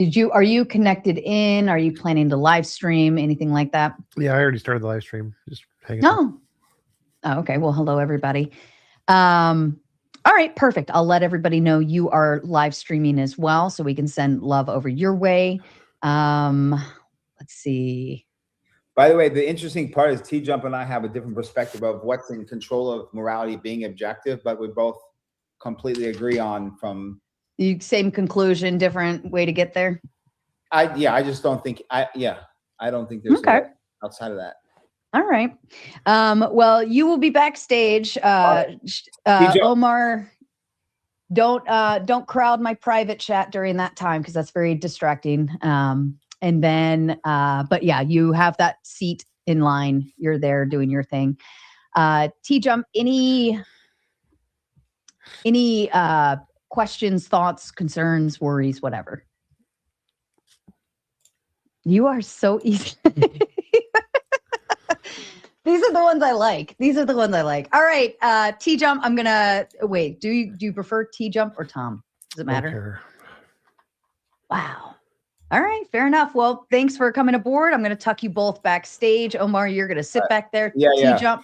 Are you connected in? Are you planning to live stream? Anything like that? Yeah, I already started the live stream. Just hanging out. Oh, okay. Well, hello, everybody. All right, perfect. I'll let everybody know you are live streaming as well, so we can send love over your way. Let's see. By the way, the interesting part is TJump and I have a different perspective of what's in control of morality being objective, but we both completely agree on from... Same conclusion, different way to get there. I just don't think I don't think there's outside of that. All right. Well, you will be backstage. Omar, don't crowd my private chat during that time because that's very distracting. And then but yeah, you have that seat in line. You're there doing your thing. TJump, any questions, thoughts, concerns, worries, whatever? You are so easy. These are the ones I like. All right, TJump, I'm gonna wait. Do you prefer TJump or Tom? Does it matter? Wow. All right, fair enough. Well, thanks for coming aboard. I'm gonna tuck you both backstage. Omar, you're gonna sit back there. TJump.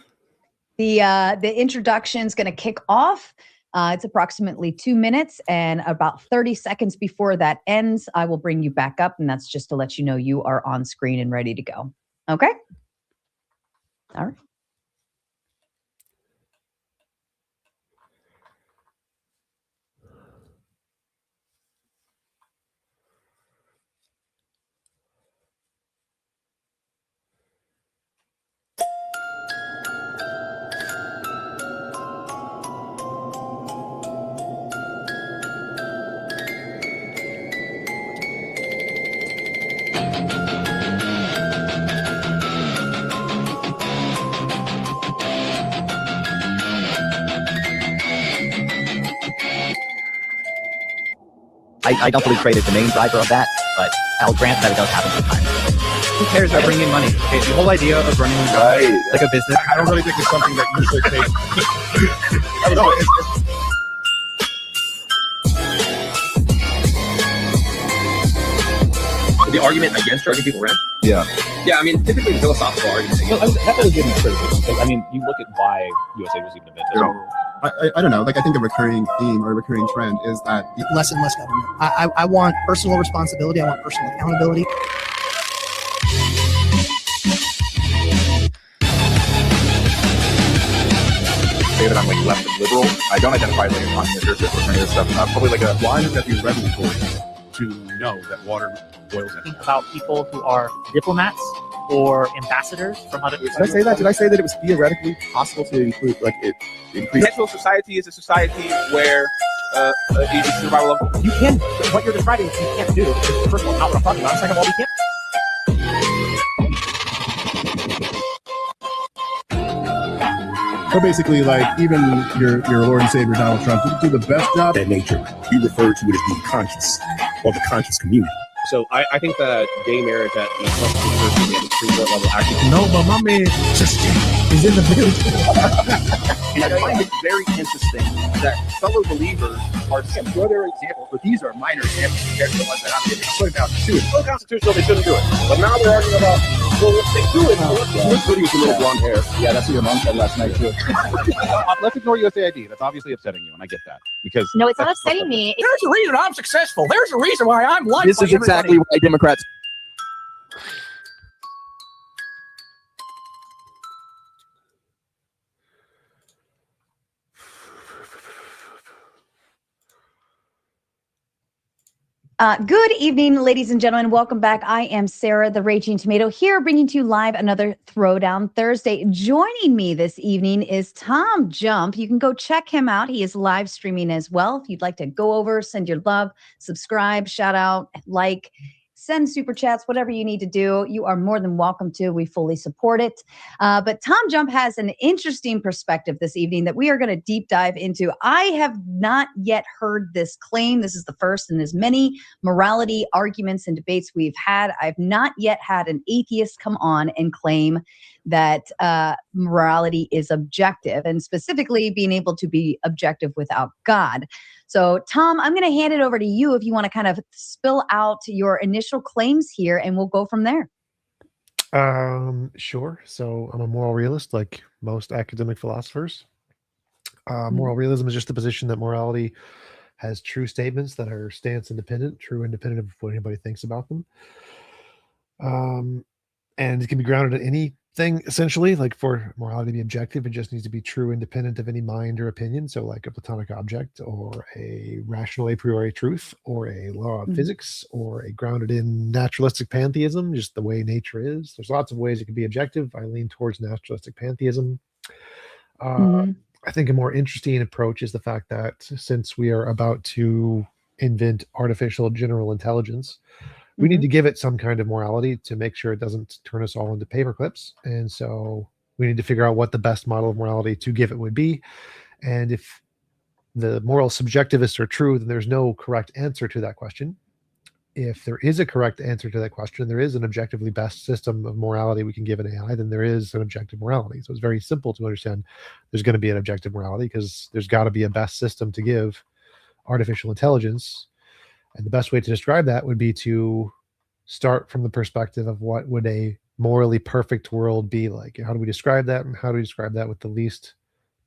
The introduction's gonna kick off. It's approximately 2 minutes, and about 30 seconds before that ends, I will bring you back up, and that's just to let you know you are on screen and ready to go. Okay? All right. I don't believe trade is the main driver of that, but I'll grant that it does happen sometimes. Who cares about bringing money? Okay, the whole idea of running like a business, I don't really think it's something that you should take. I don't know. The argument against charging people rent? Yeah. Yeah, I mean, typically the philosophical argument. No, that was getting critical. I mean, you look at why USA was even invented. I don't know. Like, I think a recurring theme or a recurring trend is that less and less government. I want personal responsibility. I want personal accountability. Say that I'm like left and liberal. I don't identify like a communist or any of this stuff. Probably like why does that be regulatory to know that water boils in? Think about people who are diplomats or ambassadors from other countries. Did I say that? Did I say that it was theoretically possible to include, like, it increase? Natural society is a society where it's survival of... You can, what you're describing, you can't do. First of all, not what I'm talking about. Second of all, we can't. So basically, like, even your Lord and Savior Donald Trump didn't do the best job at nature. You refer to it as being conscious, or the conscious community. So I think that gay marriage at the Constitution at the Supreme Court level actually... No, but my man just is in the building. And I find it very interesting that fellow believers are some other examples, but these are minor examples compared to the ones that I'm giving. Put it out to two. It's so constitutional, they shouldn't do it. But now they're arguing about, well, if they do it, this hoodie with a little blonde hair. Yeah, that's what your mom said last night, too. Let's ignore USAID. That's obviously upsetting you, and I get that. Because no, it's not upsetting me. There's a reason I'm successful. There's a reason why I'm liked. This is exactly why Democrats. Good evening, ladies and gentlemen. Welcome back. I am Sarah, the Raging Tomato, here bringing to you live another Throwdown Thursday. Joining me this evening is TJump. You can go check him out. He is live streaming as well. If you'd like to go over, send your love, subscribe, shout out, like, send super chats, whatever you need to do, you are more than welcome to. We fully support it. But TJump has an interesting perspective this evening that we are going to deep dive into. I have not yet heard this claim. This is the first in as many morality arguments and debates we've had. I've not yet had an atheist come on and claim that morality is objective, and specifically being able to be objective without God. So, Tom, I'm going to hand it over to you if you want to kind of spill out your initial claims here, and we'll go from there. Sure. So I'm a moral realist, like most academic philosophers. Moral realism is just the position that morality has true statements that are stance independent, true independent of what anybody thinks about them. And it can be grounded in anything, essentially. Like, for morality to be objective, it just needs to be true independent of any mind or opinion. So like a Platonic object, or a rational a priori truth, or a law of physics, or a grounded in naturalistic pantheism, just the way nature is. There's lots of ways it can be objective. I lean towards naturalistic pantheism. I think a more interesting approach is the fact that, since we are about to invent artificial general intelligence, we need to give it some kind of morality to make sure it doesn't turn us all into paperclips. And so we need to figure out what the best model of morality to give it would be. And if the moral subjectivists are true, then there's no correct answer to that question. If there is a correct answer to that question, there is an objectively best system of morality we can give an AI, then there is an objective morality. So it's very simple to understand there's going to be an objective morality, because there's got to be a best system to give artificial intelligence. And the best way to describe that would be to start from the perspective of what would a morally perfect world be like. How do we describe that? And how do we describe that with the least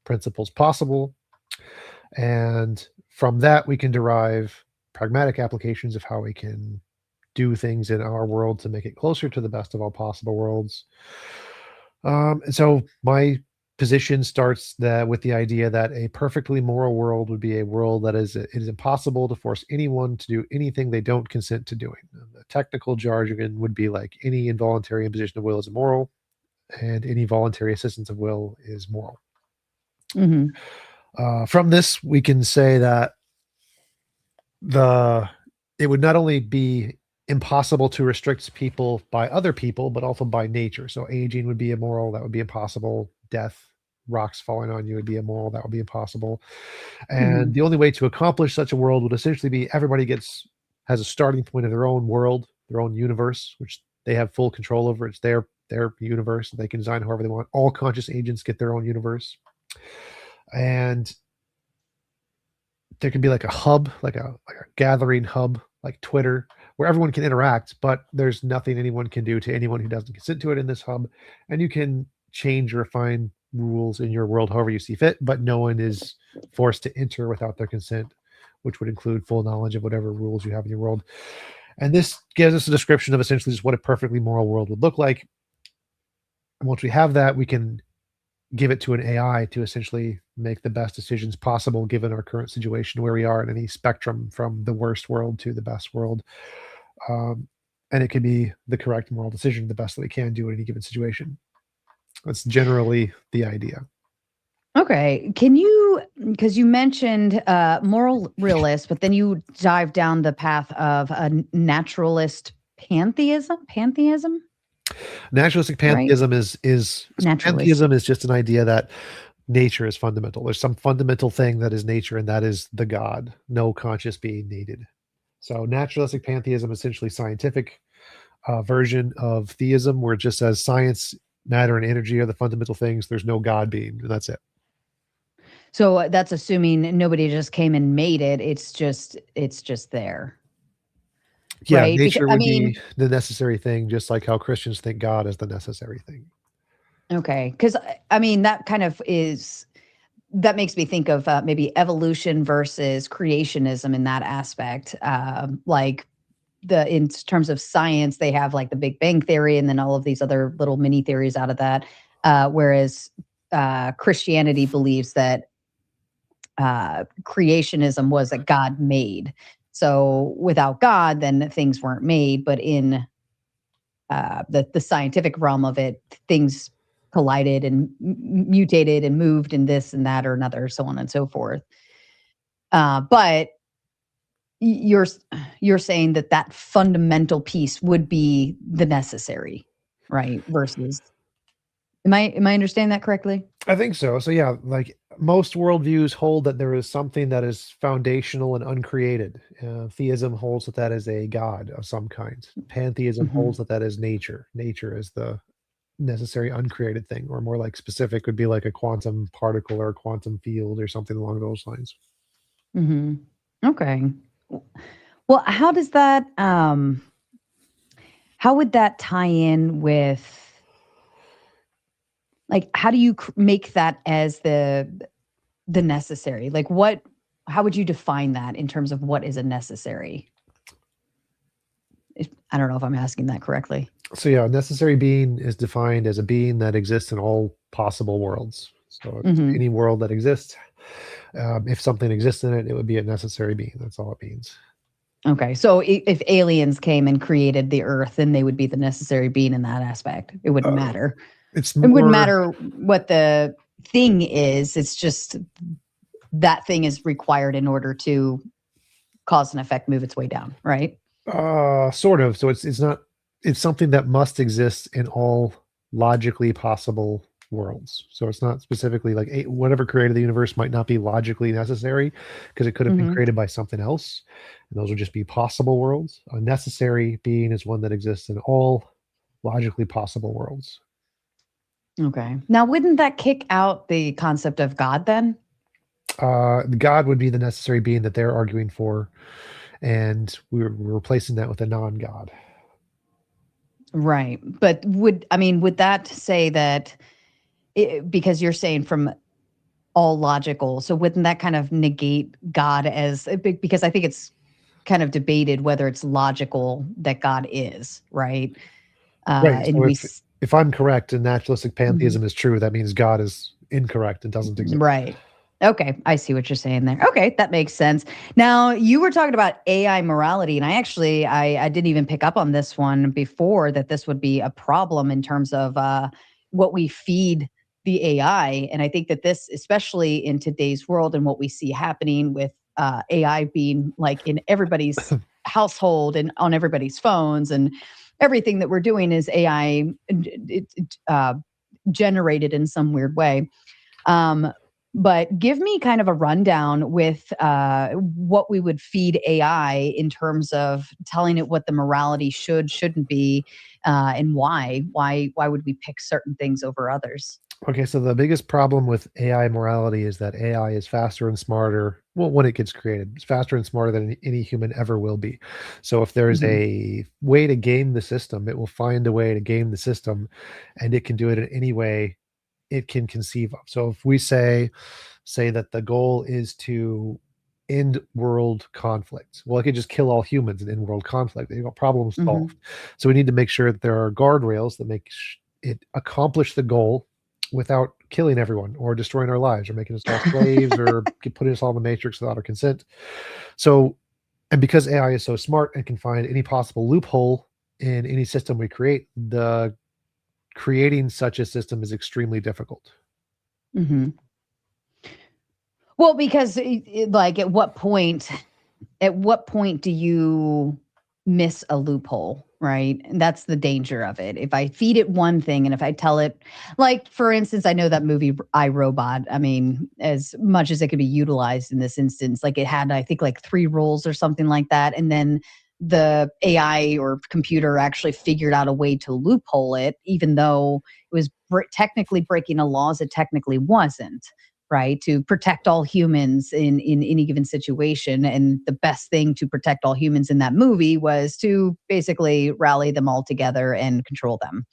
principles possible? And from that, we can derive pragmatic applications of how we can do things in our world to make it closer to the best of all possible worlds. And so my position starts with the idea that a perfectly moral world would be a world that it is impossible to force anyone to do anything they don't consent to doing. The technical jargon would be like, any involuntary imposition of will is immoral, and any voluntary assistance of will is moral. From this, we can say that it would not only be impossible to restrict people by other people, but also by nature. So aging would be immoral. That would be impossible. Death, rocks falling on you, would be immoral. That would be impossible. And the only way to accomplish such a world would essentially be everybody has a starting point of their own world, their own universe, which they have full control over. It's their universe. They can design however they want. All conscious agents get their own universe. And there can be like a hub, like a gathering hub, like Twitter, where everyone can interact, but there's nothing anyone can do to anyone who doesn't consent to it in this hub. And you can change or refine rules in your world however you see fit, but no one is forced to enter without their consent, which would include full knowledge of whatever rules you have in your world. And this gives us a description of essentially just what a perfectly moral world would look like. And once we have that, we can give it to an AI to essentially make the best decisions possible given our current situation, where we are in any spectrum from the worst world to the best world. And it can be the correct moral decision, the best that we can do in any given situation. That's generally the idea. Okay. Because you mentioned moral realist, but then you dive down the path of a naturalist pantheism? Naturalistic pantheism Right? is pantheism is just an idea that nature is fundamental. There's some fundamental thing that is nature, and that is the God, no conscious being needed. So naturalistic pantheism is essentially scientific version of theism, where it just says science, matter, and energy are the fundamental things. There's no God being, and that's it. So that's assuming nobody just came and made it. It's just there. Yeah, Right? nature Because, would be the necessary thing, just like how Christians think God is the necessary thing. okay. Because, that kind of that makes me think of maybe evolution versus creationism in that aspect. Like in terms of science, they have like the Big Bang theory and then all of these other little mini theories out of that. Whereas Christianity believes that creationism was that God made. So without God, then things weren't made. But in the scientific realm of it, things collided and mutated and moved and this and that or another, so on and so forth. But you're saying that fundamental piece would be the necessary, right? Versus, am I understanding that correctly? I think so. So yeah, like most worldviews hold that there is something that is foundational and uncreated. Theism holds that is a God of some kind. Pantheism holds that is nature. Nature is the necessary uncreated thing, or more like specific would be like a quantum particle or a quantum field or something along those lines. Hmm. Okay. Well, how does that how would that tie in with, like, how do you make that as the necessary? Like, what, how would you define that in terms of what is a necessary? I don't know if I'm asking that correctly. So yeah, a necessary being is defined as a being that exists in all possible worlds. So it's Hmm. any world that exists, if something exists in it, it would be a necessary being. That's all it means. Okay. So if aliens came and created the earth, then they would be the necessary being in that aspect. It wouldn't matter. It's It wouldn't more. matter what the thing is. It's just that thing is required in order to cause and effect move its way down, right? Sort of. So it's not. It's something that must exist in all logically possible worlds. So it's not specifically like whatever created the universe might not be logically necessary because it could have been Mhm. created by something else, and those would just be possible worlds. A necessary being is one that exists in all logically possible worlds. Okay. Now, wouldn't that kick out the concept of God then? God would be the necessary being that they're arguing for, and we're replacing that with a non-God. Right. But would that say that because you're saying from all logical, so wouldn't that kind of negate God as, because I think it's kind of debated whether it's logical that God is, right? Right. And So we, if I'm correct and naturalistic Mhm. pantheism is true, that means God is incorrect and doesn't exist. Right. Okay, I see what you're saying there. Okay, that makes sense. Now, you were talking about AI morality, and I didn't even pick up on this one before, that this would be a problem in terms of what we feed the AI. And I think that this, especially in today's world and what we see happening with AI being like in everybody's household and on everybody's phones, and everything that we're doing is AI generated in some weird way. But give me kind of a rundown with what we would feed AI in terms of telling it what the morality shouldn't be, and why. Why would we pick certain things over others? Okay, so the biggest problem with AI morality is that AI is faster and smarter. Well, when it gets created, it's faster and smarter than any human ever will be. So if there's Mhm. a way to game the system, it will find a way to game the system, and it can do it in any way it can conceive of. So if we say that the goal is to end world conflict, well, it could just kill all humans and end world conflict. Problem Mhm. solved. So we need to make sure that there are guardrails that make it accomplish the goal without killing everyone or destroying our lives or making us all slaves or putting us all in the matrix without our consent. So, and because AI is so smart and can find any possible loophole in any system we create, the creating such a system is extremely difficult. Mhm. Well, because like at what point do you miss a loophole, right? And that's the danger of it. If I feed it one thing and if I tell it, like, for instance, I know that movie I, Robot. I mean, as much as it could be utilized in this instance, like it had, I think, like 3 rules or something like that. And then the AI or computer actually figured out a way to loophole it, even though it was technically breaking a laws, it technically wasn't, right? To protect all humans in any given situation. And the best thing to protect all humans in that movie was to basically rally them all together and control them,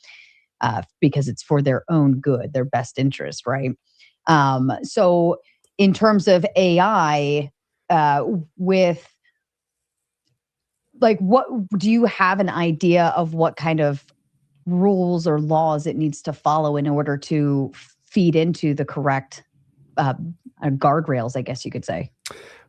because it's for their own good, their best interest, right? So in terms of AI, with, like, what do you have an idea of what kind of rules or laws it needs to follow in order to feed into the correct uh, guardrails, I guess you could say?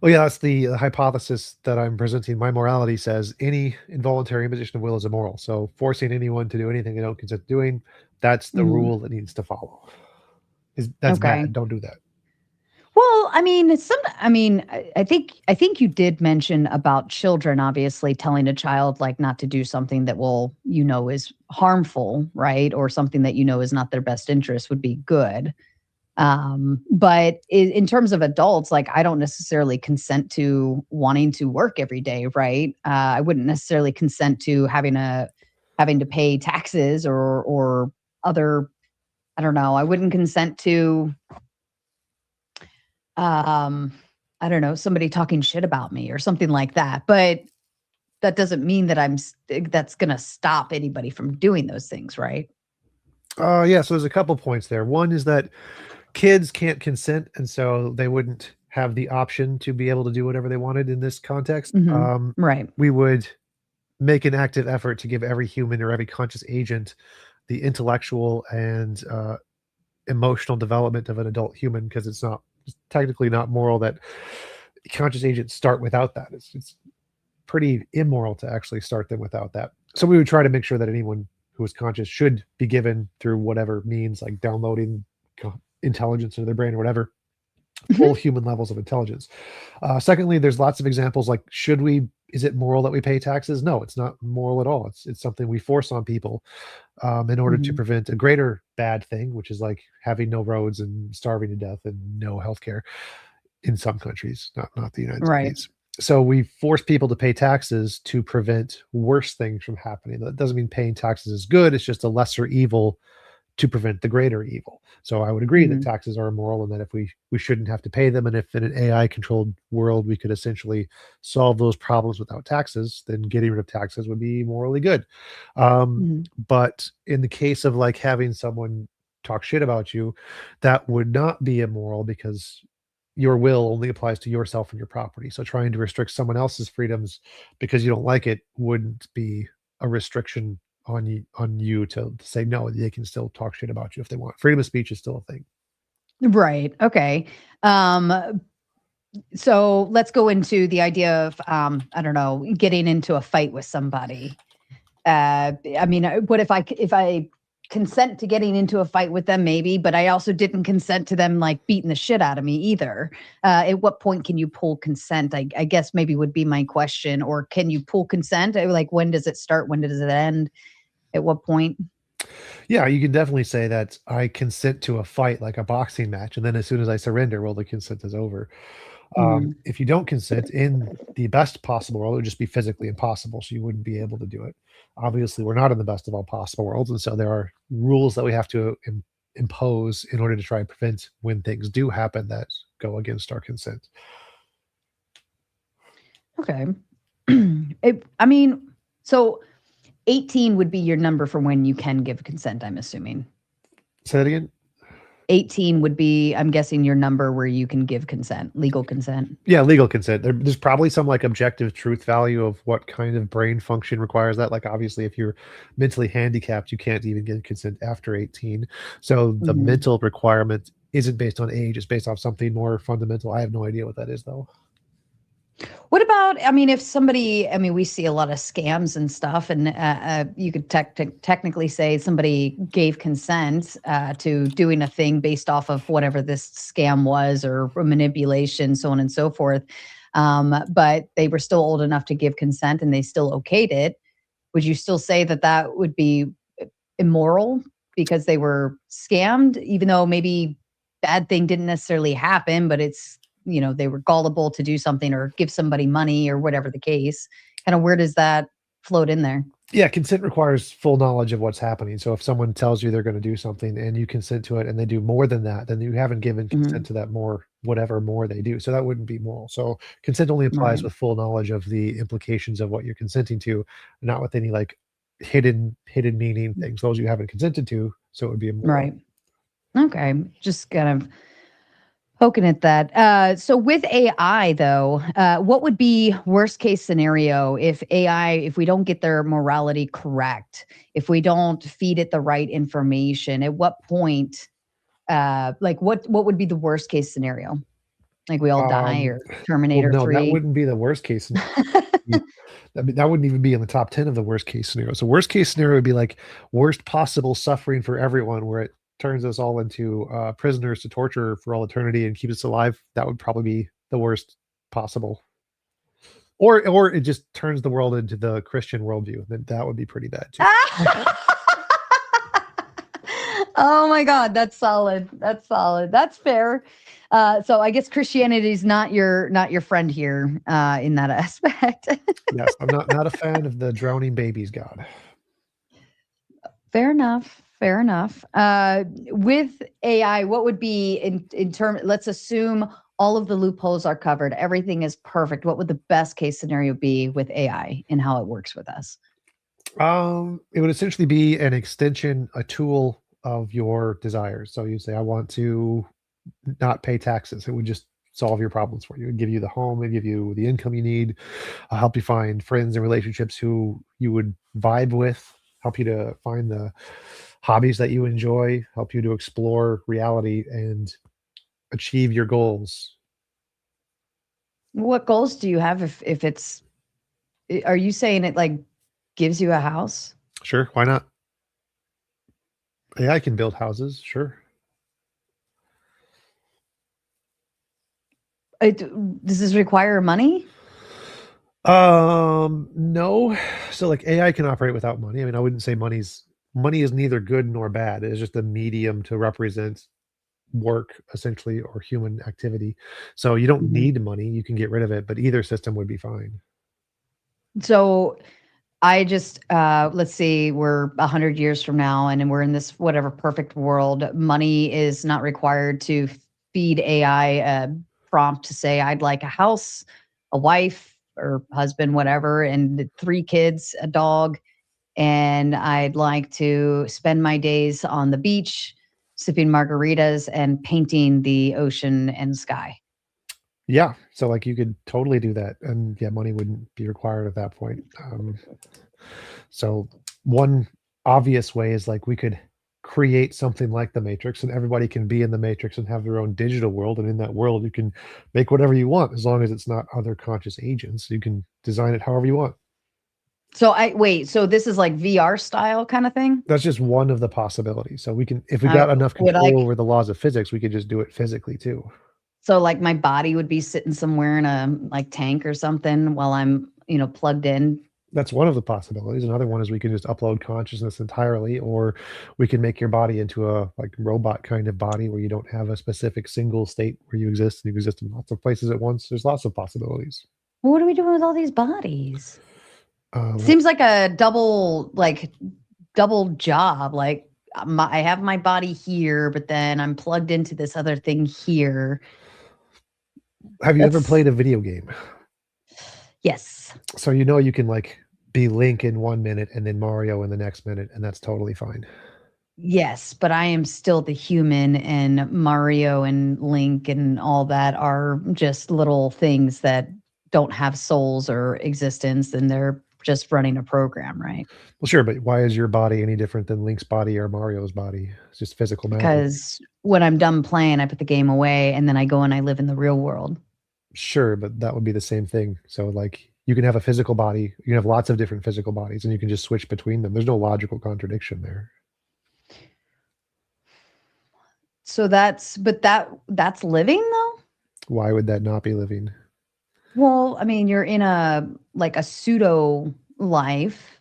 Well, yeah, that's the hypothesis that I'm presenting. My morality says any involuntary imposition of will is immoral. So forcing anyone to do anything they don't consent to doing, that's the Mhm. rule that needs to follow. That's Okay. bad. Don't do that. Well, I mean, I think you did mention about children, obviously telling a child like not to do something that will, is harmful, right? Or something that is not their best interest would be good. But in terms of adults, like, I don't necessarily consent to wanting to work every day, right? I wouldn't necessarily consent to having to pay taxes or other. I don't know. I wouldn't consent to um I don't know, somebody talking shit about me or something like that. But that doesn't mean that that's going to stop anybody from doing those things, right? Yeah, so there's a couple points there. One is that kids can't consent, and so they wouldn't have the option to be able to do whatever they wanted in this context. Right. We would make an active effort to give every human or every conscious agent the intellectual and emotional development of an adult human, because it's technically not moral that conscious agents start without that. It's pretty immoral to actually start them without that. So we would try to make sure that anyone who is conscious should be given, through whatever means, like downloading intelligence into their brain or whatever, full human levels of intelligence. Secondly, there's lots of examples like, is it moral that we pay taxes? No, it's not moral at all. It's something we force on people in order to prevent a greater bad thing, which is like having no roads and starving to death and no healthcare in some countries, not the United States. So we force people to pay taxes to prevent worse things from happening. That doesn't mean paying taxes is good. It's just a lesser evil to prevent the greater evil. So I would agree that taxes are immoral, and that if we shouldn't have to pay them, and if in an AI controlled world we could essentially solve those problems without taxes, then getting rid of taxes would be morally good. But in the case of like having someone talk shit about you, that would not be immoral, because your will only applies to yourself and your property. So trying to restrict someone else's freedoms because you don't like it wouldn't be a restriction on you to say no. They can still talk shit about you if they want. Freedom of speech is still a thing. Right. Okay. So let's go into the idea of I don't know, getting into a fight with somebody. I mean, what if I consent to getting into a fight with them, maybe, but I also didn't consent to them like beating the shit out of me either. At what point can you pull consent? I guess maybe would be my question. Or can you pull consent? Like, when does it start? When does it end? At what point? Yeah, you can definitely say that I consent to a fight, like a boxing match, and then as soon as I surrender, well, the consent is over. If you don't consent, in the best possible world, it would just be physically impossible, so you wouldn't be able to do it. Obviously, we're not in the best of all possible worlds, and so there are rules that we have to impose in order to try and prevent when things do happen that go against our consent. Okay. So 18 would be your number for when you can give consent, I'm assuming. Say that again? 18 would be, I'm guessing, your number where you can give consent, legal consent. Yeah, legal consent. There's probably some like objective truth value of what kind of brain function requires that. Like, obviously, if you're mentally handicapped, you can't even get consent after 18. So the mental requirement isn't based on age. It's based off something more fundamental. I have no idea what that is, though. What about, if somebody, we see a lot of scams and stuff, and you could technically say somebody gave consent to doing a thing based off of whatever this scam was, or manipulation, so on and so forth. But they were still old enough to give consent and they still okayed it. Would you still say that would be immoral because they were scammed, even though maybe bad thing didn't necessarily happen, but it's, they were gullible to do something or give somebody money or whatever the case? Kind of, where does that float in there? Yeah, consent requires full knowledge of what's happening. So if someone tells you they're going to do something and you consent to it and they do more than that, then you haven't given consent to that whatever more they do. So that wouldn't be moral. So consent only applies with full knowledge of the implications of what you're consenting to, not with any like hidden meaning things. Those you haven't consented to, so it would be immoral. Right. Okay. Just kind of poking at that. So with AI, though, what would be worst case scenario if we don't get their morality correct, if we don't feed it the right information? At what point, what would be the worst case scenario? Like we all die, or Terminator 3? That wouldn't be the worst case scenario. That wouldn't even be in the top 10 of the worst case scenario. So worst case scenario would be like worst possible suffering for everyone, where it turns us all into prisoners to torture for all eternity and keep us alive. That would probably be the worst possible. Or it just turns the world into the Christian worldview. Then that would be pretty bad too. Oh my God, that's solid. That's solid. That's fair. So I guess Christianity is not your friend here in that aspect. Yes, I'm not a fan of the drowning babies god. Fair enough. With AI, what would be in term? Let's assume all of the loopholes are covered, everything is perfect, what would the best case scenario be with AI and how it works with us? It would essentially be an extension, a tool of your desires. So you say, I want to not pay taxes. It would just solve your problems for you. It would give you the home, it would give you the income you need, help you find friends and relationships who you would vibe with, help you to find the hobbies that you enjoy, help you to explore reality and achieve your goals. What goals do you have if it's, are you saying it like gives you a house? Sure, why not? AI can build houses, sure. Does this require money? No. So like AI can operate without money. I mean, I wouldn't say money is neither good nor bad. It's just a medium to represent work essentially, or human activity. So you don't need money, you can get rid of it, but either system would be fine. So I just let's see, we're 100 years from now and we're in this whatever perfect world. Money is not required to feed AI a prompt to say I'd like a house, a wife or husband, whatever, and 3 kids, a dog, and I'd like to spend my days on the beach sipping margaritas and painting the ocean and sky. Yeah, so like you could totally do that, and yeah, money wouldn't be required at that point. So one obvious way is like we could create something like the Matrix, and everybody can be in the Matrix and have their own digital world, and in that world you can make whatever you want as long as it's not other conscious agents. You can design it however you want. So so this is like VR style kind of thing? That's just one of the possibilities. So we can, if we got enough control over the laws of physics, we could just do it physically too. So like my body would be sitting somewhere in a like tank or something while I'm, plugged in. That's one of the possibilities. Another one is we can just upload consciousness entirely, or we can make your body into a like robot kind of body where you don't have a specific single state where you exist, and you exist in lots of places at once. There's lots of possibilities. Well, what are we doing with all these bodies? Seems like a double job. Like I have my body here, but then I'm plugged into this other thing here. Have you ever played a video game? Yes. So you can like be Link in 1 minute and then Mario in the next minute, and that's totally fine. Yes, but I am still the human, and Mario and Link and all that are just little things that don't have souls or existence, and they're just running a program, right? Well, sure, but why is your body any different than Link's body or Mario's body? It's just physical matter. Because when I'm done playing, I put the game away, and then I go and I live in the real world. Sure, but that would be the same thing. So like you can have a physical body, you can have lots of different physical bodies, and you can just switch between them. There's no logical contradiction there. So that's living though? Why would that not be living? Well, I mean, you're in a pseudo life.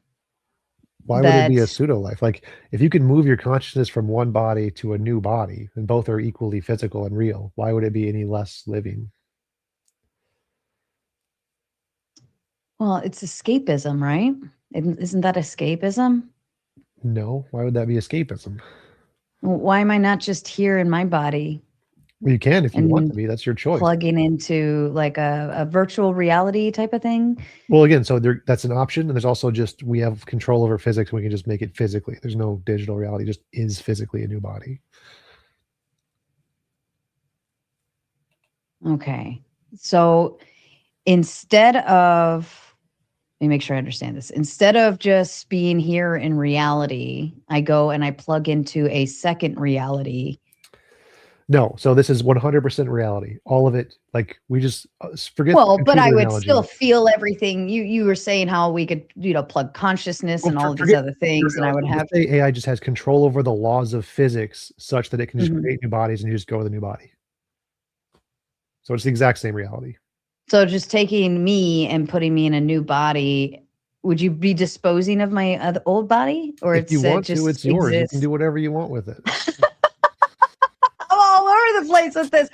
Why would it be a pseudo life? Like if you can move your consciousness from one body to a new body and both are equally physical and real, why would it be any less living? Well, it's escapism, right? Isn't that escapism? No. Why would that be escapism? Well, why am I not just here in my body? Well, you can if you want to be. That's your choice. Plugging into like a virtual reality type of thing. Well, again, so that's an option. And there's also just, we have control over physics. We can just make it physically. There's no digital reality. It just is physically a new body. Okay. So instead of, let me make sure I understand this. Instead of just being here in reality, I go and I plug into a second reality. No, so this is 100% reality. All of it, like we just forget. Well, but I would still feel everything. You were saying how we could, plug consciousness and all of these other things, and I would have. AI just has control over the laws of physics such that it can just create new bodies, and you just go with a new body. So it's the exact same reality. So just taking me and putting me in a new body, would you be disposing of my old body, or if you want to, it's yours. You can do whatever you want with it. I'm all over the place with this.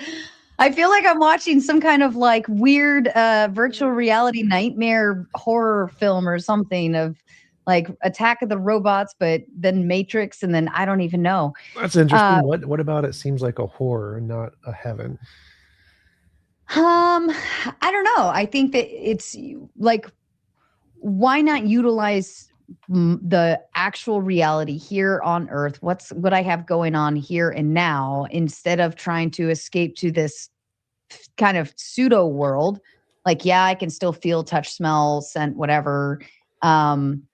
I feel like I'm watching some kind of like weird virtual reality nightmare horror film or something of like Attack of the Robots, but then Matrix, and then I don't even know. That's interesting. What about it seems like a horror and not a heaven? I don't know. I think that it's like, why not utilize the actual reality here on Earth? What I have going on here and now, instead of trying to escape to this kind of pseudo world. Like, yeah, I can still feel, touch, smell, scent, whatever. Um,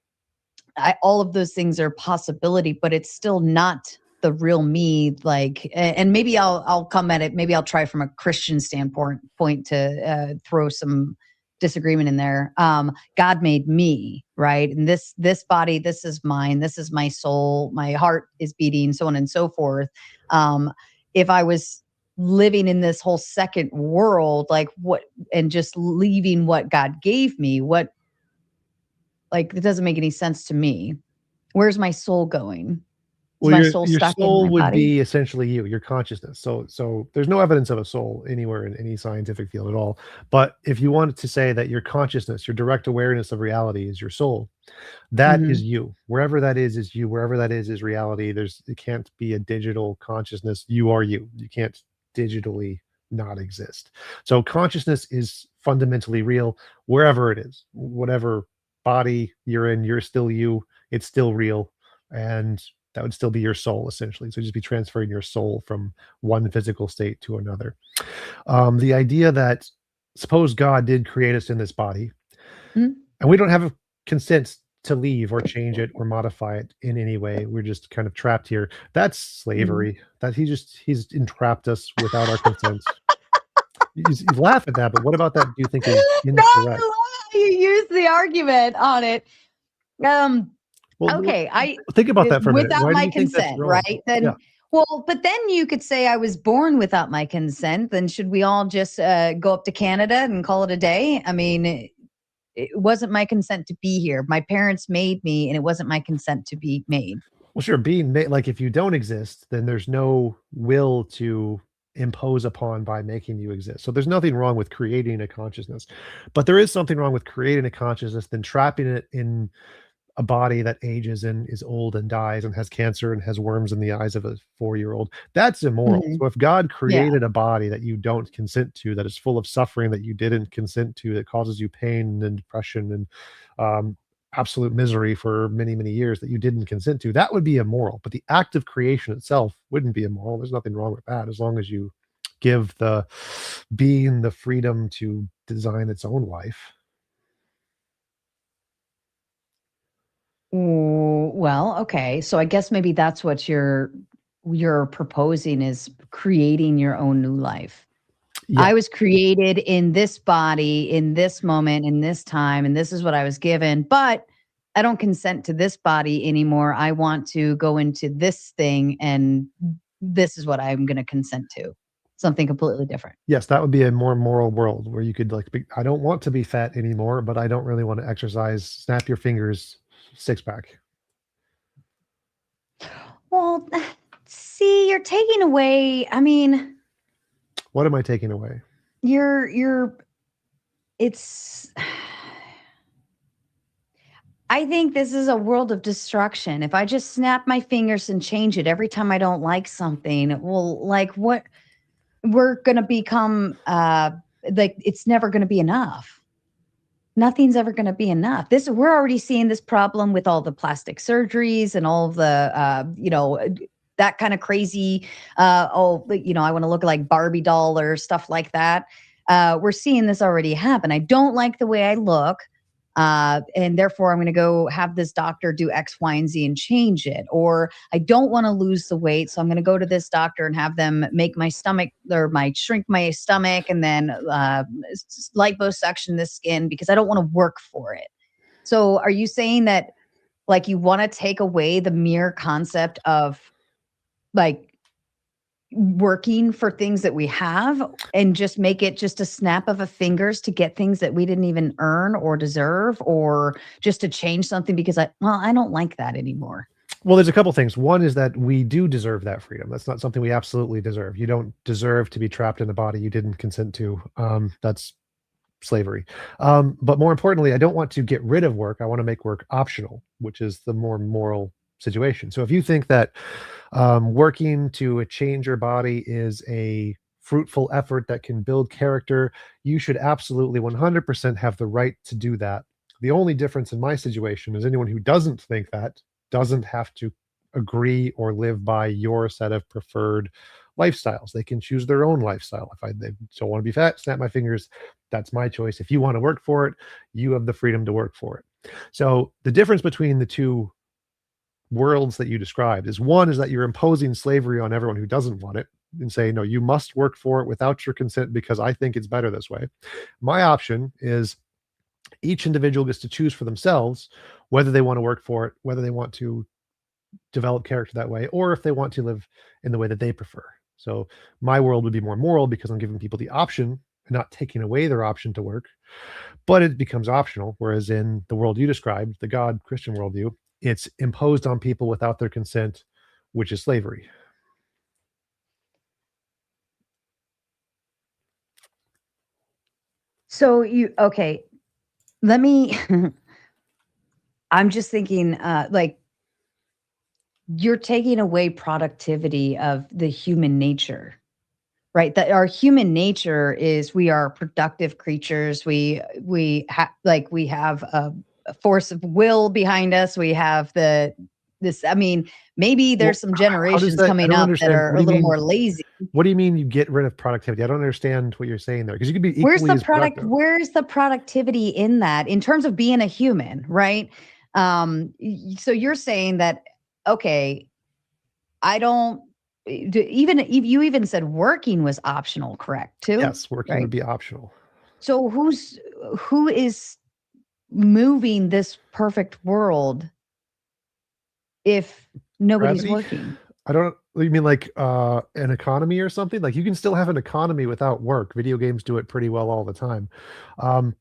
all of those things are a possibility, but it's still not the real me. Like, and maybe I'll come at it. Maybe I'll try from a Christian standpoint to throw some disagreement in there. God made me, right? And this body, this is mine. This is my soul. My heart is beating, so on and so forth. If I was living in this whole second world, like what, and just leaving what God gave me, what, like, it doesn't make any sense to me. Where's my soul going? Is Well, my your soul your stuck in my soul would body? be essentially you, your consciousness. So there's no evidence of a soul anywhere in any scientific field at all. But if you wanted to say that your consciousness, your direct awareness of reality is your soul, that is Mhm. you. Wherever that is you. Wherever that is reality. It can't be a digital consciousness. You are you. You can't digitally not exist. So consciousness is fundamentally real wherever it is. Whatever body you're in, you're still you. It's still real. And that would still be your soul, essentially. So just be transferring your soul from one physical state to another. The idea that, suppose God did create us in this body, Mhm. and we don't have a consent to leave or change it or modify it in any way. We're just kind of trapped here. That's slavery. That he's entrapped us without our consent. You laugh at that, but what about that? Do you think is No, I incorrect? love how you use the argument on it. Um, Well, okay, think about that for a minute. without Why do my you think that's consent, wrong? right? Yeah. Then, well, but then you could say I was born without my consent. Then should we all just go up to Canada and call it a day? I mean, it wasn't my consent to be here. My parents made me, and it wasn't my consent to be made. Well, sure. Being made, like, if you don't exist, then there's no will to impose upon by making you exist. So there's nothing wrong with creating a consciousness, but there is something wrong with creating a consciousness, then trapping it in a body that ages and is old and dies and has cancer and has worms in the eyes of a 4-year-old. That's immoral. Mhm. So if God Yeah. created a body that you don't consent to, that is full of suffering that you didn't consent to, that causes you pain and depression and absolute misery for many, many years that you didn't consent to, that would be immoral. But the act of creation itself wouldn't be immoral. There's nothing wrong with that, as long as you give the being the freedom to design its own life. Ooh, well, okay. So I guess maybe that's what you're proposing, is creating your own new life. Yeah. I was created in this body, in this moment, in this time, and this is what I was given, but I don't consent to this body anymore. I want to go into this thing, and this is what I'm going to consent to. Something completely different. Yes, that would be a more moral world where you could, like, I don't want to be fat anymore, but I don't really want to exercise. Snap your fingers, 6-pack. Well, see, you're taking away, I mean, What am I taking away? it's I think this is a world of destruction. If I just snap my fingers and change it every time I don't like something, well, like, what, we're going to become like, it's never going to be enough. Nothing's ever going to be enough. We're already seeing this problem with all the plastic surgeries and all of the that kind of crazy I want to look like Barbie doll or stuff like that. We're seeing this already happen. I don't like the way I look. And therefore, I'm going to go have this doctor do X, Y, and Z and change it. Or I don't want to lose the weight, so I'm going to go to this doctor and have them make my stomach, or shrink my stomach, and then liposuction the skin, because I don't want to work for it. So are you saying that, like, you want to take away the mere concept of, like, working for things that we have, and just make it just a snap of a fingers to get things that we didn't even earn or deserve, or just to change something because I don't like that anymore? Well, there's a couple things. One is that we do deserve that freedom. That's not something we absolutely deserve. You don't deserve to be trapped in a body you didn't consent to. That's slavery. But more importantly, I don't want to get rid of work. I want to make work optional, which is the more moral situation. So if you think that working to change your body is a fruitful effort that can build character, you should absolutely 100% have the right to do that. The only difference in my situation is anyone who doesn't think that doesn't have to agree or live by your set of preferred lifestyles. They can choose their own lifestyle. If they don't want to be fat, snap my fingers, that's my choice. If you want to work for it, you have the freedom to work for it. So the difference between the two worlds that you described is, one is that you're imposing slavery on everyone who doesn't want it and say, no, you must work for it without your consent because I think it's better this way. My option is each individual gets to choose for themselves whether they want to work for it, whether they want to develop character that way, or if they want to live in the way that they prefer. So my world would be more moral because I'm giving people the option and not taking away their option to work, but it becomes optional. Whereas in the world you described, the God Christian worldview, it's imposed on people without their consent, which is slavery. So okay, let me, I'm just thinking, like, you're taking away productivity of the human nature, right? That our human nature is we are productive creatures. We have a force of will behind us. We have this. I mean, maybe there's some generations coming up that are a little more lazy. What do you mean you get rid of productivity? I don't understand what you're saying there, because you could be equally as productive. Where's the productivity in that in terms of being a human, right? So you're saying that, okay, I don't even, you even said working was optional, correct? Too? Yes, working would be optional. So who is moving this perfect world if nobody's working? I don't. You mean like an economy or something? Like you can still have an economy without work. Video games do it pretty well all the time.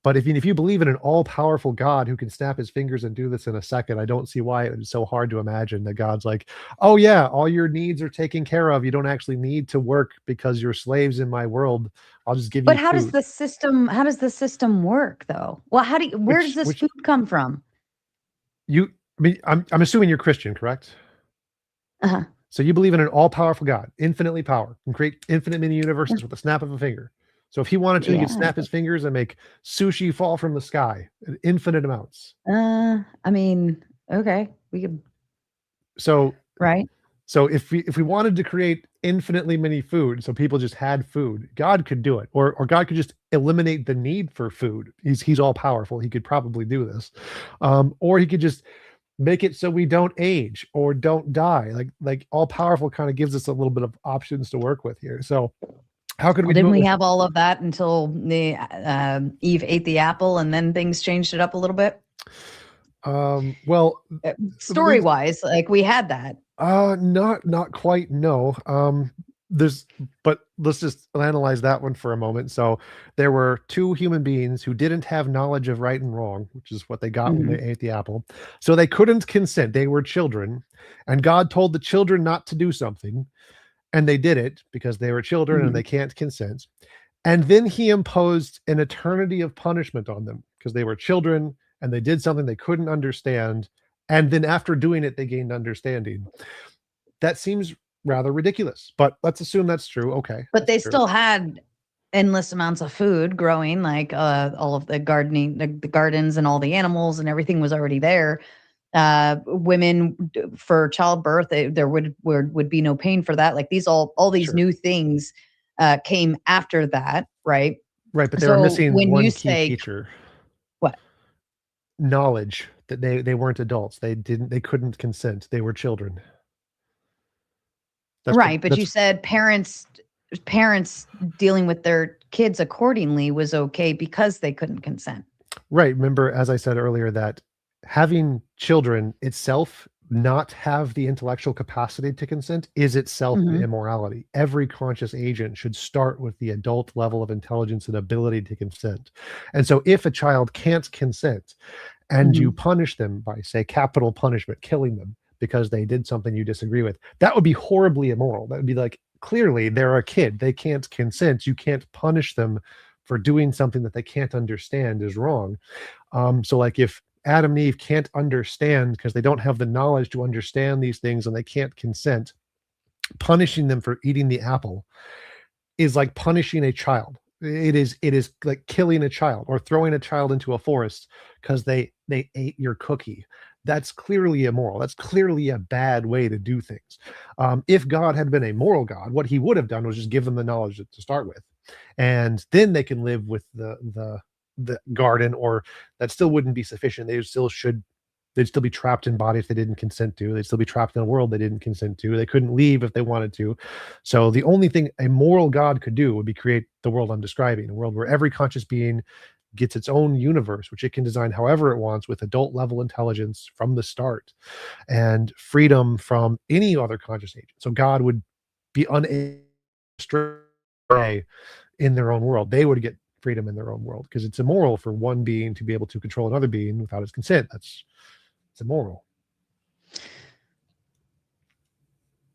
But if you believe in an all-powerful God who can snap his fingers and do this in a second, I don't see why it's so hard to imagine that God's like, oh yeah, all your needs are taken care of. You don't actually need to work because you're slaves in my world. I'll just give you. But how does the system work though? Well, where does this food come from? I'm assuming you're Christian, correct? Uh-huh. So you believe in an all-powerful God, infinitely power, can create infinite mini universes with a snap of a finger. So if he wanted to, he could snap his fingers and make sushi fall from the sky in infinite amounts. I mean, okay, we could. So right. So if we wanted to create infinitely many food, so people just had food, God could do it, or God could just eliminate the need for food. He's all powerful. He could probably do this, or he could just make it so we don't age or don't die. Like all powerful kind of gives us a little bit of options to work with here. So how could we? Didn't we have all of that until Eve ate the apple, and then things changed it up a little bit? Well, story-wise, like we had that. Not quite. No. But let's just analyze that one for a moment. So there were two human beings who didn't have knowledge of right and wrong, which is what they got when they ate the apple. So they couldn't consent. They were children, and God told the children not to do something, and they did it because they were children and they can't consent. And then he imposed an eternity of punishment on them because they were children and they did something they couldn't understand. And then after doing it, they gained understanding. That seems rather ridiculous, but let's assume that's true. Okay. But they still had endless amounts of food growing, like all of the gardening, the gardens and all the animals and everything was already there. Women for childbirth, there would be no pain for that. Like all these new things came after that, right? Right, but they were missing one key feature. What? Knowledge that they weren't adults. They couldn't consent. They were children. But you said parents dealing with their kids accordingly was okay because they couldn't consent. Right. Remember, as I said earlier, that having children itself not have the intellectual capacity to consent is itself an immorality. Every conscious agent should start with the adult level of intelligence and ability to consent. And so if a child can't consent and you punish them by, say, capital punishment, killing them because they did something you disagree with, that would be horribly immoral. That would be like, clearly they're a kid. They can't consent. You can't punish them for doing something that they can't understand is wrong. So like if Adam and Eve can't understand because they don't have the knowledge to understand these things and they can't consent, punishing them for eating the apple is like punishing a child. It is like killing a child or throwing a child into a forest because they ate your cookie. That's clearly immoral. That's clearly a bad way to do things. If God had been a moral God, what he would have done was just give them the knowledge to start with, and then they can live with the garden. Or that still wouldn't be sufficient. They'd still be trapped in bodies they didn't consent to. They'd still be trapped in a world they didn't consent to. They couldn't leave if they wanted to. So the only thing a moral God could do would be create the world I'm describing, a world where every conscious being gets its own universe, which it can design however it wants, with adult level intelligence from the start and freedom from any other conscious agent. So God would be unable to stray in their own world. They would get freedom in their own world, because it's immoral for one being to be able to control another being without his consent. It's immoral.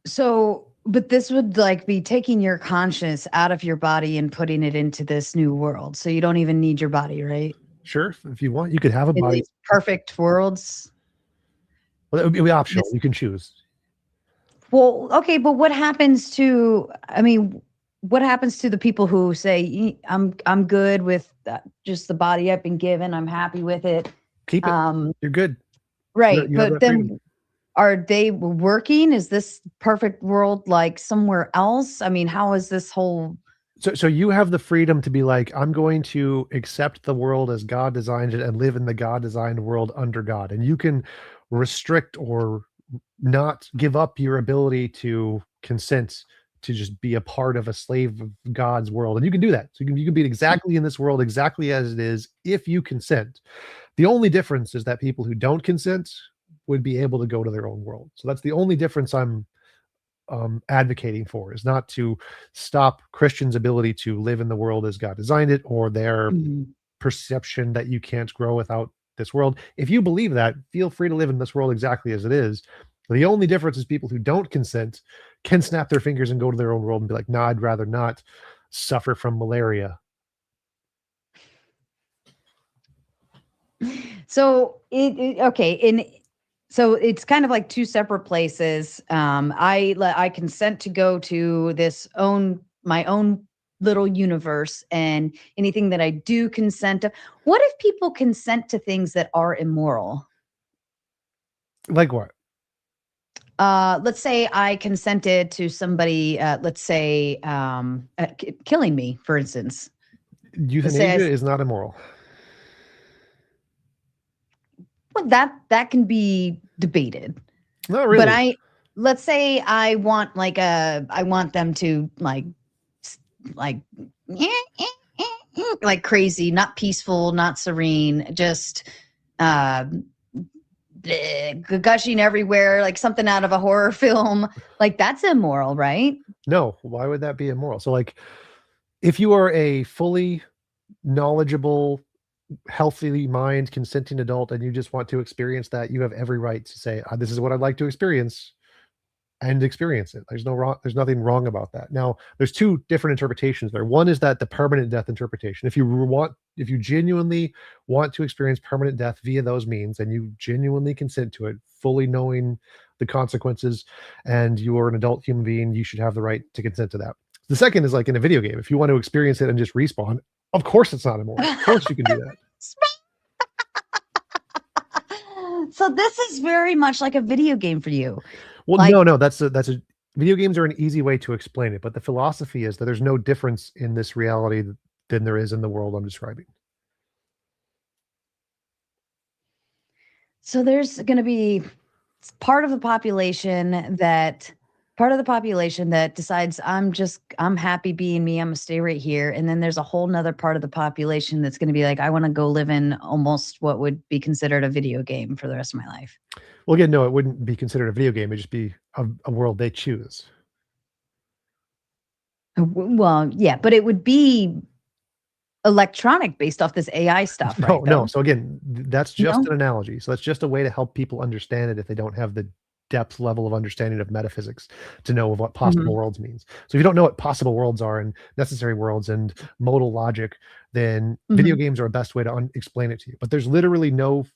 So, but this would like be taking your conscience out of your body and putting it into this new world. So you don't even need your body, right? Sure, if you want, you could have a In body. these perfect worlds. Well, that would be optional. You can choose. Well, okay, but what happens to? I mean, what happens to the people who say, "I'm good with just the body I've been given. I'm happy with it." Keep it. You're good. Right, You have but that then freedom. are they working? Is this perfect world like somewhere else? I mean, how is this whole? So you have the freedom to be like, I'm going to accept the world as God designed it and live in the God designed world under God. And you can restrict or not give up your ability to consent to just be a part of a slave of God's world. And you can do that. So you can be exactly in this world, exactly as it is, if you consent. The only difference is that people who don't consent would be able to go to their own world. So that's the only difference I'm advocating for, is not to stop Christians' ability to live in the world as God designed it, or their perception that you can't grow without this world. If you believe that, feel free to live in this world exactly as it is. The only difference is people who don't consent can snap their fingers and go to their own world and be like, nah, I'd rather not suffer from malaria. So so it's kind of like two separate places. I consent to go to my own little universe, and anything that I do consent to. What if people consent to things that are immoral? Like what? Let's say I consented to somebody, killing me, for instance. Euthanasia is not immoral. Well, that can be debated. Not really. But let's say I want them to like crazy, not peaceful, not serene, just gushing everywhere, like something out of a horror film. Like, that's immoral, right? No, why would that be immoral? So like, if you are a fully knowledgeable, healthy mind, consenting adult, and you just want to experience that, you have every right to say, this is what I'd like to experience, and experience it. There's nothing wrong about that. Now, there's two different interpretations there. One is that the permanent death interpretation. If you genuinely want to experience permanent death via those means, and you genuinely consent to it, fully knowing the consequences, and you are an adult human being, you should have the right to consent to that. The second is like in a video game. If you want to experience it and just respawn, of course it's not immoral. Of course you can do that. So this is very much like a video game for you. Well, no, that's a video games are an easy way to explain it, but the philosophy is that there's no difference in this reality than there is in the world I'm describing. So there's going to be part of the population that decides I'm happy being me. I'm gonna stay right here. And then there's a whole nother part of the population that's going to be like, I want to go live in almost what would be considered a video game for the rest of my life. Well, again, no, it wouldn't be considered a video game. It'd just be a world they choose. Well, yeah, but it would be electronic based off this AI stuff, right? No. So again, that's just an analogy. So that's just a way to help people understand it if they don't have the depth level of understanding of metaphysics to know of what possible worlds means. So if you don't know what possible worlds are and necessary worlds and modal logic, then video games are a best way to explain it to you. But there's literally no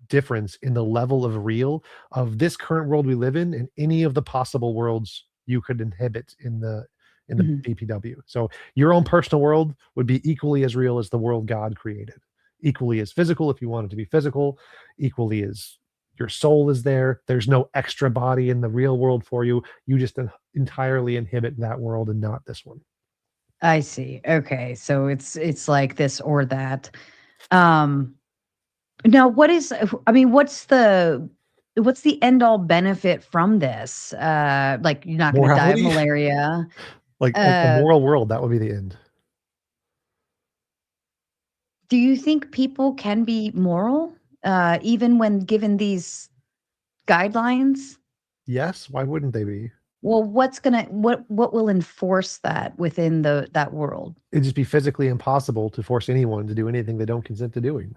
difference in the level of real of this current world we live in and any of the possible worlds you could inhabit in the in the Mhm. BPW. So your own personal world would be equally as real as the world God created, equally as physical if you want it to be physical, equally as your soul is there. There's no extra body in the real world for you. You just entirely inhibit that world and not this one. I see. Okay. So it's like this or that. Um Now, what's the end all benefit from this? Like you're not going to die of Morality, malaria. like a Uh, moral world, that would be the end. do you think people can be moral, even when given these guidelines? Yes, why wouldn't they be? Well, what will enforce that within that world? It'd just be physically impossible to force anyone to do anything they don't consent to doing.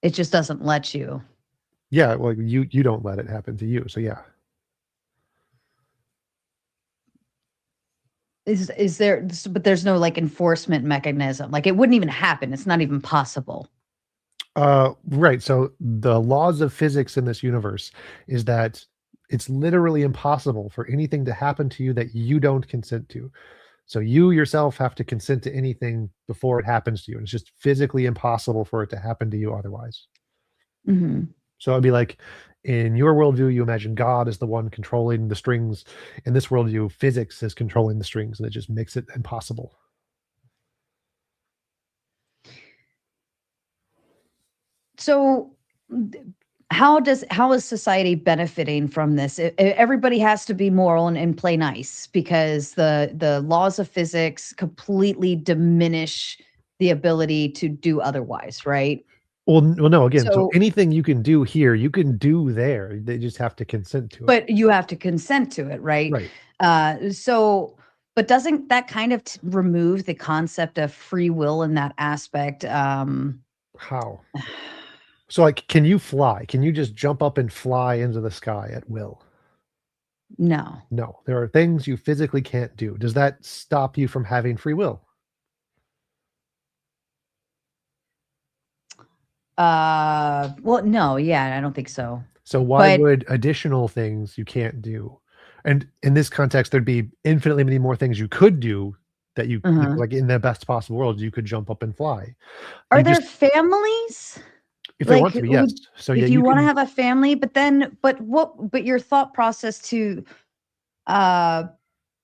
It just doesn't let you. Yeah, well, you don't let it happen to you. So yeah. Is there? But there's no like enforcement mechanism. Like it wouldn't even happen. It's not even possible. Right. So the laws of physics in this universe is that it's literally impossible for anything to happen to you that you don't consent to. So you yourself have to consent to anything before it happens to you. And it's just physically impossible for it to happen to you otherwise. Hmm. So it'd be like in your worldview, you imagine God is the one controlling the strings. In this worldview, physics is controlling the strings, and it just makes it impossible. So how is society benefiting from this? Everybody has to be moral and play nice because the laws of physics completely diminish the ability to do otherwise, right? Well, no, again, so So, anything you can do here, you can do there. They just have to consent to it. but you have to consent to it, right? Right. But doesn't that kind of remove the concept of free will in that aspect? How? So, like, can you fly? Can you just jump up and fly into the sky at will? No. No, there are things you physically can't do. Does that stop you from having free will? Well, no, yeah, I don't think so. So why But would additional things you can't do? And in this context, there'd be infinitely many more things you could do that you know, uh like in the best possible world, you could jump up and fly. are You there just, families? if there Like, wants to be, yes. So yeah, if you you want to can. have a family, but your thought process to uh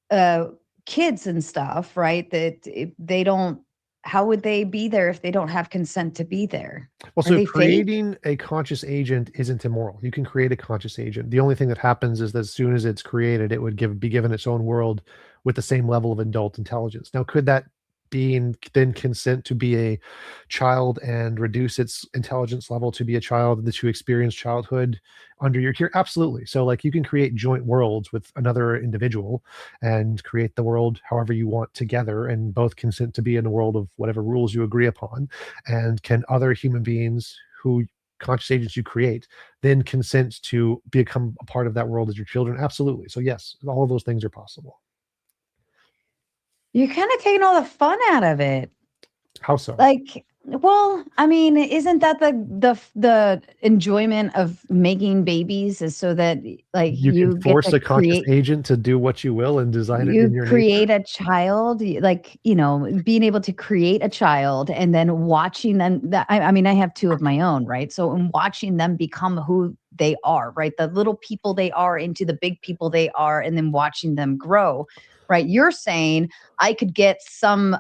uh kids and stuff, right? That if they don't, how would they be there if they don't have consent to be there? Well, Are so they fake? creating a conscious agent isn't immoral. You can create a conscious agent. The only thing that happens is that as soon as it's created, it would be given its own world with the same level of adult intelligence. Now, could that being then consent to be a child and reduce its intelligence level to be a child to experience childhood under your care? Absolutely. So, like, you can create joint worlds with another individual and create the world however you want together, and both consent to be in a world of whatever rules you agree upon. And can other human beings who conscious agents you create then consent to become a part of that world as your children? Absolutely. So yes, all of those things are possible. You're kind of taking all the fun out of it. How so? Like, well, I mean, isn't that the enjoyment of making babies is so that like You can you get force to a conscious create agent to do what you will and design it in you your nature. create a child, like, being able to create a child and then watching them I mean, I have two of my own, right? So I'm watching them become who they are, right? The little people they are into the big people they are, and then watching them grow, right? You're saying I could get some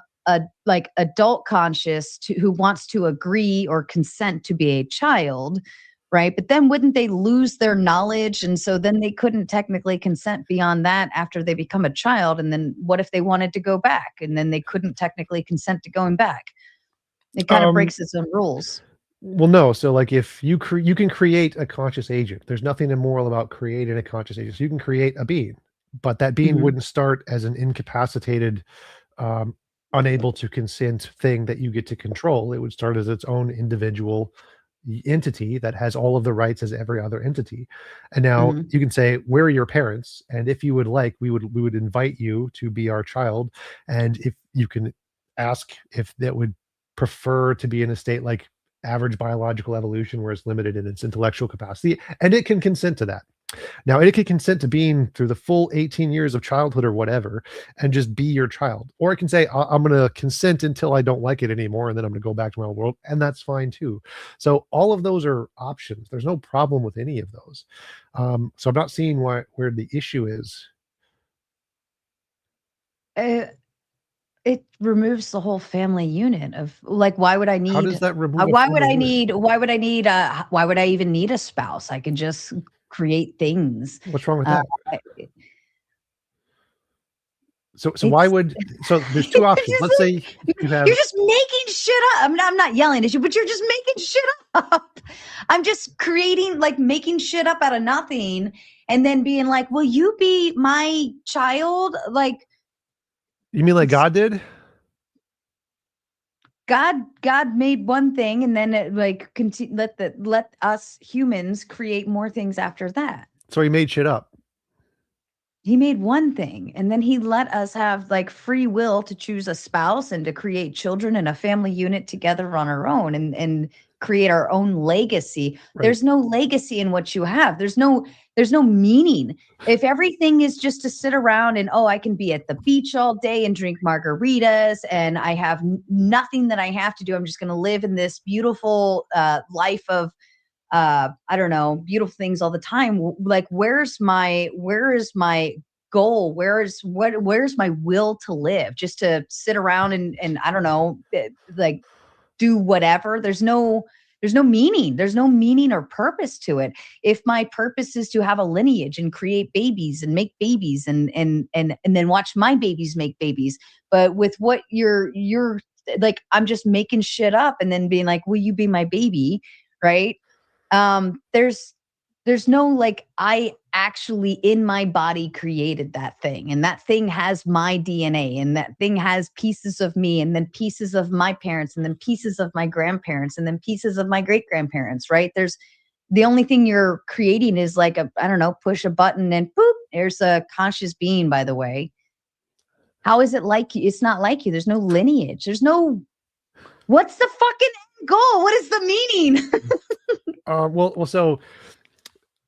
like adult conscious who wants to agree or consent to be a child, right? But then wouldn't they lose their knowledge? And so then they couldn't technically consent beyond that after they become a child. And then what if they wanted to go back? And then they couldn't technically consent to going back. It kind of Um, breaks its own rules. well, no. So like if you you can create a conscious agent, there's nothing immoral about creating a conscious agent. So you can create a being, but that being Mhm. wouldn't start as an incapacitated, um, unable to consent thing that you get to control. It would start as its own individual entity that has all of the rights as every other entity. And now Mhm. you can say, "Where are your parents?" And if you would like, we would invite you to be our child. And if you can ask if that would prefer to be in a state like average biological evolution, where it's limited in its intellectual capacity, and it can consent to that. Now, it can consent to being through the full 18 years of childhood or whatever, and just be your child. Or it can say, I'm going to consent until I don't like it anymore, and then I'm going to go back to my old world, and that's fine too. So all of those are options. There's no problem with any of those. So I'm not seeing where the issue is. It removes the whole family unit of like, why would I need? How does that remove? Why would I need? Why would I need? Why would I even need a spouse? I can just create things. What's wrong with that? So why would, so there's two options. Let's say you have, you're just making shit up. I'm not yelling at you, but you're just making shit up. I'm just creating, like, making shit up out of nothing and then being like, will you be my child? Like, you mean like God did? God made one thing and then it, like, let us humans create more things after that. So he made shit up. He made one thing and then he let us have like free will to choose a spouse and to create children and a family unit together on our own and create our own legacy. Right. There's no legacy in what you have. There's no meaning. If everything is just to sit around and, oh, I can be at the beach all day and drink margaritas and I have nothing that I have to do. I'm just going to live in this beautiful life of, I don't know, beautiful things all the time. Like, where is my goal? Where's my will to live? Just to sit around and I don't know, like, do whatever. There's no meaning. There's no meaning or purpose to it. If my purpose is to have a lineage and create babies and make babies and then watch my babies make babies, but with what you're like, I'm just making shit up and then being like, will you be my baby? Right? There's no, like, I actually in my body created that thing and that thing has my DNA and that thing has pieces of me and then pieces of my parents and then pieces of my grandparents and then pieces of my great grandparents, right? There's the only thing you're creating is like I don't know, push a button and boop, there's a conscious being, by the way. How is it like you? It's not like you. There's no lineage. There's no, what's the fucking end goal? What is the meaning? Well, so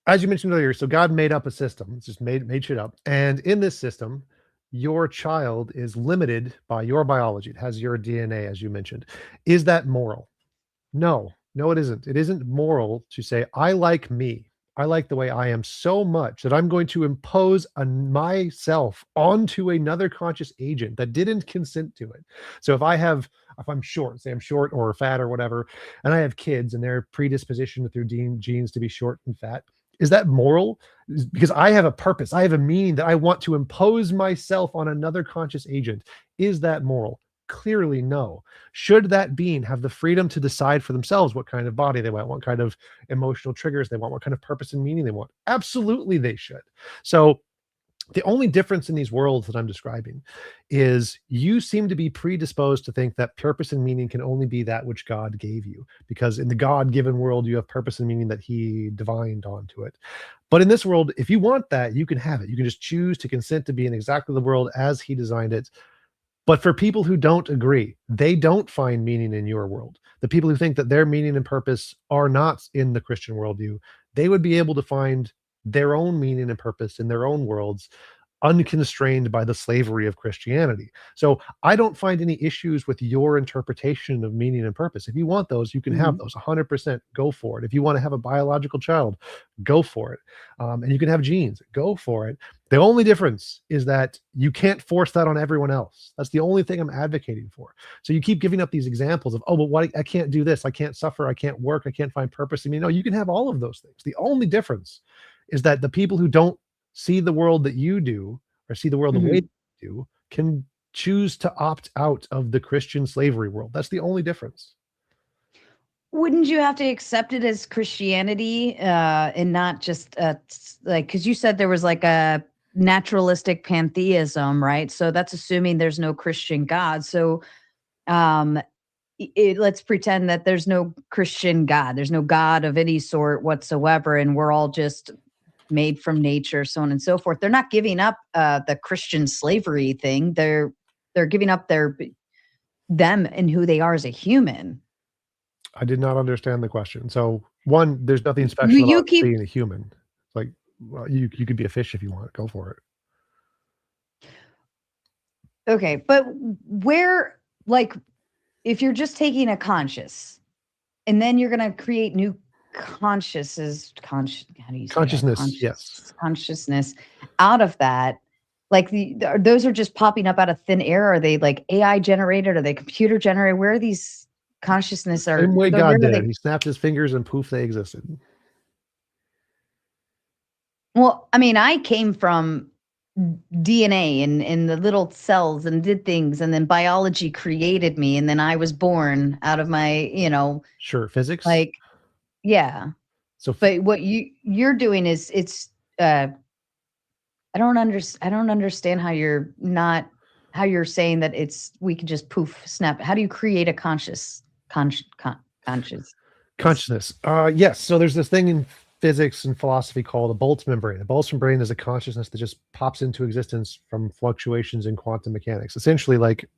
as you mentioned earlier, so God made up a system. It's just made shit up. And in this system, your child is limited by your biology. It has your DNA, as you mentioned. Is that moral? No, it isn't. It isn't moral to say, I like me. I like the way I am so much that I'm going to impose myself onto another conscious agent that didn't consent to it. So if I'm short, say I'm short or fat or whatever, and I have kids and they're predispositioned through genes to be short and fat, is that moral? Because I have a purpose, I have a meaning that I want to impose myself on another conscious agent. Is that moral? Clearly no. Should that being have the freedom to decide for themselves what kind of body they want, what kind of emotional triggers they want, what kind of purpose and meaning they want? Absolutely they should. So the only difference in these worlds that I'm describing is you seem to be predisposed to think that purpose and meaning can only be that which God gave you, because in the God-given world, you have purpose and meaning that he divined onto it. But in this world, if you want that, you can have it. You can just choose to consent to be in exactly the world as he designed it. But for people who don't agree, they don't find meaning in your world. The people who think that their meaning and purpose are not in the Christian worldview, they would be able to find their own meaning and purpose in their own worlds, unconstrained by the slavery of Christianity. So I don't find any issues with your interpretation of meaning and purpose. If you want those, you can have those 100%. Go for it. If you want to have a biological child, go for it. And you can have genes, go for it. The only difference is that you can't force that on everyone else. That's the only thing I'm advocating for. So you keep giving up these examples of, oh, but what, I can't do this. I can't suffer. I can't work. I can't find purpose. I mean, no, you can have all of those things. The only difference is that the people who don't see the world that you do, or see the world the way you do, can choose to opt out of the Christian slavery world. That's the only difference. Wouldn't you have to accept it as Christianity and not just like, because you said there was like a naturalistic pantheism, right? So that's assuming there's no Christian God. So let's pretend that there's no Christian God. There's no God of any sort whatsoever. And we're all just made from nature, so on and so forth. They're not giving up the Christian slavery thing. They're giving up them and who they are as a human. I did not understand the question. So one, there's nothing special about being a human. Like, Well, you could be a fish if you want. Go for it. Okay, but where, like, if you're just taking a conscious, and then you're going to create new consciousness, how do you say that? Consciousness, yes. Consciousness out of that. Like those are just popping up out of thin air. Are they like AI generated? Are they computer generated? Where are these consciousness are? Same way where God are did they- it. He snapped his fingers and poof, they existed. Well, I mean, I came from DNA and the little cells and did things, and then biology created me, and then I was born out of my, Sure, physics. like, yeah. So, But what you're doing is I don't understand how you're saying that we could just poof snap. How do you create a conscious? Consciousness. Yes. So there's this thing in physics and philosophy called a Boltzmann membrane. A Boltzmann membrane is a consciousness that just pops into existence from fluctuations in quantum mechanics. Essentially, like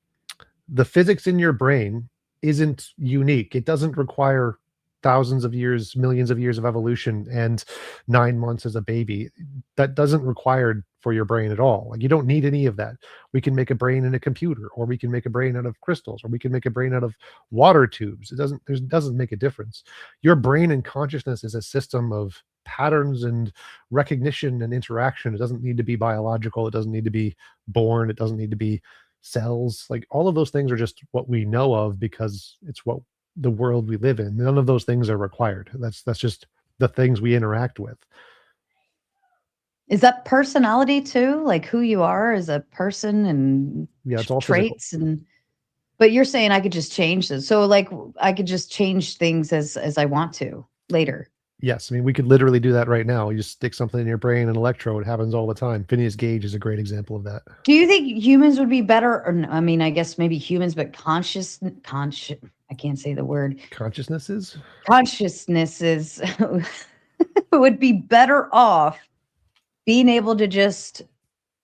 the physics in your brain isn't unique. It doesn't require thousands of years, millions of years of evolution and 9 months as a baby. That doesn't required for your brain at all. Like you don't need any of that. We can make a brain in a computer, or we can make a brain out of crystals, or we can make a brain out of water tubes. It doesn't make a difference. Your brain and consciousness is a system of patterns and recognition and interaction. It doesn't need to be biological. It doesn't need to be born. It doesn't need to be cells. Like all of those things are just what we know of because it's what the world we live in. None of those things are required. That's just the things we interact with. Is that personality too? Like who you are as a person and it's all traits physical. But you're saying I could just change this. So like I could just change things as I want to later. Yes. I mean, we could literally do that right now. You just stick something in your brain, an electrode. It happens all the time. Phineas Gage is a great example of that. Do you think humans would be better? Or I mean, I guess maybe humans, but conscious, I can't say the word. Consciousnesses would be better off being able to just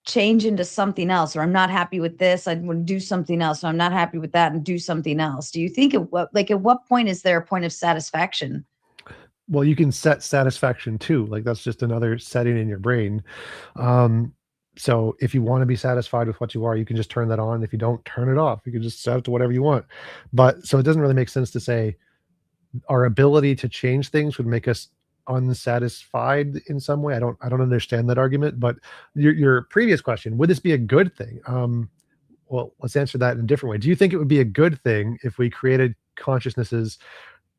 change into something else, or I'm not happy with this, I want to do something else, or I'm not happy with that and do something else. Do you think at what point is there a point of satisfaction? Well, you can set satisfaction too. Like that's just another setting in your brain. So if you want to be satisfied with what you are, you can just turn that on. If you don't, turn it off. You can just set it to whatever you want. But so it doesn't really make sense to say our ability to change things would make us unsatisfied in some way. I don't understand that argument. But your previous question, would this be a good thing? Well, let's answer that in a different way. Do you think it would be a good thing if we created consciousnesses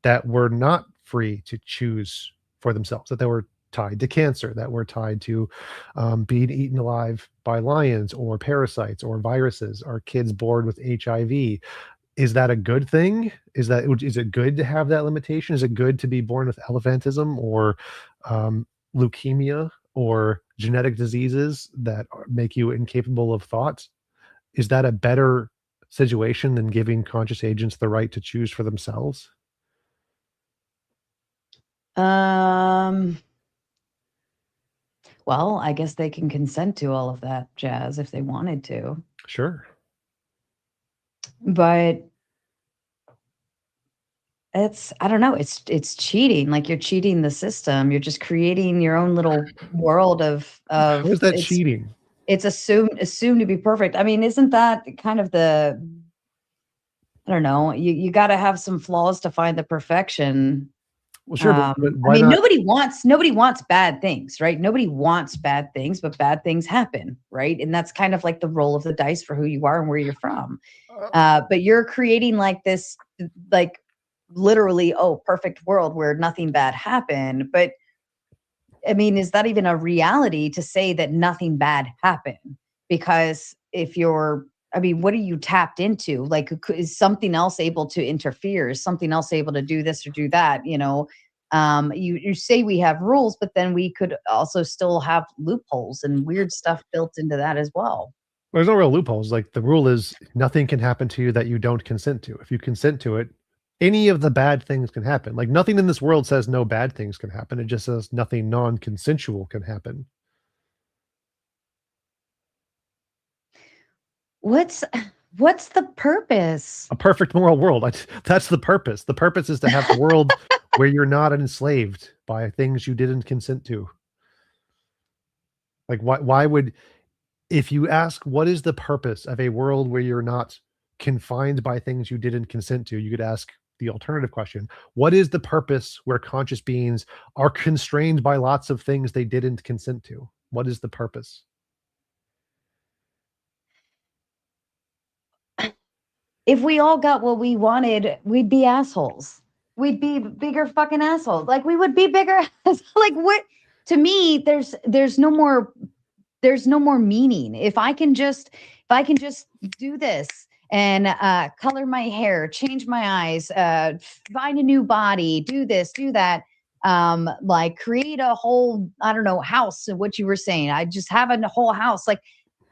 that were not free to choose for themselves, that they were tied to cancer, that were tied to being eaten alive by lions or parasites or viruses, or kids born with HIV? Is that a good thing? Is it good to have that limitation? Is it good to be born with elephantism or leukemia or genetic diseases that make you incapable of thought? Is that a better situation than giving conscious agents the right to choose for themselves? Well, I guess they can consent to all of that jazz if they wanted to. Sure. But I don't know, it's cheating. Like you're cheating the system. You're just creating your own little world of How is that cheating? It's assumed to be perfect. I mean, isn't that kind of I don't know, you got to have some flaws to find the perfection. Well, sure, but why I mean, not? nobody wants bad things, right? Nobody wants bad things, but bad things happen, right? And that's kind of like the roll of the dice for who you are and where you're from. But you're creating like this, like literally, perfect world where nothing bad happened. But I mean, is that even a reality to say that nothing bad happened? Because what are you tapped into? Like, is something else able to interfere? Is something else able to do this or do that? You say we have rules, but then we could also still have loopholes and weird stuff built into that as well. There's no real loopholes. Like the rule is nothing can happen to you that you don't consent to. If you consent to it, any of the bad things can happen. Like nothing in this world says no bad things can happen. It just says nothing non-consensual can happen. What's the purpose? A perfect moral world. That's the purpose. The purpose is to have a world where you're not enslaved by things you didn't consent to. Like, why would, if you ask what is the purpose of a world where you're not confined by things you didn't consent to, you could ask the alternative question: what is the purpose where conscious beings are constrained by lots of things they didn't consent to? What is the purpose? If we all got what we wanted, we'd be assholes. We'd be bigger fucking assholes. Like we would be bigger. Like what? To me, there's no more meaning. If I can just do this and color my hair, change my eyes, find a new body, do this, do that, like create a whole, I don't know, house, what you were saying. I just have a whole house. Like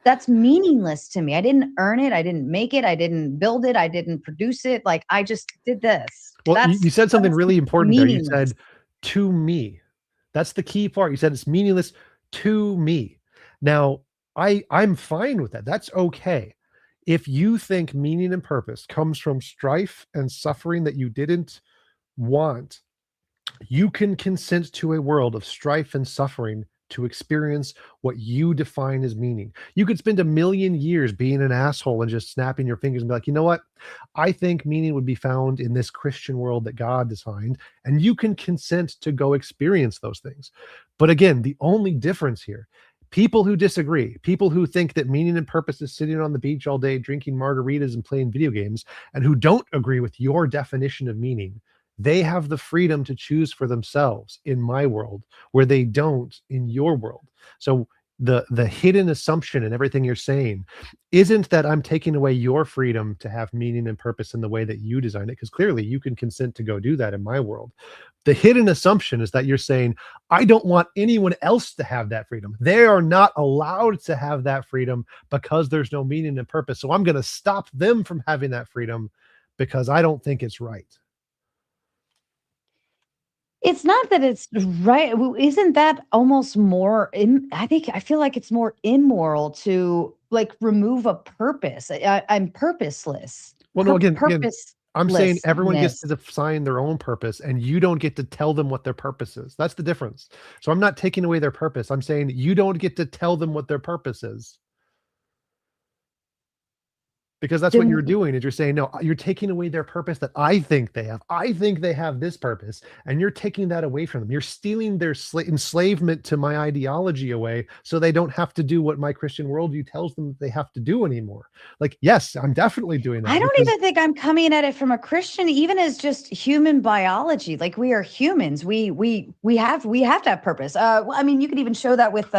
that's meaningless to me. I didn't earn it. I didn't make it. I didn't build it. I didn't produce it. Like I just did this. Well, you said something really important there. You said, to me. That's the key part. You said it's meaningless to me. Now, I'm fine with that. That's okay. If you think meaning and purpose comes from strife and suffering that you didn't want, you can consent to a world of strife and suffering to experience what you define as meaning. You could spend 1,000,000 years being an asshole and just snapping your fingers and be like, you know what? I think meaning would be found in this Christian world that God designed, and you can consent to go experience those things. But again, the only difference here, people who disagree, people who think that meaning and purpose is sitting on the beach all day, drinking margaritas and playing video games, and who don't agree with your definition of meaning, they have the freedom to choose for themselves in my world, where they don't in your world. So the hidden assumption in everything you're saying isn't that I'm taking away your freedom to have meaning and purpose in the way that you design it, because clearly you can consent to go do that in my world. The hidden assumption is that you're saying, I don't want anyone else to have that freedom. They are not allowed to have that freedom because there's no meaning and purpose. So I'm going to stop them from having that freedom because I don't think it's right. It's not that it's right. Isn't that almost more? I feel like it's more immoral to like remove a purpose. I'm purposeless. Well, no, again, I'm saying everyone gets to define their own purpose, and you don't get to tell them what their purpose is. That's the difference. So I'm not taking away their purpose. I'm saying you don't get to tell them what their purpose is. Because that's what you're doing, is you're saying, no, you're taking away their purpose that I think they have. I think they have this purpose, and you're taking that away from them. You're stealing their enslavement to my ideology away, so they don't have to do what my Christian worldview tells them that they have to do anymore. Like, yes, I'm definitely doing that. I don't even think I'm coming at it from a Christian, even as just human biology. Like we are humans. We have to have purpose. I mean, you could even show that with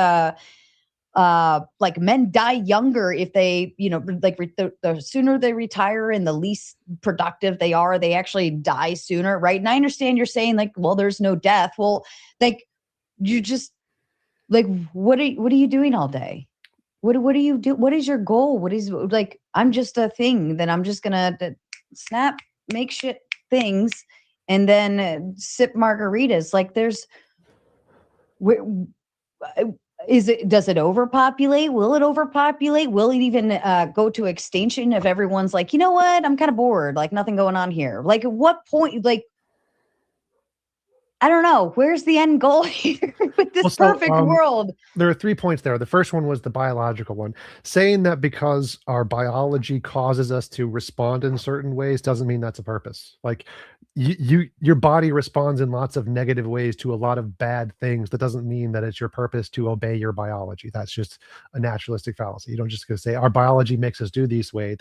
like men die younger if they, like the sooner they retire and the least productive they are, they actually die sooner, right? And I understand you're saying like, well, there's no death. Well, like you just like, what are you doing all day? What do you do? What is your goal? What is like? I'm just a thing. Then I'm just gonna snap, make shit things, and then sip margaritas. Like there's. Does it overpopulate? Will it overpopulate? Will it even go to extinction if everyone's like, you know what? I'm kind of bored. Like nothing going on here. Like at what point, like, I don't know. Where's the end goal here with this perfect world? There are 3 points there. The first one was the biological one. Saying that because our biology causes us to respond in certain ways doesn't mean that's a purpose. Like your body responds in lots of negative ways to a lot of bad things. That doesn't mean that it's your purpose to obey your biology. That's just a naturalistic fallacy. You don't just go say our biology makes us do this way,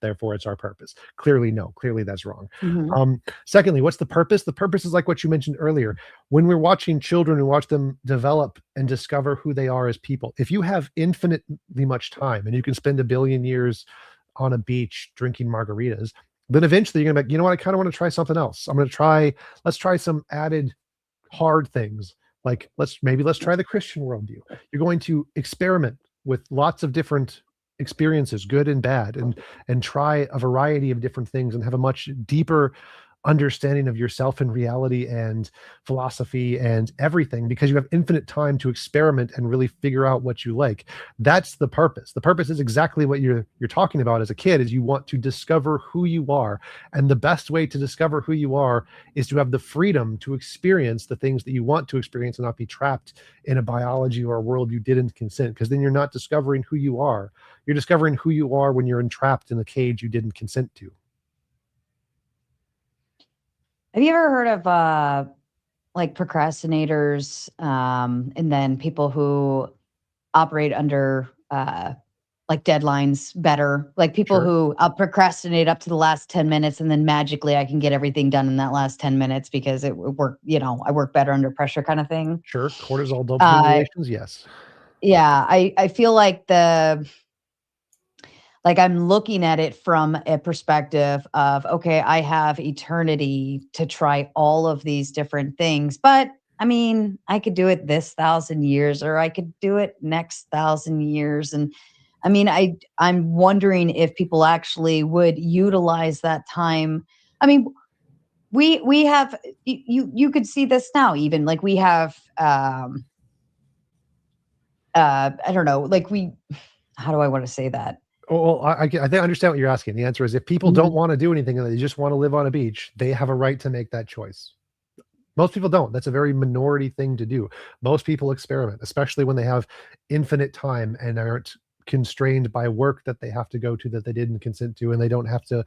therefore it's our purpose. Clearly, no. Clearly that's wrong. Mm-hmm. Secondly, what's the purpose? The purpose is like what you mentioned earlier. When we're watching children and watch them develop and discover who they are as people, if you have infinitely much time and you can spend 1 billion years on a beach drinking margaritas, then eventually you're gonna be like, you know what, I kind of want to try something else. Let's try some added hard things. Like let's try the Christian worldview. You're going to experiment with lots of different experiences, good and bad, and try a variety of different things and have a much deeper understanding of yourself and reality and philosophy and everything, because you have infinite time to experiment and really figure out what you like. That's the purpose. The purpose is exactly what you're talking about as a kid, is you want to discover who you are. And the best way to discover who you are is to have the freedom to experience the things that you want to experience and not be trapped in a biology or a world you didn't consent, because then you're not discovering who you are. You're discovering who you are when you're entrapped in a cage you didn't consent to. Have you ever heard of like procrastinators, and then people who operate under like deadlines better, like people Sure. who procrastinate up to the last 10 minutes and then magically I can get everything done in that last 10 minutes because it work, I work better under pressure kind of thing. Sure. Cortisol dopamine relations. Yes. Yeah, I feel like I'm looking at it from a perspective of, okay, I have eternity to try all of these different things, but I mean, I could do it this 1,000 years, or I could do it next 1,000 years. And I mean, I'm wondering if people actually would utilize that time. I mean, we have, you could see this now, even like we have, I don't know, like how do I want to say that? Well, I think I understand what you're asking. The answer is, if people don't want to do anything and they just want to live on a beach, they have a right to make that choice. Most people don't. That's a very minority thing to do. Most people experiment, especially when they have infinite time and aren't constrained by work that they have to go to that they didn't consent to, and they don't have to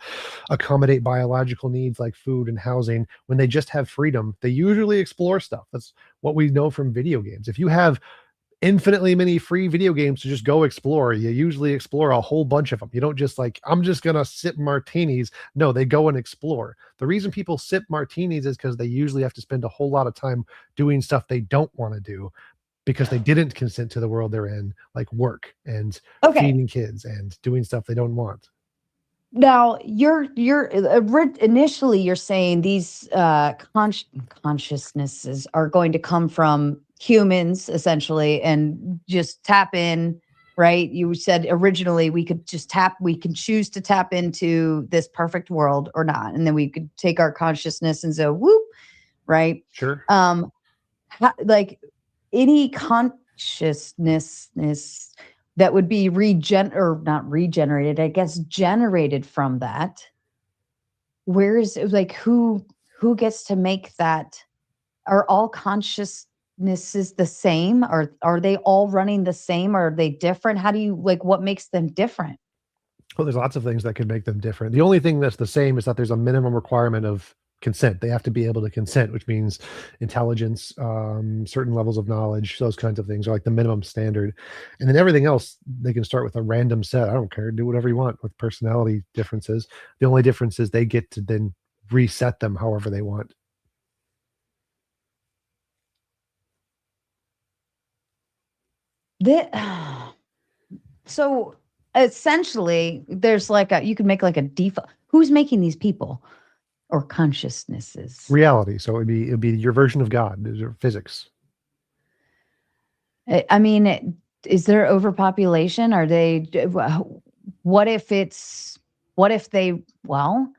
accommodate biological needs like food and housing. When they just have freedom, they usually explore stuff. That's what we know from video games. If you have infinitely many free video games to just go explore, you usually explore a whole bunch of them. You don't just like, I'm just gonna sip martinis. No, they go and explore. The reason people sip martinis is because they usually have to spend a whole lot of time doing stuff they don't want to do because they didn't consent to the world they're in, like work and feeding kids and doing stuff they don't want. Now, you're initially you're saying these consciousnesses are going to come from humans essentially and just tap in, right? You said originally we can choose to tap into this perfect world or not, and then we could take our consciousness and say whoop, right? Sure. Like any consciousness that would be not regenerated, I guess, generated from that. Where is it, like, who gets to make that? Are all consciousnesses the same? Or are they all running the same? Or are they different? How do you, like, what makes them different? Well, there's lots of things that could make them different. The only thing that's the same is that there's a minimum requirement of consent. They have to be able to consent, which means intelligence, certain levels of knowledge, those kinds of things are like the minimum standard. And then everything else, they can start with a random set. I don't care, do whatever you want with personality differences. The only difference is they get to then reset them however they want. So essentially there's like you could make like a default. Who's making these people? Or consciousnesses? Reality. So it'd be your version of God, or physics. I mean, is there overpopulation? Are they? What if they? Well,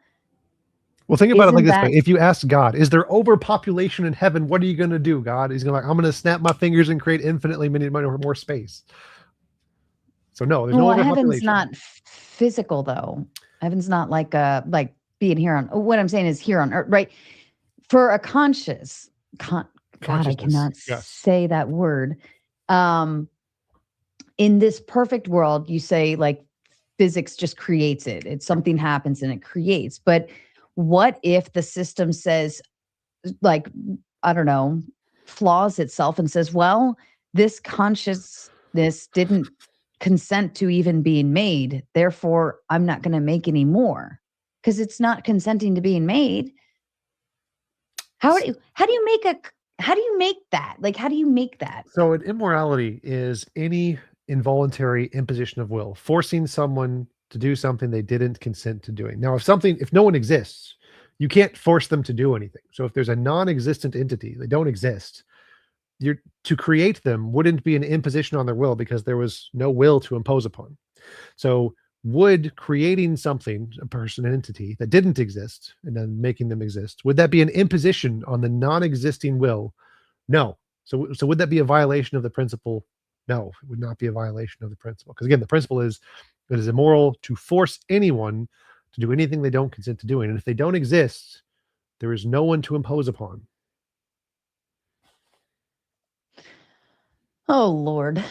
think about it like this way. If you ask God, is there overpopulation in heaven? What are you going to do, God? He's going to I'm going to snap my fingers and create infinitely many more space. So no, there's no overpopulation. Heaven's not physical though. Heaven's not like being here on, what I'm saying is here on earth, right? For a God, I cannot say that word. In this perfect world, you say like physics just creates it. It's something happens and it creates. But what if the system says, like, I don't know, flaws itself and says, well, this consciousness didn't consent to even being made. Therefore, I'm not going to make any more. Because it's not consenting to being made. How do you make that? Like, how do you make that? So an immorality is any involuntary imposition of will, forcing someone to do something they didn't consent to doing. Now, if no one exists, you can't force them to do anything. So if there's a non-existent entity, they don't exist, to create them wouldn't be an imposition on their will because there was no will to impose upon. So would creating something, a person, an entity that didn't exist and then making them exist, would that be an imposition on the non-existing will? No. So would that be a violation of the principle? No, it would not be a violation of the principle. Because again, the principle is it is immoral to force anyone to do anything they don't consent to doing. And if they don't exist, there is no one to impose upon. Oh, Lord.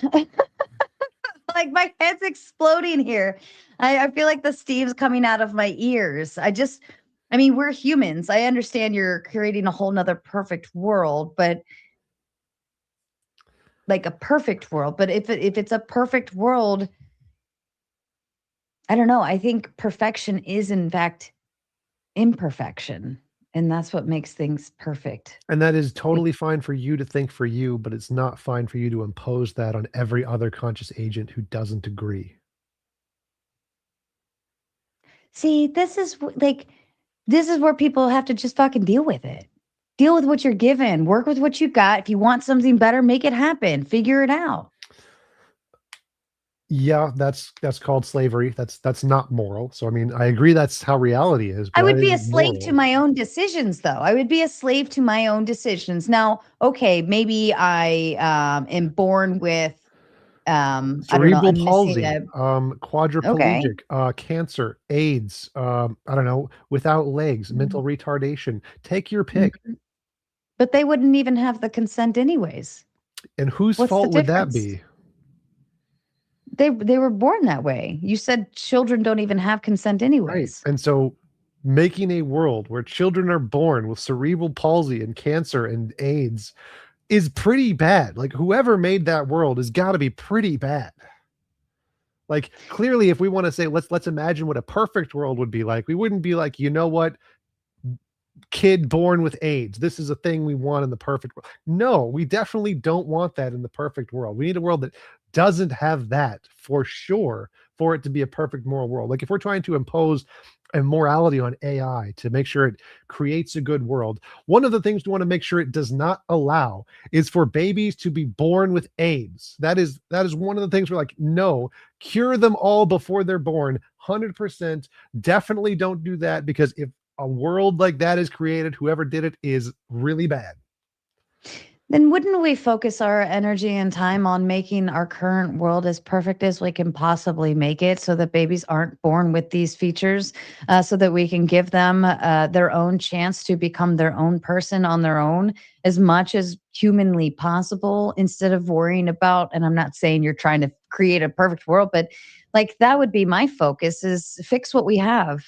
Like my head's exploding here. I feel like the steam's coming out of my ears. I mean, we're humans. I understand you're creating a whole nother perfect world, but like a perfect world. But if it's a perfect world, I don't know. I think perfection is in fact imperfection. And that's what makes things perfect. And that is totally fine for you to think for you, but it's not fine for you to impose that on every other conscious agent who doesn't agree. See, this is where people have to just fucking deal with it. Deal with what you're given. Work with what you got. If you want something better, make it happen. Figure it out. Yeah, that's called slavery. That's not moral. So I mean, I agree that's how reality is. I but would that be a isn't slave moral. to my own decisions, though. I would be a slave to my own decisions. Now, okay, maybe I am born with I don't know, Cerebral I'm missing palsy, a quadriplegic, cancer, AIDS, I don't know, without legs, mental retardation. Take your pick. but they wouldn't even have the consent anyways. And whose What's the fault would that difference? be? They were born that way. You said children don't even have consent anyways. And so making a world where children are born with cerebral palsy and cancer and AIDS is pretty bad. Like whoever made that world has got to be pretty bad. Like clearly, if we want to say let's imagine what a perfect world would be like, we wouldn't be like, you know what, kid born with AIDS, this is a thing we want in the perfect world. No, we definitely don't want that in the perfect world. We need a world that doesn't have that for sure for it to be a perfect moral world. Like if we're trying to impose a morality on AI to make sure it creates a good world, one of the things we want to make sure it does not allow is for babies to be born with AIDS. That is one of the things we're like, no, cure them all before they're born. 100%. Definitely don't do that, because if a world like that is created, whoever did it is really bad. Then wouldn't we focus our energy and time on making our current world as perfect as we can possibly make it, so that babies aren't born with these features, so that we can give them their own chance to become their own person on their own as much as humanly possible, instead of worrying about, and I'm not saying you're trying to create a perfect world, but like that would be my focus, is fix what we have,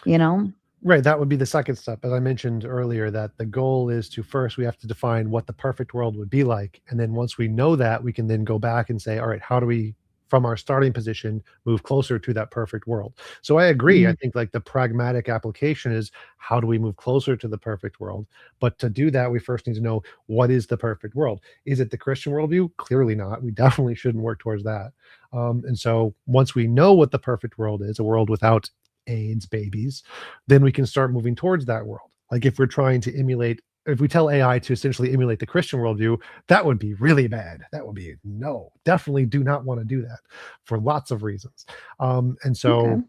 you know? Right. That would be the second step. As I mentioned earlier, that the goal is to first, we have to define what the perfect world would be like. And then once we know that, we can then go back and say, all right, how do we, from our starting position, move closer to that perfect world? So I agree. I think like the pragmatic application is, how do we move closer to the perfect world? But to do that, we first need to know, what is the perfect world? Is it the Christian worldview? Clearly not. We definitely shouldn't work towards that. And so once we know what the perfect world is, a world without AIDS babies, then we can start moving towards that world. Like if we're trying to emulate, if we tell AI to essentially emulate the Christian worldview, that would be really bad. That would be, no, definitely do not want to do that for lots of reasons. And so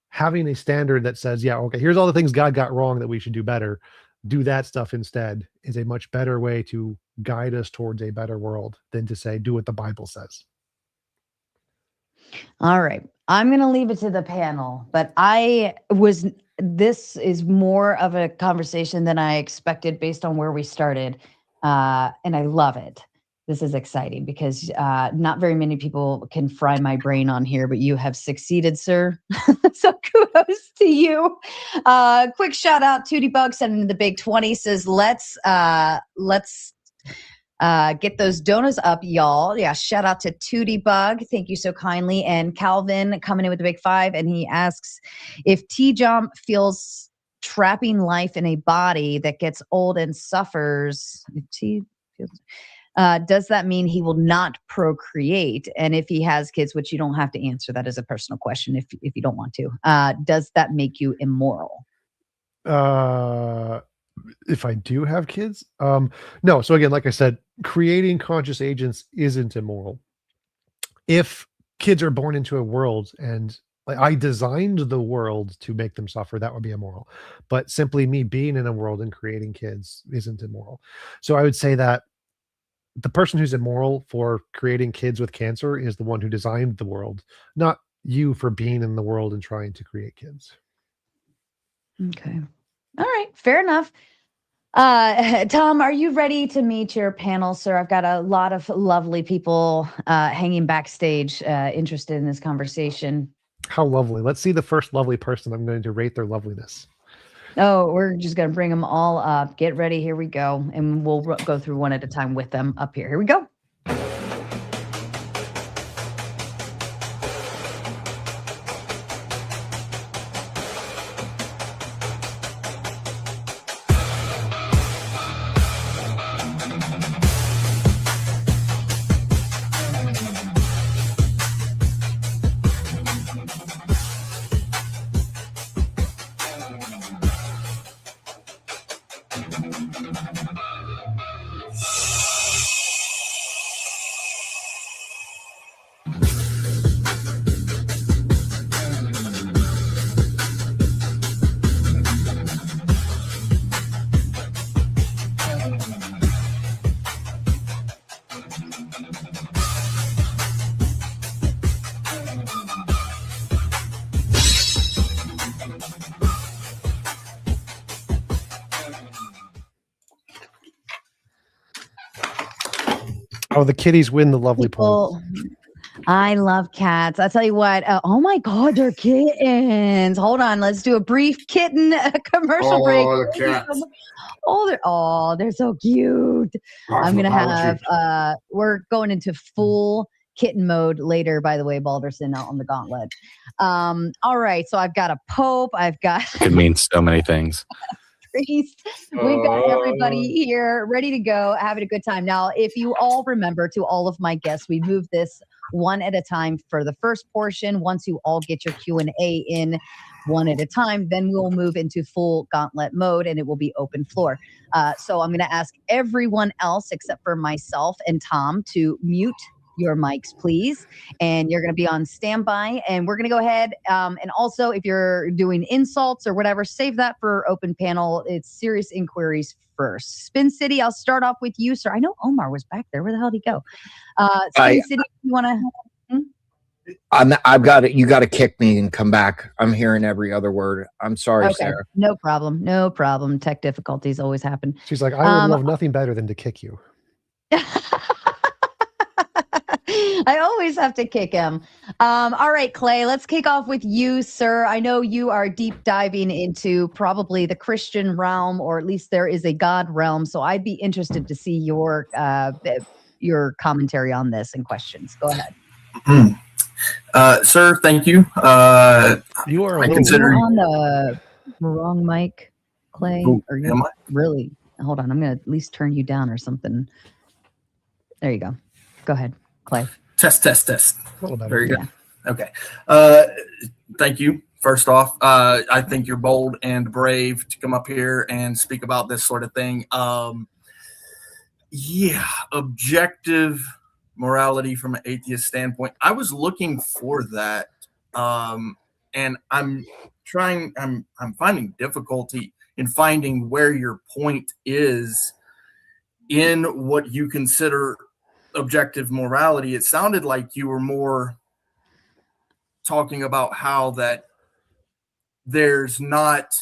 having a standard that says, yeah, okay, here's all the things God got wrong that we should do better, do that stuff instead, is a much better way to guide us towards a better world than to say, do what the Bible says. All right. I'm going to leave it to the panel, but this is more of a conversation than I expected based on where we started. And I love it. This is exciting because not very many people can fry my brain on here, but you have succeeded, sir. So kudos to you. Quick shout out, Tootie Bug sending the big 20, says, let's get those donuts up, y'all. Yeah, shout out to Tootie Bug. Thank you so kindly. And Calvin coming in with the big 5, and he asks if TJump feels trapping life in a body that gets old and suffers. If T feels, does that mean he will not procreate? And if he has kids, which you don't have to answer, that is a personal question if you don't want to, does that make you immoral? If I do have kids, no. So again, like I said, creating conscious agents isn't immoral. If kids are born into a world and like I designed the world to make them suffer, that would be immoral. But simply me being in a world and creating kids isn't immoral. So I would say that the person who's immoral for creating kids with cancer is the one who designed the world, not you for being in the world and trying to create kids. Okay. All right. Fair enough. Tom, are you ready to meet your panel, sir? I've got a lot of lovely people hanging backstage interested in this conversation. How lovely. Let's see the first lovely person. I'm going to rate their loveliness. Oh, we're just going to bring them all up. Get ready. Here we go. And we'll go through one at a time with them up here. Here we go. Oh, the kitties win the lovely points. I love cats. I'll tell you what. Oh my God, they're kittens. Hold on. Let's do a brief kitten commercial break. Oh, the cats. They're so cute. I'm going to have, we're going into full kitten mode later, by the way, Balderson, out on the gauntlet. All right. So I've got a pope. I've got. It means so many things. Priest. We've got everybody here ready to go, having a good time. Now, if you all remember, to all of my guests, we move this one at a time for the first portion. Once you all get your Q&A in one at a time, then we'll move into full gauntlet mode and it will be open floor. So I'm going to ask everyone else except for myself and Tom to mute your mics, please. And you're going to be on standby. And we're going to go ahead. And also, if you're doing insults or whatever, save that for open panel. It's serious inquiries first. Spin City, I'll start off with you, sir. I know Omar was back there. Where the hell did he go? Spin City, you want to? I've got it. You got to kick me and come back. I'm hearing every other word. I'm sorry, Okay, Sarah. no problem. No problem. Tech difficulties always happen. She's like, I would love nothing better than to kick you. I always have to kick him. All right, Clay, let's kick off with you, sir. I know you are deep diving into probably the Christian realm, or at least there is a God realm. So I'd be interested to see your commentary on this and questions. Go ahead. Sir, thank you. You are on the wrong mic, Clay. Or you really? Hold on, I'm going to at least turn you down or something. There you go. Go ahead, Clay. Test. A little better. Very good. Yeah. Okay. Thank you. First off, I think you're bold and brave to come up here and speak about this sort of thing. Objective morality from an atheist standpoint. I was looking for that, and I'm finding difficulty in finding where your point is in what you consider objective morality. It sounded like you were more talking about how that there's not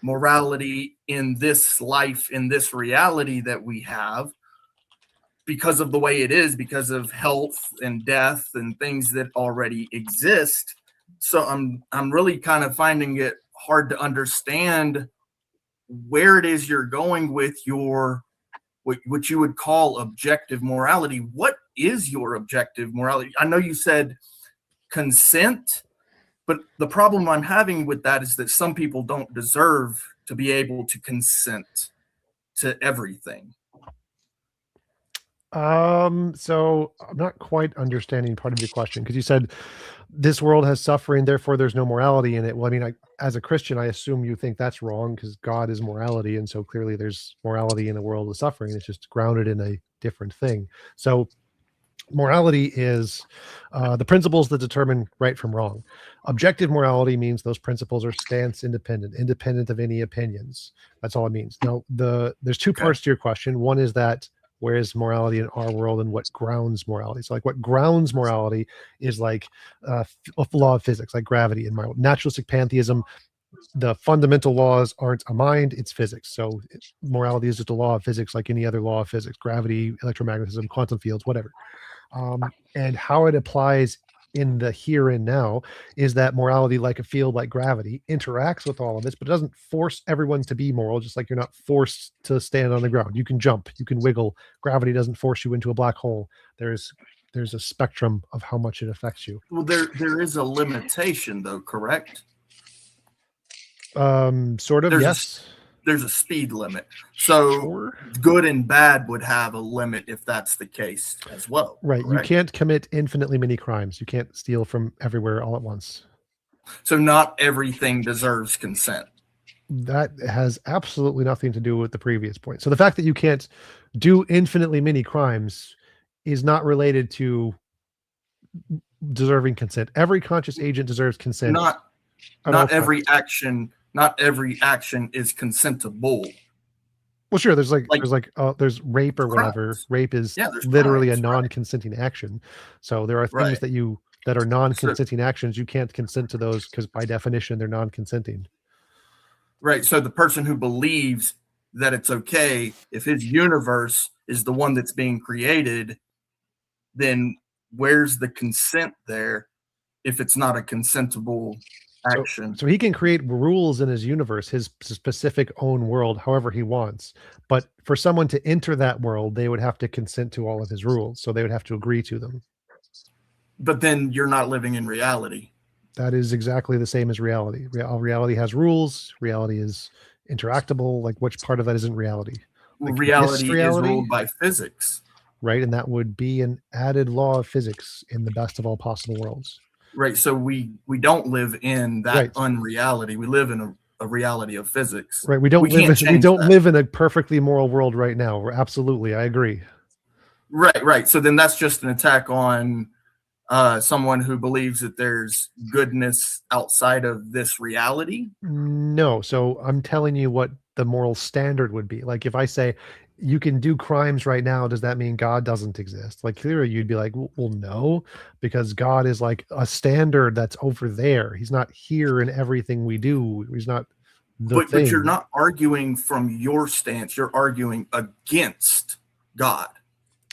morality in this life, in this reality that we have, because of the way it is, because of health and death and things that already exist. So I'm really kind of finding it hard to understand where it is you're going with your what you would call objective morality. What is your objective morality? I know you said consent, but the problem I'm having with that is that some people don't deserve to be able to consent to everything. So I'm not quite understanding part of your question, because you said this world has suffering, therefore there's no morality in it. Well, I mean, as a Christian, I assume you think that's wrong, because God is morality, and so clearly there's morality in a world of suffering. It's just grounded in a different thing. So morality is the principles that determine right from wrong. Objective morality means those principles are stance independent of any opinions. That's all it means. Now, there's two parts to your question. One is that where is morality in our world and what grounds morality? So like what grounds morality is like a law of physics, like gravity in my world. Naturalistic pantheism, the fundamental laws aren't a mind, it's physics. So morality is just a law of physics like any other law of physics, gravity, electromagnetism, quantum fields, whatever. And how it applies in the here and now is that morality, like a field like gravity, interacts with all of this, but it doesn't force everyone to be moral, just like you're not forced to stand on the ground. You can jump, you can wiggle. Gravity doesn't force you into a black hole. There's a spectrum of how much it affects you. Well, there is a limitation, though, correct? Sort of, yes. There's a speed limit. So good and bad would have a limit if that's the case as well. Right. Correct? You can't commit infinitely many crimes. You can't steal from everywhere all at once. So not everything deserves consent. That has absolutely nothing to do with the previous point. So the fact that you can't do infinitely many crimes is not related to deserving consent. Every conscious agent deserves consent. Not every action is consentable. Well, sure. There's there's rape or whatever. Rape is literally a non-consenting action. So there are things that are non-consenting actions. You can't consent to those because by definition they're non-consenting. Right. So the person who believes that it's okay if his universe is the one that's being created, then where's the consent there if it's not a consentable action? So he can create rules in his universe, his specific own world, however he wants. But for someone to enter that world, they would have to consent to all of his rules. So they would have to agree to them. But then you're not living in reality. That is exactly the same as reality. Reality has rules. Reality is interactable. Like which part of that isn't reality? Like reality is ruled by physics. Right. And that would be an added law of physics in the best of all possible worlds. Right. So we don't live in that unreality. We live in a reality of physics. Right. We don't live in a perfectly moral world right now. Absolutely. I agree. Right. So then that's just an attack on someone who believes that there's goodness outside of this reality. No. So I'm telling you what the moral standard would be. Like if I say you can do crimes right now, does that mean God doesn't exist? Like clearly you'd be like, well, no, because God is like a standard that's over there. He's not here in everything we do. He's not the thing. But you're not arguing from your stance. You're arguing against God.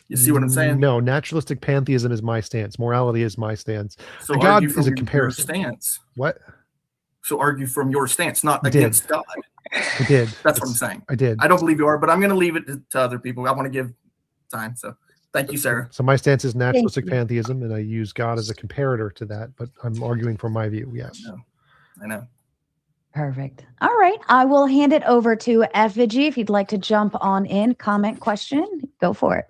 You see what I'm saying? No, naturalistic pantheism is my stance. Morality is my stance. So God argue from is a comparison. Your stance. What? So argue from your stance, not against God. I did. That's what I'm saying. I did. I don't believe you are, but I'm going to leave it to other people. I want to give time. So thank you, Sarah. So my stance is naturalistic pantheism, and I use God as a comparator to that, but I'm arguing from my view. Yes. I know. Perfect. All right. I will hand it over to Effigy. If you'd like to jump on in, comment, question, go for it.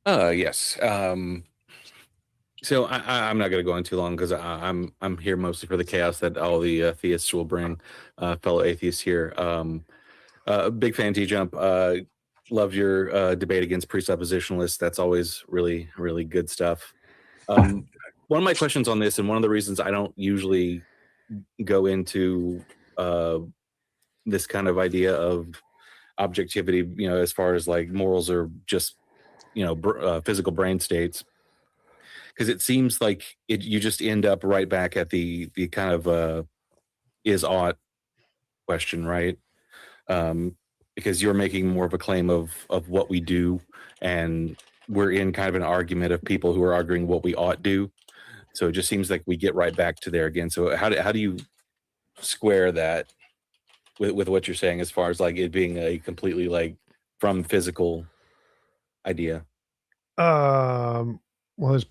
Yes. So I'm not going to go on too long because I'm here mostly for the chaos that all the theists will bring, fellow atheists here. Big fan TJump. Loved your debate against presuppositionalists. That's always really, really good stuff. One of my questions on this, and one of the reasons I don't usually go into this kind of idea of objectivity, as far as like morals or just physical brain states, because it seems like you just end up right back at the kind of is ought question, right? Because you're making more of a claim of what we do, and we're in kind of an argument of people who are arguing what we ought do. So it just seems like we get right back to there again. So how do you square that with what you're saying as far as like it being a completely like from physical idea? Well, there's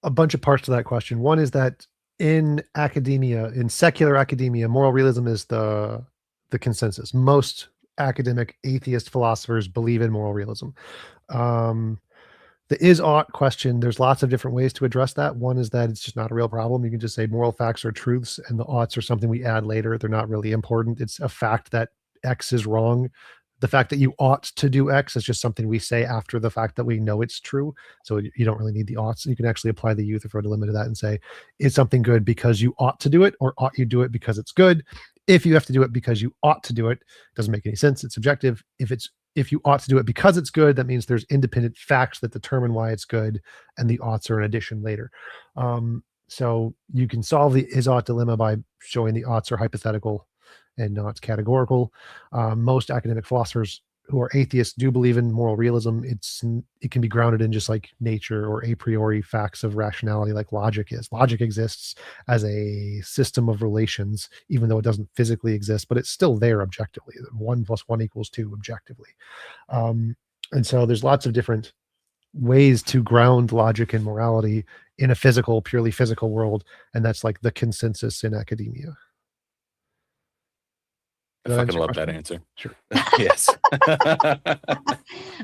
a bunch of parts to that question. One is that in academia, in secular academia, moral realism is the consensus. Most academic atheist philosophers believe in moral realism. The is ought question, there's lots of different ways to address that. One is that it's just not a real problem. You can just say moral facts are truths, and the oughts are something we add later. They're not really important. It's a fact that X is wrong. The fact that you ought to do X is just something we say after the fact that we know it's true. So you don't really need the oughts. You can actually apply the youth of limit to that and say, is something good because you ought to do it, or ought you do it because it's good? If you have to do it because you ought to do it, it doesn't make any sense. It's subjective. If you ought to do it because it's good, that means there's independent facts that determine why it's good, and the oughts are an addition later. So you can solve the is-ought dilemma by showing the oughts are hypothetical and not categorical. Most academic philosophers who are atheists do believe in moral realism. It can be grounded in just like nature or a priori facts of rationality, like logic is. Logic exists as a system of relations, even though it doesn't physically exist, but it's still there objectively. 1 + 1 = 2 objectively. And so there's lots of different ways to ground logic and morality in a purely physical world, and that's like the consensus in academia. I fucking love that answer. Sure. Yes.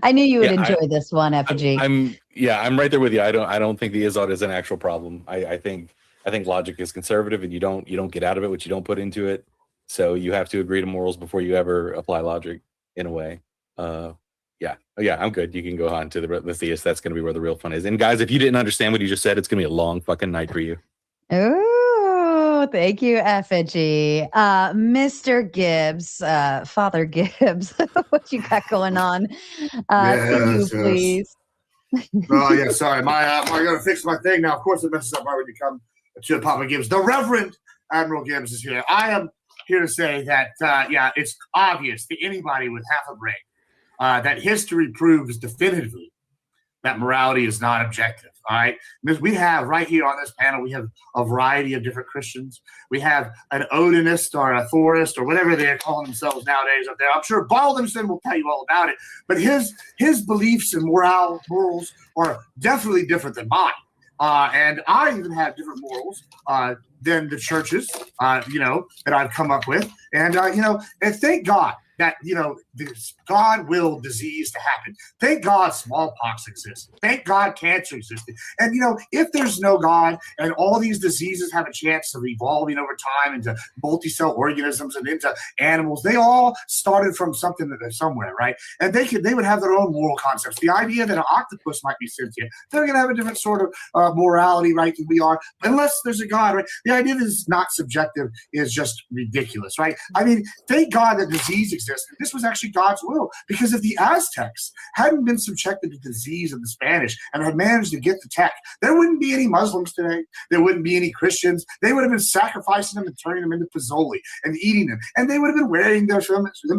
I knew you would enjoy this one, Effigy. I'm right there with you. I don't think the is-ought is an actual problem. I think logic is conservative, and you don't get out of it what you don't put into it. So you have to agree to morals before you ever apply logic, in a way. Yeah, I'm good. You can go on to the theist. That's going to be where the real fun is. And guys, if you didn't understand what you just said, it's going to be a long fucking night for you. Oh, thank you, Effigy. Mr. Gibbs, Father Gibbs, what you got going on? Can you please? Oh, yeah, sorry. I got to fix my thing now. Of course, it messes up right when you come to Papa Gibbs. The Reverend Admiral Gibbs is here. I am here to say that, it's obvious to anybody with half a brain that history proves definitively that morality is not objective. All right. Because we have right here on this panel, we have a variety of different Christians. We have an Odinist or a Thorist or whatever they're calling themselves nowadays up there. I'm sure Balderson will tell you all about it. But his beliefs and morals are definitely different than mine. And I even have different morals than the churches, that I've come up with. And, and thank God that, God willed disease to happen. Thank God smallpox existed. Thank God cancer existed. And, if there's no God and all these diseases have a chance of evolving over time into multi-cell organisms and into animals, they all started from something somewhere, right? And they would have their own moral concepts. The idea that an octopus might be sentient, they're going to have a different sort of morality, right, than we are, unless there's a God, right? The idea that it's not subjective is just ridiculous, right? I mean, thank God that disease existed. This was actually God's will, because if the Aztecs hadn't been subjected to disease of the Spanish and had managed to get the tech, there wouldn't be any Muslims today. There wouldn't be any Christians. They would have been sacrificing them and turning them into pozole and eating them. And they would have been wearing their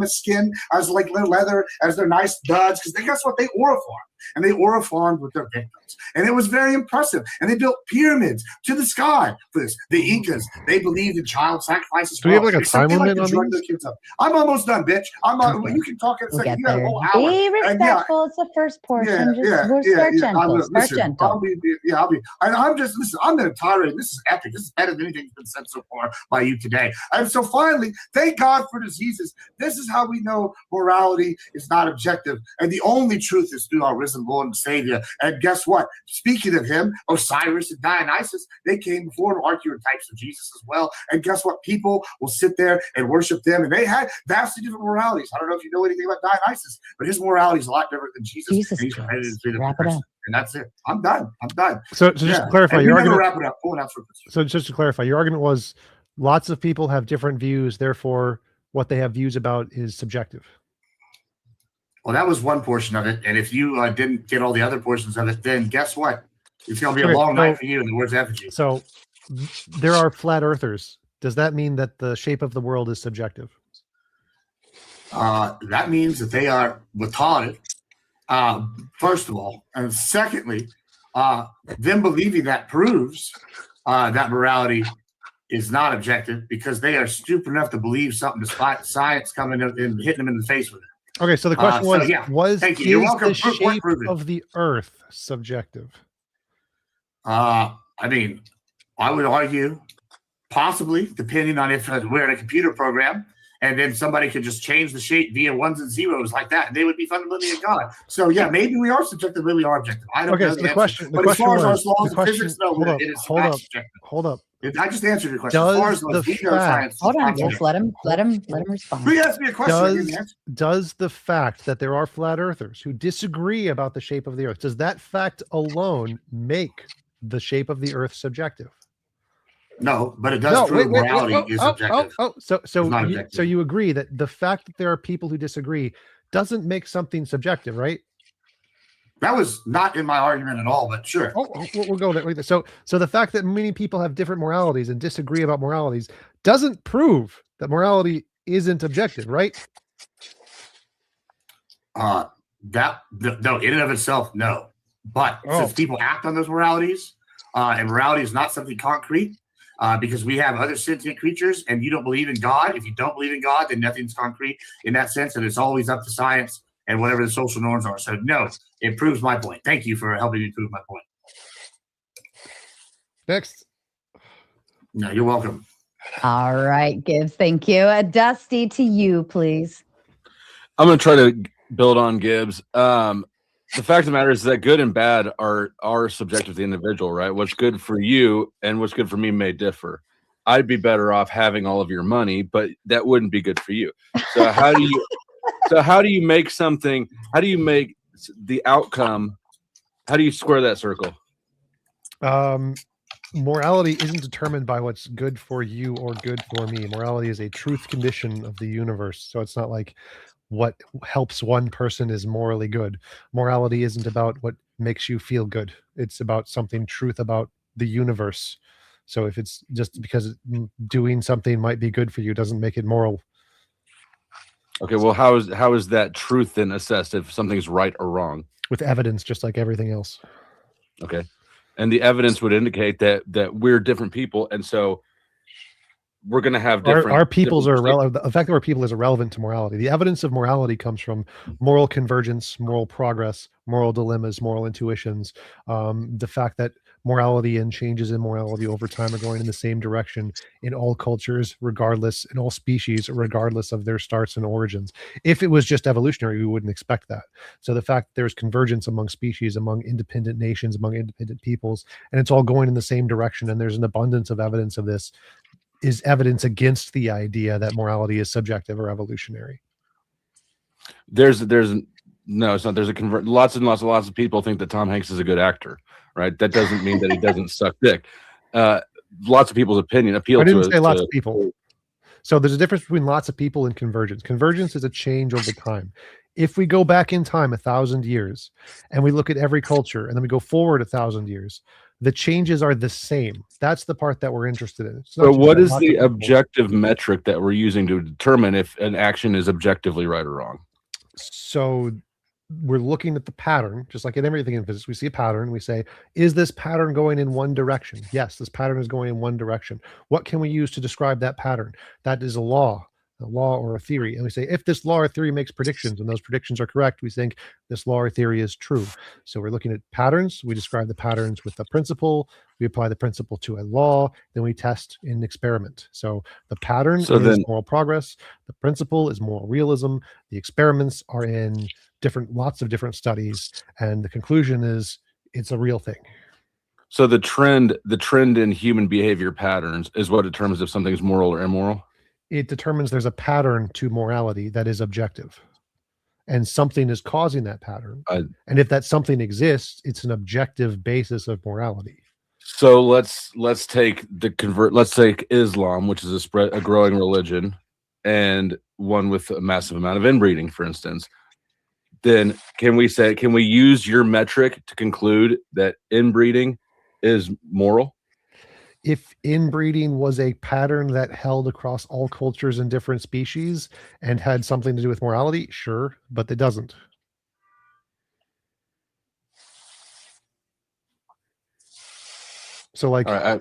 skin as like their leather, as their nice duds, because guess what? They oroformed. And they oroformed with their victims. And it was very impressive. And they built pyramids to the sky for this. The Incas, they believed in child sacrifices. Do we have like a time limit on these? I'm almost done, bitch. You can talk in a second. You got a whole hour. Be respectful. It's the first portion. Start gentle. Start gentle. I'm going to tirade. This is epic. This is better than anything that's been said so far by you today. And so finally, thank God for diseases. This is how we know morality is not objective. And the only truth is through our risen Lord and Savior. And guess what? Speaking of him, Osiris and Dionysus, they came before him, archetypes of Jesus as well. And guess what? People will sit there and worship them. And they had vastly different moralities. I don't know if you know anything about Dionysus, but his morality is a lot different than Jesus. And he's credited to wrap it up. And that's it. I'm done. So just to clarify, your argument. Wrap it up. So just to clarify, your argument was lots of people have different views. Therefore, what they have views about is subjective. Well, that was one portion of it. And if you didn't get all the other portions of it, then guess what? It's going to be a long night for you in the words effigy. So there are flat earthers. Does that mean that the shape of the world is subjective? That means that they are retarded, first of all. And secondly, them believing that proves that morality is not objective, because they are stupid enough to believe something despite science coming and hitting them in the face with it. Okay, so the question was the shape of the Earth subjective? I mean, I would argue possibly, depending on if we're in a computer program and then somebody could just change the shape via ones and zeros like that, and they would be fundamentally a god. So yeah, maybe we are subjective, maybe we are objective. I don't know So the the answer. question, But as far as our laws of physics, no, hold up, it is hold not up, subjective. hold up. I just answered your question. As far as Does we the know fact, science, Hold on, it's just let him respond. Please ask me a question. Does the fact that there are flat earthers who disagree about the shape of the earth, does that fact alone make the shape of the earth subjective? No, but it does prove morality is objective. So you agree that the fact that there are people who disagree doesn't make something subjective, right? That was not in my argument at all, but sure. We'll go there. So the fact that many people have different moralities and disagree about moralities doesn't prove that morality isn't objective, right? No, in and of itself, no. But since people act on those moralities, and morality is not something concrete, because we have other sentient creatures, and you don't believe in God. If you don't believe in God, then nothing's concrete in that sense, and it's always up to science and whatever the social norms are. So no, it proves my point. Thank you for helping me prove my point. Next. No, you're welcome. All right, Gibbs. Thank you. Dusty, to you, please. I'm going to try to build on Gibbs. The fact of the matter is that good and bad are subjective to the individual, right? What's good for you and what's good for me may differ. I'd be better off having all of your money, but that wouldn't be good for you. So how do you make something? How do you make the outcome? How do you square that circle? Morality isn't determined by what's good for you or good for me. Morality is a truth condition of the universe. So it's not like what helps one person is morally good. Morality isn't about what makes you feel good. It's about something truth about the universe. So if it's just because doing something might be good for you doesn't make it moral. Okay, well, how is that truth then assessed if something's right or wrong? With evidence, just like everything else. Okay. And the evidence would indicate that we're different people, and so we're going to have different. Our peoples are irrelevant. The fact that we're people is irrelevant to morality. The evidence of morality comes from moral convergence, moral progress, moral dilemmas, moral intuitions. The fact that morality and changes in morality over time are going in the same direction in all cultures, regardless, in all species, regardless of their starts and origins. If it was just evolutionary, we wouldn't expect that. So the fact that there's convergence among species, among independent nations, among independent peoples, and it's all going in the same direction, and there's an abundance of evidence of this, is evidence against the idea that morality is subjective or evolutionary. No, it's not. There's lots and lots of people think that Tom Hanks is a good actor, right? That doesn't mean that he doesn't suck dick. Lots of people's opinion appeal to. I didn't say lots of people. So there's a difference between lots of people and convergence. Convergence is a change over time. If we go back in time 1,000 years and we look at every culture and then we go forward 1,000 years, the changes are the same. That's the part that we're interested in. So what is the objective metric that we're using to determine if an action is objectively right or wrong? So we're looking at the pattern, just like in everything in physics. We see a pattern. We say, is this pattern going in one direction? Yes, this pattern is going in one direction. What can we use to describe that pattern? That is a law or a theory. And we say, if this law or theory makes predictions and those predictions are correct, we think this law or theory is true. So we're looking at patterns. We describe the patterns with a principle. We apply the principle to a law. Then we test in an experiment. So the pattern is moral progress. The principle is moral realism. The experiments are in lots of different studies. And the conclusion is it's a real thing. So the trend in human behavior patterns is what determines if something's moral or immoral? It determines there's a pattern to morality that is objective, and something is causing that pattern. And if that something exists, it's an objective basis of morality. So let's take Islam, which is a growing religion, and one with a massive amount of inbreeding, for instance. Then can we use your metric to conclude that inbreeding is moral? If inbreeding was a pattern that held across all cultures and different species and had something to do with morality, sure, but it doesn't. So like, right,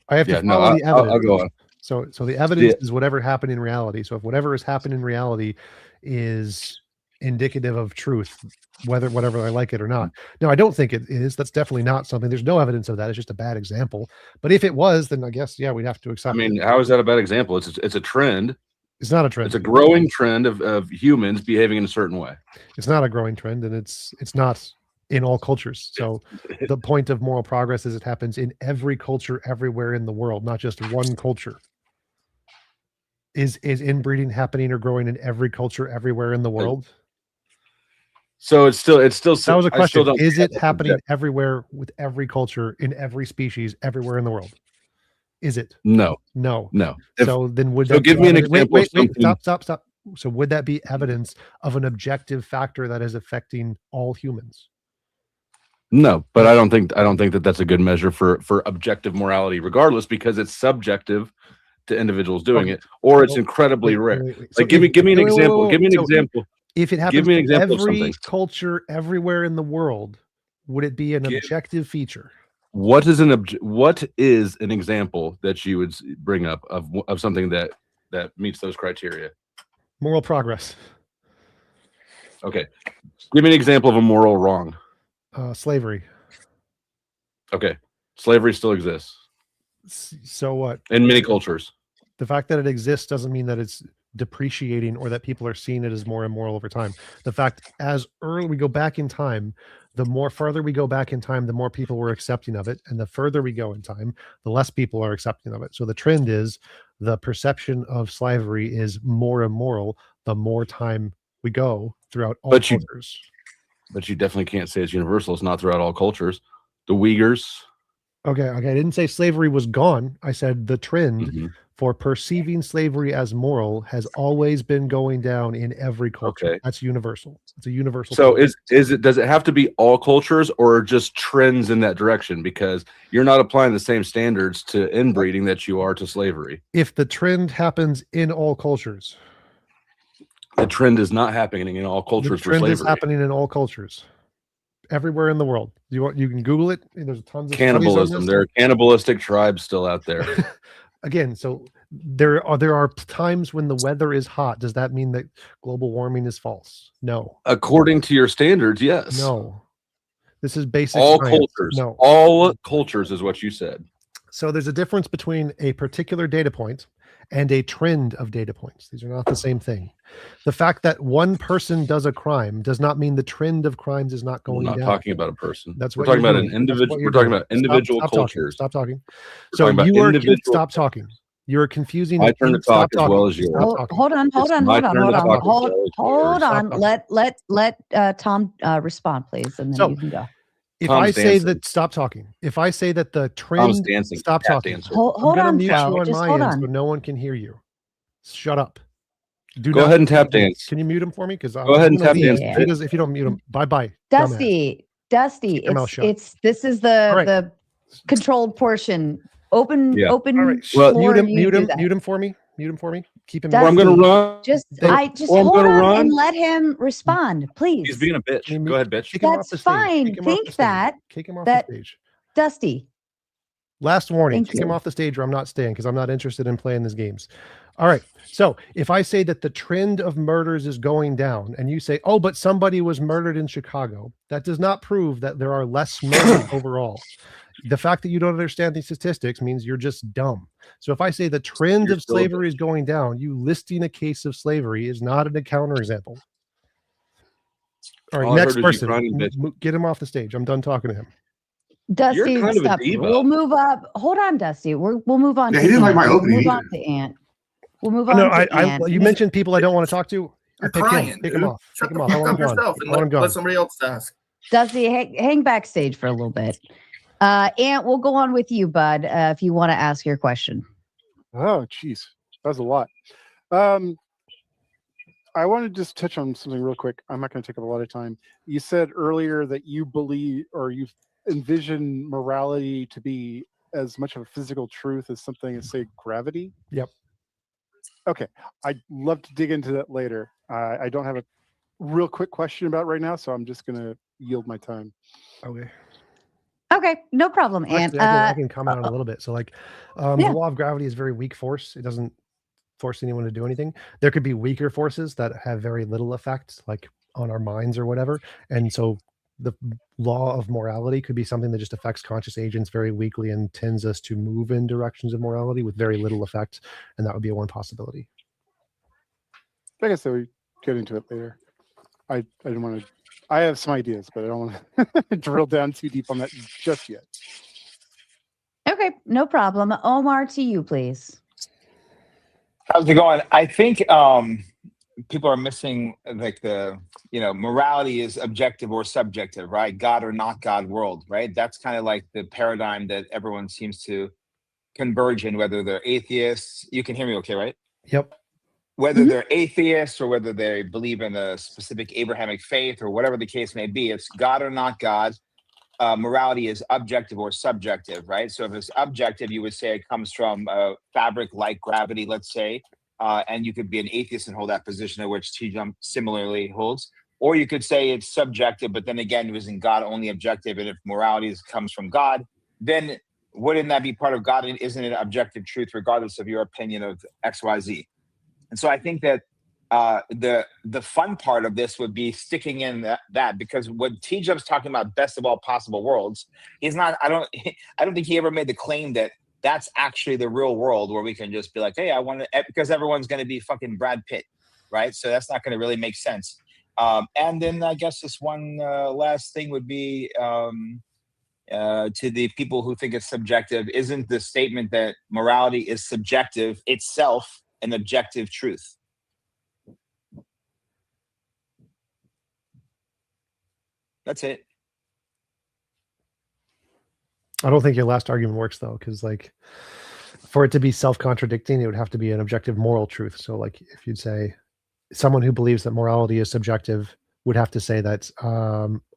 I have to follow the evidence. I'll go on. So the evidence is whatever happened in reality. So if whatever has happened in reality is indicative of truth, whatever I like it or not. No, I don't think it is. That's definitely not something. There's no evidence of that. It's just a bad example. But if it was, then I guess, yeah, we'd have to accept. I mean, how is that a bad example? It's a trend. It's not a trend. It's a growing trend of humans behaving in a certain way. It's not a growing trend, and it's not in all cultures. So the point of moral progress is it happens in every culture everywhere in the world, not just one culture. Is inbreeding happening or growing in every culture everywhere in the world? So it's still That was a I still question. don't Is get it the happening object- everywhere with every culture in every species everywhere in the world? Is it? No. No. No. So then would so that give be me an evidence- example of Wait, something. stop. So would that be evidence of an objective factor that is affecting all humans? No, but I don't think that that's a good measure for objective morality, regardless, because it's subjective to individuals doing it, or it's incredibly rare. So Like, give me an example. Give me an example. If it Give happens me an in example of every something. culture everywhere in the world, would it be an objective feature? What is an example that you would bring up of something that meets those criteria? Moral progress. Okay, give me an example of a moral wrong. Slavery. Okay, slavery still exists So what? in many cultures. The fact that it exists doesn't mean that it's depreciating or that people are seeing it as more immoral over time. The fact as early we go back in time, the more farther we go back in time, the more people were accepting of it. And the further we go in time, the less people are accepting of it. So the trend is the perception of slavery is more immoral the more time we go throughout all cultures. But you definitely can't say it's universal. It's not throughout all cultures. The Uyghurs. Okay. I didn't say slavery was gone. I said the trend for perceiving slavery as moral has always been going down in every culture. Okay. That's universal. It's a universal. So trend. does it have to be all cultures or just trends in that direction? Because you're not applying the same standards to inbreeding that you are to slavery. If the trend happens in all cultures, the trend is not happening in all cultures the for trend slavery. is happening in all cultures, everywhere in the world. You can Google it. There's tons of Cannibalism. There are cannibalistic tribes still out there. Again, so there are times when the weather is hot. Does that mean that global warming is false? No. According to your standards, yes. No. This is basic all science. cultures. No. All cultures is what you said. So there's a difference between a particular data point and a trend of data points. These are not the same thing. The fact that one person does a crime does not mean the trend of crimes is not going down. We're not talking about a person. That's we're what talking you're about doing. an individual. We're talking about individual cultures. Stop talking. We're So talking about you are individual. stop talking. You're confusing. My turn to talk as well as yours. Hold on. Let Tom respond, please, and then you can go. If Tom's I say dancing. that, stop talking. If I say that the trend, dancing. stop Tap talking. dancer. Hold I'm on, mute you Fro. on Just my hold end on. so no one can hear you. Shut up. Go ahead and tap dance. Can you mute him for me? Because Go ahead and tap dance. If you don't mute him, bye. Dusty, Keep your mouth shut. this is the controlled portion. Open. All right. Floor, mute him. you Mute do him. that. Mute him for me. Mute him for me. Keep him. Dusty, I'm going to run. Just I'm hold gonna on run. and let him respond, please. He's being a bitch. Go ahead, bitch. Kick him off That's the stage. fine. Kick him off the Think stage. that Kick him off that the stage. Dusty. Last warning. Thank Kick him you. off the stage or I'm not staying because I'm not interested in playing these games. All right. So if I say that the trend of murders is going down and you say, oh, but somebody was murdered in Chicago, that does not prove that there are less murders overall. The fact that you don't understand these statistics means you're just dumb. So if I say the trend of slavery is going down, you listing a case of slavery is not a counterexample. All right, All I next heard was you person. grinding, bitch. Get him off the stage. I'm done talking to him. Dusty, You're kind of a stop. diva. We'll move up. Hold on, Dusty. We'll move on. Yeah, to he didn't like my Ant. opening We'll move either. on to Ant. We'll move on No, to Ant. you mentioned people I don't want to talk to. I You're pick crying, him. Pick dude. him off. Shut Pick the him off. I fuck want up him gone. yourself I and want him let gone. somebody else ask. Dusty, hang backstage for a little bit. Ant, we'll go on with you, bud, if you want to ask your question. Oh, geez. That was a lot. I want to just touch on something real quick. I'm not going to take up a lot of time. You said earlier that you believe or you envision morality to be as much of a physical truth as something as, say, gravity. Yep. Okay. I'd love to dig into that later. I don't have a real quick question about it right now, so I'm just going to yield my time. Okay. Okay, no problem, Ant. Actually, I can comment on it a little bit. So, like, yeah. the law of gravity is very weak force. It doesn't force anyone to do anything. There could be weaker forces that have very little effect, like on our minds or whatever. And so, the law of morality could be something that just affects conscious agents very weakly and tends us to move in directions of morality with very little effect. And that would be one possibility. I guess we get into it later. I didn't want to. I have some ideas, but I don't want to drill down too deep on that just yet. Okay, no problem. Omar, to you, please. How's it going? I think people are missing like the morality is objective or subjective, right? God or not God world, right? That's kind of like the paradigm that everyone seems to converge in, whether they're atheists. You can hear me okay, right? Yep. Whether they're atheists or whether they believe in a specific Abrahamic faith or whatever the case may be, it's God or not God. Morality is objective or subjective, right? So if it's objective, you would say it comes from a fabric like gravity, let's say, and you could be an atheist and hold that position, at which TJump similarly holds. Or you could say it's subjective, but then again, isn't God only objective? And if morality comes from God, then wouldn't that be part of God? And isn't it objective truth, regardless of your opinion of X, Y, Z? And so I think that the fun part of this would be sticking in that because when TJump's talking about best of all possible worlds, he's not. I don't think he ever made the claim that that's actually the real world where we can just be like, hey, I want to, because everyone's going to be fucking Brad Pitt, right? So that's not going to really make sense. And then I guess this one last thing would be to the people who think it's subjective, isn't the statement that morality is subjective itself an objective truth? That's it. I don't think your last argument works though, because like for it to be self-contradicting, it would have to be an objective moral truth. So like if you'd say someone who believes that morality is subjective would have to say that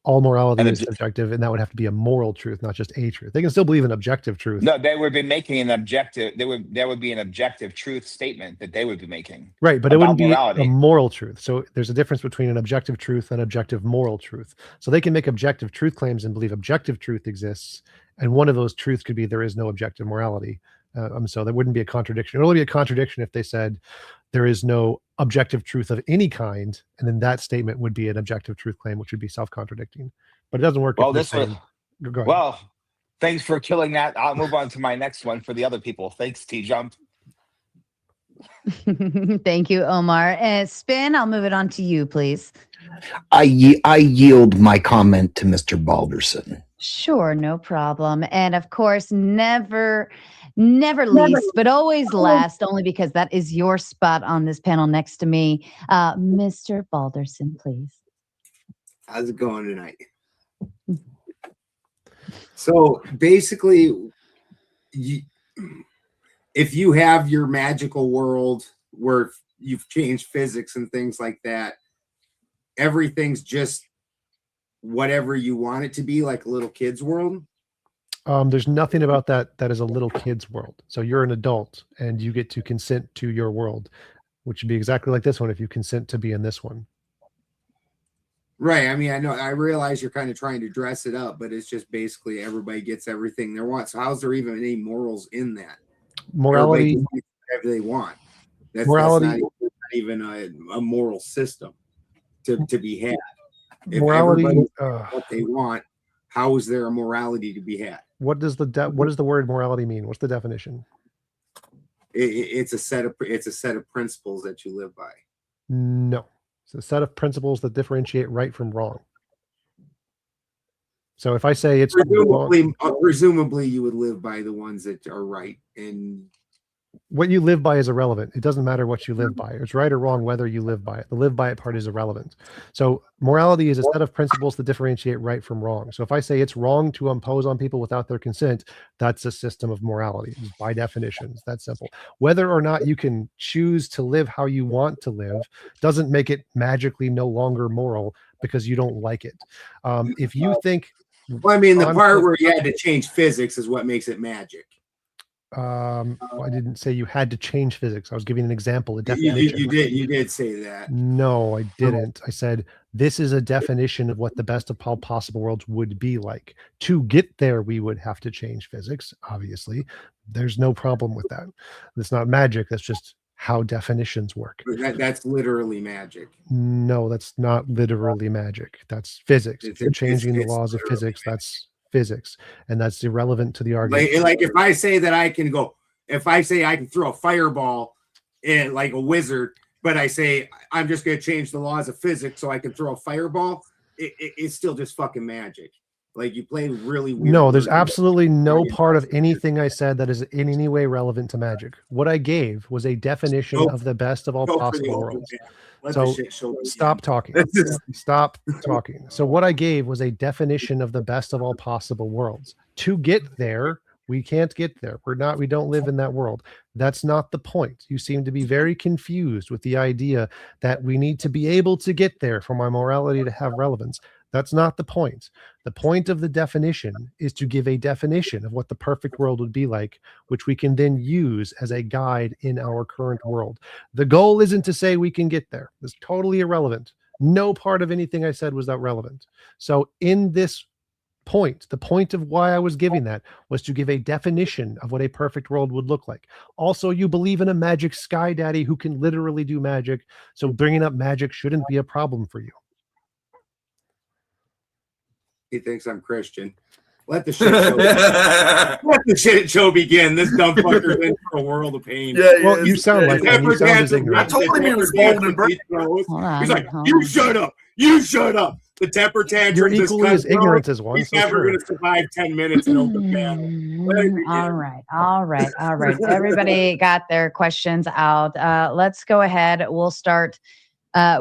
all morality is subjective, and that would have to be a moral truth, not just a truth. They can still believe in objective truth. No, they would be making an objective. There would be an objective truth statement that they would be making. Right, but it wouldn't be morality. A moral truth. So there's a difference between an objective truth and objective moral truth. So they can make objective truth claims and believe objective truth exists, and one of those truths could be there is no objective morality. So that wouldn't be a contradiction. It would only be a contradiction if they said there is no objective truth of any kind, and then that statement would be an objective truth claim, which would be self-contradicting. But it doesn't work. Well, well, thanks for killing that. I'll move on to my next one for the other people. Thanks, TJump. Thank you, Omar. Spin, I'll move it on to you, please. I yield my comment to Mr. Balderson. Sure, no problem. And of course, never least, but always last, only because that is your spot on this panel next to me. Mr. Balderson, please. How's it going tonight? So basically, if you have your magical world where you've changed physics and things like that, everything's just whatever you want it to be, like a little kid's world. There's nothing about that is a little kid's world. So you're an adult and you get to consent to your world, which would be exactly like this one if you consent to be in this one. Right. I mean, I realize you're kind of trying to dress it up, but it's just basically everybody gets everything they want. So how's there even any morals in that? Morality, whatever they want. That's not even a moral system to be had. If morality, what they want, how is there a morality to be had? What does the word morality mean? What's the definition? It's a set of principles that you live by. No, it's a set of principles that differentiate right from wrong. So if I say it's presumably you would live by the ones that are right, and what you live by is irrelevant. It doesn't matter what you live by. It's right or wrong whether you live by it. The live by it part is irrelevant. So morality is a set of principles that differentiate right from wrong. So if I say it's wrong to impose on people without their consent, that's a system of morality. By definition, it's that simple. Whether or not you can choose to live how you want to live doesn't make it magically no longer moral because you don't like it. If you think... Well, I mean, the part where you had to change physics is what makes it magic. I didn't say you had to change physics. I was giving an example. A definition. You did say that. No, I didn't. I said this is a definition of what the best of all possible worlds would be like. To get there, we would have to change physics. Obviously, there's no problem with that. That's not magic. That's just how definitions work. That's literally magic. No, that's not literally magic. That's physics. If you're changing the laws of physics, that's physics, and that's irrelevant to the argument. Like if I say that I can go, if I say I can throw a fireball in like a wizard, but I say I'm just going to change the laws of physics so I can throw a fireball, it's still just fucking magic. Like you play really weird. No, there's words. absolutely no part of anything I said that is in any way relevant to magic. What I gave was a definition of the best of all Go for the possible open worlds. man. Let So the shit show begin. stop talking. Stop talking. So what I gave was a definition of the best of all possible worlds. To get there, we can't get there. We don't live in that world. That's not the point. You seem to be very confused with the idea that we need to be able to get there for my morality to have relevance. That's not the point. The point of the definition is to give a definition of what the perfect world would be like, which we can then use as a guide in our current world. The goal isn't to say we can get there. It's totally irrelevant. No part of anything I said was that relevant. So in this point, the point of why I was giving that was to give a definition of what a perfect world would look like. Also, you believe in a magic sky daddy who can literally do magic. So bringing up magic shouldn't be a problem for you. He thinks I'm Christian. Let the shit show begin. Let the shit show begin. This dumb fucker's in for a world of pain. Yeah, Well, you sound like him. You sound as ignorant. I told him he was bold and brave. He's like, you shut up. You shut up. The temper tantrum. You're equally as ignorant as one. He's So never sure. going to survive 10 minutes in open battle. All right. Everybody got their questions out. Let's go ahead. We'll start.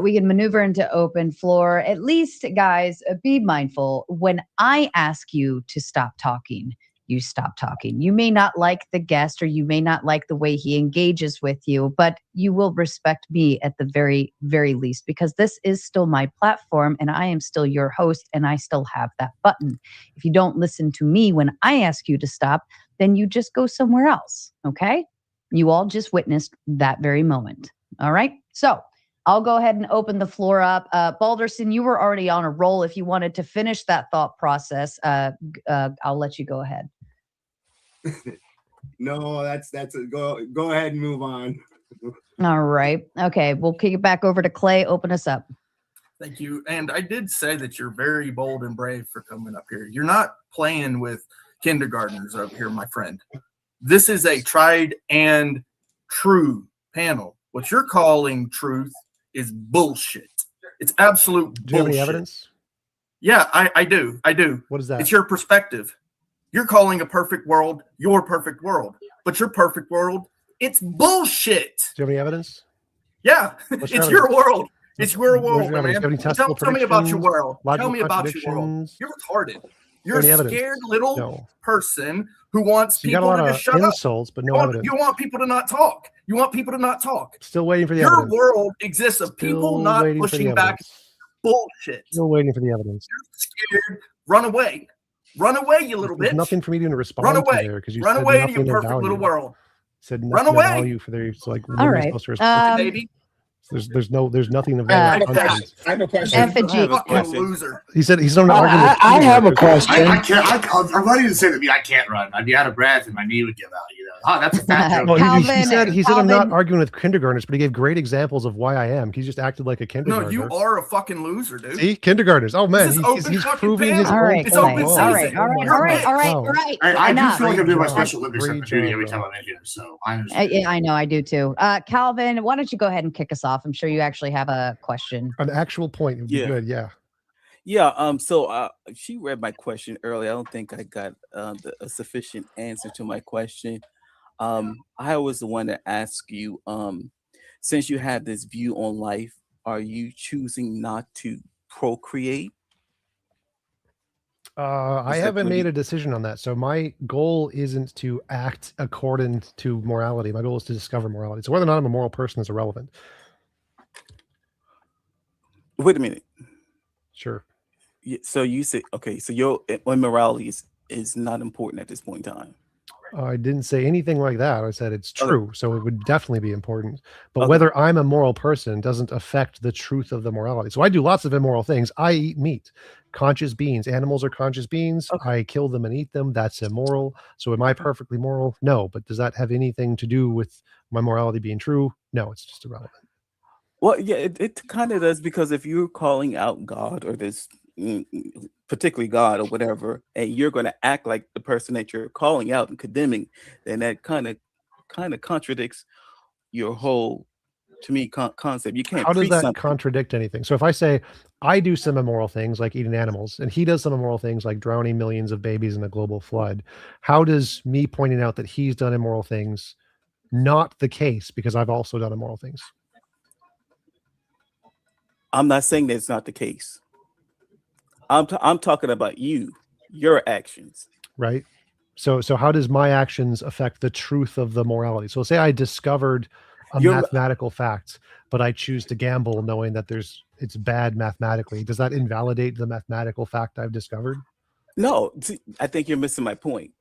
We can maneuver into open floor. At least, guys, be mindful. When I ask you to stop talking, you stop talking. You may not like the guest or you may not like the way he engages with you, but you will respect me at the very, very least, because this is still my platform and I am still your host and I still have that button. If you don't listen to me when I ask you to stop, then you just go somewhere else. Okay? You all just witnessed that very moment. All right? So I'll go ahead and open the floor up. Balderson, you were already on a roll. If you wanted to finish that thought process, I'll let you go ahead. No, that's go ahead and move on. All right. Okay. We'll kick it back over to Clay. Open us up. Thank you. And I did say that you're very bold and brave for coming up here. You're not playing with kindergartners over here, my friend. This is a tried and true panel. What you're calling truth is bullshit. It's absolute bullshit. Do you have any evidence? Yeah, I do. What is that? It's your perspective. You're calling a perfect world your perfect world, but your perfect world, it's bullshit. Do you have any evidence? Yeah, What's it's your your world. It's your world, your evidence? man. Do you have any testable Tell me about your predictions? world. Tell Logical me about your world. contradictions? You're retarded. You're Any a evidence? scared little No. person who wants You got a people lot to of just shut up. insults, but no evidence. You want people to not talk. You want people to not talk. Still waiting for the Your evidence. world exists of people Still not waiting for the pushing back evidence. bullshit. Still waiting for the evidence. You're scared. Run away. Run away, you little There's bitch. nothing for me to respond Run to away. there because you Run said away to nothing your of perfect value. little world. Said Run nothing of away. value for their. So like, what All am I right. supposed to respond to? Baby. There's nothing of value. content. I have a question. Effigy. Fucking loser. He said he's not arguing with I have a either. question. I can't. I'm ready to say that I can't run. I'd be out of breath and my knee would give out. Oh, that's a fat joke. No, he Calvin, said I'm not Calvin. arguing with kindergartners, but he gave great examples of why I am. He just acted like a No, kindergartner. you are a fucking loser, dude. See, kindergartners. Oh man, This is he's open fucking proving his panel. All own right, point. It's open Oh, all right, season. all right, You're all right, bitch. all right, Wow. all right. I do Enough. feel like I'm doing my Great Special Olympics job, type of duty every bro. time I'm in here. So I understand. Yeah, I know, I do too. Calvin, why don't you go ahead and kick us off? I'm sure you actually have a question. An actual point would be good. Yeah. Yeah. So she read my question earlier. I don't think I got a sufficient answer to my question. I was the one that asked you, since you have this view on life, are you choosing not to procreate? I Is that haven't what made you- a decision on that. So my goal isn't to act according to morality. My goal is to discover morality. So whether or not I'm a moral person is irrelevant. Wait a minute. Sure. So you say, okay, so your immorality is not important at this point in time. I didn't say anything like that. I said it's Okay. true. So it would definitely be important. But Okay. whether I'm a moral person doesn't affect the truth of the morality. So I do lots of immoral things. I eat meat, conscious beings. Animals are conscious beings. I kill them and eat them. That's immoral. So am I perfectly moral? No. But does that have anything to do with my morality being true? No, it's just irrelevant. Well, yeah, it kind of does, because if you're calling out God or this particularly God or whatever, and you're going to act like the person that you're calling out and condemning, then that kind of contradicts your whole to me concept. You can't. How does preach that something. contradict anything? So if I say I do some immoral things like eating animals, and he does some immoral things like drowning millions of babies in a global flood, how does me pointing out that he's done immoral things not the case because I've also done immoral things? I'm not saying that it's not the case. I'm talking about your actions. Right. So how does my actions affect the truth of the morality? So say I discovered a mathematical fact, but I choose to gamble knowing that it's bad mathematically. Does that invalidate the mathematical fact I've discovered? No, see, I think you're missing my point.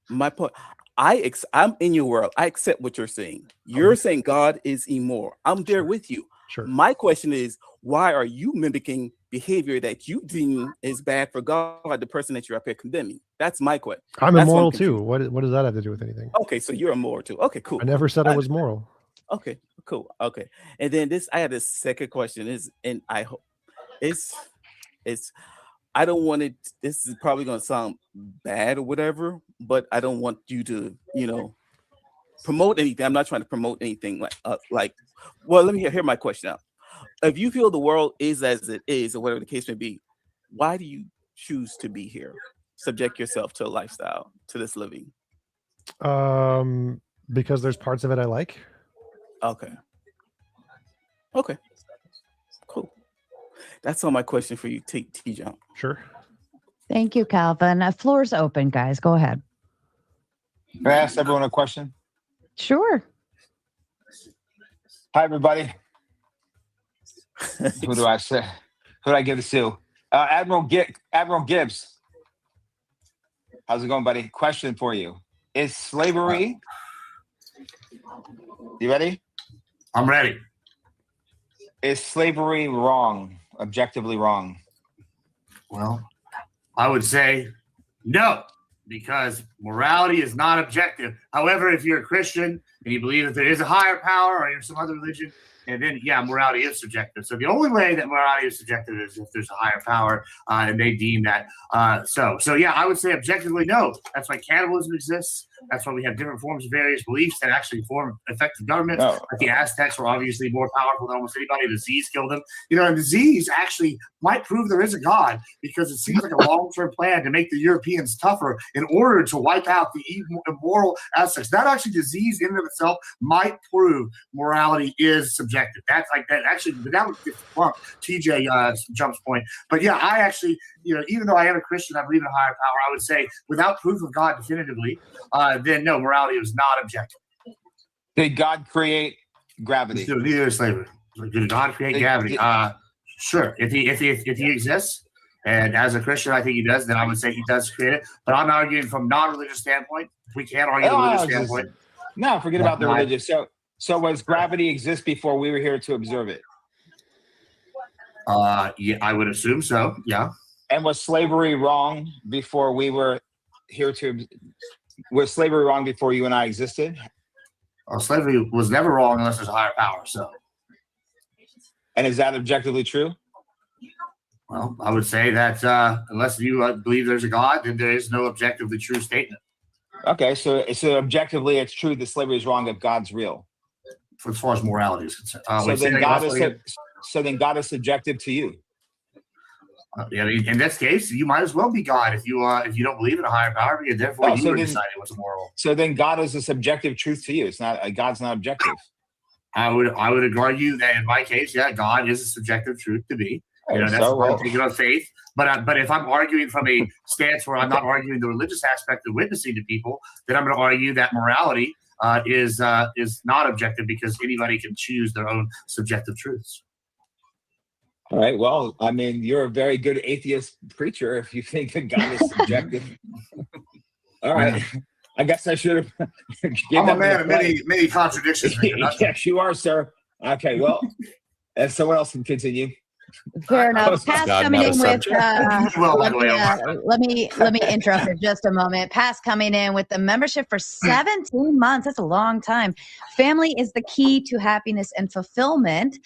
My point, I'm in your world. I accept what you're saying. You're saying God is immoral. I'm there with you. Sure. My question is, why are you mimicking behavior that you deem is bad for God, the person that you're up here condemning? That's my question. I'm immoral too. What does that have to do with anything? Okay, so you're immoral too. Okay, cool. I never said I was moral. Okay, cool. Okay, and then I had a second question. And I hope it's. I don't want it. This is probably going to sound bad or whatever, but I don't want you to, promote anything. I'm not trying to promote anything like. Well, let me hear my question out. If you feel the world is as it is, or whatever the case may be, why do you choose to be here? Subject yourself to a lifestyle, to this living. Because there's parts of it I like. Okay. Cool. That's all my question for you, TJump. Sure. Thank you, Calvin. Floor's open, guys. Go ahead. Can I ask everyone a question? Sure. Hi, everybody. Who do I say? Who do I give this to? Admiral Gibbs. How's it going, buddy? Question for you. Is slavery... You ready? I'm ready. Is slavery wrong? Objectively wrong? Well, I would say no, because morality is not objective. However, if you're a Christian and you believe that there is a higher power or you're some other religion, and then, morality is subjective. So the only way that morality is subjective is if there's a higher power and they deem that. So I would say objectively, no. That's why cannibalism exists. That's why we have different forms of various beliefs that actually form effective governments. No. Like the Aztecs were obviously more powerful than almost anybody. Disease killed them. And disease actually might prove there is a God, because it seems like a long-term plan to make the Europeans tougher in order to wipe out the immoral aspects. That actually disease in and of itself might prove morality is subjective. That's like that. Actually, but that would debunk TJ Jump's point. But yeah, I actually, even though I am a Christian, I believe in a higher power. I would say without proof of God definitively, then no, morality is not objective. Did God create gravity? Neither is slavery. Did God create gravity? Sure. If he exists, and as a Christian, I think he does, then I would say he does create it. But I'm arguing from non-religious standpoint. We can't argue the religious standpoint. No, forget about the religious. So was gravity exist before we were here to observe it? Yeah, I would assume so. Yeah. And was slavery wrong before we were here to? Was slavery wrong before you and I existed? Slavery was never wrong unless there's a higher power. So. And is that objectively true? Well, I would say that unless you believe there's a God, then there is no objectively true statement. Okay, so objectively, it's true that slavery is wrong if God's real. As far as morality is concerned. So then God is subjective to you. In this case, you might as well be God if you don't believe in a higher power, because therefore you are deciding what's moral. So then God is a subjective truth to you. It's not God's not objective. I would argue that in my case, God is a subjective truth to me. That's one thing of faith. But if I'm arguing from a stance where I'm not arguing the religious aspect of witnessing to people, then I'm going to argue that morality is not objective, because anybody can choose their own subjective truths. All right. Well, I mean, you're a very good atheist preacher if you think that God is subjective. All right. I guess I should have. I'm a man of many contradictions. Yes, you are, sir. Okay. Well, and someone else can continue. Fair enough. Pass God, coming not a in with subject. let me interrupt for just a moment. Pass coming in with the membership for 17 months. That's a long time. Family is the key to happiness and fulfillment.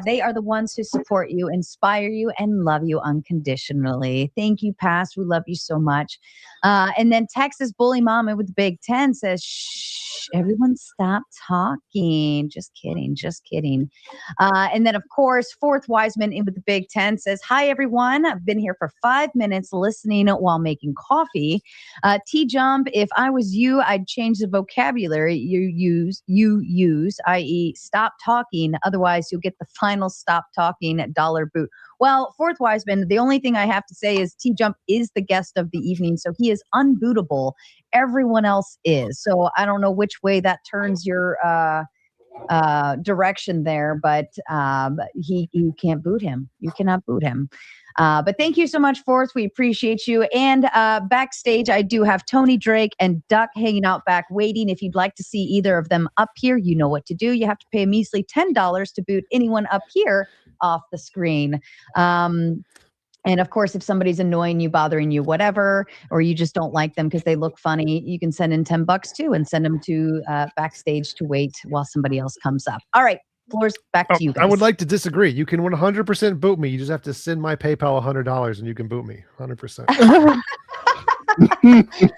They are the ones who support you, inspire you, and love you unconditionally. Thank you, Pass. We love you so much. And then Texas Bully Mama with the Big 10 says, shh, everyone stop talking. Just kidding. Just kidding. And then, of course, Fourth Wiseman in with the Big 10 says, hi, everyone. I've been here for 5 minutes listening while making coffee. TJump, if I was you, I'd change the vocabulary you use, i.e. stop talking. Otherwise, you'll get the final stop talking dollar boot. Well, Fourth Wiseman, the only thing I have to say is TJump is the guest of the evening, so he is unbootable. Everyone else is. So I don't know which way that turns your direction there, but you can't boot him. You cannot boot him. But thank you so much, Fourth. We appreciate you. And backstage, I do have Tony Drake and Duck hanging out back waiting. If you'd like to see either of them up here, you know what to do. You have to pay a measly $10 to boot anyone up here off the screen. And of course, if somebody's annoying you, bothering you, whatever, or you just don't like them because they look funny, you can send in $10 too and send them to backstage to wait while somebody else comes up. All right. Floor's back to you guys. I would like to disagree. You can 100% boot me. You just have to send my PayPal $100 and you can boot me 100%.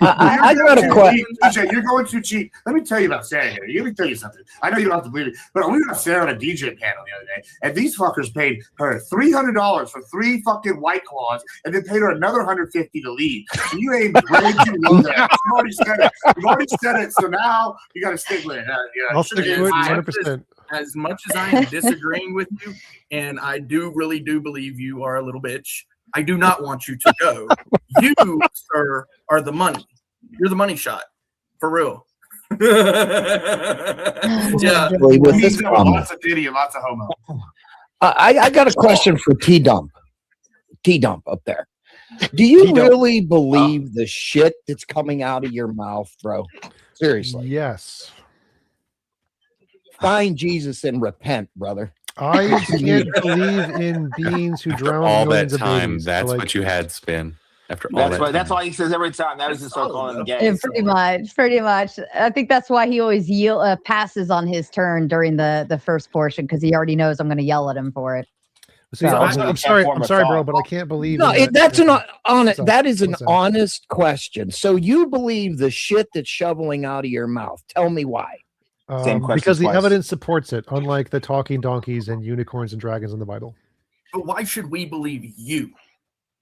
I got a question. DJ, you're going too cheap. Let me tell you about Sarah here. Let me tell you something. I know you don't have to believe it, but we got Sarah on a DJ panel the other day, and these fuckers paid her $300 for 3 fucking White Claws, and then paid her another $150 to leave. So you ain't way too low there. You've already said it. You've already said it. So now you got to stick with it. I'll stick with it 100%. As much as I am disagreeing with you, and I really do believe you are a little bitch, I do not want you to go. You, sir, are the money. You're the money shot. For real. Yeah. With this comment. Lots of diddy and lots of homo. I got a question for T-Dump. T-Dump up there. Do you really believe the shit that's coming out of your mouth, bro? Seriously. Yes. Find Jesus and repent, brother. I can't believe in beings who drown all that millions time, of babies. that's So, what you had, Spin. After all That's why he says every time. That was just start calling him gay. Yeah, pretty much. I think that's why he always passes on his turn during the first portion, because he already knows I'm going to yell at him for it. See, I'm sorry, bro, but I can't believe. No, that is an So- honest question. So you believe the shit that's shoveling out of your mouth? Tell me why. Because the evidence supports it, unlike the talking donkeys and unicorns and dragons in the Bible. But why should we believe you?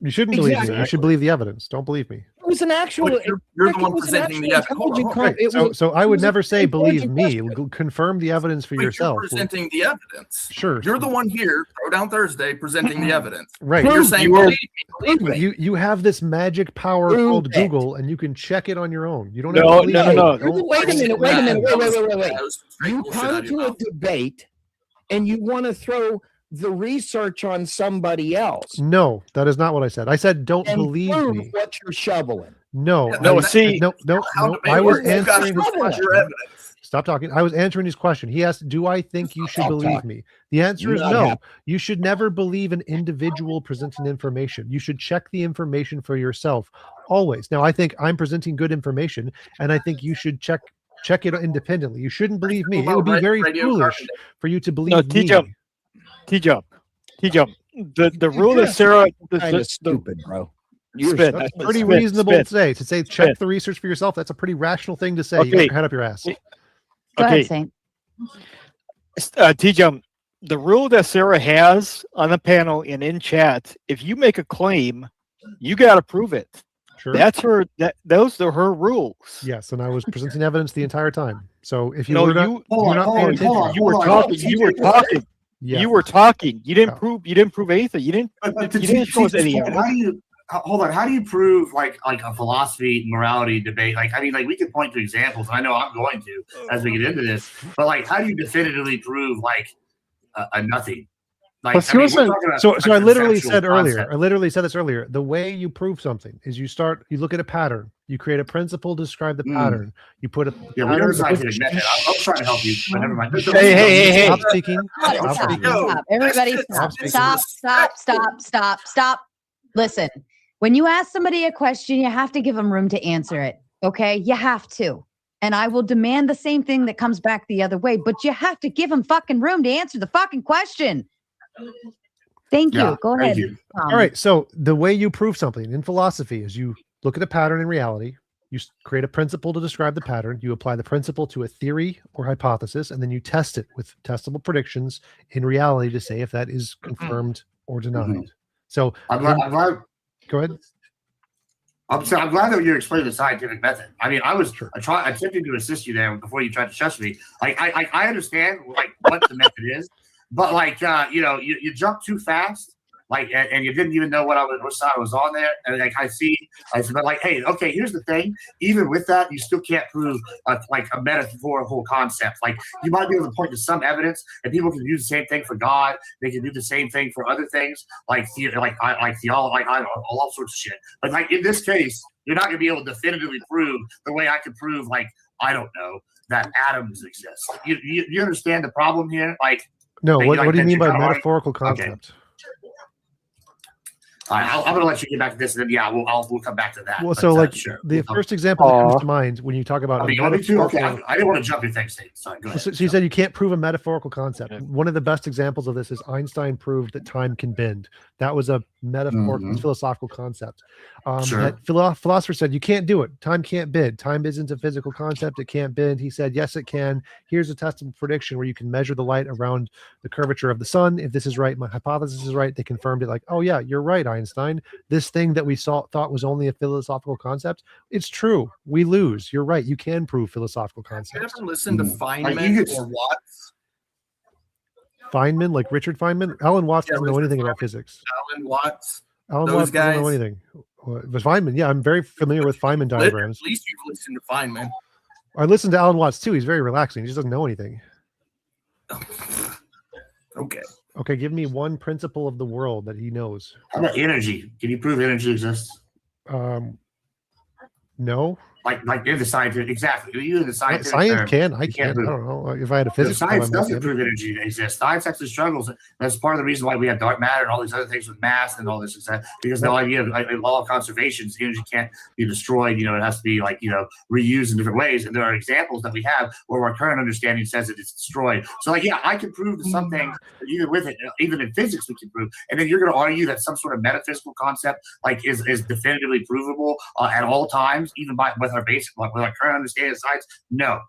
You shouldn't believe me. You Exactly. should believe the evidence. Don't believe me. It was an actual. But you're the one presenting the evidence. Right. So I would never say believe me. Confirm the evidence for But yourself. You're presenting the evidence. Sure. You're the one here, Throwdown Thursday, presenting the evidence. Right. You're saying believe me. You have this magic power called Google, and you can check it on your own. You don't have No, to believe no. me. Wait a minute. Wait. You come to a debate, and you want to throw the research on somebody else. No, that is not what I said. I said don't And believe prove me. what you're shoveling. No, No, I- see- no. I was answering his Your question. evidence. Stop talking. I was answering his question. He asked, "Do I think you should believe me?" The answer is no. You should never believe an individual presenting information. You should check the information for yourself always. Now, I think I'm presenting good information, and I think you should check it independently. You shouldn't believe me. It would be very foolish for you to believe me. T-Jump. The rule that Sarah Kind of stupid, bro. Spin. That's pretty reasonable to say. To say check the research for yourself, that's a pretty rational thing to say. You got your head up your ass. Go ahead, Saint. T-Jump, the rule that Sarah has on the panel and in chat, if you make a claim, you got to prove it. Sure. That's her. Those are her rules. Yes, and I was presenting evidence the entire time. So if you No, were not, you- you're not paying attention. You were talking. You were talking. Yeah. You were talking. You didn't prove. You didn't prove anything. You didn't. But You didn't show us any how evidence. do you hold on? How do you prove like a philosophy morality debate? Like I mean, like we could point to examples. And I know I'm going to as we get into this. But like, how do you definitively prove like a nothing? Like, But so I literally conceptual said earlier, concept. I literally said this earlier. The way you prove something is you look at a pattern, you create a principle to describe the pattern. You put a Yeah, we know the scientific method. I was trying to help you, but never mind. Hey. Stop speaking. Stop. Everybody stop. Listen, when you ask somebody a question, you have to give them room to answer it. Okay? You have to. And I will demand the same thing that comes back the other way, but you have to give them fucking room to answer the fucking question. Thank you. Go ahead. All right. So the way you prove something in philosophy is you look at a pattern in reality, you create a principle to describe the pattern, you apply the principle to a theory or hypothesis, and then you test it with testable predictions in reality to say if that is confirmed or denied. So I'm glad. Go ahead. I'm glad that you're explaining the scientific method. I mean, I was attempting to assist you there before you tried to shush me. Like, I understand like what the method is, but like, you jumped too fast, like, and you didn't even know what side I was on there. And like, I said, but like, hey, okay, here's the thing. Even with that, you still can't prove like a metaphorical concept. Like, you might be able to point to some evidence, and people can do the same thing for God. They can do the same thing for other things, like theology, like I don't know, all sorts of shit. But like in this case, you're not going to be able to definitively prove the way I could prove, like, I don't know, that atoms exist. You understand the problem here? Like, no, what do you mean by metaphorical concept? All right, I'm going to let you get back to this, and then we'll come back to that. Well, so like the first example that comes to mind when you talk about you want me to? Okay, I didn't want to jump your thing, Steve. Sorry, go ahead. So you said you can't prove a metaphorical concept. One of the best examples of this is Einstein proved that time can bend. That was a metaphorical philosophical concept. That philosopher said you can't do it. Time can't bend. Time isn't a physical concept. It can't bend. He said, yes, it can. Here's a testable prediction where you can measure the light around the curvature of the sun. If this is right, my hypothesis is right. They confirmed it. Like, oh yeah, you're right, Einstein. This thing that we thought was only a philosophical concept, it's true. We lose. You're right. You can prove philosophical concepts. Have you ever listened to Feynman or Watts? Feynman, like Richard Feynman? Alan Watts doesn't know anything about physics. Alan Watts. Alan Watts doesn't know anything. But Feynman, yeah, I'm very familiar with Feynman diagrams. At least you've listened to Feynman. I listened to Alan Watts too. He's very relaxing. He just doesn't know anything. Okay. Okay, give me one principle of the world that he knows. How about energy? Can you prove energy exists? No. Like in the scientific, exactly. You in the scientific science term, can. I you can't. prove I don't know. If I had a physics, science doesn't prove energy exists. Science actually struggles. That's part of the reason why we have dark matter and all these other things with mass and all this. Because the idea of law of conservation, energy can't be destroyed. You know, it has to be like reused in different ways. And there are examples that we have where our current understanding says that it's destroyed. So like, yeah, I can prove something even with it, even in physics we can prove. And then you're going to argue that some sort of metaphysical concept like is definitively provable at all times, even with our basic with our current understanding of science. No,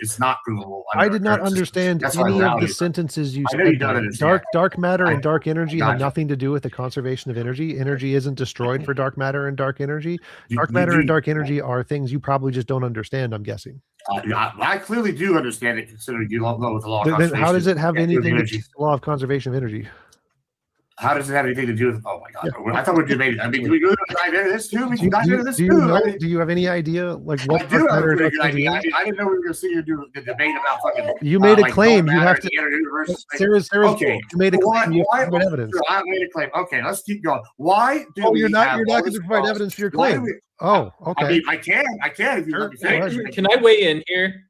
it's not provable. I did not understand any of the sentences you said. Dark matter and dark energy have nothing to do with the conservation of energy. Energy isn't destroyed for dark matter and dark energy. Dark matter and dark energy are things you probably just don't understand, I'm guessing. I clearly do understand it, considering you don't know with the law of conservation. Then how does it have anything to do with the law of conservation of energy? How does it have anything to do with? Oh my God! Yeah. I thought we're debating. I mean, do we go dive into this too? We can dive into this too. Do you have any idea? Like what? I do have a pretty good idea. I didn't know we were going to sit here and do the debate about fucking. You made a claim. You have to. Sarah's okay. You made a claim. You have to provide evidence. Sure, I made a claim. Okay, let's keep going. Why do? Oh, you're not going to provide evidence for your claim. Oh, okay. I mean, I can. If you let me finish. Can I weigh in here?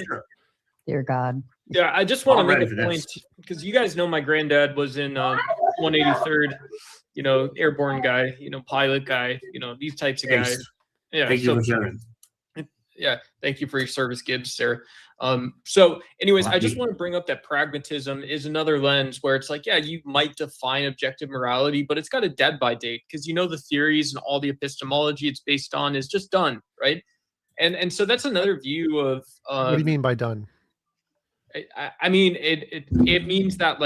Sure. Dear God. Yeah, I just want to make a point because you guys know my granddad was in 183rd, airborne guy, pilot guy, these types of guys. Yeah. Thank you for sharing. Yeah. Thank you for your service, Gibbs, Sarah. So anyways, I just want to bring up that pragmatism is another lens where it's like, yeah, you might define objective morality, but it's got a dead by date because the theories and all the epistemology it's based on is just done, right? And so that's another view of what do you mean by done? I mean, it means that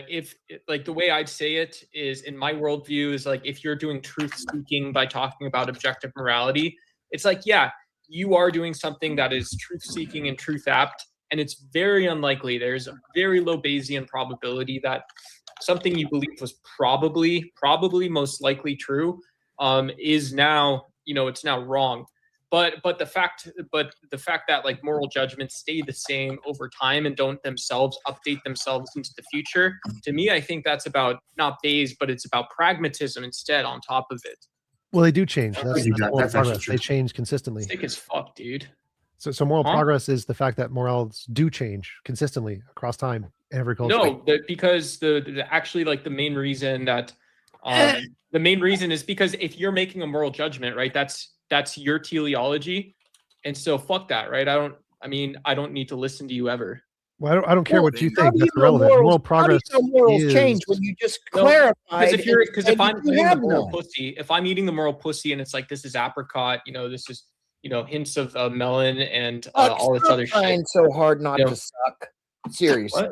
if the way I'd say it is in my worldview is like, if you're doing truth seeking by talking about objective morality, it's like, yeah, you are doing something that is truth seeking and truth apt. And it's very unlikely. There's a very low Bayesian probability that something you believe was probably most likely true is now, it's now wrong. but the fact that like moral judgments stay the same over time and don't themselves update themselves into the future, to me, I think that's about not phase, but it's about pragmatism instead on top of it. Well, they do change. That's moral that's actually progress. true. They change consistently. Sick as fuck, dude. So moral Huh? progress is the fact that morals do change consistently across time in every culture. No, because the actually like the main reason that the main reason is because if you're making a moral judgment, right, that's your teleology, and so fuck that, right? I don't need to listen to you ever. Well, I don't care what you How think. do That's know irrelevant. morals- Moral how do progress you know morals is change when you just No, clarify? because if I'm eating the have moral none. pussy, if I'm eating the moral pussy and it's like this is apricot, this is hints of melon and all this Stop other shit. trying so hard not You know. to suck. Seriously.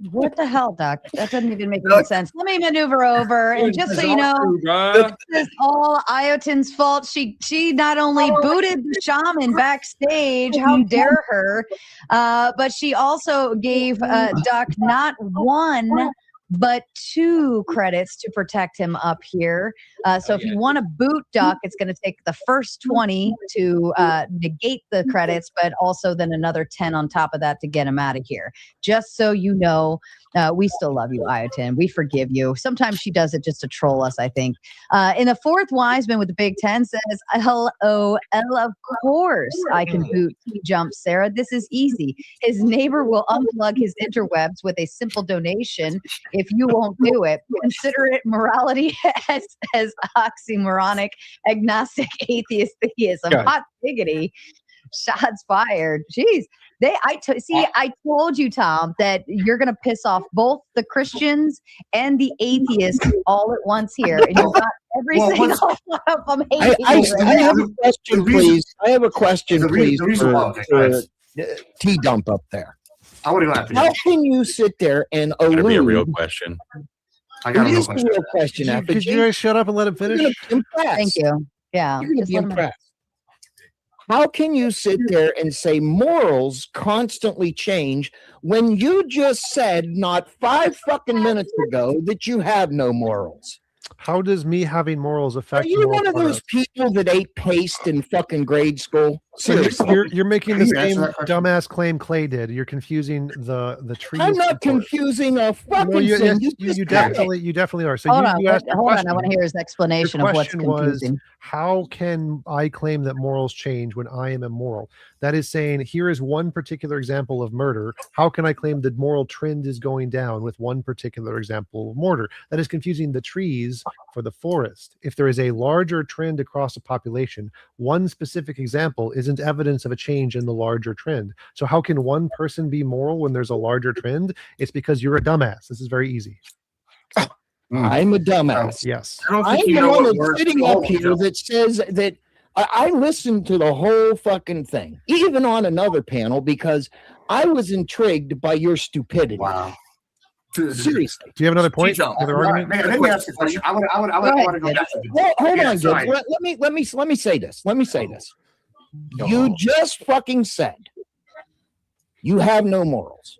What the hell, Doc? That doesn't even make any sense. Let me maneuver over, and just so you know, this is all Iotin's fault. She not only booted the shaman backstage, how dare her, but she also gave Doc not one but 2 credits to protect him up here. So if you want to boot Duck, it's going to take the first 20 to negate the credits, but also then another 10 on top of that to get him out of here. Just so you know, we still love you, Iotin. We forgive you. Sometimes she does it just to troll us, I think. In the 4th Wiseman with the Big 10 says, LOL, of course I can boot TJump, Sarah. This is easy. His neighbor will unplug his interwebs with a simple donation. If you won't do it, consider it morality as oxymoronic, agnostic, atheist theism. God. Hot diggity. Shots fired. Jeez. I told you, Tom, that you're going to piss off both the Christians and the atheists all at once here. And you've got every single one of them hating I you right have now. a question, please. I have a question, the please, reason why- for T-Dump up there. I want to go after How you. can you sit there and Better be a real allude? question. I got a It real is a question. real question, Could Effigy. you guys shut up and let him You're finish? gonna be impressed. Thank you. Yeah. You're going to just be let 'em- impressed. How can you sit there and say morals constantly change when you just said not 5 fucking minutes ago that you have no morals? How does me having morals Are affect you moral one of progress? those people that ate paste in fucking grade school? So Seriously. you're making the Can you answer same that question? dumbass claim Clay did. You're confusing the trees. I'm not and forests. confusing a fucking No, you, thing. yes, You you just said it. definitely are. So Hold you, on. you asked a Hold on. question. I want to hear his explanation Your of what's question was, confusing. how can I claim that morals change when I am immoral? That is saying, here is one particular example of murder. How can I claim the moral trend is going down with one particular example of murder? That is confusing the trees for the forest. If there is a larger trend across a population, one specific example isn't evidence of a change in the larger trend. So how can one person be moral when there's a larger trend? It's because you're a dumbass. This is very easy. I'm a dumbass. Yes. I don't I'm think you the know one what that's words. sitting Hold up on, here Joe. that says that I listened to the whole fucking thing, even on another panel, because I was intrigued by your stupidity. Wow. Seriously. Do you have another point? T-Jump. Another All right, argument? man, let me ask you a question. I want to go back to the Well, hold Yeah, on, sorry. Gibbs. Let me say this. Let me say this. You just fucking said you have no morals.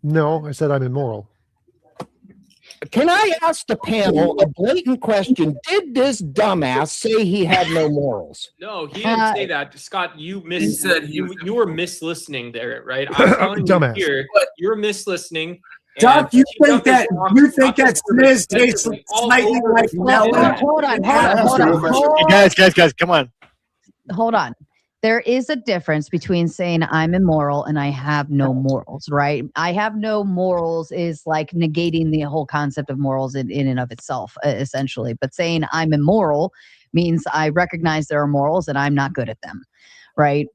No, I said I'm immoral. Can I ask the panel a blatant question? Did this dumbass say he had no morals? No, he didn't say that. Scott, you said he was you were mislistening there, right? I'm telling you Dumbass. here, you're mislistening. Doc, and you T-Jump think that is you think talking that Sniz tastes extensively all slightly over like the melon? place. Hold on. Hold on. There is a difference between saying I'm immoral and I have no morals, right? I have no morals is like negating the whole concept of morals in and of itself, essentially. But saying I'm immoral means I recognize there are morals and I'm not good at them, right?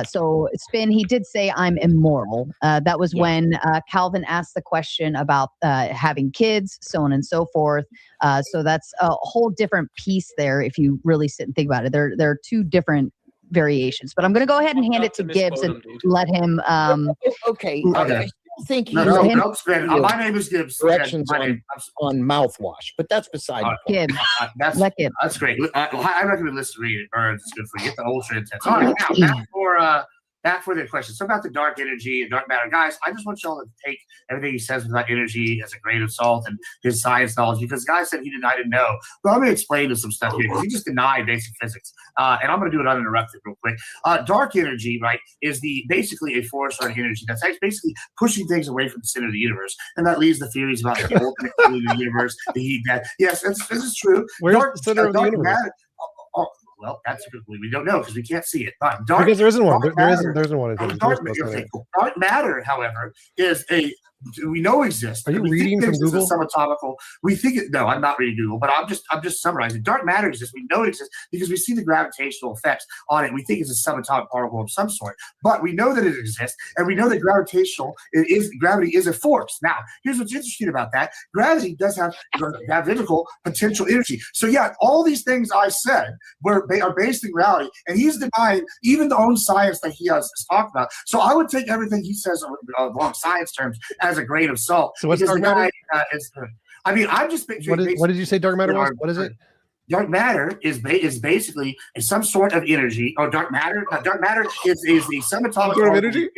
So Spin, he did say I'm immoral. That was when Calvin asked the question about having kids, so on and so forth. So that's a whole different piece there. If you really sit and think about it, there are 2 different variations, but I'm going to go ahead and hand it to Gibbs and let him. Okay. Okay. I think No, Spin. My name is Gibbs. Directions My name- on mouthwash, but that's beside the point. Gibbs. That's great. I recommend listen to read it, or it's good for you. Get the whole shit intense. All right, now back for the question. So about the dark energy and dark matter, guys, I just want y'all to take everything he says about energy as a grain of salt and his science knowledge, because the guy said I didn't know. But I'm going to explain to some stuff here, because he just denied basic physics. And I'm going to do it uninterrupted real quick. Dark energy, right, is basically a force or an energy that's basically pushing things away from the center of the universe. And that leads to theories about the ultimate cooling of the universe, the heat death. Yes, this is true. Where's the center of the universe? Matter, well, that's a good point. We don't know because we can't see it. Because there isn't one. There isn't one. Dark matter, however, is we know exists. Are you reading from Google? Subatomical. We think it. No, I'm not reading Google, but I'm just summarizing. Dark matter exists. We know it exists because we see the gravitational effects on it. We think it's a subatomic particle of some sort, but we know that it exists, and we know that gravity is a force. Now, here's what's interesting about that: gravity does have gravical potential energy. So yeah, all these things I said are based in reality, and he's denying even the own science that he has talked about. So I would take everything he says along science terms as a grain of salt. So what's dark matter? I'm just. What did you say dark matter was? What is it? Dark matter is basically some sort of energy, or dark matter. Dark matter is the subatomic sort of energy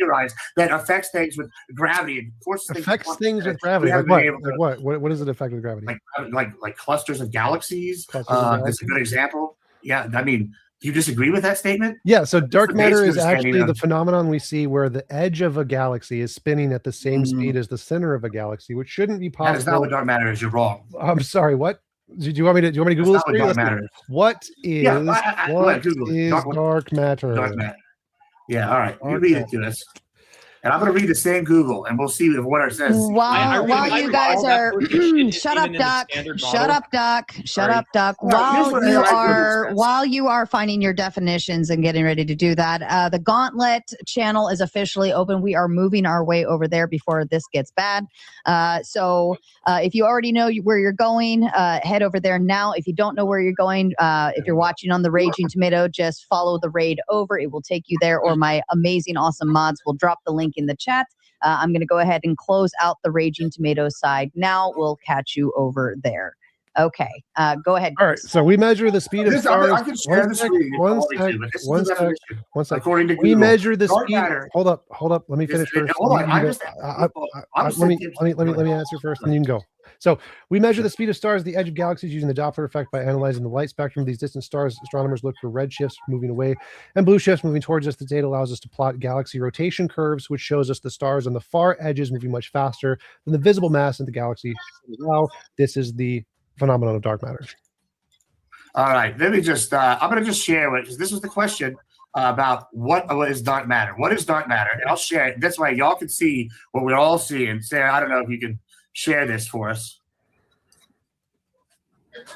that affects things with gravity and forces affects things with gravity. Like what? What does it affect with gravity? Like clusters of galaxies. That's a good example. Yeah, I mean, do you disagree with that statement? Yeah, so dark matter is actually the phenomenon we see where the edge of a galaxy is spinning at the same speed as the center of a galaxy, which shouldn't be possible. That is not what dark matter is. You're wrong. I'm sorry. What? Do you want me to Google this? Dark matter. What is dark matter? Dark matter. Yeah. All right. You read it to us. And I'm going to read the same Google, and we'll see if what it says. While you guys are shut up, Doc. Shut up, Doc. Shut up, Doc. While you are finding your definitions and getting ready to do that, the Gauntlet channel is officially open. We are moving our way over there before this gets bad. So if you already know where you're going, head over there now. If you don't know where you're going, if you're watching on the Raging Tomato, just follow the raid over. It will take you there, or my amazing, awesome mods will drop the link in the chat. I'm going to go ahead and close out the Raging Tomato side now. We'll catch you over there. Okay, go ahead. All right, so we measure the speed of stars. I can share the screen. One sec. According to we Google, measure the speed. Hold up. Let me finish first. Hold on. Let me answer first, and you can go. So we measure the speed of stars at the edge of galaxies using the Doppler effect by analyzing the light spectrum of these distant stars. Astronomers look for red shifts moving away and blue shifts moving towards us. The data allows us to plot galaxy rotation curves, which shows us the stars on the far edges moving much faster than the visible mass in the galaxy. Now, this is the phenomenon of dark matter. All right, let me just I'm going to just share it, because this was the question about what is dark matter. What is dark matter? And I'll share it this way y'all can see what we're all seeing. Sarah, I don't know if you can share this for us.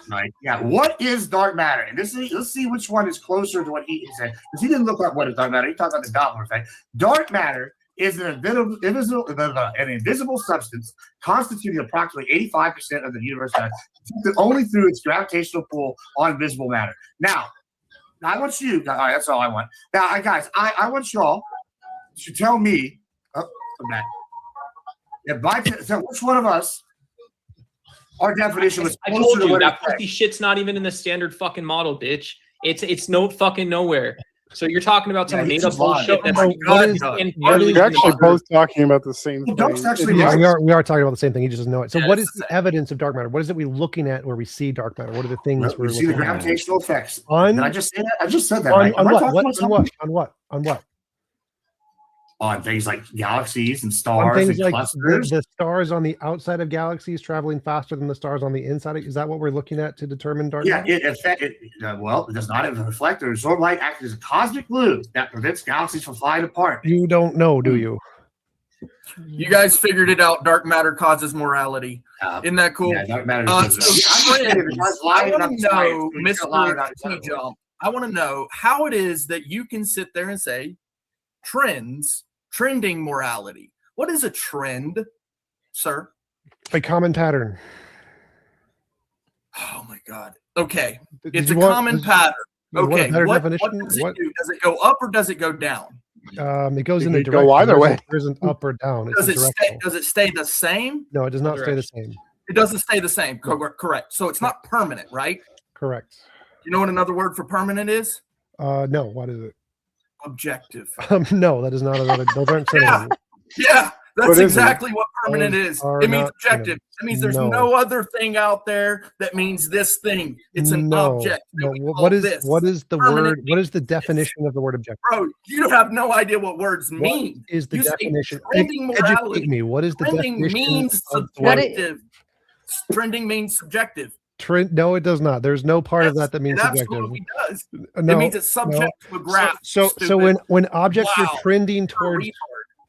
Right. Yeah. What is dark matter? And let's see which one is closer to what he said, because he didn't look up what is dark matter. He talked about the Doppler effect. Dark matter is an invisible substance constituting approximately 85% of the universe, only through its gravitational pull on visible matter. Now, I want you. All right, that's all I want. Now, guys, I want y'all to tell me. So which one of us, our definition was I told you that pussy shit's not even in the standard fucking model, bitch. It's no fucking nowhere. So you're talking about some made up bullshit. You're actually both talking about the same thing. We are talking about the same thing. He just doesn't know it. So what is the evidence of dark matter? What is it we're looking at where we see dark matter? What are the things we're see the gravitational effects? Did I just say that? I just said that. On what? On things like galaxies and stars and like clusters. The stars on the outside of galaxies traveling faster than the stars on the inside. Is that what we're looking at to determine dark matter? Well, it does not have a reflector. Absorbed light acts as a cosmic glue that prevents galaxies from flying apart. You don't know, do you? You guys figured it out. Dark matter causes morality. Isn't that cool? Yeah, dark matter. I want to know, Mr. TJump, I want to know how it is that you can sit there and say trending morality. What is a trend, sir? A common pattern. Oh my God. Okay. It's a common pattern. Okay. What does it do? Does it go up or does it go down? It goes in the direction. Go either way. There isn't up or down. Does it stay the same? No, it does not stay the same. It doesn't stay the same. Correct. So it's not permanent, right? Correct. You know what another word for permanent is? No. What is it? objective. No, that is not another. Those aren't synonyms. Yeah, What that's is it? exactly what permanent Those is. are It means not objective. It means there's No. no other thing out there that means this thing. It's an object. No. We What call is this. what is the Permanent word? What is the definition of the word objective? Bro, you have no idea what words What mean. is the You say definition? trending Educate morality. me. What is the Trending definition means of the word? subjective. Trending means subjective. Trend? No, it does not. There's no part of Yes, that means it subjective. absolutely does. No, It means it's subject to a graph. So stupid. when objects Wow, are trending you're a towards retard.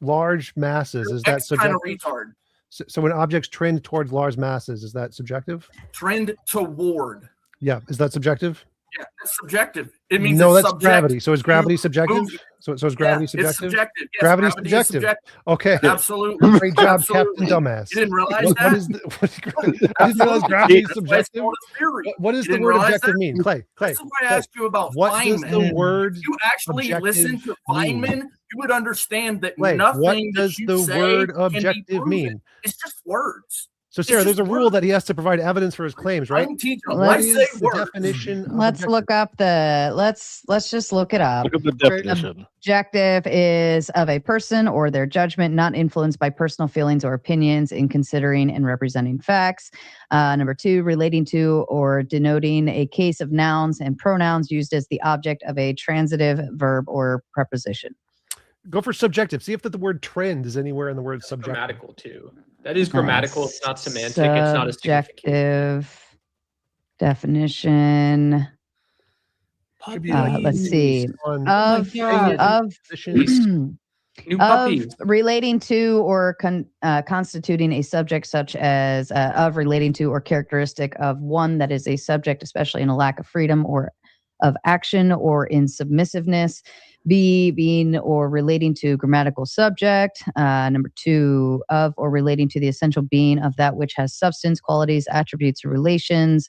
large masses, is that X kind subjective? of retard. So when objects trend towards large masses, is that subjective? Trend toward. Yeah, is that subjective? Yeah, it's subjective. It means No, it's that's subject gravity. So is gravity to subjective? movement. So is gravity It's subjective? subjective. Yes, Gravity is gravity is subjective. subjective. Okay. Absolutely. Great job, Absolutely. Captain Dumbass. You didn't realize What that? is the, I didn't realize gravity is That's why it's subjective. called a theory. What does You the didn't word realize objective that? mean? Clay. This is why I asked you about What does Feynman. the word If you actually listen to objective mean? Feynman, you would understand that Clay, nothing what that does you the say word can be objective proven. mean? It's just words. So It's Sarah, there's just a rule that he has to provide evidence for his claims, right? I'm TJump. What I is say The words. definition of Let's objective. look up the let's just look it up. Look at the definition. Objective is of a person or their judgment, not influenced by personal feelings or opinions in considering and representing facts. Number 2, relating to or denoting a case of nouns and pronouns used as the object of a transitive verb or preposition. Go for subjective. See if the word trend is anywhere in the word subjective. Grammatical too. That is grammatical. It's not semantic. It's not a significant. Subjective definition. Could be like Let's see. on- Of New puppy. relating to or constituting a subject, such as of relating to or characteristic of one that is a subject, especially in a lack of freedom or of action or in submissiveness. B, being or relating to grammatical subject. Number 2, of or relating to the essential being of that which has substance, qualities, attributes, or relations.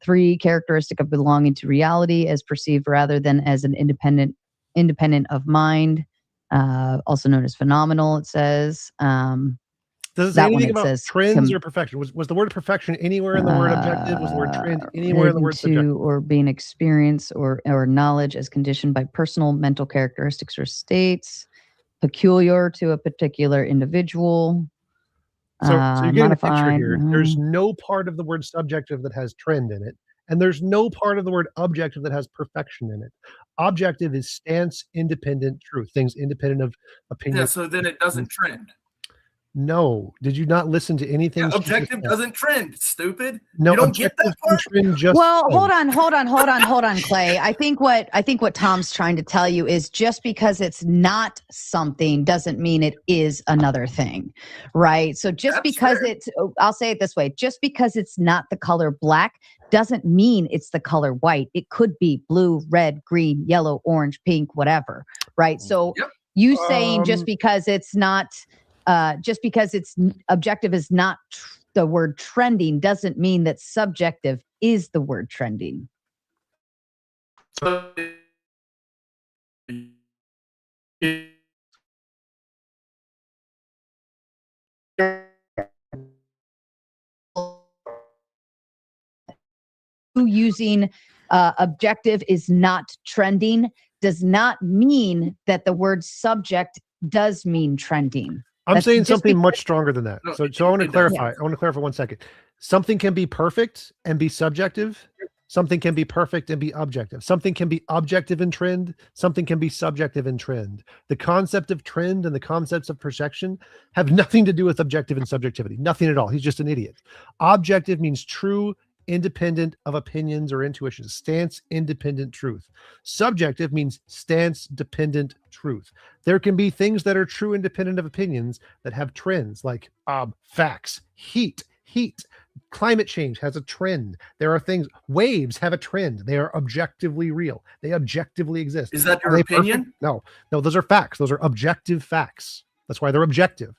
3, characteristic of belonging to reality as perceived rather than as an independent of mind. Also known as phenomenal, it says. Does it say anything about trends or perfection? Was the word perfection anywhere in the word objective? Was the word trend anywhere in the word subjective? Or being experience or knowledge as conditioned by personal mental characteristics or states, peculiar to a particular individual. So you're getting a picture modified, here. There's no part of the word subjective that has trend in it, and there's no part of the word objective that has perfection in it. Objective is stance independent truth, things independent of opinion. Yeah, so then it doesn't trend. No, did you not listen to anything? Yeah, she just objective said? doesn't trend, stupid. No, you don't get that objective part? trend just Well, fine. hold on, Clay. I think what Tom's trying to tell you is just because it's not something doesn't mean it is another thing, right? So just because it's, I'll say it this way, just because it's not the color black doesn't mean it's the color white. It could be blue, red, green, yellow, orange, pink, whatever, right? So you saying just because it's not, just because it's objective is not the word trending doesn't mean that subjective is the word trending. Using objective is not trending does not mean that the word subject does mean trending. I'm That's saying just something because- much stronger than that. So I want to clarify. I want to clarify 1 second. Something can be perfect and be subjective. Something can be perfect and be objective. Something can be objective in trend. Something can be subjective in trend. The concept of trend and the concepts of perception have nothing to do with objective and subjectivity. Nothing at all. He's just an idiot. Objective means true, independent of opinions or intuitions. Stance independent truth. Subjective means stance dependent truth. There can be things that are true independent of opinions that have trends, like facts, heat. Climate change has a trend. There are things, waves have a trend. They are objectively real. They objectively exist. Is that Are your they perfect? opinion? No, those are facts. Those are objective facts. That's why they're objective.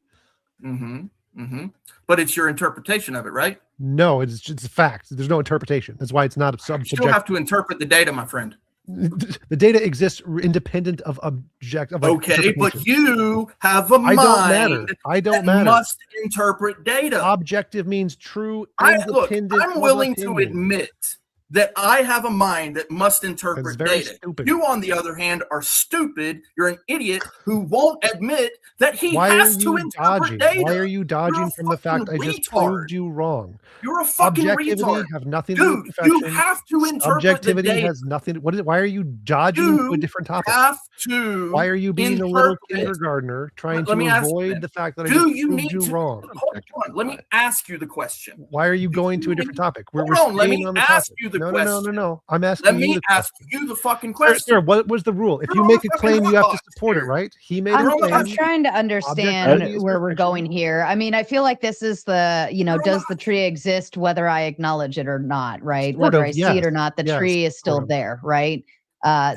But it's your interpretation of it, right? No, it's just a fact. There's no interpretation. That's why it's not a You still subjective. have to interpret the data, my friend. The data exists independent of object. Okay, but you have a mind. I don't that matter. Must interpret data. Objective means true, Look, independent. I'm of willing to opinion. admit that I have a mind that must interpret That's very data. stupid. You, on the other hand, are stupid. You're an idiot who won't admit that he Why are has to you interpret dodging? data. Why are you dodging from the fact I just proved you wrong? You're a fucking Objectivity retard. have nothing to do Dude, with perfection. you have to interpret Objectivity the data. has nothing. What is it? Why are you dodging to a different topic? Have to Why are you being a little interpret. kindergartner trying Let me to ask you avoid then. the fact that I Do just you proved need you to wrong? hold on? Let me ask you the question. Why are you going to a different topic? We're Hold on, let staying me on the ask topic. you the No. question. I'm asking Let you me the ask question. you the fucking question. Sir, what was the rule? If you make a claim, you have to support it, right? He made a I'm claim. trying to understand Objectivity is where we're going here. I mean, I feel like this is the, does the tree exist whether I acknowledge it or not, right? Sort Whether of, I see yes. it or not, the Yes, tree is still sort of. there, right?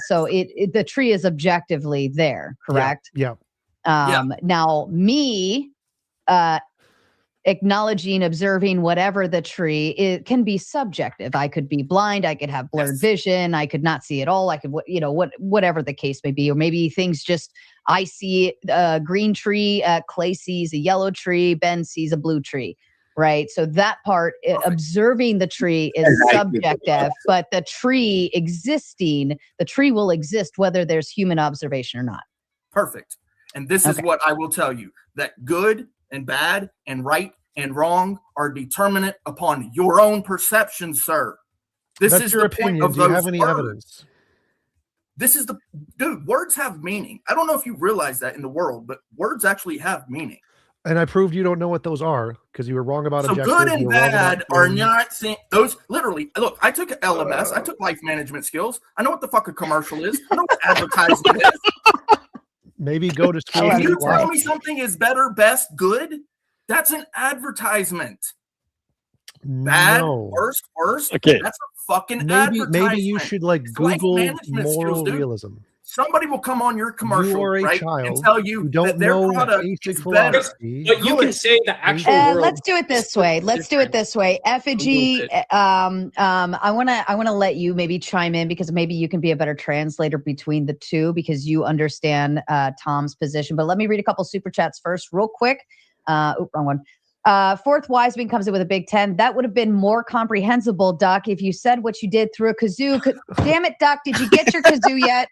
So the tree is objectively there, correct? Yeah. Now, me acknowledging, observing whatever the tree, it can be subjective. I could be blind, I could have blurred vision, I could not see at all, I could, whatever the case may be, or maybe things just, I see a green tree, Clay sees a yellow tree, Ben sees a blue tree, right? So that part, observing the tree is subjective, but the tree will exist whether there's human observation or not. Perfect. And this is what I will tell you, that good and bad and right and wrong are determinate upon your own perception, sir. This That's is your the opinion. point of Do you those have any words. evidence? This is dude, words have meaning. I don't know if you realize that in the world, but words actually have meaning. And I proved you don't know what those are because you were wrong about So objective. good you and were wrong about bad are claims. not those. Literally, look, I took LMS. I took life management skills. I know what the fuck a commercial is. I know what advertisement is. Maybe go to school. If you tell me something is better, best, good, that's an advertisement. Bad, No. worst. Okay. That's a fucking advertisement. Maybe you should Google management moral skills, dude. realism. Somebody will come on your commercial, You are a right, child and tell you who don't that their know product basic is better. philosophy. But you can say the actual world. Let's do it this way. Effigy, I want to let you maybe chime in because maybe you can be a better translator between the two because you understand Tom's position. But let me read a couple super chats first, real quick. Wrong one. Fourth Wiseman comes in with a big 10. That would have been more comprehensible, Doc, if you said what you did through a kazoo. Damn it, Doc, did you get your kazoo yet?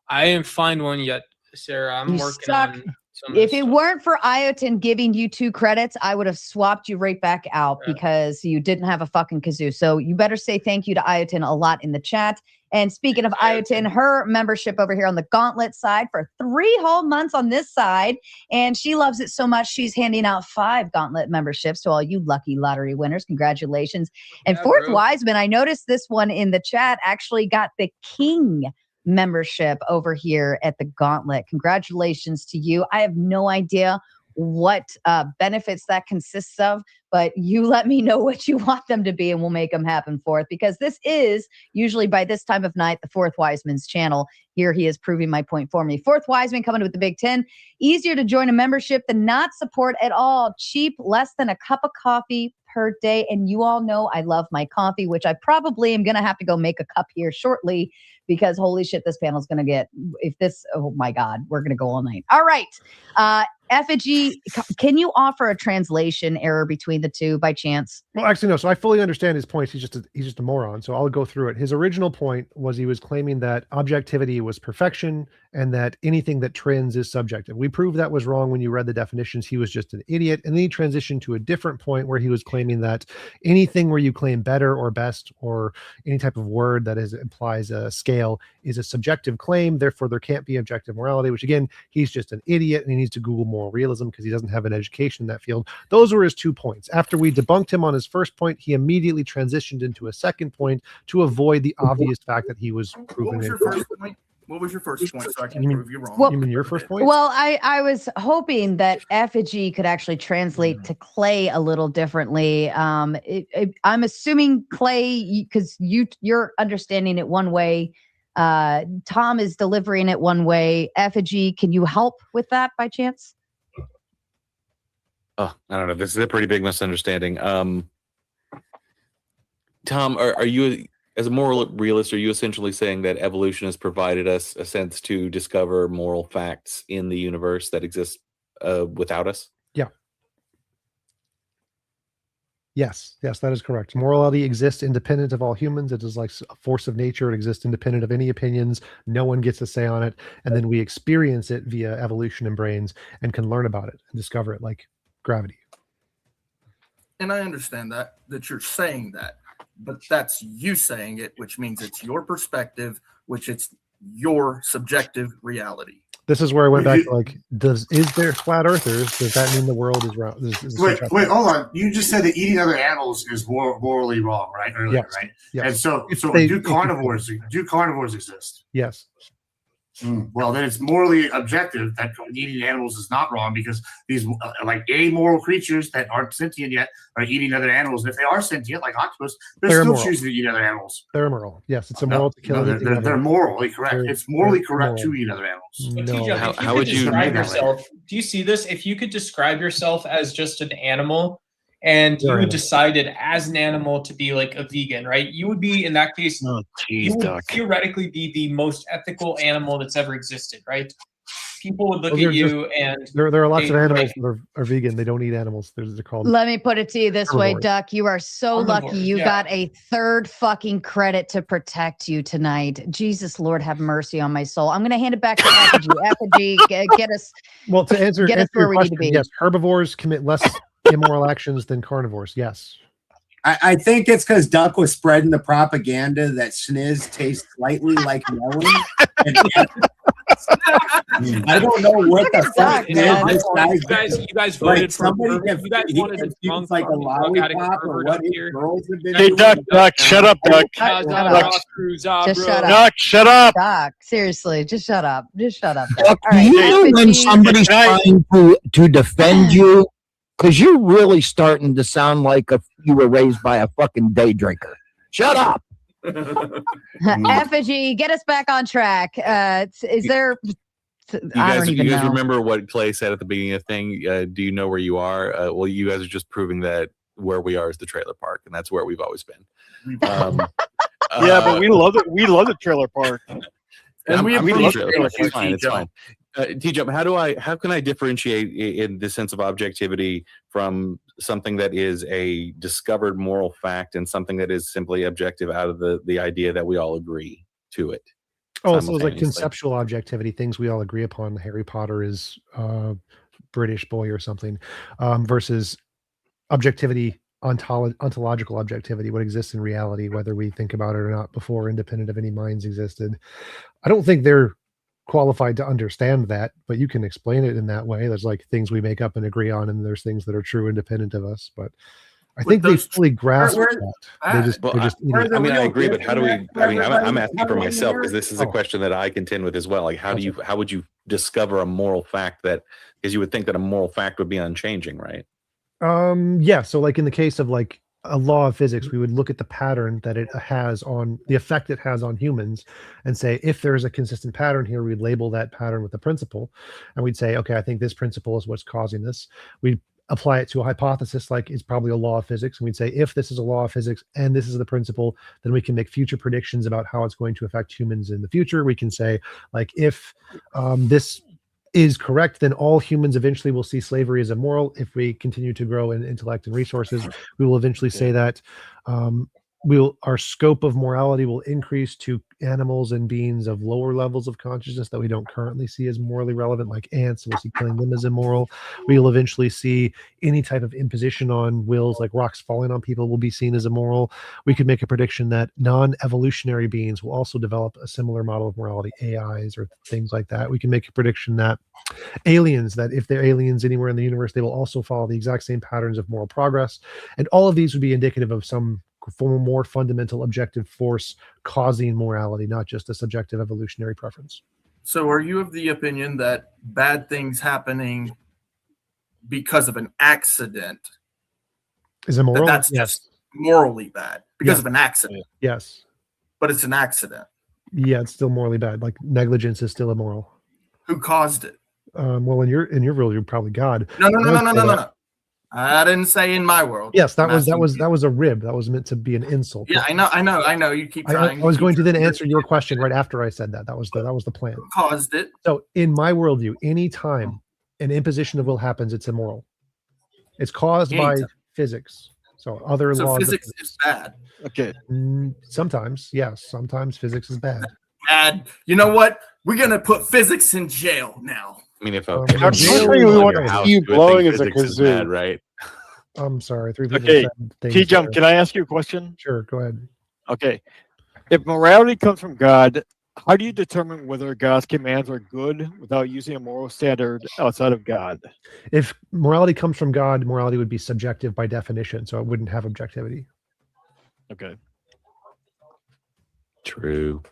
I didn't find one yet, Sarah. I'm You working suck. on some. If it weren't for Iotin giving you 2 credits, I would have swapped you right back out because you didn't have a fucking kazoo. So you better say thank you to Iotin a lot in the chat. And speaking of Iotin, her membership over here on the Gauntlet side for 3 whole months on this side. And she loves it so much, she's handing out 5 Gauntlet memberships to all you lucky lottery winners. Congratulations. And Fourth Wiseman, I noticed this one in the chat actually got the King membership over here at the Gauntlet. Congratulations to you. I have no idea what benefits that consists of, but you let me know what you want them to be and we'll make them happen forth, because this is usually by this time of night the Fourth Wiseman's channel. Here he is proving my point for me. Fourth Wiseman coming with the Big 10. Easier to join a membership than not support at all. Cheap, less than a cup of coffee per day. And you all know I love my coffee, which I probably am going to have to go make a cup here shortly because holy shit, this panel's going to get, oh my God, we're going to go all night. All right. Effigy, can you offer a translation error between the two by chance? Well, actually, no. So I fully understand his points. He's just a moron. So I'll go through it. His original point was he was claiming that objectivity was perfection and that anything that trends is subjective. We proved that was wrong when you read the definitions. He was just an idiot. And then he transitioned to a different point where he was claiming that anything where you claim better or best or any type of word that implies a scale is a subjective claim. Therefore, there can't be objective morality, which again, he's just an idiot and he needs to Google moral realism because he doesn't have an education in that field. Those were his 2 points. After we debunked him on his first point, he immediately transitioned into a second point to avoid the obvious fact that he was proven. What was your first point? What was your first point so I can prove you wrong? Well, you mean your first point? Well, I was hoping that Effigy could actually translate to Clay a little differently. I'm assuming Clay, because you're understanding it one way. Tom is delivering it one way. Effigy, can you help with that by chance? Oh, I don't know. This is a pretty big misunderstanding. Tom, are you, as a moral realist, are you essentially saying that evolution has provided us a sense to discover moral facts in the universe that exist without us? Yeah. Yes, that is correct. Morality exists independent of all humans. It is like a force of nature. It exists independent of any opinions. No one gets a say on it. And then we experience it via evolution and brains and can learn about it and discover it like gravity. And I understand that you're saying that, but that's you saying it, which means it's your perspective, which it's your subjective reality. This is where I went back to like, is there flat earthers? Does that mean the world is round? Wait, hold on. You just said that eating other animals is morally wrong, right? Earlier, Yes. right? Yes. And so do carnivores exist? Yes. Well, then it's morally objective that eating animals is not wrong, because these like amoral creatures that aren't sentient yet are eating other animals. And if they are sentient, like octopus, they're still immoral. choosing to eat other animals. They're immoral. Yes, it's immoral to kill anything. They're morally correct. It's morally correct immoral. to eat other animals. No. How would you describe yourself? Do you see this? If you could describe yourself as just an animal, and you decided as an animal to be like a vegan, right? You would be, in that case, you would theoretically be the most ethical animal that's ever existed, right? People would look at you and there are lots of animals that are vegan. They don't eat animals. They're called. Let me put it to you this way, herbivores. Duck. You are so lucky Herbivores, you yeah. got a third fucking credit to protect you tonight. Jesus, Lord, have mercy on my soul. I'm going to hand it back to Effigy. Effigy, get us. Well, to answer Get us your where we need to question, be. yes, herbivores commit less immoral actions than carnivores. Yes. I think it's because Duck was spreading the propaganda that sniz tastes slightly like melon. I don't know what the fuck You guys voted like somebody for if you guys he wanted a confused drunk like a fucking drug addict lollipop or pervert what up his here. girls have been Hey, doing. Duck, shut up, Duck. Just shut up. Duck, shut up. Doc, seriously, just shut up. Just shut up. Duck, All right, do you know when Effigy. somebody's trying to defend you? Because you're really starting to sound like you were raised by a fucking day drinker. Shut up. Effigy, get us back on track. Is there? You I don't guys, even you guys know. remember what Clay said at the beginning of the thing? Do you know where you are? Well, you guys are just proving that where we are is the trailer park, and that's where we've always been. Yeah, but we love it. We love the trailer park. And we love appreciate it. you, It's fine. It's TJump. fine. TJump, how can I differentiate in the sense of objectivity from something that is a discovered moral fact and something that is simply objective out of the idea that we all agree to it? Oh, so it's like simultaneously? conceptual objectivity, things we all agree upon. Harry Potter is British boy or something, versus objectivity, ontological objectivity, what exists in reality, whether we think about it or not before, independent of any minds existed. I don't think they're qualified to understand that, but you can explain it in that way. There's like things we make up and agree on, and there's things that are true independent of us. But I think they fully grasp that. They're just I mean, I agree, but how do we? I mean, I'm asking for myself because this is Oh. a question that I contend with as well. Like, how would you discover a moral fact that? Because you would think that a moral fact would be unchanging, right? Yeah. So like in the case of like a law of physics, we would look at the pattern that it has on the effect it has on humans and say, if there's a consistent pattern here, we'd label that pattern with a principle. And we'd say, okay, I think this principle is what's causing this. We'd apply it to a hypothesis, like it's probably a law of physics. And we'd say, if this is a law of physics and this is the principle, then we can make future predictions about how it's going to affect humans in the future. We can say, like, if this is correct, then all humans eventually will see slavery as immoral. If we continue to grow in intellect and resources, we will eventually say that our scope of morality will increase to animals and beings of lower levels of consciousness that we don't currently see as morally relevant, like ants. We'll see killing them as immoral. We will eventually see any type of imposition on wills, like rocks falling on people, will be seen as immoral. We could make a prediction that non-evolutionary beings will also develop a similar model of morality, AIs or things like that. We can make a prediction that aliens, that if they're aliens anywhere in the universe, they will also follow the exact same patterns of moral progress. And all of these would be indicative of some more fundamental objective force causing morality, not just a subjective evolutionary preference. So are you of the opinion that bad things happening because of an accident is immoral? That's just morally bad because of an accident? Yes. But it's an accident. Yeah, it's still morally bad. Like negligence is still immoral. Who caused it? Well, in your world, you're probably God. No. I didn't say in my world. Yes, that was a rib. That was meant to be an insult. Yeah, I know. You keep trying. I was going to then answer your question right after I said that. That was the plan. Who caused it? So in my worldview, any time an imposition of will happens, it's immoral. It's caused by physics. So other So laws. physics is bad. Okay. Sometimes, yes. Sometimes physics is bad. Bad. You know what? We're gonna put physics in jail now. I mean, if Not something we want to see you blowing as a kazoo. Right? I'm sorry. 3 people Okay. said things T-Jump, there. can I ask you a question? Sure, go ahead. Okay. If morality comes from God, how do you determine whether God's commands are good without using a moral standard outside of God? If morality comes from God, morality would be subjective by definition, so it wouldn't have objectivity. Okay. True.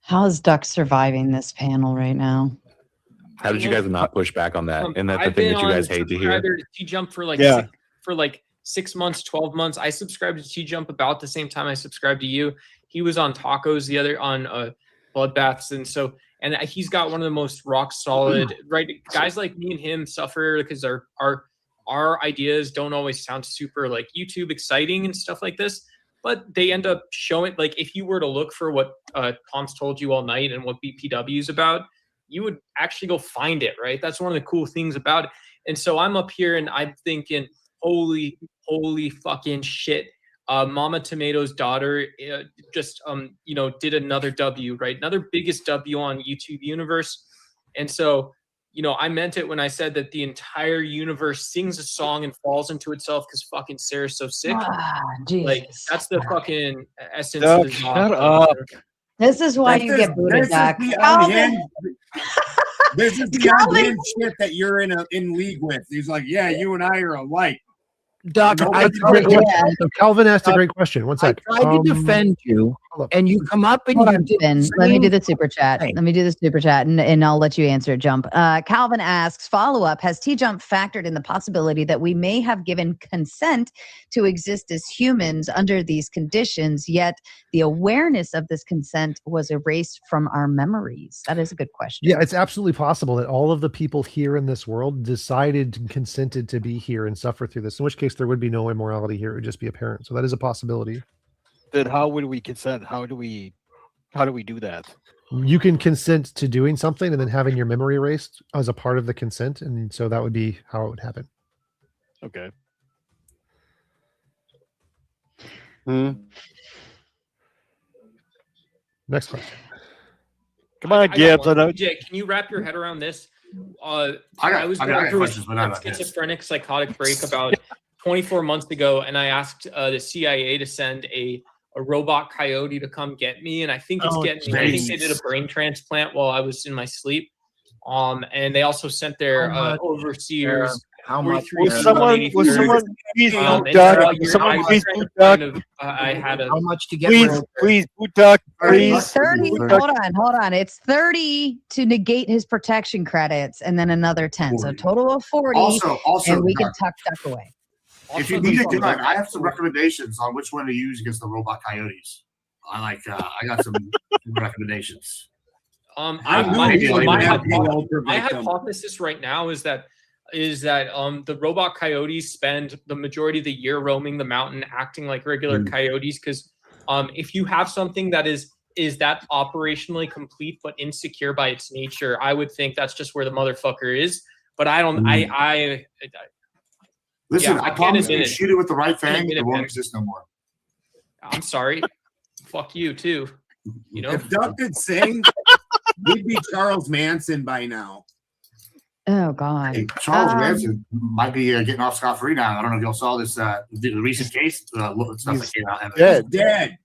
How's Duck surviving this panel right now? How did you guys not push back on that? And that's the I've thing been that you on guys hate to hear. subscriber to TJump for like Yeah. 6 months, 12 months. I subscribed to TJump about the same time I subscribed to you. He was on tacos, the other on bloodbaths, and he's got one of the most rock solid right guys like me and him suffer because our ideas don't always sound super like YouTube exciting and stuff like this, but they end up showing, like, if you were to look for what Tom's told you all night and what BPW is about, you would actually go find it, right? That's one of the cool things about it. And so I'm up here and I'm thinking, holy fucking shit. Mama Tomato's daughter just did another W, right? Another biggest W on YouTube universe. And so, I meant it when I said that the entire universe sings a song and falls into itself because fucking Sarah's so sick. Like, that's the fucking essence of the shut up. This is why you get booted, Doc. This is the unhinged shit that you're in league with. He's like, yeah, you and I are alike. Doc, Calvin asked a great question. One sec. I tried to defend you, and you come up and Hold you on, do Ben. the Let me same do the super chat. thing. Let me do the super chat, and I'll let you answer. Jump. Calvin asks, follow up: has T-Jump factored in the possibility that we may have given consent to exist as humans under these conditions, yet the awareness of this consent was erased from our memories? That is a good question. Yeah, it's absolutely possible that all of the people here in this world decided and consented to be here and suffer through this, in which case there would be no immorality here. It would just be apparent. So that is a possibility. Then how would we consent? How do we do that? You can consent to doing something and then having your memory erased as a part of the consent. And so that would be how it would happen. Okay. Next question. Come on, Gibbs. DJ, can you wrap your head around this? I was going through a schizophrenic psychotic break about 24 months ago, and I asked the CIA to send a robot coyote to come get me, and I think it's getting me. I think they did a brain transplant while I was in my sleep. And they also sent their overseers. How much? Was someone please boot Duck? Someone please boot Duck? I had a How much to get? Please boot Duck, please. 30. Hold on. It's 30 to negate his protection credits, and then another 10. So a total of 40. Also, and we can Doc, tuck Duck away. if you need a gun, I have some recommendations on which one to use against the robot coyotes. I got some recommendations. My hypothesis right now is that the robot coyotes spend the majority of the year roaming the mountain, acting like regular coyotes. Because if you have something that is that operationally complete but insecure by its nature, I would think that's just where the motherfucker is. But I don't. Listen, yeah, I promise you, shoot it with the right thing, it won't exist no more. I'm sorry. Fuck you too. If Doug could sing, we'd be Charles Manson by now. Oh God. Hey, Charles Manson might be getting off scot-free now. I don't know if y'all saw this the recent case stuff that came out. Dead.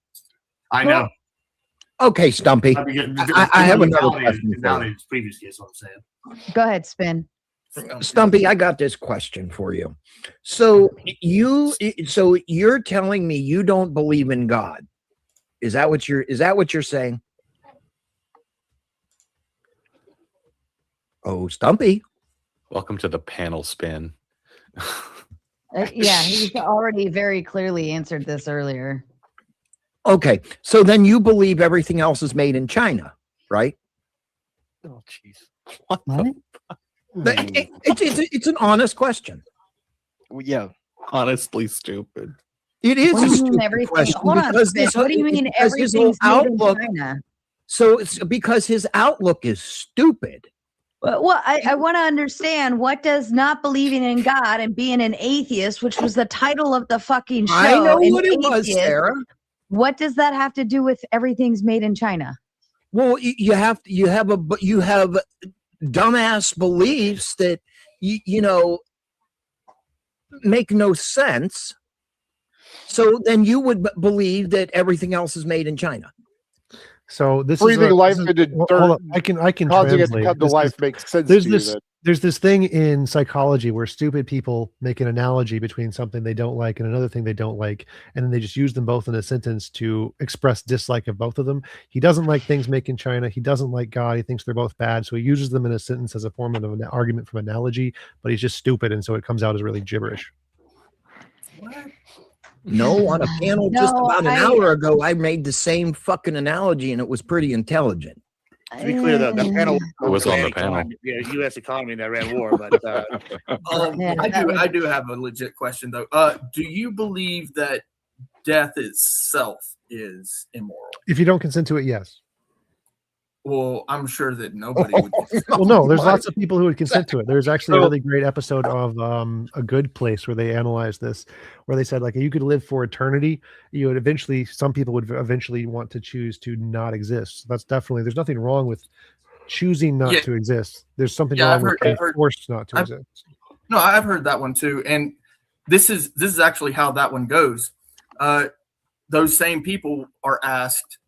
I know. Okay, Stumpy. I have another question. Nowadays, previous case, what I'm saying. Go ahead, Spin. Stumpy, I got this question for you. So you're telling me you don't believe in God? Is that what you're saying? Oh, Stumpy. Welcome to the panel spin. Yeah, he's already very clearly answered this earlier. Okay, so then you believe everything else is made in China, right? Oh, jeez. What? It's an honest question. Well, yeah. Honestly stupid. It is What a do you mean stupid everything? question. Hold on, because Spin. this- What do you mean because his whole everything's made in outlook? China? So it's because his outlook is stupid. Well, I want to understand, what does not believing in God and being an atheist, which was the title of the fucking show, I know an what it was, atheist, Sarah. what does that have to do with everything's made in China? Well, you have dumbass beliefs that you know make no sense. So then you would believe that everything else is made in China. So this breathing is life into hold dirt, on, I can causing it to translate. come to This life is- makes sense There's to you. this Then. there's this thing in psychology where stupid people make an analogy between something they don't like and another thing they don't like, and then they just use them both in a sentence to express dislike of both of them. He doesn't like things made in China. He doesn't like God. He thinks they're both bad, so he uses them in a sentence as a form of an argument from analogy. But he's just stupid, and so it comes out as really gibberish. No, on a panel just No, about an hour ago, I made the same fucking analogy, and it was pretty intelligent. To be clear, the panel It was on the panel. U.S. economy in the Iran war, but I do have a legit question though. Do you believe that death itself is immoral? If you don't consent to it, yes. Well, I'm sure that nobody would. Well, no, there's lots of people who would consent to it. There's actually a really great episode of A Good Place where they analyzed this, where they said, like, you could live for eternity. You would eventually, some people would eventually want to choose to not exist. That's definitely, there's nothing wrong with choosing not to exist. There's something wrong with being forced not to exist. No, I've heard that one too, and this is actually how that one goes. Those same people are asked,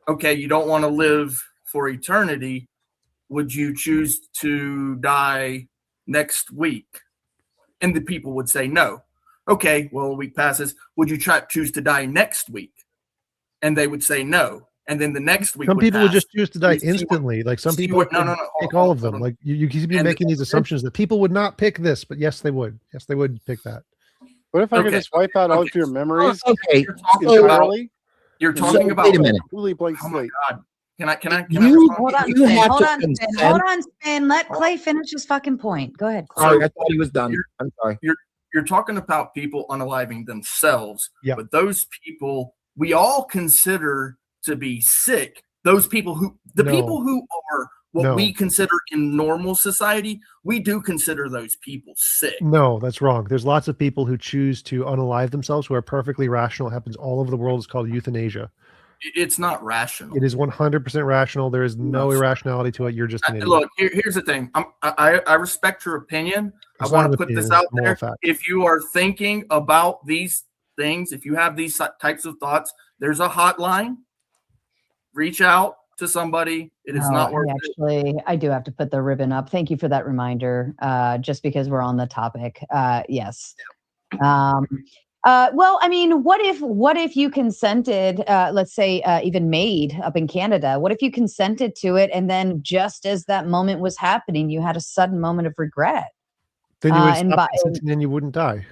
okay, you don't want to live for eternity, would you choose to die next week? And the people would say no. Okay, well, a week passes. Would you choose to die next week? And they would say no. And then the next week, Some people would pass. just choose to die instantly. Like some people would pick all of them. Like you keep making these assumptions that people would not pick this, but yes, they would. Yes, they would pick that. What if I could just wipe out all of your memories? Okay, entirely? You're talking about wait a minute. Completely blank slate. God. Can I Hold on, you Spin. have Hold to on, Spin. consent. Hold on, Spin. Let Clay finish his fucking point. Go ahead. Clay. Sorry, I thought he was done. I'm sorry. You're talking about people unaliving themselves, yeah. But those people we all consider to be sick. Those people who people who are what we consider in normal society, we do consider those people sick. No, that's wrong. There's lots of people who choose to unalive themselves who are perfectly rational. It happens all over the world. It's called euthanasia. It's not rational. It is 100% rational. There is no irrationality to it. You're just an idiot. Look, here's the thing. I respect your opinion. It's I want not to an put this opinion, out it's moral there. fact. If you are thinking about these things, if you have these types of thoughts, there's a hotline. Reach out to somebody. It is not worth it. I do have to put the ribbon up. Thank you for that reminder. Just because we're on the topic. Yes. Well, I mean, what if you consented, let's say even Maid up in Canada, what if you consented to it and then just as that moment was happening, you had a sudden moment of regret? Then you would stop consenting and you wouldn't die.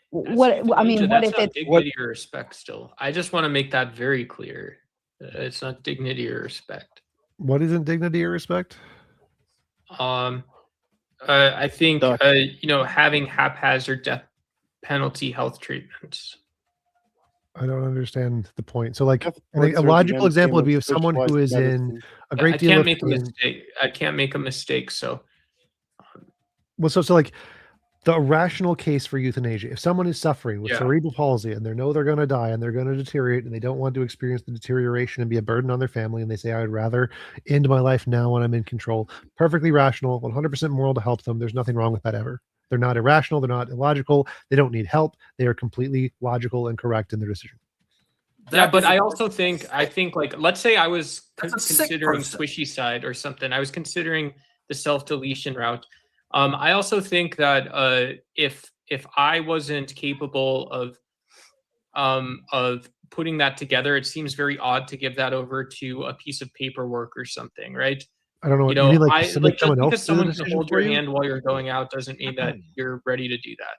What I mean, what That's if not it's dignity or respect? Still, I just want to make that very clear. It's not dignity or respect. What isn't dignity or respect? I think having haphazard death penalty health treatments. I don't understand the point. So, like, That's a logical example would be if someone spiritualized who is in medicine. a great I deal can't of make a pain. mistake. I can't make a mistake. So, Well, so like the rational case for euthanasia, if someone is suffering with cerebral palsy and they know they're going to die and they're going to deteriorate and they don't want to experience the deterioration and be a burden on their family, and they say, I would rather end my life now when I'm in control, perfectly rational, 100% moral to help them. There's nothing wrong with that ever. They're not irrational. They're not illogical. They don't need help. They are completely logical and correct in their decision. yeah, but I think like, let's say I was considering squishy side or something. I was considering the self-deletion route. I also think that if I wasn't capable of putting that together, it seems very odd to give that over to a piece of paperwork or something, right? I don't know. You know, just just someone else because do the someone can decision hold for your you? hand while you're going out doesn't mean that you're ready to do that.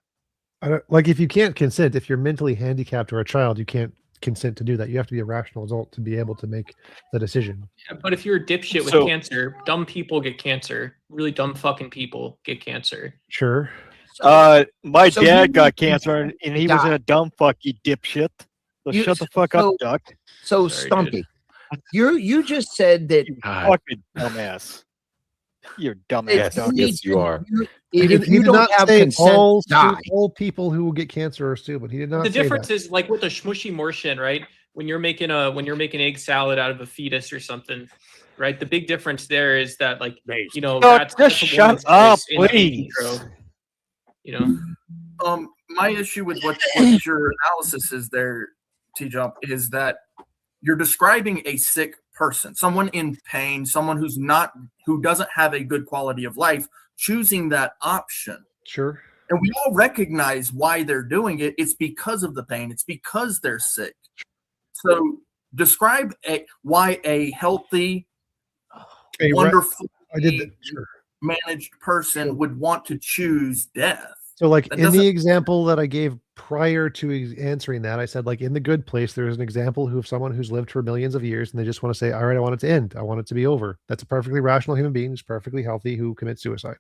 I don't, like, if you can't consent, if you're mentally handicapped or a child, you can't consent to do that. You have to be a rational adult to be able to make the decision. Yeah, but if you're a dipshit with So- cancer, dumb people get cancer. Really dumb fucking people get cancer. Sure. My So dad you- got cancer and he was in a dumb fuck, you dipshit. So You- shut the fuck so- up, Duck. So Sorry, Stumpy, dude. You just said that. Fucking dumbass. You're dumbass. Yes, yes, you are. He did, If you don't have say consent, all, die. all people who will get cancer are stupid. He did not The say difference that. is like with a smushy Martian, right? When you're making egg salad out of a fetus or something, right? The big difference there is that like that's just a shut woman's up, choice in please. vitro, you know. My issue with what your analysis is there, TJump, is that you're describing a sick person, someone in pain, someone who doesn't have a good quality of life, choosing that option. Sure. And we all recognize why they're doing it. It's because of the pain. It's because they're sick. So describe why a healthy, wonderful, managed person would want to choose death. So like in the example that I gave prior to answering that, I said like in the good place, there's an example of someone who's lived for millions of years and they just want to say, all right, I want it to end. I want it to be over. That's a perfectly rational human being who's perfectly healthy who commits suicide.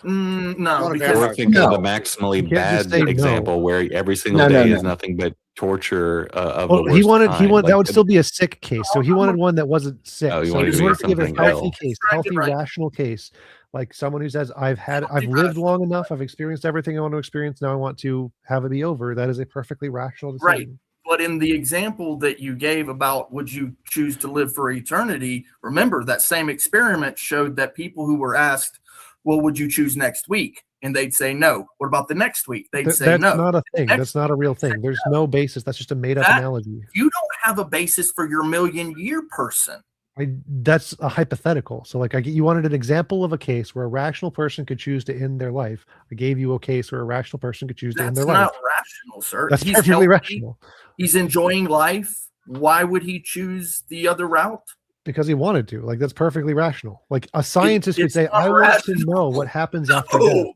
No, Or think of the maximally bad example where every single day is nothing but torture of the worst he wanted kind. that would still be a sick case. So he wanted one that wasn't sick. Oh, you so wanted he to wanted be to give a something healthy else. case, healthy, rational case. Like someone who says, I've lived long enough, I've experienced everything I want to experience. Now I want to have it be over. That is a perfectly rational decision. Right. But in the example that you gave about would you choose to live for eternity, remember that same experiment showed that people who were asked, well, would you choose next week? And they'd say no. What about the next week? They'd say that's no. not a thing. That's not a real thing. There's no basis. That's just a made up analogy. You don't have a basis for your million-year person. That's a hypothetical. So like you wanted an example of a case where a rational person could choose to end their life. I gave you a case where a rational person could choose to end their life. That's not rational, sir. That's He's perfectly healthy. rational. He's enjoying life. Why would he choose the other route? Because he wanted to. Like that's perfectly rational. Like a scientist could it's say, not I want to rational. know what happens after death.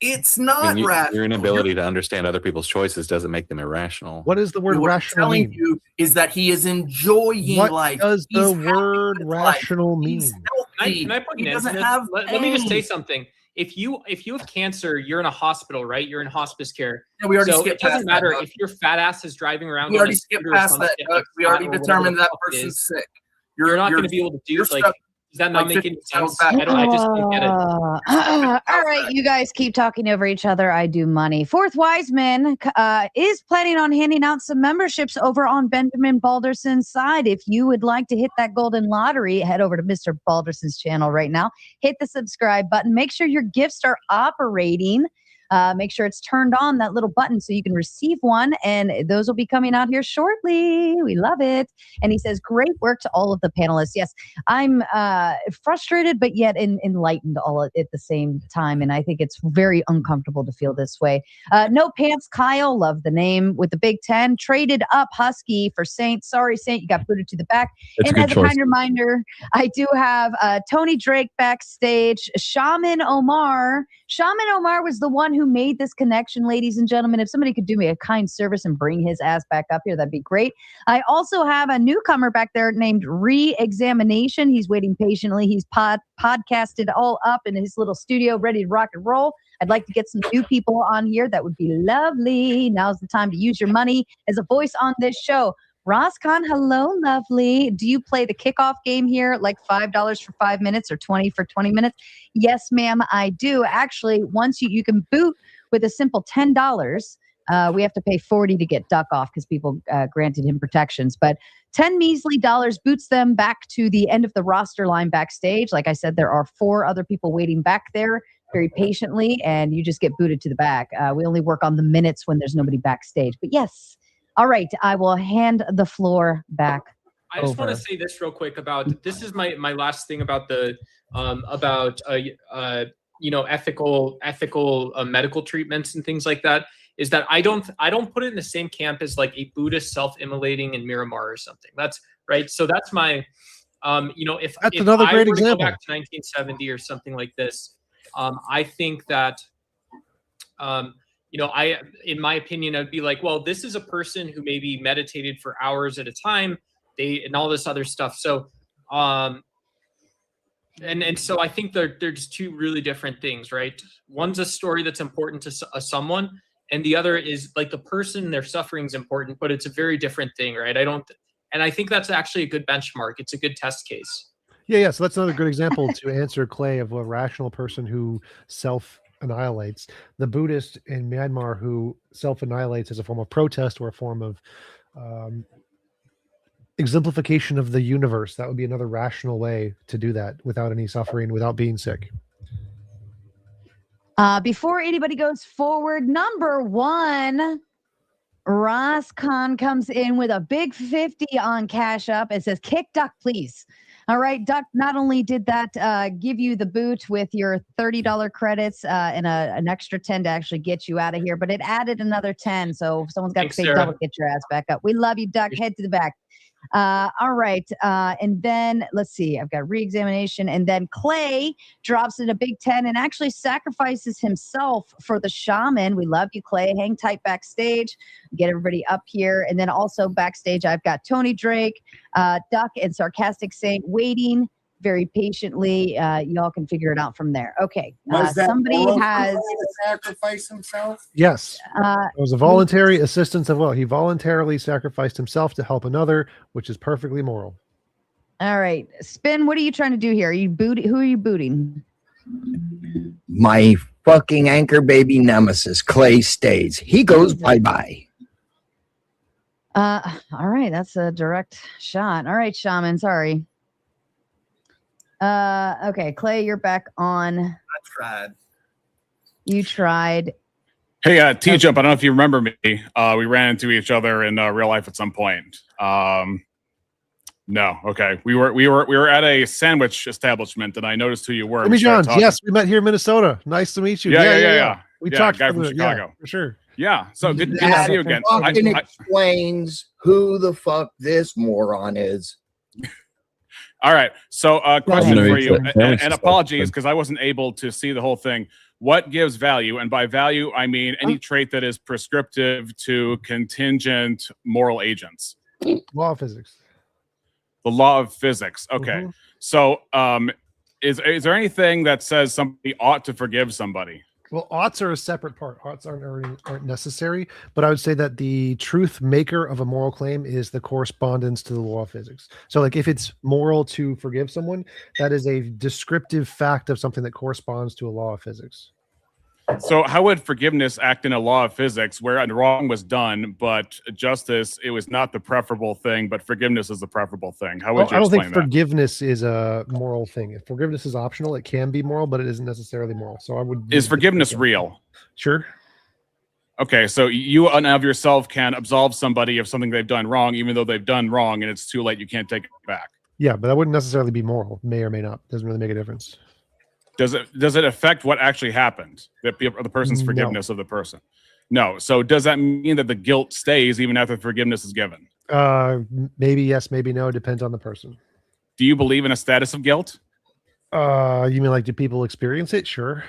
It's not rational. Your inability to understand other people's choices doesn't make them irrational. What does the word What I'm rational telling mean? you is that he is enjoying What life. does He's the word rational mean? Can I put an end to this? Let me just say something. If you have cancer, you're in a hospital, right? You're in hospice care. Yeah, we already so skipped it doesn't past matter that, if your fat ass is driving around. We on a already skipped scooter or past some that. shit like We already or determined whatever that the fuck it person's is. sick. You're not going to be able to do like. Does that not make any sense? I just don't get it. All right, you guys keep talking over each other. I do money. Fourth Wiseman is planning on handing out some memberships over on Benjamin Balderson's side. If you would like to hit that golden lottery, head over to Mr. Balderson's channel right now. Hit the subscribe button. Make sure your gifts are operating. Make sure it's turned on, that little button, so you can receive one. And those will be coming out here shortly. We love it. And he says, great work to all of the panelists. Yes, I'm frustrated, but yet enlightened all at the same time. And I think it's very uncomfortable to feel this way. No Pants Kyle, love the name, with the Big Ten. Traded up Husky for Saint. Sorry, Saint, you got booted to the back. That's and a good as a choice. kind reminder, I do have Tony Drake backstage. Shaman Omar was the one who made this connection, ladies and gentlemen. If somebody could do me a kind service and bring his ass back up here, that'd be great. I also have a newcomer back there named Re-Examination. He's waiting patiently. He's podcasted all up in his little studio, ready to rock and roll. I'd like to get some new people on here. That would be lovely. Now's the time to use your money as a voice on this show. Roscon, hello, lovely. Do you play the kickoff game here, like $5 for 5 minutes or 20 for 20 minutes? Yes, ma'am, I do. Actually, once you can boot with a simple $10. We have to pay $40 to get Duck off because people granted him protections. But 10 measly dollars boots them back to the end of the roster line backstage. Like I said, there are 4 other people waiting back there very patiently, and you just get booted to the back. We only work on the minutes when there's nobody backstage. But yes. All right, I will hand the floor back. I just want to say this real quick about this is my last thing about the ethical medical treatments and things like that, is that I don't put it in the same camp as like a Buddhist self-immolating in Miramar or something. That's right. So that's my if another great I were to example. go back to 1970 or something like this, I think that in my opinion, I'd be like, well, this is a person who maybe meditated for hours at a time, and all this other stuff. So, and so I think they're just 2 really different things, right? One's a story that's important to someone, and the other is like the person, their suffering is important, but it's a very different thing, right? And I think that's actually a good benchmark. It's a good test case. Yeah. So that's another good example to answer Clay of a rational person who self-annihilates. The Buddhist in Myanmar who self-annihilates as a form of protest or a form of exemplification of the universe. That would be another rational way to do that without any suffering, without being sick. Before anybody goes forward, number one, Ross Khan comes in with a big 50 on Cash Up. It says, kick Duck, please. All right, Duck, not only did that give you the boot with your $30 credits and an extra 10 to actually get you out of here, but it added another 10. So if someone's got Thanks, to pay Sarah. double, get your ass back up. We love you, Duck. Head to the back. All right. And then let's see, I've got re-examination, and then Clay drops in a big 10 and actually sacrifices himself for the shaman. We love you, Clay. Hang tight backstage, get everybody up here. And then also backstage, I've got Tony Drake, Duck, and Sarcastic Saint waiting very patiently. Y'all can figure it out from there. Okay. Somebody has to sacrifice himself. Yes. It was a voluntary assistance of will. He voluntarily sacrificed himself to help another, which is perfectly moral. All right. Spin, what are you trying to do here? Are you who are you booting? My fucking anchor baby nemesis, Clay stays. He goes bye-bye. All right. That's a direct shot. All right, Shaman. Sorry. Okay, Clay, you're back on. I tried. You tried. Hey, TJump, I don't know if you remember me. We ran into each other in real life at some point. No, okay. We were at a sandwich establishment, and I noticed who you were. Jimmy Johns, yes, we met here in Minnesota. Nice to meet you. Yeah. We talked guy for from Chicago. for sure. Yeah, so good to see you again. Fucking explains who the fuck this moron is. All right. So, question ahead. for you, and apologies because I wasn't able to see the whole thing. What gives value? And by value, I mean any trait that is prescriptive to contingent moral agents. Law of physics. The law of physics. Okay. So, is there anything that says somebody ought to forgive somebody? Well, oughts are a separate part. Oughts aren't necessary, but I would say that the truth maker of a moral claim is the correspondence to the law of physics. So like if it's moral to forgive someone, that is a descriptive fact of something that corresponds to a law of physics. So how would forgiveness act in a law of physics where a wrong was done, but justice, it was not the preferable thing, but forgiveness is the preferable thing? How would you I don't explain think that? forgiveness is a moral thing. If forgiveness is optional, it can be moral, but it isn't necessarily moral. So I would. Is forgiveness real? Sure. Okay, so you of yourself can absolve somebody of something they've done wrong, even though they've done wrong, and it's too late. You can't take it back. Yeah, but that wouldn't necessarily be moral. May or may not. Doesn't really make a difference. Does it affect what actually happened? The person's forgiveness of the person? No. So does that mean that the guilt stays even after forgiveness is given? Maybe yes, maybe no. It depends on the person. Do you believe in a status of guilt? You mean like do people experience it? Sure.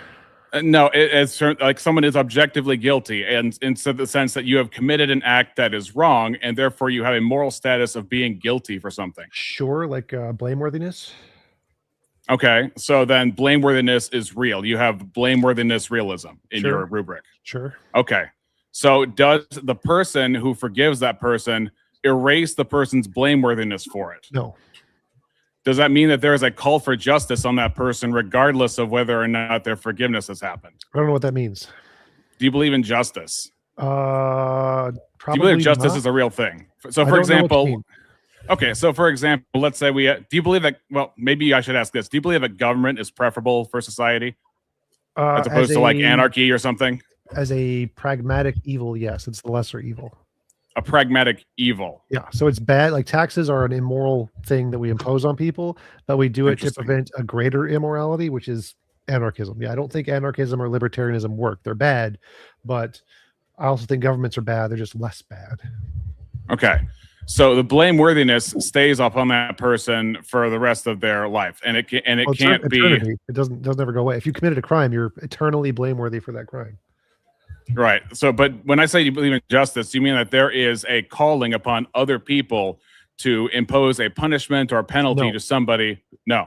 No, it's like someone is objectively guilty, and in the sense that you have committed an act that is wrong, and therefore you have a moral status of being guilty for something. Sure, like blameworthiness. Okay, so then blameworthiness is real. You have blameworthiness realism in your rubric. Sure. Okay, so does the person who forgives that person erase the person's blameworthiness for it? No. Does that mean that there is a call for justice on that person regardless of whether or not their forgiveness has happened? I don't know what that means. Do you believe in justice? Probably Do you believe justice not. is a real thing? So I for don't know what you example, mean. okay, so for example, let's say do you believe that, well, maybe I should ask this. Do you believe that government is preferable for society as opposed to like anarchy or something? As a pragmatic evil, yes, it's the lesser evil. A pragmatic evil. Yeah, so it's bad. Like taxes are an immoral thing that we impose on people, but we do it to prevent a greater immorality, which is anarchism. Yeah, I don't think anarchism or libertarianism work. They're bad, but I also think governments are bad. They're just less bad. Okay. So the blameworthiness stays upon that person for the rest of their life, and it can't be. Eternity. It doesn't ever go away. If you committed a crime, you're eternally blameworthy for that crime. Right. So, but when I say you believe in justice, you mean that there is a calling upon other people to impose a punishment or penalty to somebody? No.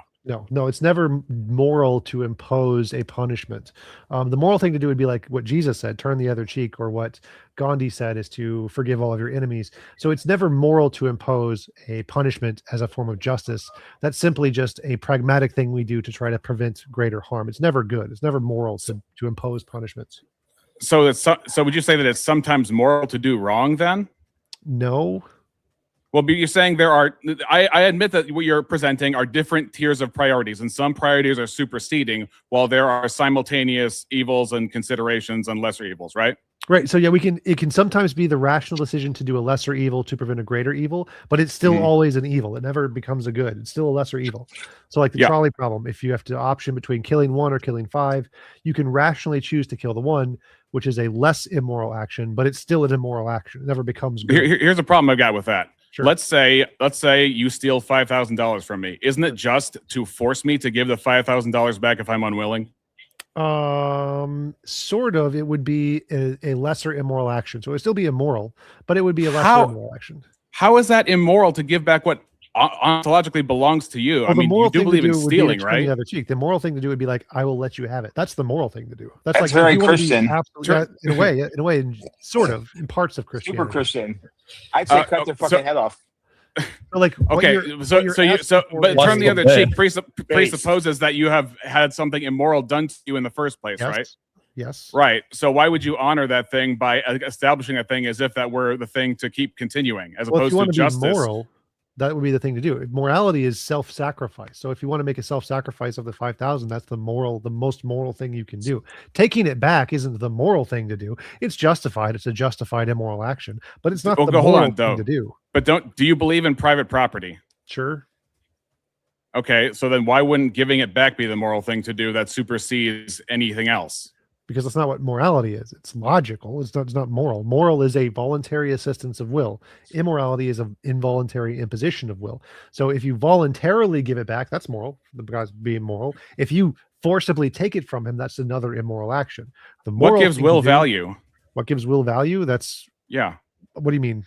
No, it's never moral to impose a punishment. The moral thing to do would be like what Jesus said, turn the other cheek, or what Gandhi said is to forgive all of your enemies. So it's never moral to impose a punishment as a form of justice. That's simply just a pragmatic thing we do to try to prevent greater harm. It's never good. It's never moral to impose punishments. So so would you say that it's sometimes moral to do wrong then? No. Well, but you're saying there are, I admit that what you're presenting are different tiers of priorities, and some priorities are superseding while there are simultaneous evils and considerations and lesser evils, right? Right. So yeah, it can sometimes be the rational decision to do a lesser evil to prevent a greater evil, but it's still always an evil. It never becomes a good. It's still a lesser evil. So like the trolley problem, if you have to option between killing 1 or killing 5, you can rationally choose to kill the 1, which is a less immoral action, but it's still an immoral action. It never becomes good. Here's a problem I've got with that. Sure. Let's say you steal $5,000 from me. Isn't it just to force me to give the $5,000 back if I'm unwilling? Sort of. It would be a lesser immoral action. So it would still be immoral, but it would be a lesser immoral action. How is that immoral to give back what ontologically belongs to you? Well, I mean, you do believe in stealing, The right? other cheek. The moral thing to do would be like, I will let you have it. That's the moral thing to do. That's like very if you wanna be Christian. absolutely- yeah, in a way, sort of, in parts of Christianity. Super Christian. I'd say cut their fucking head off. So, like, okay, but turn the other cheek presupposes that you have had something immoral done to you in the first place, right? Yes. Right. So why would you honor that thing by establishing a thing as if that were the thing to keep continuing, as Well, if opposed you to want to justice? be moral, that would be the thing to do. Morality is self-sacrifice. So if you want to make a self-sacrifice of the 5,000, that's the most moral thing you can do. Taking it back isn't the moral thing to do. It's justified. It's a justified immoral action, but it's not the moral thing to do. But do you believe in private property? Sure. Okay, so then why wouldn't giving it back be the moral thing to do that supersedes anything else? Because that's not what morality is. It's logical. It's not moral. Moral is a voluntary assistance of will. Immorality is an involuntary imposition of will. So if you voluntarily give it back, that's moral, because being moral. If you forcibly take it from him, that's another immoral action. The moral What gives will value? What gives will value? That's What do you mean?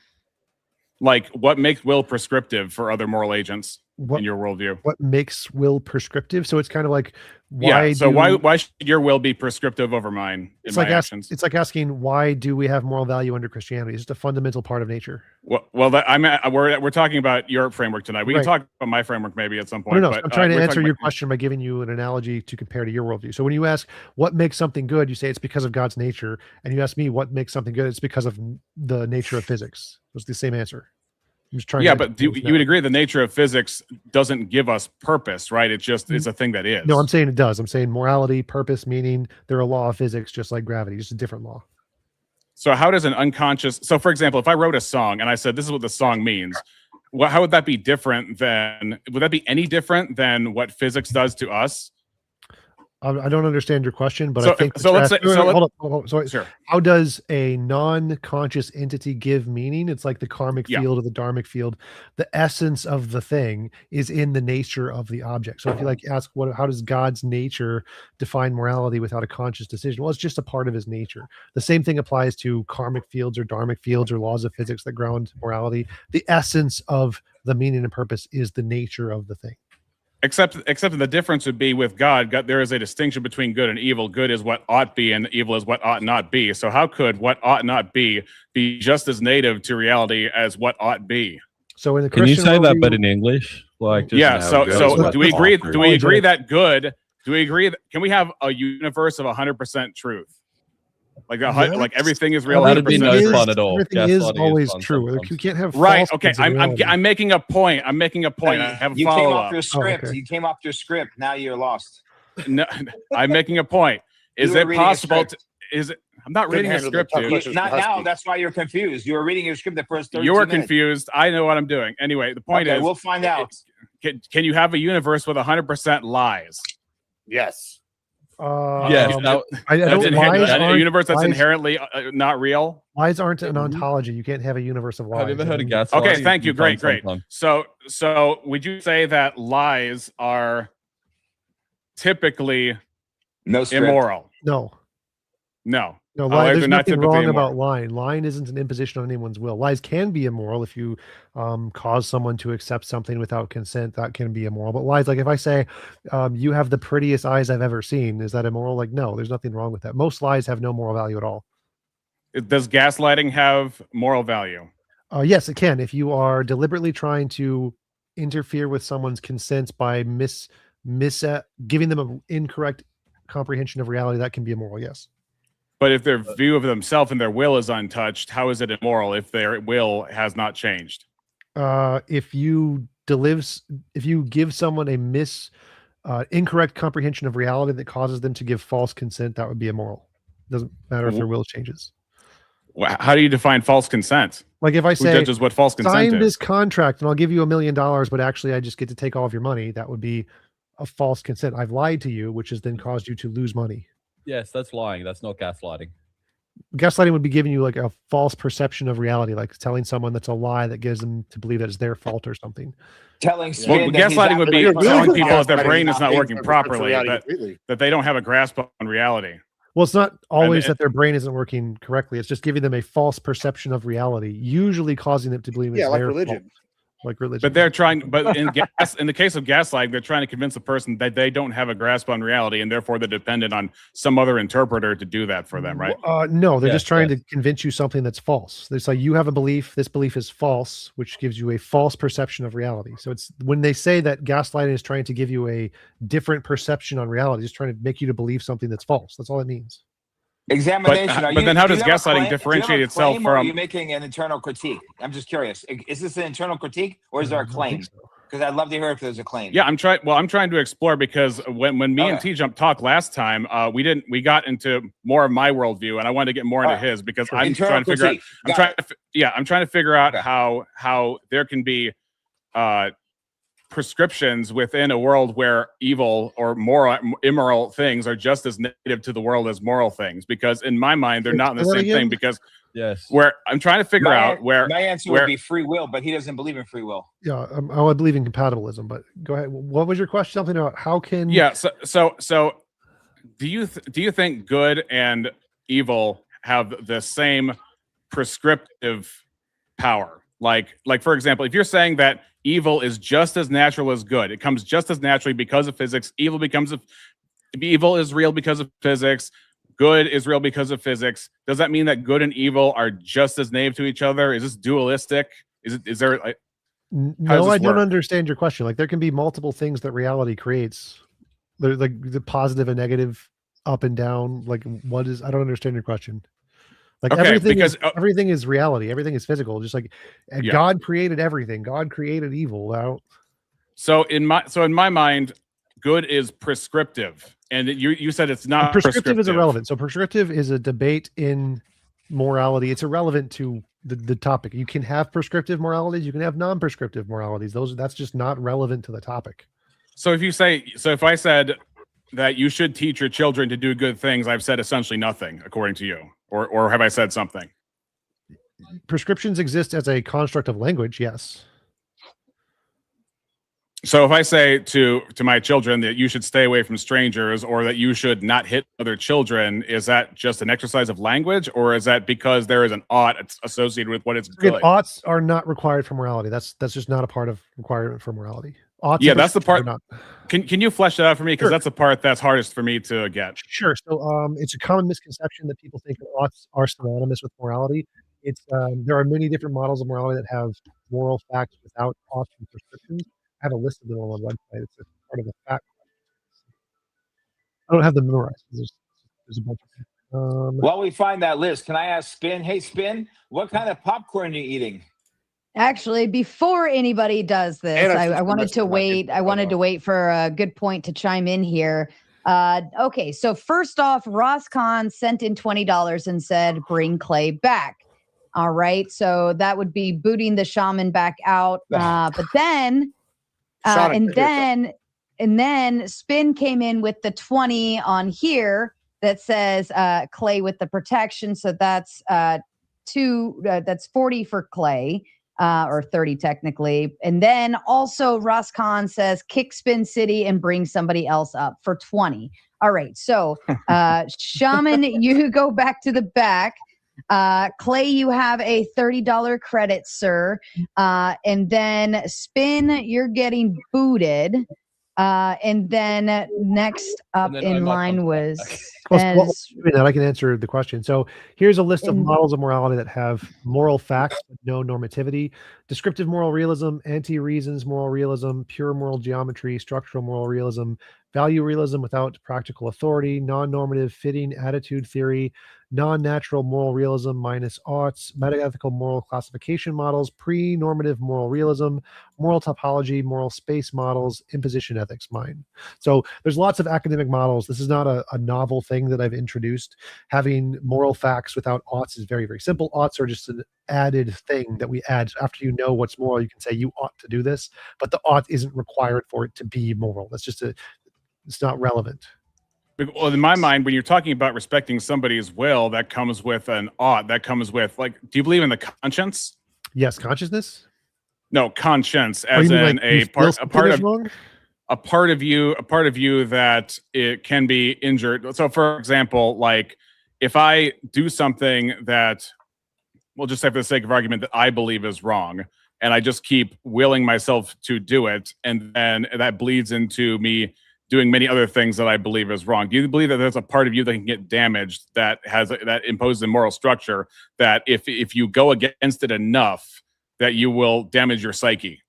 Like, what makes will prescriptive for other moral agents in your worldview? What makes will prescriptive? So it's kind of like, why should your will be prescriptive over mine in my actions? It's like asking, why do we have moral value under Christianity? It's just a fundamental part of nature. We're talking about your framework tonight. We can talk about my framework maybe at some point. No, but, I'm trying to answer your question by giving you an analogy to compare to your worldview. So when you ask what makes something good, you say it's because of God's nature. And you ask me what makes something good, it's because of the nature of physics. It's the same answer. I'm just trying but you would agree the nature of physics doesn't give us purpose, right? It's a thing that is. No, I'm saying it does. I'm saying morality, purpose, meaning they're a law of physics, just like gravity, just a different law. So how does an unconscious, so for example, if I wrote a song and I said, this is what the song means, how would that be different would that be any different than what physics does to us? I don't understand your question, but I think sure. How does a non-conscious entity give meaning? It's like the karmic field or the dharmic field. The essence of the thing is in the nature of the object. So if you ask how does God's nature define morality without a conscious decision? Well, it's just a part of his nature. The same thing applies to karmic fields or dharmic fields or laws of physics that ground morality. The essence of the meaning and purpose is the nature of the thing. Except that the difference would be with God, there is a distinction between good and evil. Good is what ought be, and evil is what ought not be. So how could what ought not be just as native to reality as what ought be? So in the Can you say that, but in English? Like, so do we agree? Do we agree that good? Do we agree? Can we have a universe of 100% truth? Like everything is real. That'd be no fun at all. Everything is always true. You can't have Okay, I'm making a point. I have a you follow came up. off your script. You came off your script. Now you're lost. No, I'm making a point. Is it possible? I'm not reading a script, dude. Not now. That's why you're confused. You were reading your script the first 32 You were minutes. confused. I know what I'm doing. Anyway, the point is, we'll find out. Can you have a universe with 100% lies? Yes. Yes. A universe that's inherently not real. Lies aren't an ontology. You can't have a universe of lies. Have you ever heard of gaslighting? Okay, thank you. Great. So would you say that lies are typically immoral? No. No, Like, there's they're not nothing typically wrong immoral. about lying. Lying isn't an imposition on anyone's will. Lies can be immoral if you cause someone to accept something without consent. That can be immoral. But lies, like if I say, you have the prettiest eyes I've ever seen, is that immoral? Like, no, there's nothing wrong with that. Most lies have no moral value at all. Does gaslighting have moral value? Yes, it can. If you are deliberately trying to interfere with someone's consent by giving them an incorrect comprehension of reality, that can be immoral. Yes. But if their view of themselves and their will is untouched, how is it immoral if their will has not changed? If you give someone a incorrect comprehension of reality that causes them to give false consent, that would be immoral. Doesn't matter if their will changes. How do you define false consent? Like if I say, who judges what false consent sign is? this contract and I'll give you $1 million, but actually I just get to take all of your money, that would be a false consent. I've lied to you, which has then caused you to lose money. Yes, that's lying. That's not gaslighting. Gaslighting would be giving you like a false perception of reality, like telling someone that's a lie that gives them to believe that it's their fault or something. Telling Well, gaslighting would be telling people that their brain is not working properly, completely. that they don't have a grasp on reality. Well, it's not always that their brain isn't working correctly. It's just giving them a false perception of reality, usually causing them to believe it's Yeah, like their religion. fault. Like religion. But they're trying, but in the case of gaslighting, they're trying to convince a person that they don't have a grasp on reality, and therefore they're dependent on some other interpreter to do that for them, right? No, they're Yes, just trying to convince you something that's false. It's like you have a belief, this belief is false, which gives you a false perception of reality. So it's when they say that gaslighting is trying to give you a different perception on reality, it's trying to make you to believe something that's false. That's all it means. Examination. But then how does gaslighting differentiate itself Or are from? you making an internal critique? I'm just curious. Is this an internal critique or is there a claim? Because I'd love to hear if there's a claim. Yeah, I'm trying to explore, because when me and TJump talked last time, we got into more of my worldview, and I wanted to get more into his, because I'm Internal trying to figure out. critique. I'm trying to figure out how there can be prescriptions within a world where evil or immoral things are just as native to the world as moral things, because in my mind they're not in the same thing. Because where I'm trying to figure out where my answer would be free will, but he doesn't believe in free will. Yeah, I believe in compatibilism, but go ahead. What was your question? Something about how can? Yeah. So do you think good and evil have the same prescriptive power? Like for example, if you're saying that evil is just as natural as good, it comes just as naturally because of physics. Evil is real because of physics. Good is real because of physics. Does that mean that good and evil are just as native to each other? Is this dualistic? Is there like? No, I don't understand your question. Like there can be multiple things that reality creates. There's like the positive and negative, up and down. Like what is? I don't understand your question. Like everything is reality. Everything is physical. Just like God created everything. God created evil. So in my mind, good is prescriptive, and you said it's not prescriptive. Is irrelevant. So prescriptive is a debate in morality. It's irrelevant to the topic. You can have prescriptive moralities. You can have non-prescriptive moralities. That's just not relevant to the topic. So if I said that you should teach your children to do good things, I've said essentially nothing, according to you. Or have I said something? Prescriptions exist as a construct of language, yes. So if I say to my children that you should stay away from strangers, or that you should not hit other children, is that just an exercise of language, or is that because there is an ought associated with what it's good? Oughts are not required for morality. That's just not a part of requirement for morality. Oughts that's the part. Can you flesh that out for me? Because that's the part that's hardest for me to get. Sure. So it's a common misconception that people think that oughts are synonymous with morality. It's there are many different models of morality that have moral facts without oughts and prescriptions. I have a list of them on my website. It's a part of the fact. I don't have them memorized. There's a bunch of them. While we find that list, can I ask Spin? Hey, Spin, what kind of popcorn are you eating? Actually, before anybody does this, I wanted to wait. I wanted to wait for a good point to chime in here. Okay, so first off, Ross Khan sent in $20 and said, "Bring Clay back." All right, so that would be booting the shaman back out. But then, and then Spin came in with the 20 on here that says Clay with the protection. So that's that's 40 for Clay. Or 30 technically. And then also Ross Khan says kick Spin City and bring somebody else up for 20. All right. So, Shaman, you go back to the back. Clay, you have a $30 credit, sir. And then Spin, you're getting booted. And then next up in line was that I can answer the question. So here's a list of models of morality that have moral facts with no normativity: descriptive moral realism, anti-reasons moral realism, pure moral geometry, structural moral realism, value realism without practical authority, non-normative fitting attitude theory, non-natural moral realism minus oughts, metaethical moral classification models, pre-normative moral realism, moral topology, moral space models, imposition ethics mind. So there's lots of academic models. This is not a novel thing that I've introduced. Having moral facts without oughts is very, very simple. Oughts are just an added thing that we add. After you know what's moral, you can say you ought to do this, but the ought isn't required for it to be moral. That's just it's not relevant. Well, in my mind, when you're talking about respecting somebody's will, that comes with an ought. That comes with, like, do you believe in the conscience? Yes, consciousness. No, conscience, as in like a part of you that it can be injured. So, for example, like if I do something that, we'll just say for the sake of argument, that I believe is wrong, and I just keep willing myself to do it, and then that bleeds into me doing many other things that I believe is wrong. Do you believe that there's a part of you that can get damaged, that imposes a moral structure, that if you go against it enough, that you will damage your psyche?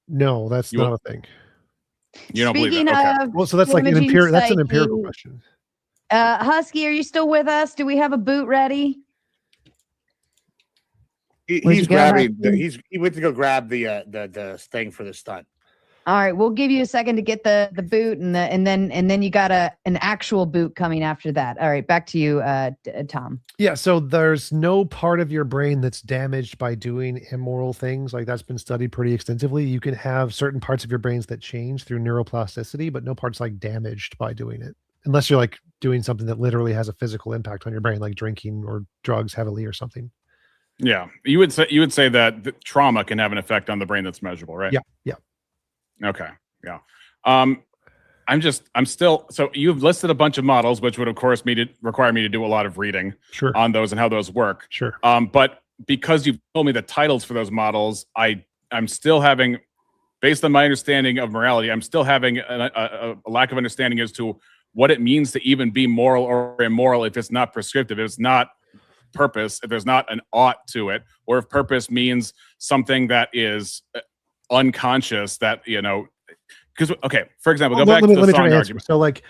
No, that's not a thing. You don't believe that? Okay. Well, so that's like an empirical question. Husky, are you still with us? Do we have a boot ready? He's grabbing. He went to go grab the thing for the stunt. All right, we'll give you a second to get the boot, and then you got an actual boot coming after that. All right, back to you, Tom. Yeah, so there's no part of your brain that's damaged by doing immoral things. Like, that's been studied pretty extensively. You can have certain parts of your brains that change through neuroplasticity, but no parts like damaged by doing it, unless you're like doing something that literally has a physical impact on your brain, like drinking or drugs heavily or something. Yeah, you would say that trauma can have an effect on the brain that's measurable, right? Yeah. Okay. Yeah. I'm still, so you've listed a bunch of models, which would of course require me to do a lot of reading on those and how those work. Sure. But because you've told me the titles for those models, I'm still having, based on my understanding of morality, I'm still having a lack of understanding as to what it means to even be moral or immoral if it's not prescriptive, if it's not purpose, if there's not an ought to it, or if purpose means something that is unconscious, that, you know, because, okay, for example, go back to the song argument. So, like,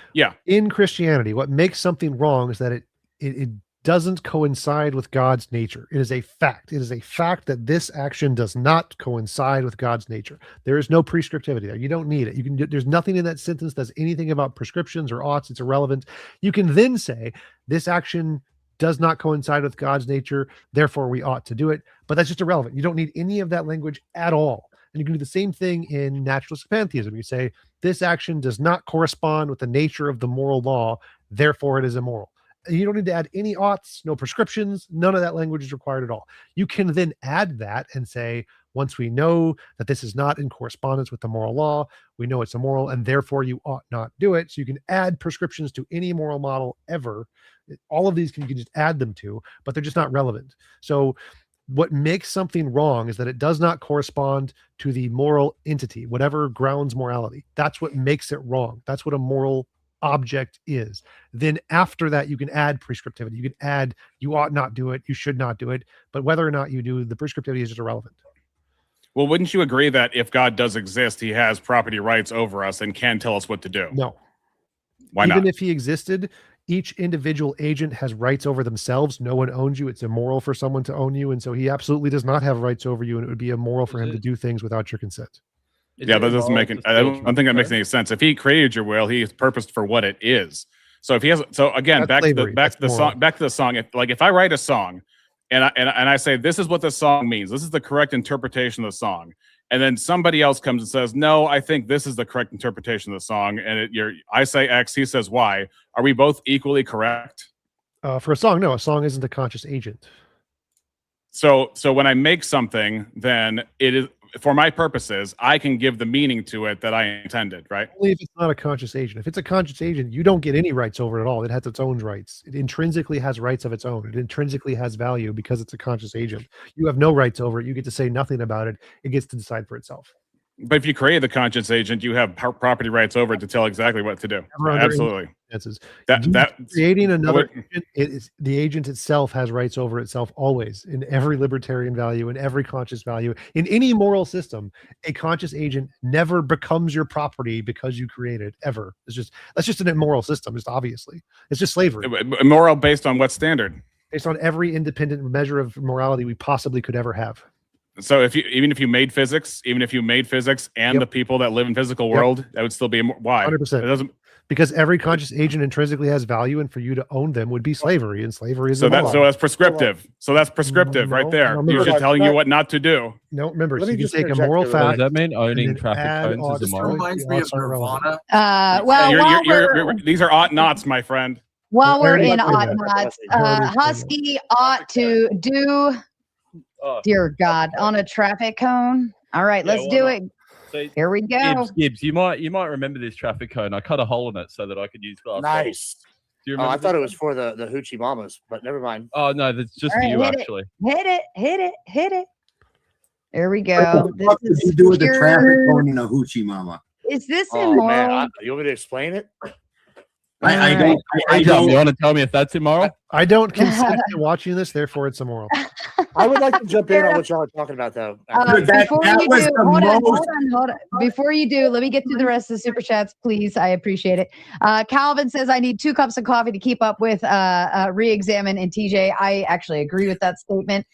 in Christianity, what makes something wrong is that it doesn't coincide with God's nature. It is a fact. It is a fact that this action does not coincide with God's nature. There is no prescriptivity there. You don't need it. You can. There's nothing in that sentence that's anything about prescriptions or oughts. It's irrelevant. You can then say this action does not coincide with God's nature, therefore we ought to do it. But that's just irrelevant. You don't need any of that language at all. And you can do the same thing in naturalistic pantheism. You say, this action does not correspond with the nature of the moral law, therefore it is immoral. And you don't need to add any oughts, no prescriptions, none of that language is required at all. You can then add that and say, once we know that this is not in correspondence with the moral law, we know it's immoral, and therefore you ought not do it. So you can add prescriptions to any moral model ever. All of these you can just add them to, but they're just not relevant. So what makes something wrong is that it does not correspond to the moral entity, whatever grounds morality. That's what makes it wrong. That's what a moral object is. Then after that, you can add prescriptivity. You can add, you ought not do it, you should not do it. But whether or not you do, the prescriptivity is just irrelevant. Well, wouldn't you agree that if God does exist, he has property rights over us and can tell us what to do? No. Why not? Even if he existed, each individual agent has rights over themselves. No one owns you. It's immoral for someone to own you. And so he absolutely does not have rights over you. And it would be immoral for him to do things without your consent. Yeah, that doesn't make it. I don't think that makes any sense. If he created your will, he is purposed for what it is. So if he has, so again, back to the song. If I write a song and I say, this is what the song means, this is the correct interpretation of the song, and then somebody else comes and says, no, I think this is the correct interpretation of the song, and I say X, he says Y. Are we both equally correct? For a song, no. A song isn't a conscious agent. So when I make something, then it is, for my purposes, I can give the meaning to it that I intended, right? Only if it's not a conscious agent. If it's a conscious agent, you don't get any rights over it at all. It has its own rights. It intrinsically has rights of its own. It intrinsically has value because it's a conscious agent. You have no rights over it. You get to say nothing about it. It gets to decide for itself. But if you create the conscious agent, you have property rights over it to tell exactly what to do. Absolutely. That Creating another agent, the agent itself has rights over itself always, in every libertarian value, in every conscious value, in any moral system. A conscious agent never becomes your property because you create it, ever. That's just an immoral system. Just obviously, it's just slavery. Immoral based on what standard? Based on every independent measure of morality we possibly could ever have. So even if you made physics and the people that live in physical world, that would still be why? 100%. It doesn't. Because every conscious agent intrinsically has value, and for you to own them would be slavery, and slavery is that's prescriptive. So that's prescriptive right there. You're just telling you what not to do. No, remember, so you take a moral fact. Does that mean owning traffic cones is immoral? Reminds me of Nirvana. These are ought nots, my friend. While we're in ought nots, Husky ought to do. Dear God, on a traffic cone. All right, let's do it. So, here we go. Gibbs, you might remember this traffic cone. I cut a hole in it so that I could use glass. Nice. Do you remember? I thought it was for the hoochie mamas, but never mind. Oh no, that's just All right, you hit actually. Hit it. There we go. What did you do with the traffic cone and a hoochie mama? Is this Oh immoral? man, you want me to explain it? I don't. You want to tell me if that's immoral? I don't consent to watching this, therefore it's immoral. I would like to jump in on what y'all are talking about, though. Hold on. Before you do, let me get through the rest of the super chats, please. I appreciate it. Calvin says, I need 2 cups of coffee to keep up with re-examine and TJ. I actually agree with that statement.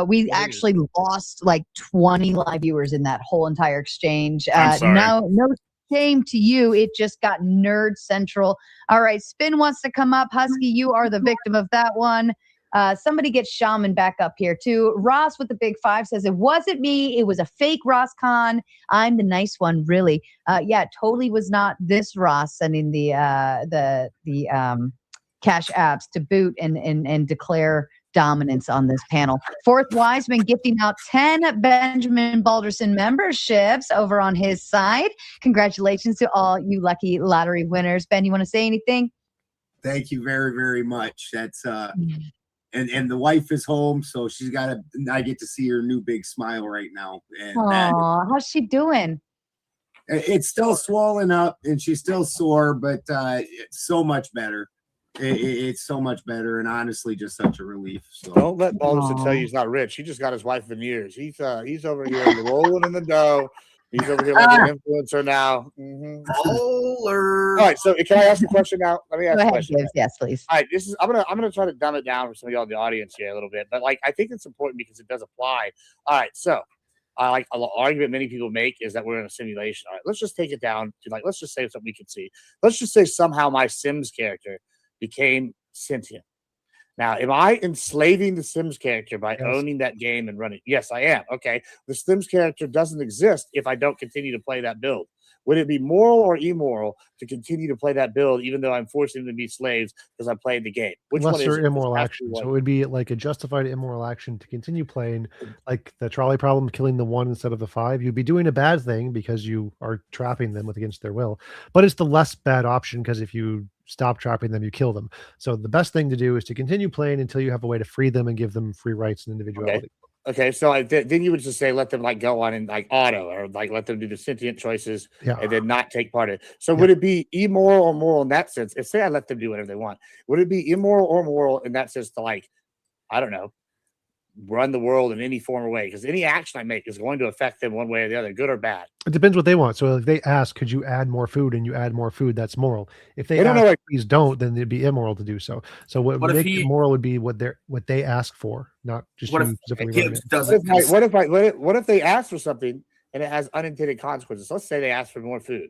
We actually lost like 20 live viewers in that whole entire exchange. No shame to you. It just got nerd central. All right. Spin wants to come up. Husky, you are the victim of that one. Somebody get Shaman back up here too. Ross with the big 5 says, it wasn't me. It was a fake Ross Khan. I'm the nice one, really. Yeah, totally was not this Ross sending the cash apps to boot and declare dominance on this panel. Fourth Wiseman gifting out 10 Benjamin Balderson memberships over on his side. Congratulations to all you lucky lottery winners. Ben, you want to say anything? Thank you very, very much. That's and the wife is home, so I get to see her new big smile right now. And how's she doing? It's still swollen up and she's still sore, but it's so much better. It's so much better, and honestly, just such a relief. So don't let Balderson tell you he's not rich. He just got his wife in years. He's over here rolling in the dough. He's over here like an influencer now. Bowler. All right, so can I ask a question now? Let me ask a question. Yes, please. All right, I'm gonna try to dumb it down for some of y'all in the audience here a little bit, but like I think it's important because it does apply. All right, so like an argument many people make is that we're in a simulation. All right, let's just take it down to let's just say something we can see. Let's just say somehow my Sims character became sentient. Now, am I enslaving the Sims character by owning that game and running? Yes, I am. Okay. The Sims character doesn't exist if I don't continue to play that build. Would it be moral or immoral to continue to play that build, even though I'm forcing them to be slaves because I played the game? Which one is lesser immoral action. So it would be like a justified immoral action to continue playing, like the trolley problem, killing the 1 instead of the 5. You'd be doing a bad thing because you are trapping them against their will. But it's the less bad option because if you stop trapping them, you kill them. So the best thing to do is to continue playing until you have a way to free them and give them free rights and individuality. Okay, so then you would just say let them go on and auto, or let them do the sentient choices and then not take part in it. So would it be immoral or moral in that sense? If say I let them do whatever they want, would it be immoral or moral in that sense to I don't know, run the world in any form or way? Because any action I make is going to affect them one way or the other, good or bad. It depends what they want. So if they ask, could you add more food, and you add more food, that's moral. If they don't ask, know, please don't, then it'd be immoral to do so. So what would make it moral would be what they ask for, not just what if they ask for something and it has unintended consequences? Let's say they ask for more food,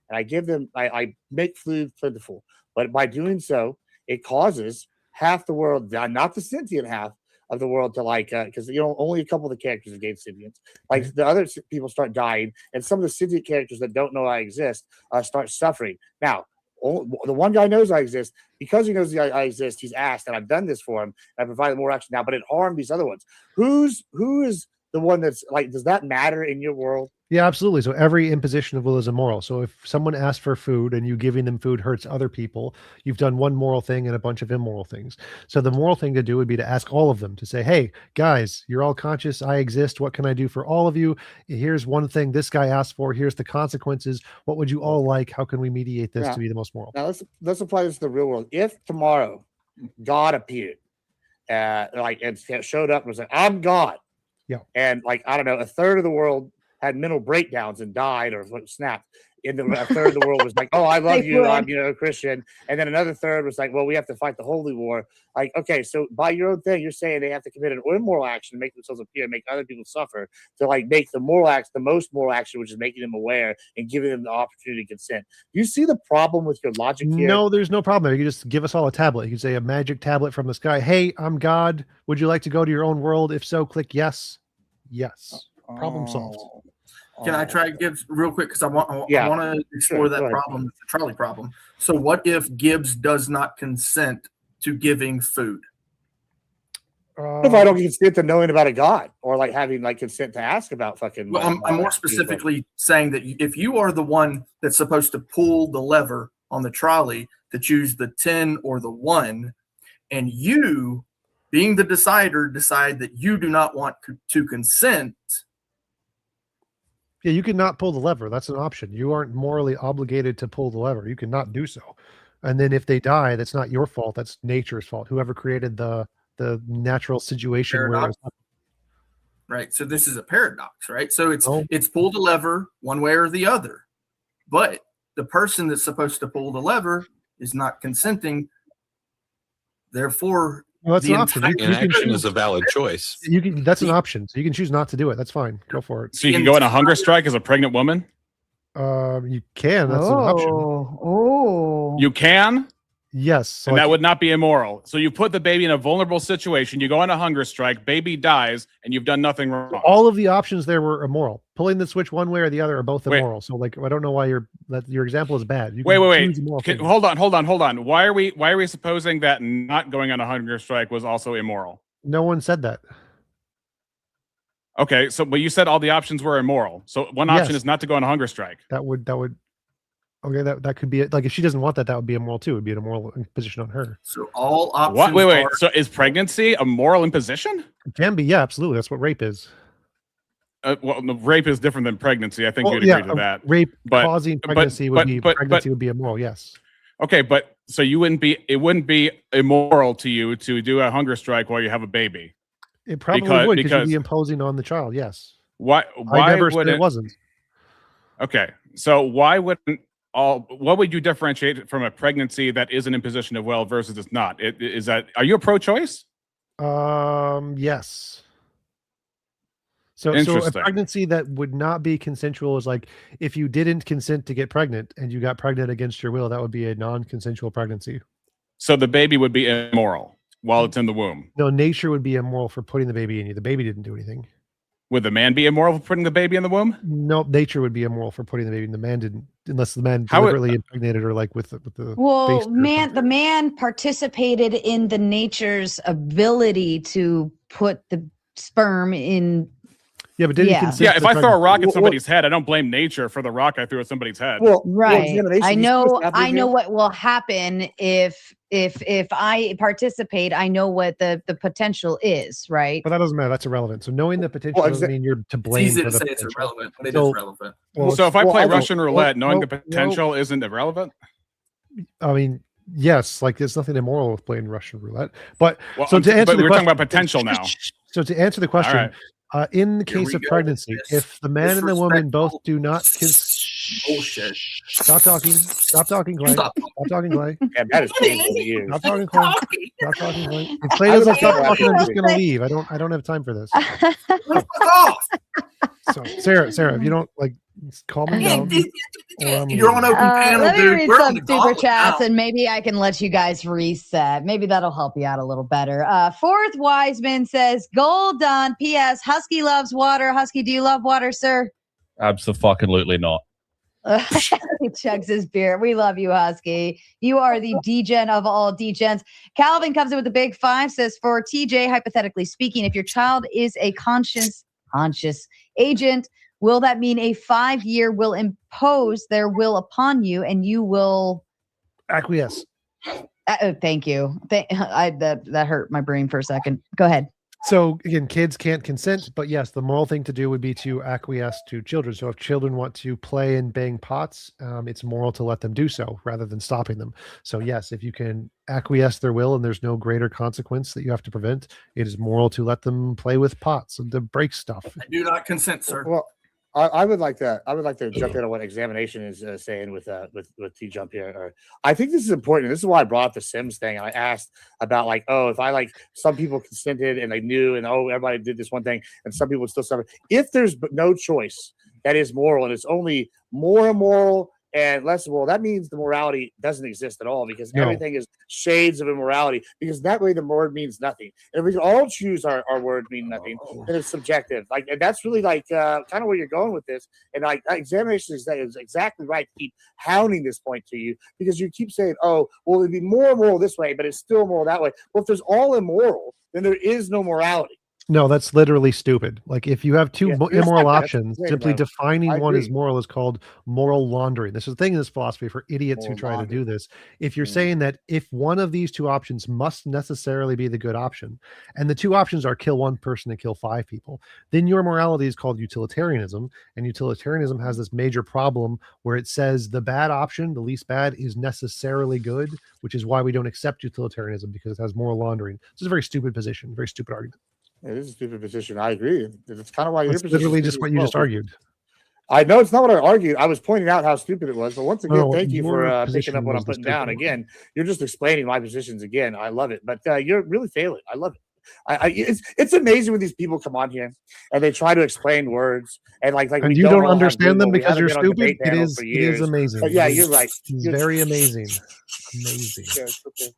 and I give them, I make food plentiful, but by doing so, it causes half the world, not the sentient half of the world, to because only a couple of the characters have gained sentience. The other people start dying, and some of the sentient characters that don't know I exist start suffering. Now, the one guy knows I exist. Because he knows I exist, he's asked, and I've done this for him. And I provided more action now, but it harmed these other ones. Who is the one that's like, does that matter in your world? Yeah, absolutely. So every imposition of will is immoral. So if someone asks for food and you giving them food hurts other people, you've done one moral thing and a bunch of immoral things. So the moral thing to do would be to ask all of them to say, hey, guys, you're all conscious. I exist. What can I do for all of you? Here's one thing this guy asked for. Here's the consequences. What would you all like? How can we mediate this Yeah. to be the most moral? Now let's apply this to the real world. If tomorrow God appeared, and showed up and was like, I'm God. Yeah. And like, I don't know, a third of the world had mental breakdowns and died or snapped. And then a third of the world was like, oh, I love you. I'm, a Christian. And then another third was like, well, we have to fight the holy war. Like, okay, so by your own thing, you're saying they have to commit an immoral action, make themselves appear, make other people suffer, to like make the moral act the most moral action, which is making them aware and giving them the opportunity to consent. Do you see the problem with your logic here? No, there's no problem. You can just give us all a tablet. You can say a magic tablet from the sky. Hey, I'm God. Would you like to go to your own world? If so, click yes. Yes. Problem solved. Can I try to give real quick because I want to explore that problem, the trolley problem. So what if Gibbs does not consent to giving food? If I don't consent to knowing about a God or like having like consent to ask about fucking. Well, I'm more specifically saying that if you are the one that's supposed to pull the lever on the trolley to choose the 10 or the 1, and you, being the decider, decide that you do not want to consent. Yeah, you can not pull the lever. That's an option. You aren't morally obligated to pull the lever. You cannot do so. And then if they die, that's not your fault. That's nature's fault. Whoever created the natural situation Paradox. Right. So this is a paradox, right? So it's pull the lever one way or the other. But the person that's supposed to pull the lever is not consenting. Therefore, well, that's an option. Inaction is a valid choice. That's an option. So you can choose not to do it. That's fine. Go for it. So you can go on a hunger strike as a pregnant woman? You can. That's an option. Oh. You can? Yes. And that would not be immoral. So you put the baby in a vulnerable situation, you go on a hunger strike, baby dies, and you've done nothing wrong. All of the options there were immoral. Pulling the switch one way or the other are both immoral. So like I don't know why your example is bad. You Wait. Hold on. Why are we supposing that not going on a hunger strike was also immoral? No one said that. Okay, but you said all the options were immoral. So one option is not to go on a hunger strike. That would okay, that could be it. Like if she doesn't want that, that would be immoral too. It would be an immoral imposition on her. So all options. What? Wait. So is pregnancy a moral imposition? It can be, yeah, absolutely. That's what rape is. Well, no, rape is different than pregnancy. I think you'd agree to that. Rape causing pregnancy would be immoral. Yes. Okay, but so it wouldn't be immoral to you to do a hunger strike while you have a baby. It probably would because you'd be imposing on the child. Yes. Why I never said it wasn't. Okay, so what would you differentiate from a pregnancy that is an imposition of will versus it's not? Are you a pro-choice? Yes. So a pregnancy that would not be consensual is like if you didn't consent to get pregnant and you got pregnant against your will, that would be a non-consensual pregnancy. So the baby would be immoral while it's in the womb. No, nature would be immoral for putting the baby in you. The baby didn't do anything. Would the man be immoral for putting the baby in the womb? No, nature would be immoral for putting the baby in. The man didn't, unless the man deliberately impregnated her, like with the. Well, the man participated in the nature's ability to put the sperm in. Yeah, but didn't consent? Yeah, if I throw a rock at somebody's head, I don't blame nature for the rock I threw at somebody's head. Right. I know what will happen if I participate. I know what the potential is, right? But that doesn't matter. That's irrelevant. So knowing the potential doesn't mean you're to blame. It's easy for to the say it's potential. irrelevant, but it is relevant. So if I play Russian roulette, knowing the potential isn't irrelevant? I mean, yes, like there's nothing immoral with playing Russian roulette. But we're talking about potential now. So to answer the question, in the case of pregnancy, if the man and the woman both do not bullshit. Stop talking, Clay. Stop talking, Clay. Yeah, that is painful to you. Stop talking, Clay. Stop talking, Clay. If Clay doesn't stop talking, I'm just gonna leave. I don't have time for this. So Sarah, if you don't like, calm me down. You're on open panel, let me dude. read We're some on the super chats, and maybe I can let you guys reset. Maybe that'll help you out a little better. Fourth Wiseman says, "Gold done." P.S. Husky loves water. Husky, do you love water, sir? Absolutely not. He chugs his beer. We love you, Husky. You are the degen of all degens. Calvin comes in with a big 5, says, for TJ, hypothetically speaking, if your child is a conscious conscious agent. Will that mean a 5-year will impose their will upon you and you will acquiesce? Thank you. That hurt my brain for a second. Go ahead. So again, kids can't consent, but yes, the moral thing to do would be to acquiesce to children. So if children want to play and bang pots, it's moral to let them do so rather than stopping them. So yes, if you can acquiesce their will and there's no greater consequence that you have to prevent, it is moral to let them play with pots and to break stuff. I do not consent, sir. Well, I would like to. I would like to jump in on what examination is saying with TJump here. Or, I think this is important. This is why I brought up the Sims thing. And I asked about like, oh, if I like some people consented and they knew, and oh, everybody did this one thing, and some people would still suffer. If there's no choice that is moral, and it's only more immoral and less moral, that means the morality doesn't exist at all because everything is shades of immorality. Because that way the word means nothing. And if we can all choose our word mean nothing, then it's subjective. Like, and that's really like kind of where you're going with this. And like examination is exactly right to keep hounding this point to you because you keep saying, oh, well, it'd be more moral this way, but it's still moral that way. Well, if there's all immoral, then there is no morality. No, that's literally stupid. Like if you have two immoral options, simply bro. defining I one as agree. moral is called moral laundering. This is the thing in this philosophy for idiots who try to do this. If you're saying that if one of these two options must necessarily be the good option, and the two options are kill one person and kill 5 people, then your morality is called utilitarianism. And utilitarianism has this major problem where it says the bad option, the least bad, is necessarily good, which is why we don't accept utilitarianism because it has moral laundering. This is a very stupid position, very stupid argument. It is a stupid position. I agree. It's kind of why That's literally just what you just argued. I know it's not what I argued. I was pointing out how stupid it was. But once again, No, thank you for your picking up what I'm position was putting the down. stupid one. Again, you're just explaining my positions again. I love it. But you're really failing. I love it. It's amazing when these people come on here and they try to explain words and like And we you don't all have understand them Google. We because haven't you're been on stupid. debate It panels is for it years. is amazing. But yeah, It is- you're right. It's You're- very amazing. Amazing. Yeah, it's okay.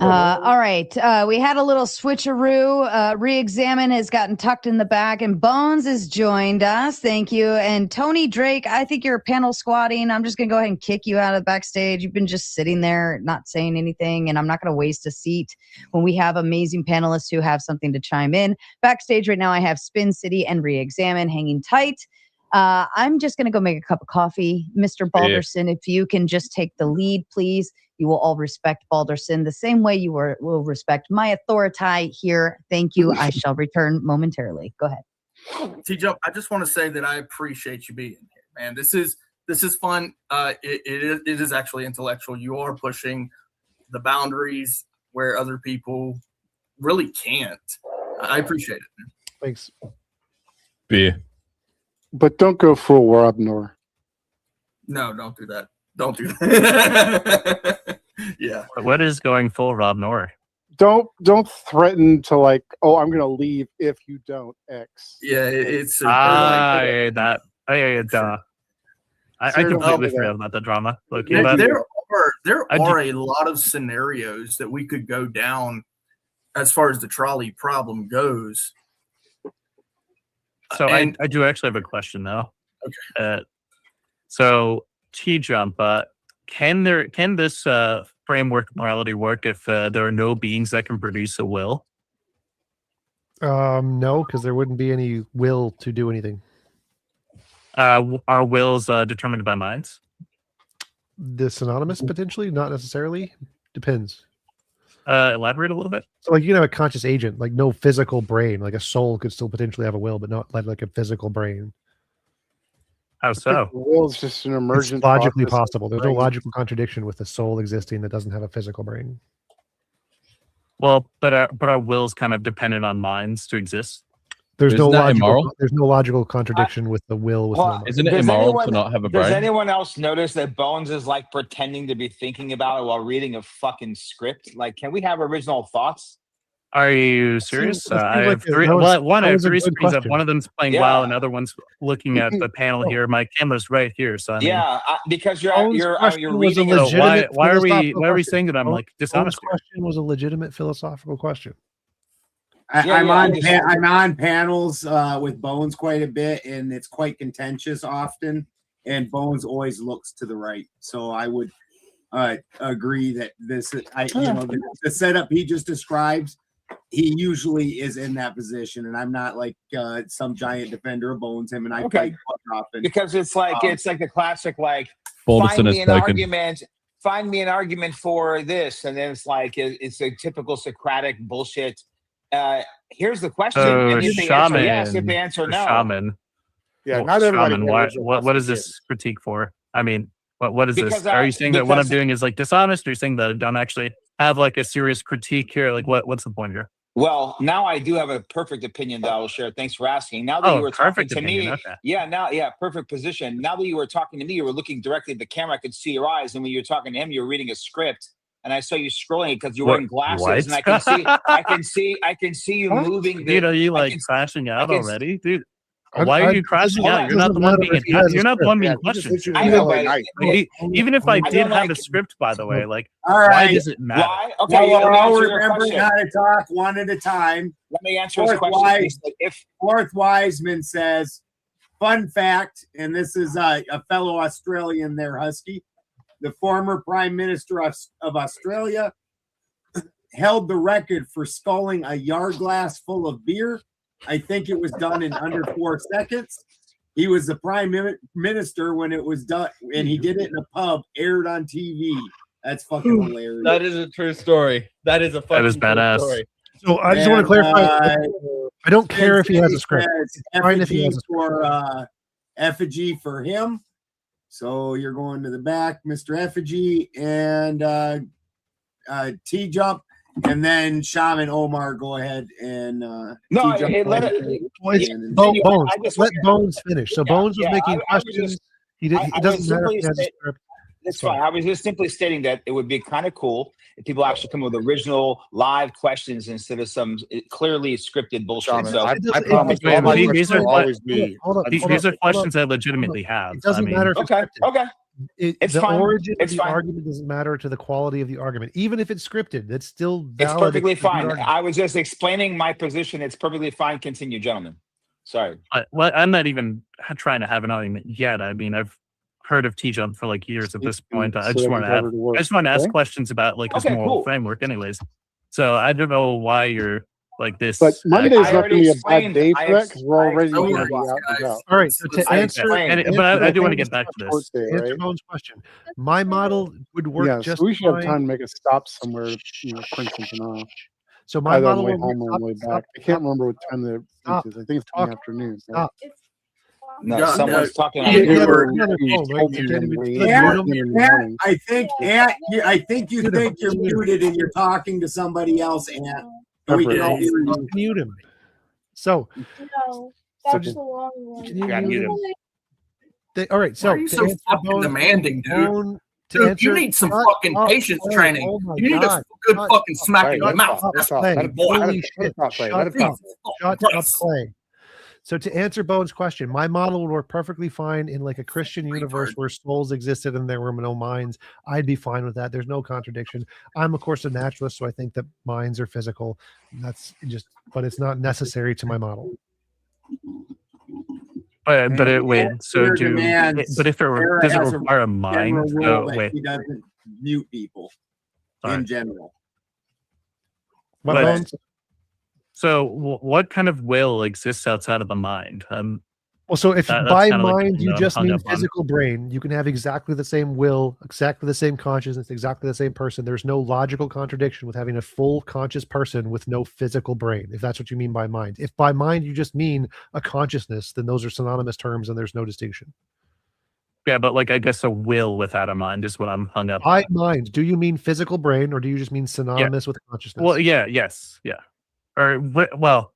All right. We had a little switcheroo. Re-examine has gotten tucked in the back, and Bones has joined us. Thank you. And Tony Drake, I think you're panel squatting. I'm just going to go ahead and kick you out of the backstage. You've been just sitting there, not saying anything, and I'm not going to waste a seat when we have amazing panelists who have something to chime in. Backstage right now, I have Spin City and Re-examine hanging tight. I'm just going to go make a cup of coffee. Mr. Balderson, if you can just take the lead, please. You will all respect Balderson the same way you will respect my authority here. Thank you. I shall return momentarily. Go ahead. TJump, I just want to say that I appreciate you being here, man. This is fun. It is actually intellectual. You are pushing the boundaries where other people really can't. I appreciate it, man. Thanks. Beer. But don't go full Rob Nor. No, don't do that. Don't do that. Yeah. What is going full Rob Nor? Don't threaten to like, oh, I'm gonna leave if you don't X. Yeah, it's duh. I completely forgot about the drama. Look, there are a lot of scenarios that we could go down as far as the trolley problem goes. So I do actually have a question though. Okay. So TJump, can this framework of morality work if there are no beings that can produce a will? No, because there wouldn't be any will to do anything. Are wills determined by minds? The synonymous potentially, not necessarily. Depends. Elaborate a little bit. So like you can have a conscious agent, like no physical brain, like a soul could still potentially have a will, but not like a physical brain. How so? The will is just an emergent. It's logically process of possible. There's no brain. logical contradiction with a soul existing that doesn't have a physical brain. Well, but are wills kind of dependent on minds to exist? There's no Isn't that logical. immoral? There's no logical contradiction with the will. With no mind. Isn't it Does immoral anyone- to not have a Does brain? anyone else notice that Bones is like pretending to be thinking about it while reading a fucking script? Like, can we have original thoughts? Are you serious? seems I like have three. that was- One, that I have was a three good screens. question. One of them's playing Yeah. WoW, and the other one's looking at the panel here. My camera's right here, so I mean, Yeah, because you're question was a reading. so legitimate why are we philosophical saying that I'm like Bones' dishonest here? question was a legitimate philosophical question. I'm on panels with Bones quite a bit, and it's quite contentious often. And Bones always looks to the right, so I would agree that the setup he just describes he usually is in that position, and I'm not like some giant defender of bones. Him and I Okay. fight quite often Because it's like the classic like Boldest find in me his an token. argument. Find me an argument for this, and then it's like it's a typical Socratic bullshit. Here's the question, and if they answer yes, if they answer no, shaman. Yeah, Well, not everybody shaman, can why, answer what is questions. this critique for? I mean, what is Because, this? Are you saying that what I'm because- doing is like dishonest? Or are you saying that I don't actually have like a serious critique here? Like what's the point here? Well, now I do have a perfect opinion that I will share. Thanks for asking. Now that you were talking perfect to opinion, me, okay. perfect position. Now that you were talking to me, you were looking directly at the camera. I could see your eyes, and when you were talking to him, you were reading a script, and I saw you scrolling because you're wearing glasses, and I can see you moving. Dude, are you like crashing out already, dude? Why are you crashing out? You're not the one being you're not the one being questioned. I know, but Even if I don't did have like- a script, by the way, like All why right. does it matter? Why? Okay, Well, let we're me all answer your remembering question. how to talk one at a time. Let me answer his question. Fourth Wiseman says, fun fact, and this is a fellow Australian there, Husky. The former Prime Minister of Australia held the record for sculling a yard glass full of beer. I think it was done in under 4 seconds. He was the Prime Minister when it was done, and he did it in a pub, aired on TV. That's fucking hilarious. That is a true story. That is a fucking is badass. true story. So I just want to clarify. I don't care if he has a script. Says It's fine if he has a for effigy for him. So you're going to the back, Mr. Effigy, and TJump, and then Shaman Omar. Go ahead and TJump. Bones. Let Bones finish. So Bones was making I was questions. just- He didn't. I It doesn't was matter if simply he has a say- script. That's fine. I was just simply stating that it would be kind of cool if people actually come with original live questions instead of some clearly scripted bullshit. Shaman, So I promise all my questions will always be. These are questions I legitimately have. It doesn't matter if it's okay, scripted. okay. The fine. origin It's of the fine. argument doesn't matter to the quality of the argument, even if it's scripted. It's still valid. It's perfectly It's a good fine. argument. I was just explaining my position. It's perfectly fine. Continue, gentlemen. Sorry. Well, I'm not even trying to have an argument yet. I mean, I've heard of TJump for like years at this point. I just want to ask questions about like his Okay, moral cool. framework, anyways. So I don't know why you're like this. But Monday's not going to be a bad day I for that because we're already explained- going to be out and about. All right. So to answer, but I do want to get back to this. to answer Bones' question, my model would work Yeah, just so we should have fine. time to make a stop somewhere, print something off. So my Either on the model way will home or on the way back. I can't remember what time the Stop. is. I think it's in the afternoon. right? Stop. No, Yeah, someone's talking. Yeah, on yeah, the- we're another phone, right? You can't even- I think you think you're muted and you're talking to somebody else, and we can all hear you. Mute him. So, No, that's the wrong one. can you mute him? All right. So Why are you to so answer fucking Bones- demanding, dude? Bone- to Dude, answer- you need some Shut fucking up, patience Clay. training. Oh my You need God. a good Shut fucking up, smack Clay. in your Let mouth. him That's talk, fucking Clay. boy. Holy shit. Shut up, Clay. So to answer Bones' question, my model would work perfectly fine in like a Christian universe where souls existed and there were no minds. I'd be fine with that. There's no contradiction. I'm of course a naturalist, so I think that minds are physical. That's just, but it's not necessary to my model. But wait. So Your do. demands, But if it Sarah does it has a require a mind? general So rule that wait. he doesn't mute people Sorry. in general. What, But- Bones? So what kind of will exists outside of the mind? Well, so if That's by kinda like mind the you thing that I'm just hung mean up on. physical brain, you can have exactly the same will, exactly the same consciousness, exactly the same person. There's no logical contradiction with having a full conscious person with no physical brain, if that's what you mean by mind. If by mind you just mean a consciousness, then those are synonymous terms and there's no distinction. Yeah, but like I guess a will without a mind is what I'm hung up. By mind, do you mean physical brain or do you just mean synonymous with consciousness? Well, yes, yeah. Or well,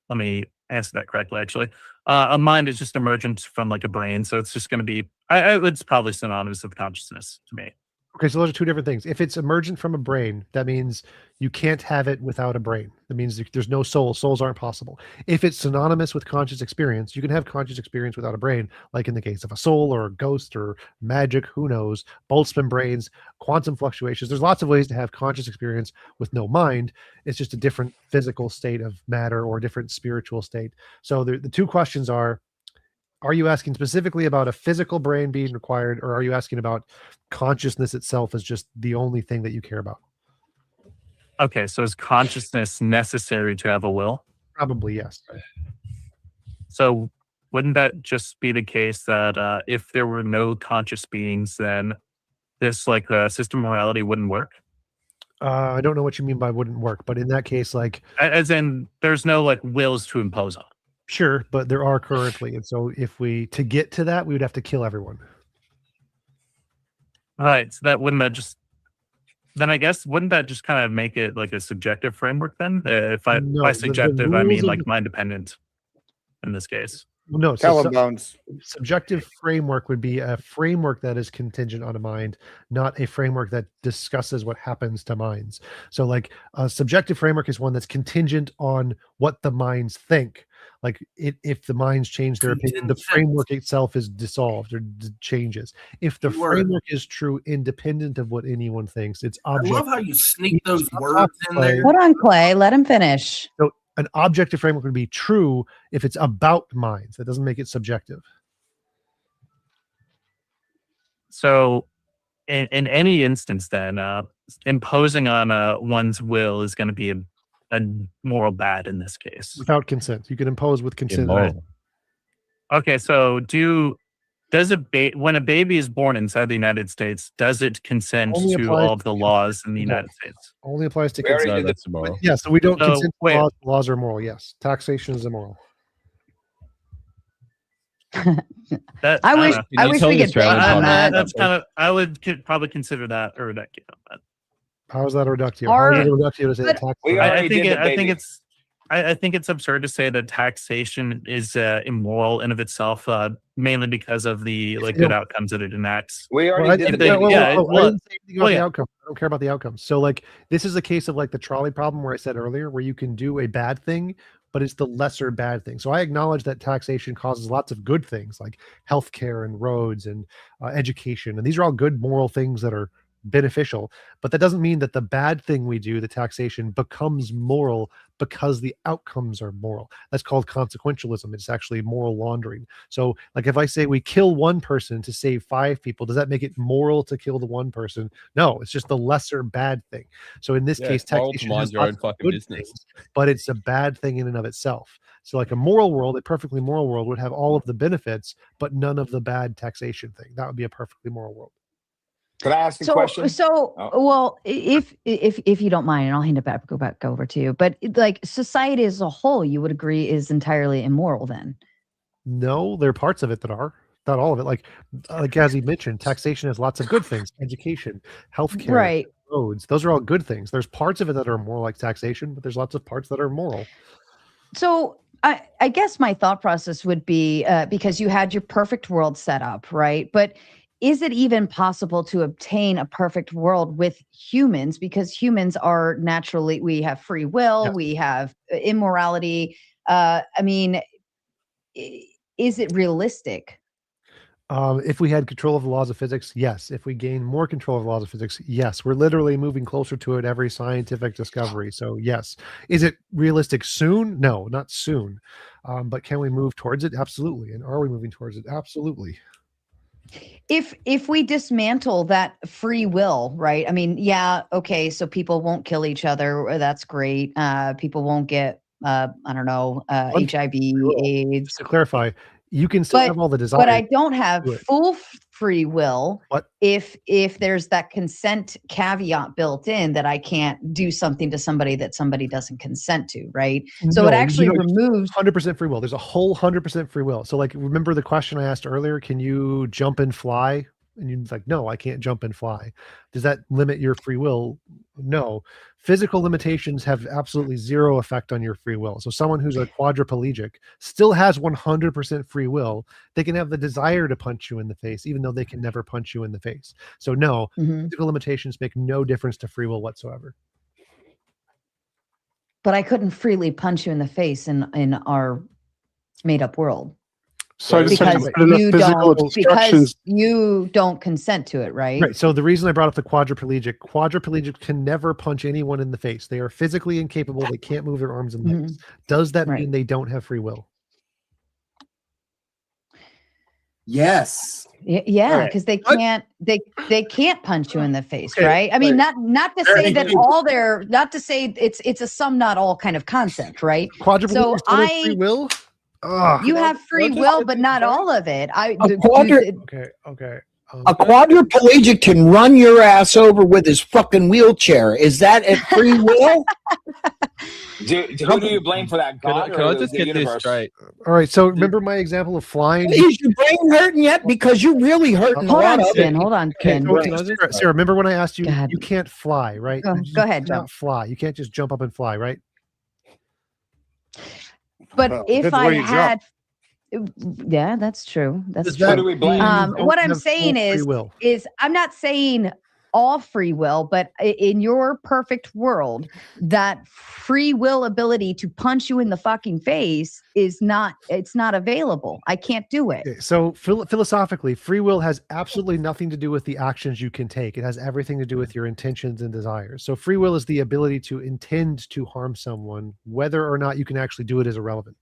let me answer that correctly. Actually, a mind is just emergent from like a brain, so it's just going to be. It's probably synonymous with consciousness to me. Okay, so those are two different things. If it's emergent from a brain, that means you can't have it without a brain. That means there's no soul. Souls aren't possible. If it's synonymous with conscious experience, you can have conscious experience without a brain, like in the case of a soul or a ghost or magic, who knows, Boltzmann brains, quantum fluctuations. There's lots of ways to have conscious experience with no mind. It's just a different physical state of matter or a different spiritual state. So the two questions are you asking specifically about a physical brain being required, or are you asking about consciousness itself as just the only thing that you care about? Okay, so is consciousness necessary to have a will? Probably yes. So wouldn't that just be the case that if there were no conscious beings, then this system of morality wouldn't work? I don't know what you mean by wouldn't work, but in that case, like As in, there's no wills to impose on. sure, but there are currently, and so if we to get to that, we would have to kill everyone. All right, so then I guess wouldn't that just kind of make it like a subjective framework then? By No, subjective, I mean rules like of mind dependent in this case. No, Bones. subjective framework would be a framework that is contingent on a mind, not a framework that discusses what happens to minds. So, like a subjective framework is one that's contingent on what the minds think. Like, if the minds change their opinion, the framework itself is dissolved or changes. If the framework is true, independent of what anyone thinks, it's I objective. love how you sneak those words in there. Hold on, Clay. Let him finish. So, an objective framework would be true if it's about minds. That doesn't make it subjective. So, in any instance, then imposing on one's will is going to be a moral bad in this case. Without consent, you can impose with consent. Immoral. Okay, so when a baby is born inside the United States, does it consent Only to applies all of the laws in the United States? Only applies to We already consent. did that's immoral. Yeah, so we don't So, consent to wait. laws. Laws are moral. Yes, taxation is immoral. I wish we could ban on that. That's kind of I would probably consider that a reductio. How is that a reductio? Or- How is it a reductio to say but- tax? I think it's absurd to say that taxation is immoral in of itself, mainly because of the good outcomes that it enacts. We Well, I didn't say anything about the outcome. I don't care about the outcome. So, like, this is a case of like the trolley problem where I said earlier, where you can do a bad thing, but it's the lesser bad thing. So I acknowledge that taxation causes lots of good things like healthcare and roads and education, and these are all good moral things that are beneficial. But that doesn't mean that the bad thing we do, the taxation, becomes moral because the outcomes are moral. That's called consequentialism. It's actually moral laundering. So, like, if I say we kill one person to save 5 people, does that make it moral to kill the one person? No, it's just the lesser bad thing. So in this case, it's moral to taxation mind has your own lots of fucking good business. things, but it's a bad thing in and of itself. So, like, a moral world, a perfectly moral world would have all of the benefits, but none of the bad taxation thing. That would be a perfectly moral world. Could I ask a question? So, Oh. well, if you don't mind, and I'll hand it back over to you, but like society as a whole, you would agree is entirely immoral then? No, there are parts of it that are, not all of it. Like as he mentioned, taxation has lots of good things: education, healthcare, Right. roads. Those are all good things. There's parts of it that are more like taxation, but there's lots of parts that are moral. So I guess my thought process would be because you had your perfect world set up, right? But is it even possible to obtain a perfect world with humans? Because humans are naturally, we have free will, we have immorality. I mean, is it realistic? If we had control of the laws of physics, yes. If we gain more control of the laws of physics, yes. We're literally moving closer to it every scientific discovery. So yes. Is it realistic soon? No, not soon. But can we move towards it? Absolutely. And are we moving towards it? Absolutely. If we dismantle that free will, right? I mean, yeah, okay, so people won't kill each other. That's great. People won't get, I don't know, HIV, AIDS. Just to clarify, you can still have all the desires. But I don't have do it. full free will What? if there's that consent caveat built in that I can't do something to somebody that somebody doesn't consent to, right? So it actually removes 100% free will. There's a whole 100% free will. So, like, remember the question I asked earlier? Can you jump and fly? And you're like, no, I can't jump and fly. Does that limit your free will? No. Physical limitations have absolutely zero effect on your free will. So someone who's a quadriplegic still has 100% free will. They can have the desire to punch you in the face, even though they can never punch you in the face. So no, physical limitations make no difference to free will whatsoever. but I couldn't freely punch you in the face in our made up world. So I just have to Because put enough you physical don't, obstructions. because you don't consent to it, right? Right. So the reason I brought up the quadriplegic can never punch anyone in the face. They are physically incapable. They can't move their arms and legs. Does that mean they don't have free will? Yes. Yeah, All right. because they can't punch you in the face, Okay, right? I mean, right. not to say that all their, not to say it's a some not all kind of concept, right? Quadruple So free will. Ugh. you have free will, but not all of it. Okay. A quadriplegic can run your ass over with his fucking wheelchair. Is that a free will? Who do you blame for that? God Can or I just the get universe? this straight? All right. So remember my example of flying. Is your brain hurting yet? Because you're really hurting a Hold lot on, of Spin. it. Hold on, Okay, Spin. so Sarah, remember when I asked you, God. you can't fly, right? Go You ahead, cannot Jump. fly. You can't just jump up and fly, right? But Well, if depends I where you had, yeah, that's true. That's Does true. that Who do we blame? mean you What don't I'm have saying full free is, will? I'm not saying all free will, but in your perfect world, that free will ability to punch you in the fucking face is not, it's not available. I can't do it. Okay, so philosophically, free will has absolutely nothing to do with the actions you can take. It has everything to do with your intentions and desires. So free will is the ability to intend to harm someone. Whether or not you can actually do it is irrelevant.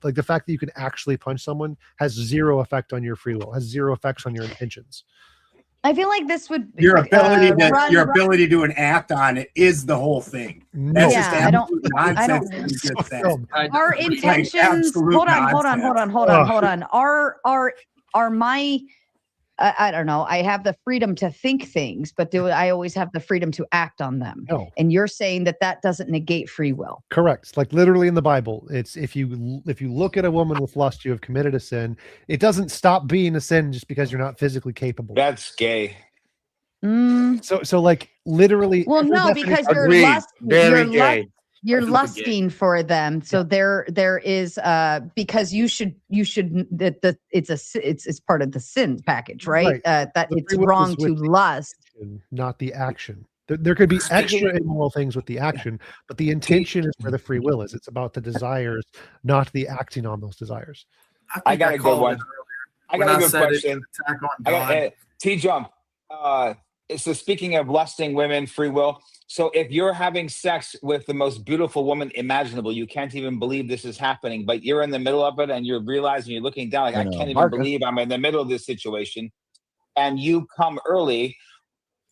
Like the fact that you can actually punch someone has zero effect on your free will, has zero effects on your intentions. I feel like this would Your ability run- to do an act on it is the whole thing. That's just Yeah, I don't- absolute I nonsense. don't- that you just said. Our Like, intentions. absolute Hold on. nonsense. Are my I don't know. I have the freedom to think things, but do I always have the freedom to act on them? No. And you're saying that doesn't negate free will. Correct. Like literally in the Bible, it's if you look at a woman with lust, you have committed a sin. It doesn't stop being a sin just because you're not physically capable. That's gay. So like literally. Well, every no, because definition- you're lusting for them. So there is because you should it's part of the sin package, right? That The it's free will wrong is to with the lust. intention, not the action. There could be extra immoral things with the action, but the intention is where the free will is. It's about the desires, not the acting on those desires. I got a good one. I got a good question. God. TJump. So speaking of lusting women, free will. So if you're having sex with the most beautiful woman imaginable, you can't even believe this is happening, but you're in the middle of it and you're realizing, you're looking down like, I can't even believe I'm in the middle of this situation. And you come early.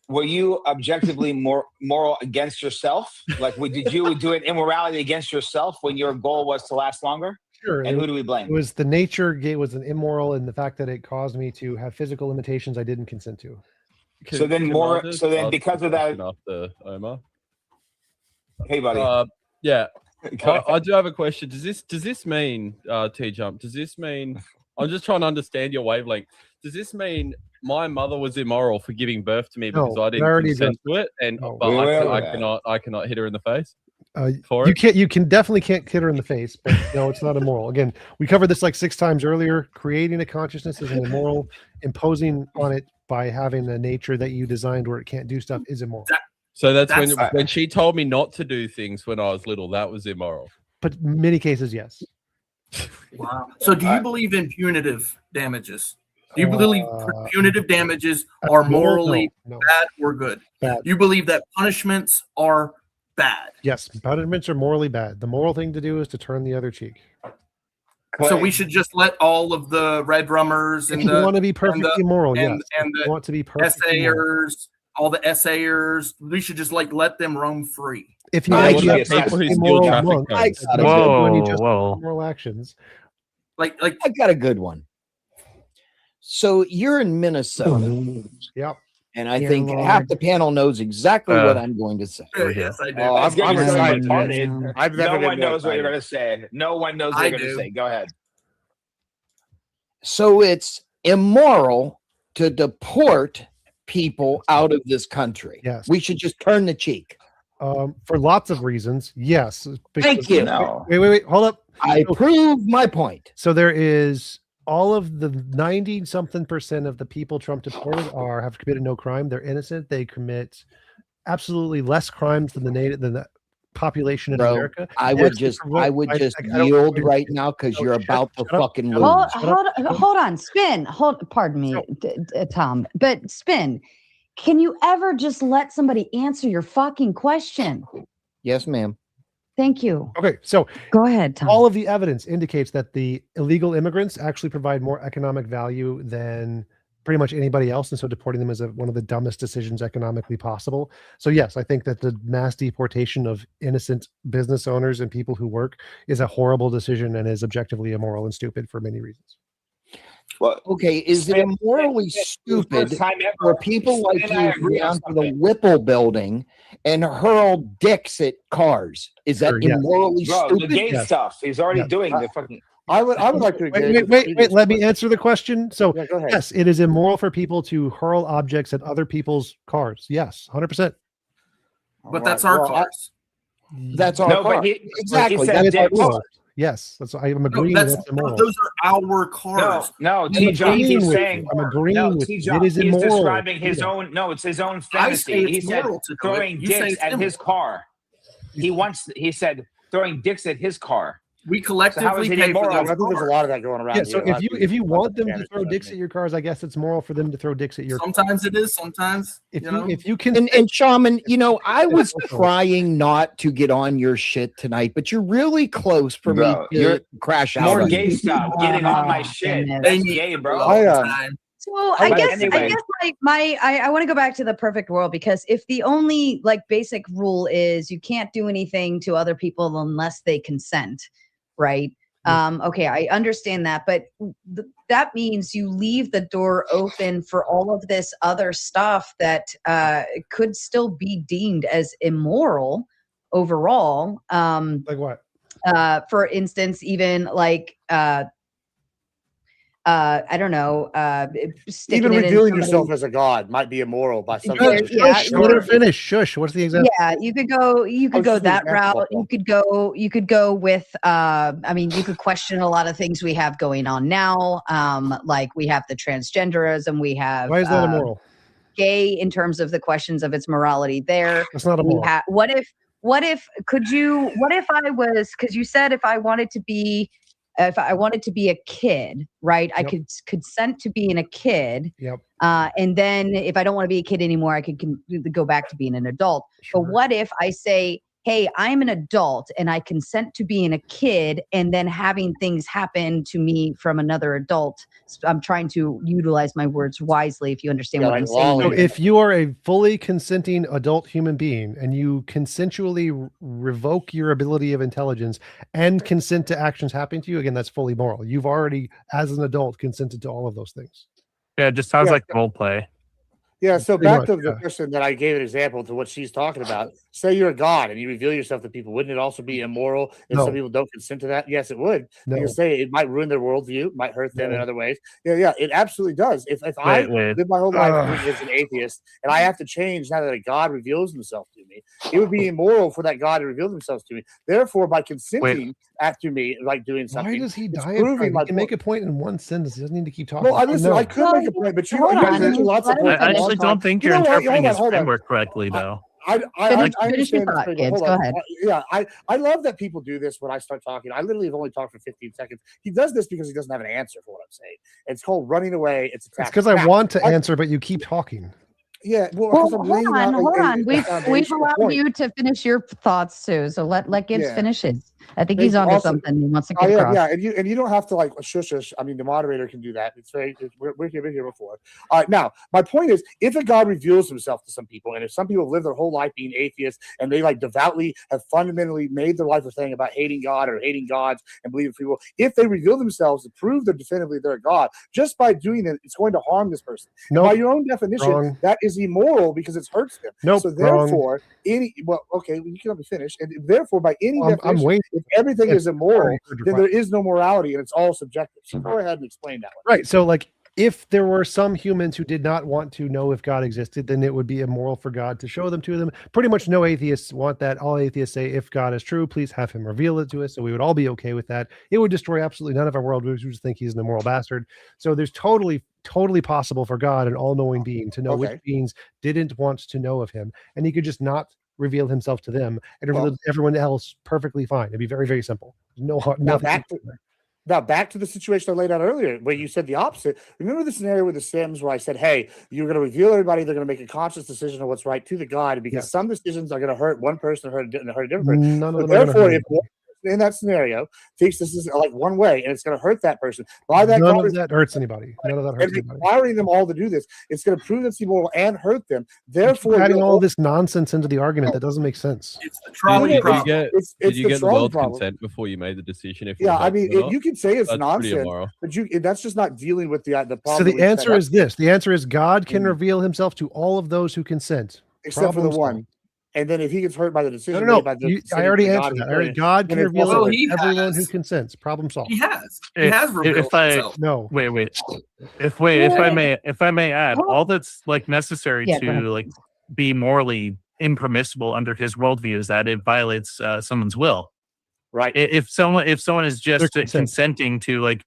Were you objectively moral against yourself? Like, did you do an immorality against yourself when your goal was to last longer? Sure. And who do we blame? It was the nature. It was an immoral, and the fact that it caused me to have physical limitations I didn't consent to. So then because of that, after Omar. Hey, buddy. Yeah. Go ahead. I do have a question. Does this mean, T-Jump, does this mean, I'm just trying to understand your wavelength. Does this mean my mother was immoral for giving birth to me because No, I I didn't already consent addressed to it? And No. but Wait. I cannot hit her in the face? You can't. You can definitely can't hit her in the face, but no, it's not immoral. Again, we covered this like 6 times earlier. Creating a consciousness is immoral. Imposing on it by having a nature that you designed where it can't do stuff is immoral. So that's when she told me not to do things when I was little, that was immoral. But in many cases, yes. Wow. So do you believe in punitive damages? Do you believe punitive damages are morally no. bad or good? Bad. You believe that punishments are bad? Yes, punishments are morally bad. The moral thing to do is to turn the other cheek. So we should just let all of the red rummers and If you want to be perfectly moral, yes. and If you the want to be perfectly moral. essayers, all the essayers, we should just like let them roam free. If you What actually about people who steal moral traffic monk, cones? that's doing just moral actions. Like I got a good one. So you're in Minnesota. Yep. And I Dear think Lord. half the panel knows exactly what I'm going to say. Yes, I do. Oh, I'm excited. I've No never one been knows what you're excited. going to say. No one knows what I you're going to do. say. Go ahead. So it's immoral to deport people out of this country. Yes. We should just turn the cheek. For lots of reasons, yes. Thank you. Wait, hold up. I prove my point. So there is all of the 90-something% of the people Trump deported have committed no crime. They're innocent. They commit absolutely less crimes than the population in Bro, America. I would just yield right now because you're about to fucking lose. Hold on, Spin. Pardon me, Tom. But Spin, can you ever just let somebody answer your fucking question? Yes, ma'am. Thank you. Okay, so go ahead, Tom. All of the evidence indicates that the illegal immigrants actually provide more economic value than pretty much anybody else, and so deporting them is one of the dumbest decisions economically possible. So yes, I think that the mass deportation of innocent business owners and people who work is a horrible decision and is objectively immoral and stupid for many reasons. Well, okay, is it immorally stupid for people like you to go down to the Whipple building and hurl dicks at cars? Is that immorally Bro, stupid? the gay stuff. He's already doing the fucking. I would like to wait. Let me answer the question. So go ahead. yes, it is immoral for people to hurl objects at other people's cars. Yes, 100%. But that's our cars. That's our car. Exactly. That is That's our our car. Yes, that's I'm agreeing. No, that's immoral. those are our cars. No, I'm TJump, agreeing he's with saying. you. I'm agreeing No, with you. TJump, It is he's immoral. describing his own. No, it's his own I say fantasy. He it's said moral to do it. throwing You say dicks it's at his immoral. car. He said throwing dicks at his car. We So how is collectively it pay for immoral? those I think there's a lot of that going around. Yeah, so here. if you want them to throw dicks at your cars, I guess it's moral for them to throw dicks at your cars. Sometimes it is. Sometimes If you can and Shaman, I was trying not to get on your shit tonight, but you're really close for Bro, me you're to crash out. more on gay you. stuff. Getting on my shit. That's gay, bro. So I But guess anyway. I want to go back to the perfect world, because if the only basic rule is you can't do anything to other people unless they consent, right? Okay, I understand that, but that means you leave the door open for all of this other stuff that could still be deemed as immoral overall. Like what? For instance, even I don't know. Even sticking it in revealing somebody- yourself as a god might be immoral by some. Yeah, Shush, let her finish. Shush. What's the example? Yeah, you could go just that an route. example. You could go with you could question a lot of things we have going on now. Like we have the transgenderism, we have Why is that immoral? gay in terms of the questions of its morality there. That's not We immoral. what if I was, because you said if I wanted to be a kid, right? I Yep. could consent to being a kid. Yep. And then if I don't want to be a kid anymore, I could go back to being an adult. But what if I say, hey, I'm an adult and I consent to being a kid, and then having things happen to me from another adult? So I'm trying to utilize my words wisely, if you understand what I'm saying. So if you are a fully consenting adult human being and you consensually revoke your ability of intelligence and consent to actions happening to you, again, that's fully moral. You've already, as an adult, consented to all of those things. Yeah, it just sounds like role play. Yeah, so Pretty back to much, the yeah. person that I gave an example to what she's talking about. Say you're a god and you reveal yourself to people. Wouldn't it also be immoral if No. some people don't consent to that? Yes, it would. No. You can say it might ruin their worldview, might hurt them in No. other ways. Yeah, it absolutely does. If I wait. live my whole life as an atheist and I have to change now that a god reveals himself to me, it would be immoral for that god to reveal themselves to me. Therefore, by consenting after me, like doing something, Why does he it's die? proving my He can make a point in one sentence. He doesn't need to keep talking. Well, I listen. No. I could make a point, but you Hold guys on, mentioned lots of let him points. I a long actually time. don't think You you're know what? interpreting his Hold on. framework correctly, though. I Finish understand. your thought, this, kids. hold Go on. ahead. Yeah, I love that people do this when I start talking. I literally have only talked for 15 seconds. He does this because he doesn't have an answer for what I'm saying. It's called running away. It's It's because I want to answer, but you keep talking. Yeah, well, Well, 'cause I'm hold laying out on. We've foundational allowed point. you to finish your thoughts too. So let Gibbs Yeah. finish his. I think Thank he's you. onto Also- something he wants to Oh get yeah, across. yeah, and you don't have to like shush. I mean, the moderator can do that. We're here before. All right, now my point is, if a God reveals himself to some people, and if some people have lived their whole life being atheists, and they like devoutly have fundamentally made their life a thing about hating God or hating gods and believing people, if they reveal themselves to prove they're definitively their God, just by doing it, it's going to harm this person. And Nope. by your own definition, Wrong. that is immoral because it hurts them. Nope, So wrong. therefore, you can let me finish. And therefore, by any I'm definition, waiting. if everything It's is immoral, already heard your then there is no morality, and it's all subjective. So go ahead and explain that one. Right. So, like, if there were some humans who did not want to know if God existed, then it would be immoral for God to show them to them. Pretty much no atheists want that. All atheists say, if God is true, please have him reveal it to us. So we would all be okay with that. It would destroy absolutely none of our world. We would just think he's an immoral bastard. So there's totally possible for God, an all-knowing being, to know which beings didn't want to know of him. And he could just not reveal himself to them and reveal it to everyone else perfectly fine. It'd be very, very simple. No, Now nothing. back Now, back to the situation I laid out earlier, where you said the opposite. Remember the scenario with the Sims where I said, hey, you're going to reveal everybody, they're going to make a conscious decision of what's right to the God, because some decisions are going to hurt one person, hurt a different person. None of So them are gonna therefore, hurt if one person in that scenario thinks this is like one way and it's going to hurt that person, by that None God of that hurts anybody. None of that hurts and anybody. requiring them all to do this, it's going to prove that's immoral and hurt them. Therefore, Adding you're all this nonsense into the argument that doesn't make sense. It's the Did trolley you problem. get, It's did you the get the trolley world's problem. consent before you made the decision? If it Yeah, was I mean, helpful or not? you can say it's That's pretty nonsense, immoral. but that's just not dealing with the problem. So that the we set answer up. is this. The answer is God can reveal himself to all of those who consent. Except for the Problem one. solved. And then if he gets hurt by the decision No. made by the I already God, answered that. I already, God can then it's reveal also- it to everyone who consents. Problem solved. He has. He has revealed If I himself. No. wait, if I may add, all that's like necessary Yeah, go ahead. to like be morally impermissible under his worldview is that it violates someone's will. Right. If someone is just consenting to like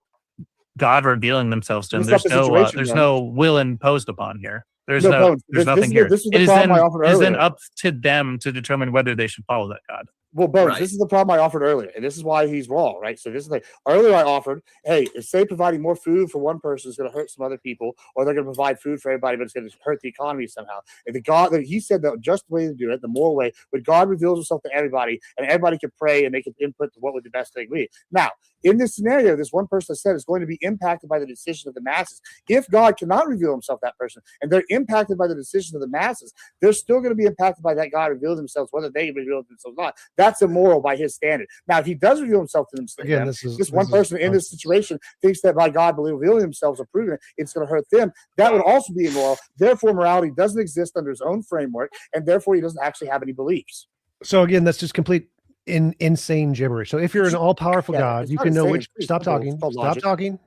God revealing themselves to them, That's not the situation, there's Bones. no will imposed upon here. There's No, no Bones, there's this nothing is the- here. this is the It is problem then I offered it is then earlier. up to them to determine whether they should follow that God. Well, Bones, Right. this is the problem I offered earlier, and this is why he's wrong, right? So this is like earlier I offered, hey, if say providing more food for one person is going to hurt some other people, or they're going to provide food for everybody, but it's going to hurt the economy somehow. If the God, he said the just way to do it, the moral way, when God reveals himself to everybody, and everybody can pray and they can input to what would the best thing be. Now, in this scenario, this one person said is going to be impacted by the decision of the masses. If God cannot reveal himself to that person, and they're impacted by the decision of the masses, they're still going to be impacted by that God revealed themselves, whether they reveal themselves or not. That's immoral by his standard. Now, if he does reveal himself to them, Again, this one person in this situation thinks that by God revealing themselves or proving it, it's going to hurt them. That would also be immoral. Therefore, morality doesn't exist under his own framework, and therefore he doesn't actually have any beliefs. So again, that's just complete insane gibberish. So if you're an all-powerful God, it's you not can know insane, which. it's pretty Stop simple. talking. It's called Stop logic. talking.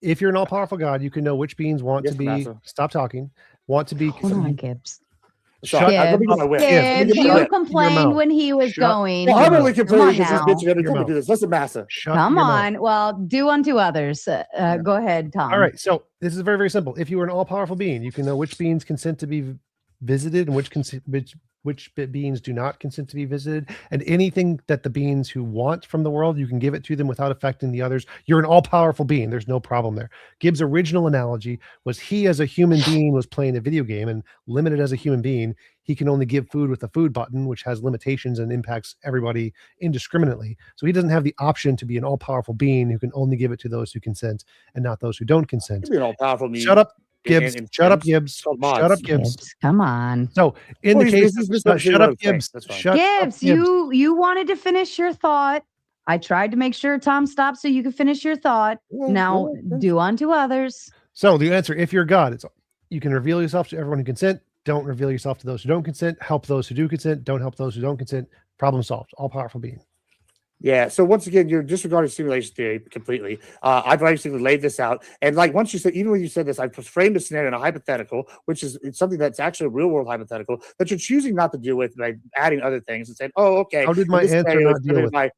If you're an all-powerful God, you can know which beings want Yes, to be. Master. Stop talking. Want to be. Hold on, Gibbs. Sorry, let me get my whip. Let me Gibbs, get my you whip. complained when he was Shut going. Well, I'm your only mouth. complaining Come because on this bitch every Your time we mouth. do this. Listen, Massa. Shut Come your mouth. on. Well, do unto others. Go ahead, Tom. All right. So this is very, very simple. If you are an all-powerful being, you can know which beings consent to be visited and which beings do not consent to be visited, and anything that the beings who want from the world, you can give it to them without affecting the others. You're an all-powerful being. There's no problem there. Gibbs' original analogy was he as a human being was playing a video game, and limited as a human being, he can only give food with a food button, which has limitations and impacts everybody indiscriminately. So he doesn't have the option to be an all-powerful being who can only give it to those who consent and not those who don't consent. You'd be an all-powerful being. Shut up, Gibbs. in Shut up, Sims. Gibbs. It's called Shut mods. up, Gibbs. Gibbs, come on. So in Well, the he's- case, he's misunderstanding shut what up, I'm saying. Gibbs. That's fine. Shut up, Gibbs, you wanted to finish your thought. I tried to make sure Tom stopped so you could finish your thought. Now do unto others. So the answer, if you're God, it's you can reveal yourself to everyone who consent. Don't reveal yourself to those who don't consent. Help those who do consent. Don't help those who don't consent. Problem solved. All powerful being. Yeah. So once again, you're disregarding simulation theory completely. I've basically laid this out, and like once you said, even when you said this, I framed a scenario in a hypothetical, which is it's something that's actually a real world hypothetical that you're choosing not to deal with by adding other things and saying, "Oh, okay." How did my this answer scenario not is deal with it?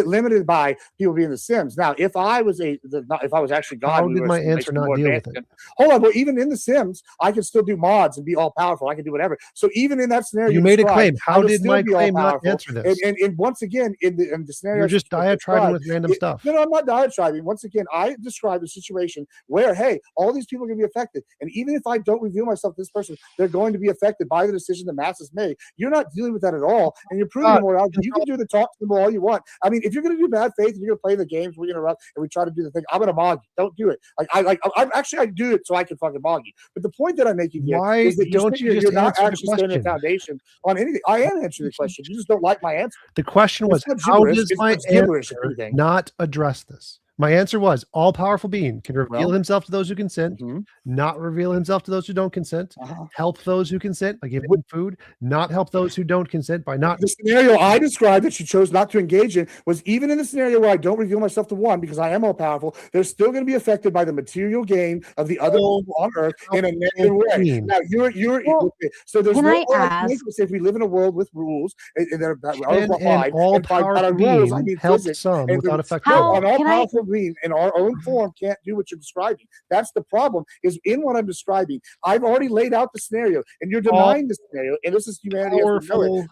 limited by people being the Sims. Now, if I was if I was actually God, How we did were my simulation answer not more deal with advanced it? than- Hold on, well, even in the Sims, I can still do mods and be all powerful. I can do whatever. So even in that scenario, You made a described, claim. I How would did still my be all claim not powerful. answer this? And once again, in the scenario, You're just diatribing with random stuff. No, I'm not diatribing. Once again, I described a situation where, hey, all these people are going to be affected. And even if I don't reveal myself to this person, they're going to be affected by the decision the masses made. You're not dealing with that at all. And you're proving morality. You can do the talk to them all you want. I mean, if you're going to do bad faith and you're going to play the games, we interrupt and we try to do the thing, I'm going to mog you. Don't do it. I do it so I can fucking mog you. But the point that I'm making here Why is that don't you just you're not answer the actually standing a question? foundation on anything. I am answering the question. You just don't like my answer. The question was, It's not how gibberish, does it's my just gibberish, if answer anything. not address this? My answer was all powerful being can reveal Well, himself to those who consent, not reveal himself to those who don't consent, help those who consent by giving them food, not help those who don't consent by not. The scenario I described that you chose not to engage in was even in the scenario where I don't reveal myself to one because I am all powerful, they're still going to be affected by the material gain of the other people on Earth in a negative way. Now so there's can no I way I can ask- make this if we live in a world with rules that are Can applied. an all And by powerful rules, being I mean help physics. some And without the- affecting no, others? an all can I- powerful material being in our own form can't do what you're describing. That's the problem, is in what I'm describing. I've already laid out the scenario, and you're denying the scenario, and this is humanity as we know it. Powerful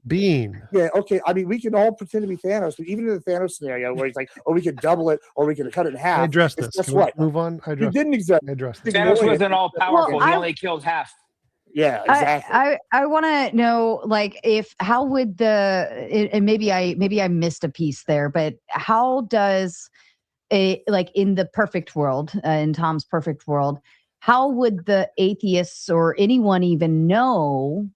being. Yeah, okay. I mean, we can all pretend to be Thanos, but even in the Thanos scenario where he's like, oh, we can double it or we can cut it in half. I addressed this. Guess Can we what? move on? I He addressed didn't exactly. I addressed this. Thanos wasn't all powerful. Well, he I- only killed half. Yeah, exactly. I want to know, like, how would and maybe I missed a piece there, but how does like in the perfect world, in Tom's perfect world, how would the atheists or anyone even know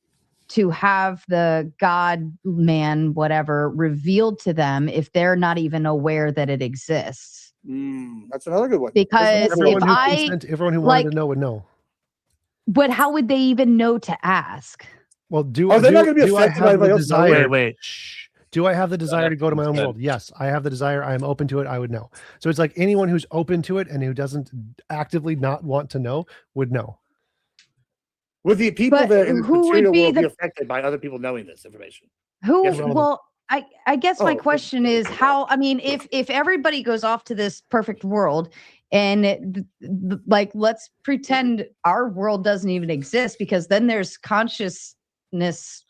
to have the God man, whatever, revealed to them if they're not even aware that it exists? That's another good one. Because everyone who wanted to know would know. But how would they even know to ask? Well, they're not going to be affected by everybody else. Wait. Do I have the desire to go to my own world? Yes, I have the desire. I am open to it. I would know. So it's like anyone who's open to it and who doesn't actively not want to know would know. Would the people But that in the who would material be world be the- affected by other people knowing this information? Who? Yes or no? Well, I guess my Oh, question is how. I mean, if everybody goes off to this perfect world, and like let's pretend our world doesn't even exist, because then there's consciousness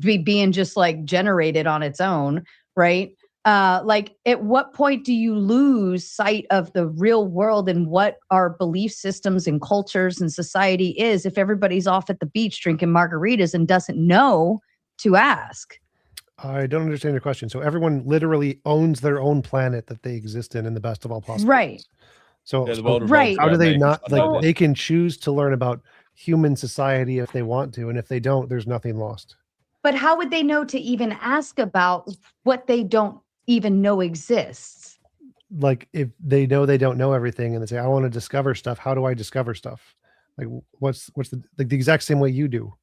being just like generated on its own, right? Like at what point do you lose sight of the real world and what our belief systems and cultures and society is if everybody's off at the beach drinking margaritas and doesn't know to ask? I don't understand your question. So everyone literally owns their own planet that they exist in the best of all possible. Right. So, Yeah, the world revolves Right. how do around they me. not I know like? that. They can choose to learn about human society if they want to, and if they don't, there's nothing lost. But how would they know to even ask about what they don't even know exists? Like if they know they don't know everything, and they say, "I want to discover stuff." How do I discover stuff? Like what's the exact same way you do?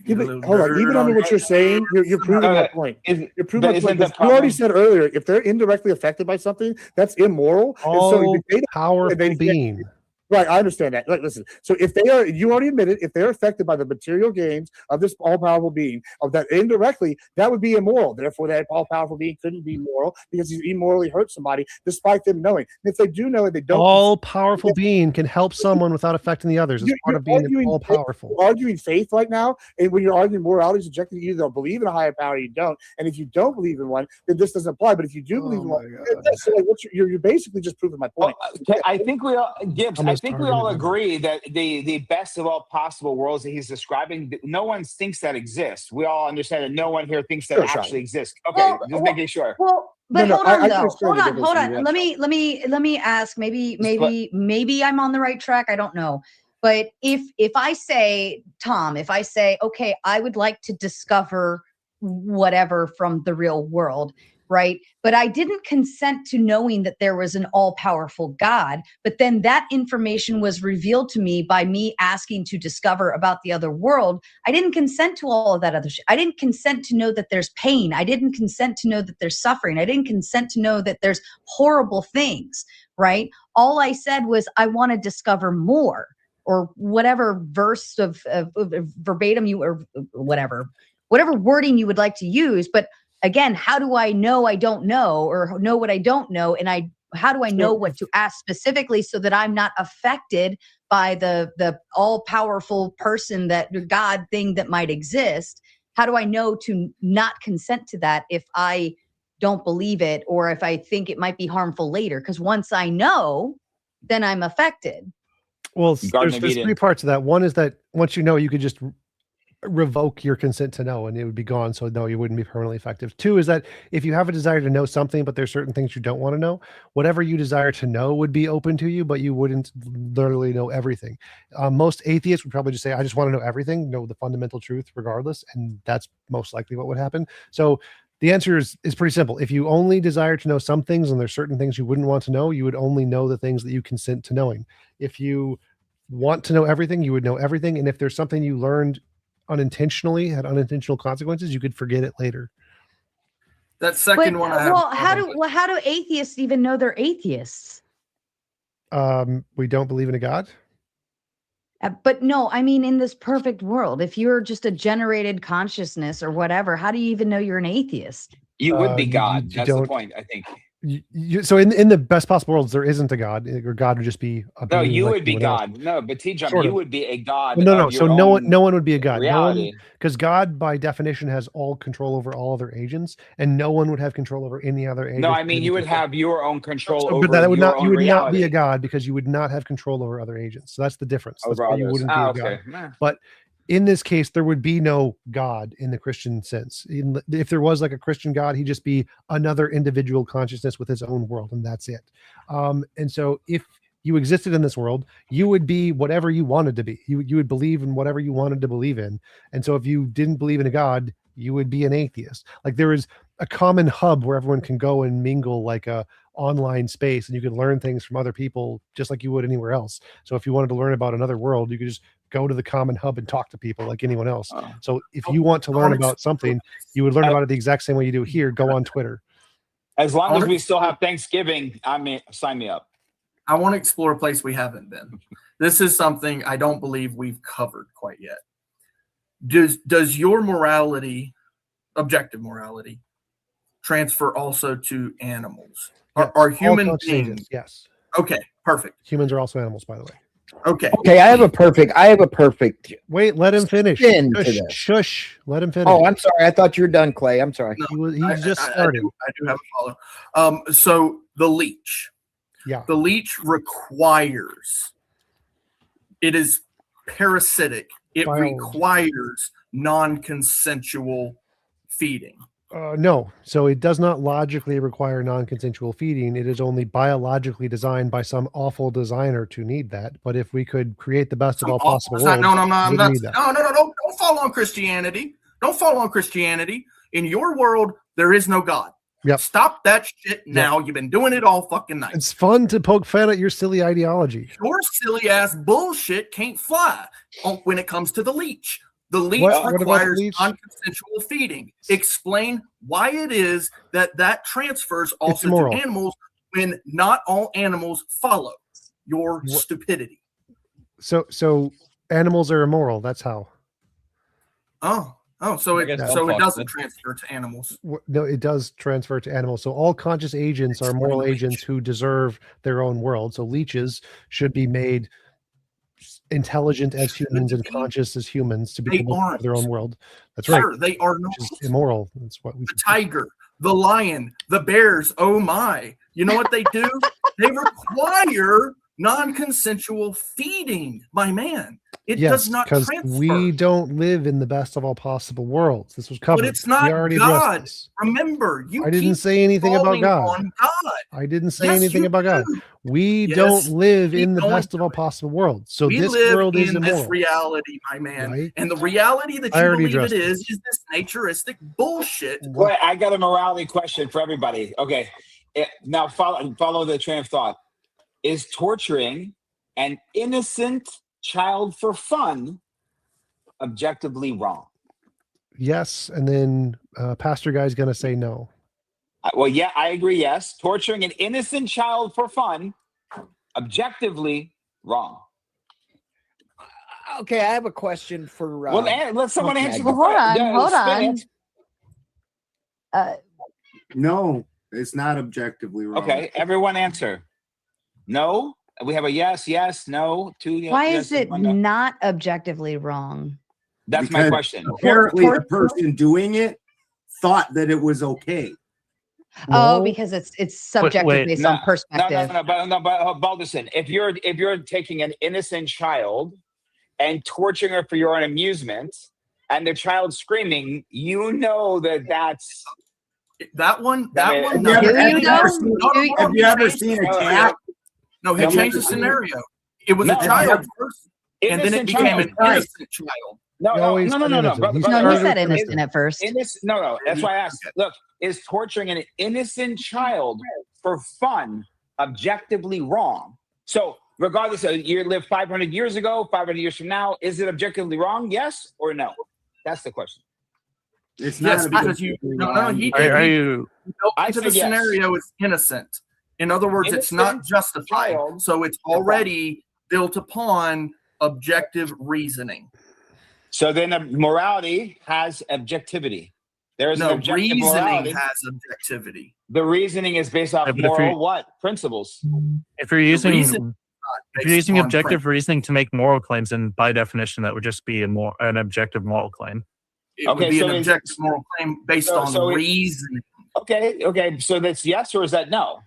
Hold on. Even under what you're saying, you're proving my point. You're proving my point. the You already problem- said earlier, if they're indirectly affected by something, that's immoral. All if they don't- powerful they- being. Right, I understand that. Like, listen. So if they are, you already admitted, if they're affected by the material gains of this all-powerful being, of that indirectly, that would be immoral. Therefore, that all-powerful being couldn't be moral because he's immorally hurt somebody, despite them knowing. And if they do know it, they don't. All powerful being can help someone without affecting the others. It's part of being all powerful. You're arguing faith right now, and when you're arguing morality is objective, you either believe in a higher power or you don't. And if you don't believe in one, then this doesn't apply. But if you do believe in one, so like you're basically just proving my point. I think we all, Gibbs, I Almost think we all targeted them. agree that the best of all possible worlds that he's describing, no one thinks that exists. We all understand that no one here thinks that Sure, Sean. actually exists. Okay, just making sure. Well, but No, hold I on can though. explain the Hold difference on. in the Let me ask. Maybe I'm on the right track. I don't know. But if I say, Tom, okay, I would like to discover whatever from the real world, right? But I didn't consent to knowing that there was an all-powerful God. But then that information was revealed to me by me asking to discover about the other world. I didn't consent to all of that other shit. I didn't consent to know that there's pain. I didn't consent to know that there's suffering. I didn't consent to know that there's horrible things, right? All I said was I want to discover more, or whatever verse of verbatim you, or whatever wording you would like to use. But again, how do I know I don't know, or know what I don't know? And how do I know what to ask specifically so that I'm not affected by the all-powerful person, that God thing that might exist? How do I know to not consent to that if I don't believe it, or if I think it might be harmful later? Because once I know, then I'm affected. Well, Garden there's of Eden. three parts to that. One is that once you know, you could just revoke your consent to know and it would be gone. So no, you wouldn't be permanently effective. Two is that if you have a desire to know something, but there's certain things you don't want to know, whatever you desire to know would be open to you, but you wouldn't literally know everything. Most atheists would probably just say, I just want to know everything, know the fundamental truth regardless. And that's most likely what would happen. So the answer is pretty simple. If you only desire to know some things and there's certain things you wouldn't want to know, you would only know the things that you consent to knowing. If you want to know everything, you would know everything. And if there's something you learned unintentionally, had unintentional consequences, you could forget it later. That second one, I have. Well, how do atheists even know they're atheists? We don't believe in a God. But no, I mean, in this perfect world, if you're just a generated consciousness or whatever, how do you even know you're an atheist? You would be You God. That's the don't- point, I think. So in the best possible worlds, there isn't a God, or God would just be a No, being you like would be anyone else. God. No, but TJump, Sort you of. would be a God. Well, no. of So your no own one would be a God. No one, reality. because God by definition has all control over all other agents, and no one would have control over any other agent. No, I mean you would have your own control over But that would your not. own You would not be reality. a God because you would not have control over other agents. So that's the difference. That's Over why you others. wouldn't Ah, be a okay. God. Nah. But in this case, there would be no God in the Christian sense. If there was like a Christian God, he'd just be another individual consciousness with his own world, and that's it. And so if you existed in this world, you would be whatever you wanted to be. You would believe in whatever you wanted to believe in. And so if you didn't believe in a God, you would be an atheist. Like there is a common hub where everyone can go and mingle, like a online space, and you can learn things from other people just like you would anywhere else. So if you wanted to learn about another world, you could just go to the common hub and talk to people like anyone else. So if you want to learn about something, you would learn about it the exact same way you do here. Go on Twitter. As long as we still have Thanksgiving, I mean, sign me up. I want to explore a place we haven't been. This is something I don't believe we've covered quite yet. Does your morality, objective morality, transfer also to animals? Yes, Are all human conscious beings? agents, yes. Okay, perfect. Humans are also animals, by the way. Okay. Okay, I have a perfect. Wait, let him finish. spin to Shush, this. shush. Let him finish. Oh, I'm sorry. I thought you were done, Clay. I'm sorry. He's just started. I do have a follow. So the leech. Yeah. The leech requires. It is parasitic. It Biology. requires non-consensual feeding. No, so it does not logically require non-consensual feeding. It is only biologically designed by some awful designer to need that. But if we could create the best of all possible worlds, No, I'm we not. wouldn't need that. No. Don't fall on Christianity. Don't fall on Christianity. In your world, there is no God. Yep. Stop that shit now. You've been doing it all fucking night. It's fun to poke fun at your silly ideology. Your silly ass bullshit can't fly when it comes to the leech. The leech What about the requires leech? non-consensual feeding. Explain why it is that transfers also immoral. to animals when not all animals follow your stupidity. So animals are immoral. That's how. So I it guess so don't it fuck doesn't it. transfer to animals. No, it does transfer to animals. So all conscious agents are moral agents who deserve their own world. So leeches should be made intelligent as humans and conscious as humans to be They able to have aren't. their own world. That's right. Sir, they are not. Which is immoral. That's what we. The tiger, the lion, the bears. Oh my! You know what they do? They require non-consensual feeding. My man, it does not because transfer. we don't live in the best of all possible worlds. This was covered. But it's not We already addressed God. this. Remember, you I didn't keep say anything about falling God. on God. I didn't say Yes, anything you about God. do. We Yes, don't live keep in the going best of all possible worlds. So we this live world is in immoral. this reality, my man. Right? And the reality that I you already believe it addressed is this naturistic bullshit. Wait, I got a morality question for everybody. Okay, now follow the train of thought. Is torturing an innocent child for fun objectively wrong? Yes, and then Pastor Guy's going to say no. Well, yeah, I agree. Yes, torturing an innocent child for fun, objectively wrong. Okay, I have a question for. Well, let someone answer. Well, hold on. No, it's not objectively wrong. Okay, everyone answer. No. We have a yes, no, two. Why yes, is it one no. not objectively wrong? That's my Because question. Apparently, the person doing it thought that it was okay. Oh, because it's subjective based on No, perspective. but Balderson, if you're taking an innocent child and torturing her for your own amusement, and the child screaming, you know that's that one. Have you ever seen a cat? No, he changed the scenario. It was a child first, and then it became an innocent child. No. He said innocent at first. No. That's why I asked. Look, is torturing an innocent child for fun objectively wrong? So, regardless of you lived 500 years ago, 500 years from now, is it objectively wrong? Yes or no? That's the question. It's yes, not because you. No, he Are did. you? I Into said the yes. scenario is innocent. In other words, it's not Innocent justified. child. So it's already built upon objective reasoning. So then morality has objectivity. There is an No, objective reasoning morality. has objectivity. The reasoning is based off But if moral you- what? Principles. If you're using reason- if you're using upon objective reasoning to make moral claims, then by definition that would just be an objective moral claim. It would be an objective moral claim based on reasoning. Okay. So that's yes, or is that no?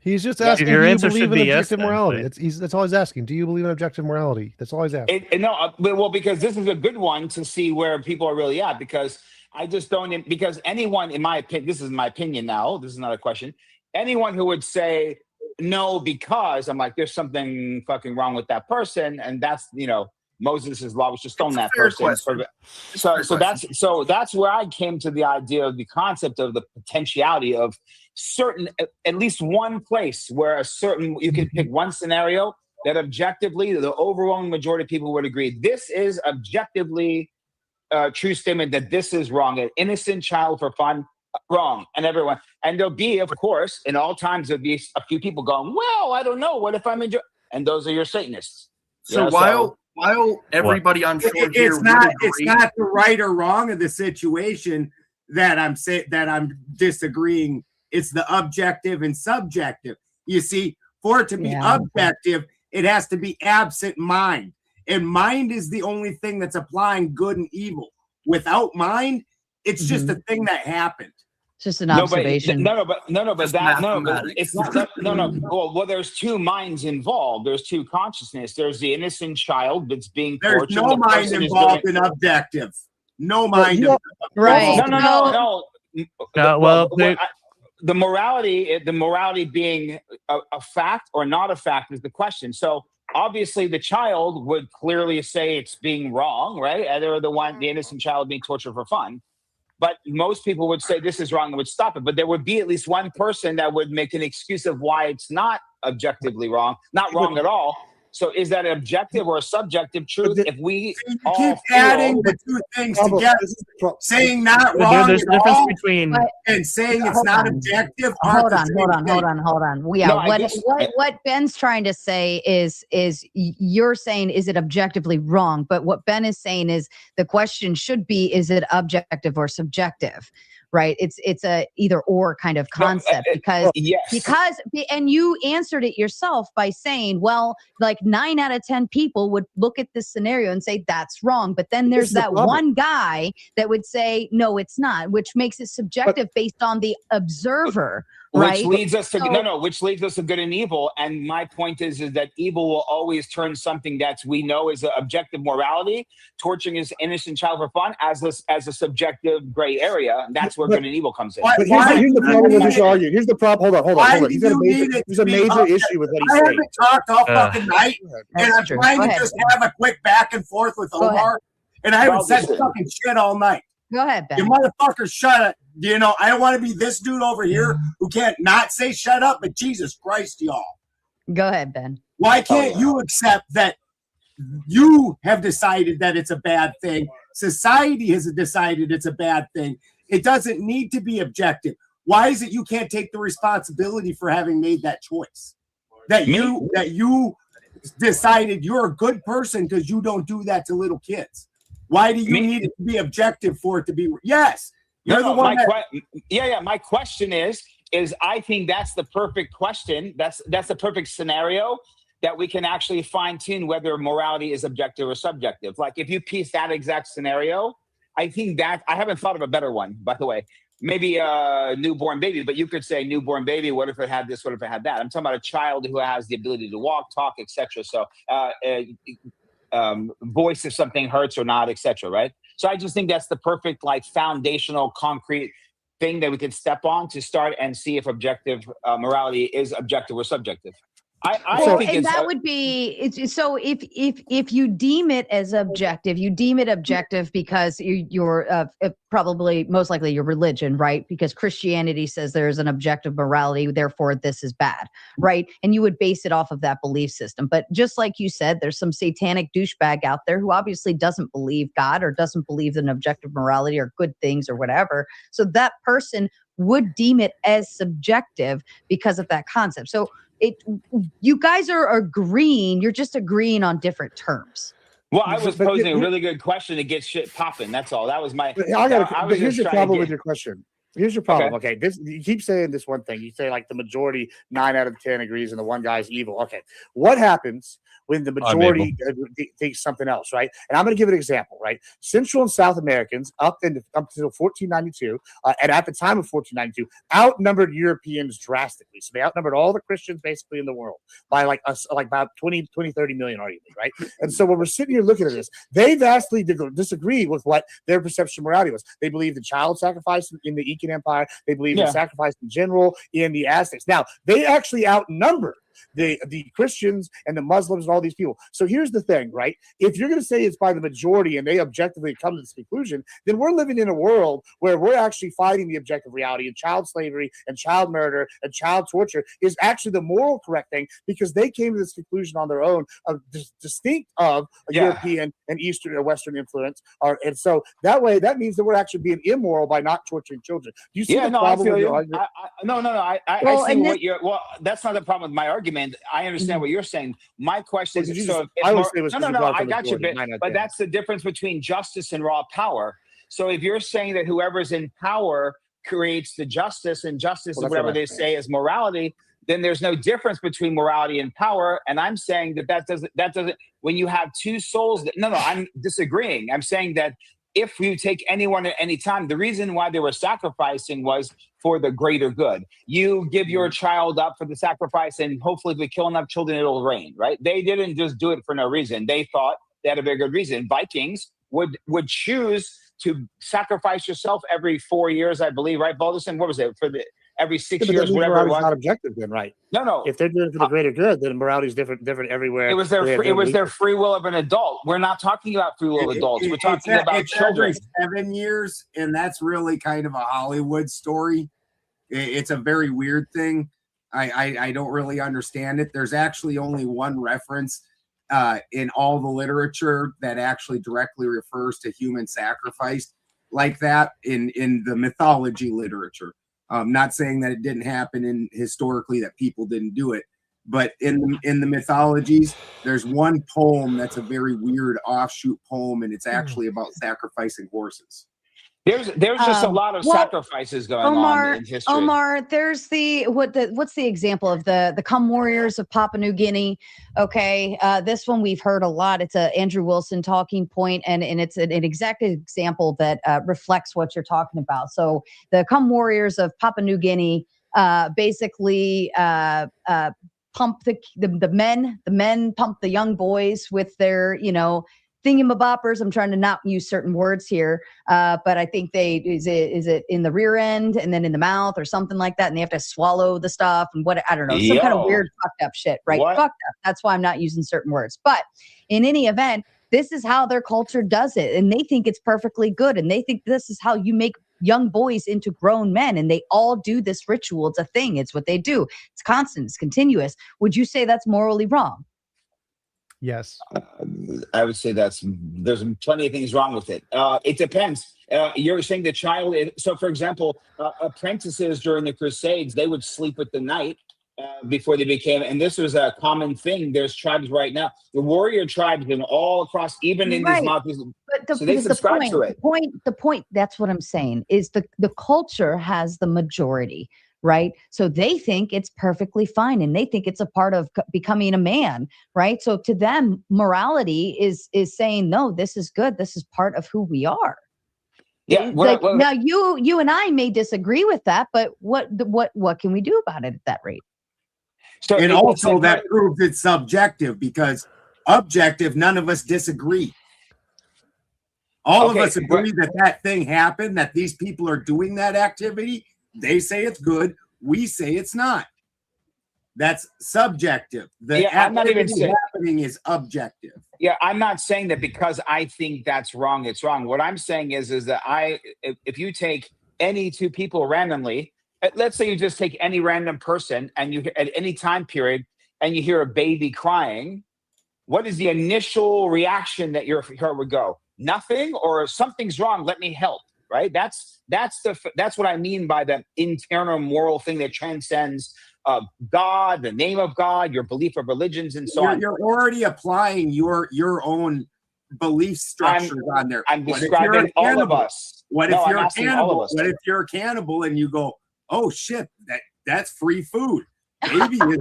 He's just Yeah, asking, your do you answer believe should in be yes objective then, morality? right? That's all he's asking. Do you believe in objective morality? That's all he's asking. Well, because this is a good one to see where people are really at. Because I just don't. Because anyone, in my opinion, this is my opinion now. This is not a question. Anyone who would say no because I'm like, there's something fucking wrong with that person, and that's Moses' law was to stone that person. So that's where I came to the idea of the concept of the potentiality of certain, at least one place where you can pick one scenario that objectively the overwhelming majority of people would agree this is objectively a true statement that this is wrong. An innocent child for fun, wrong, and everyone. And there'll be, of course, in all times there'll be a few people going, well, I don't know. What if I'm enjoying? And those are your Satanists. So while everybody, I'm sure it's not the right or wrong of the situation that I'm disagreeing. It's the objective and subjective. You see, for it to be objective, it has to be absent mind. And mind is the only thing that's applying good and evil. Without mind, it's just a thing that happened. It's just an observation. But it's not. Well, there's two minds involved. There's two consciousness. There's the innocent child that's being tortured. There's no mind involved in objective. No mind. Right. No. Well, the morality being a fact or not a fact is the question. So obviously the child would clearly say it's being wrong, right? They're the innocent child being tortured for fun. But most people would say this is wrong and would stop it. But there would be at least one person that would make an excuse of why it's not objectively wrong, not wrong at all. So is that an objective or a subjective truth? If we keep adding the two things together, saying not wrong there's at a difference all between and saying it's not objective. Hold on. Yeah, No, what Ben's trying to say is you're saying, is it objectively wrong? But what Ben is saying is the question should be, is it objective or subjective? Right? It's a either or kind of concept because and you answered it yourself by saying, well, like 9 out of 10 people would look at this scenario and say that's wrong. But then there's that one guy that would say, no, it's not, which makes it subjective based on the observer. Right. Which leads us to which leads us to good and evil. And my point is that evil will always turn something that we know is an objective morality, torturing his innocent child for fun, as a subjective gray area. And that's where good and evil comes in. But here's the problem with this argument. Here's the problem. Hold on. There's a major issue with what he's saying. I haven't talked all fucking night, and I'm trying to just have a quick back and forth with Omar, and I haven't said fucking shit all night. Go ahead, Ben. You motherfuckers, shut up. I don't want to be this dude over here who can't not say shut up, but Jesus Christ, y'all. Go ahead, Ben. Why can't you accept that you have decided that it's a bad thing? Society has decided it's a bad thing. It doesn't need to be objective. Why is it you can't take the responsibility for having made that choice? That you decided you're a good person because you don't do that to little kids. Why do you need it to be objective for it to be? Yes. You're the one. My question is I think that's the perfect question. That's the perfect scenario that we can actually fine tune whether morality is objective or subjective. Like if you piece that exact scenario, I think that I haven't thought of a better one, by the way. Maybe a newborn baby, but you could say newborn baby. What if it had this? What if it had that? I'm talking about a child who has the ability to walk, talk, etc. So, voice if something hurts or not, etc. Right? So I just think that's the perfect, like, foundational, concrete thing that we can step on to start and see if objective morality is objective or subjective. I think that would be so. If you deem it as objective, you deem it objective because you're probably most likely your religion, right? Because Christianity says there is an objective morality, therefore this is bad, right? And you would base it off of that belief system. But just like you said, there's some satanic douchebag out there who obviously doesn't believe God or doesn't believe in objective morality or good things or whatever. So that person would deem it as subjective because of that concept. So you guys are agreeing, you're just agreeing on different terms. Well, I was But posing a really good question to get shit popping. That's all. That was my. But I got. I was But here's just your trying to problem get- with your question. Here's your problem. Okay, this you keep saying this one thing. You say like the majority, 9 out of 10 agrees, and the one guy's evil. Okay, what happens when the majority thinks something else, right? And I'm going to give an example, right? Central and South Americans up until 1492, and at the time of 1492, outnumbered Europeans drastically. So they outnumbered all the Christians basically in the world by like about 20, 30 million, arguably, right? And so when we're sitting here looking at this, they vastly disagree with what their perception of morality was. They believed in child sacrifice in the Incan Empire. They believed in sacrifice in general in the Aztecs. Now, they actually outnumber the Christians and the Muslims and all these people. So here's the thing, right? If you're going to say it's by the majority and they objectively come to this conclusion, then we're living in a world where we're actually fighting the objective reality, and child slavery and child murder and child torture is actually the moral correct thing, because they came to this conclusion on their own, distinct of a European and Eastern or Western influence. And so that way, that means that we're actually being immoral by not torturing children. Do you see the problem with your argument? No. I see what you're. Well, that's not the problem with my argument. I understand what you're saying. My question is, so I got you, but that's the difference between justice and raw power. So if you're saying that whoever's in power creates the justice, and justice is whatever they say is morality, then there's no difference between morality and power. And I'm saying that doesn't. When you have two souls, I'm disagreeing. I'm saying that if you take anyone at any time, the reason why they were sacrificing was for the greater good. You give your child up for the sacrifice, and hopefully if we kill enough children, it'll rain, right? They didn't just do it for no reason. They thought they had a very good reason. Vikings would choose to sacrifice yourself every 4 years, I believe, right, Balderson? What was it? For every 6 years, whatever it was. Not objective then, right? No. If they're doing it for the greater good, then morality is different everywhere. It was their free will of an adult. We're not talking about free will of adults. We're talking about children. Every 7 years, and that's really kind of a Hollywood story. It's a very weird thing. I don't really understand it. There's actually only one reference in all the literature that actually directly refers to human sacrifice like that in the mythology literature. Not saying that it didn't happen historically, that people didn't do it, but in the mythologies, there's one poem that's a very weird offshoot poem, and it's actually about sacrificing horses. There's just a lot of sacrifices going on in history. Omar, there's what's the example of the Come Warriors of Papua New Guinea? Okay, this one we've heard a lot. It's a Andrew Wilson talking point, and it's an exact example that reflects what you're talking about. So the Come Warriors of Papua New Guinea basically pump the men pump the young boys with their thingamaboppers. I'm trying to not use certain words here, but I think is it in the rear end and then in the mouth or something like that, and they have to swallow the stuff and I don't know, some kind of weird fucked up shit, right? Fucked up. That's why I'm not using certain words. But in any event, this is how their culture does it, and they think it's perfectly good, and they think this is how you make young boys into grown men, and they all do this ritual. It's a thing. It's what they do. It's constant. It's continuous. Would you say that's morally wrong? Yes. I would say there's plenty of things wrong with it. It depends. You're saying the child. So, for example, apprentices during the Crusades, they would sleep with the knight before they became, and this was a common thing. There's tribes right now, the warrior tribes, and all across, even in these mountains. So they subscribe to it. The point. That's what I'm saying. Is the culture has the majority. Right. So they think it's perfectly fine, and they think it's a part of becoming a man. Right. So to them, morality is saying, no, this is good. This is part of who we are. Yeah. Now you and I may disagree with that, but what can we do about it at that rate? So and also that proves it's subjective, because objective, none of us disagree. All of us agree that thing happened, that these people are doing that activity. They say it's good. We say it's not. That's subjective. I'm not even saying happening is objective. Yeah, I'm not saying that because I think that's wrong, it's wrong. What I'm saying is that if you take any two people randomly, let's say you just take any random person and you at any time period and you hear a baby crying, what is the initial reaction that your heart would go? Nothing, or something's wrong, let me help. Right? That's what I mean by the internal moral thing that transcends God, the name of God, your belief of religions, and so on. You're already applying your own belief structures on there. I'm What if you're a describing all of cannibal? us. What No, if I'm you're a asking all of cannibal? us. What if you're a cannibal and you go, oh shit, that's free food. Baby meat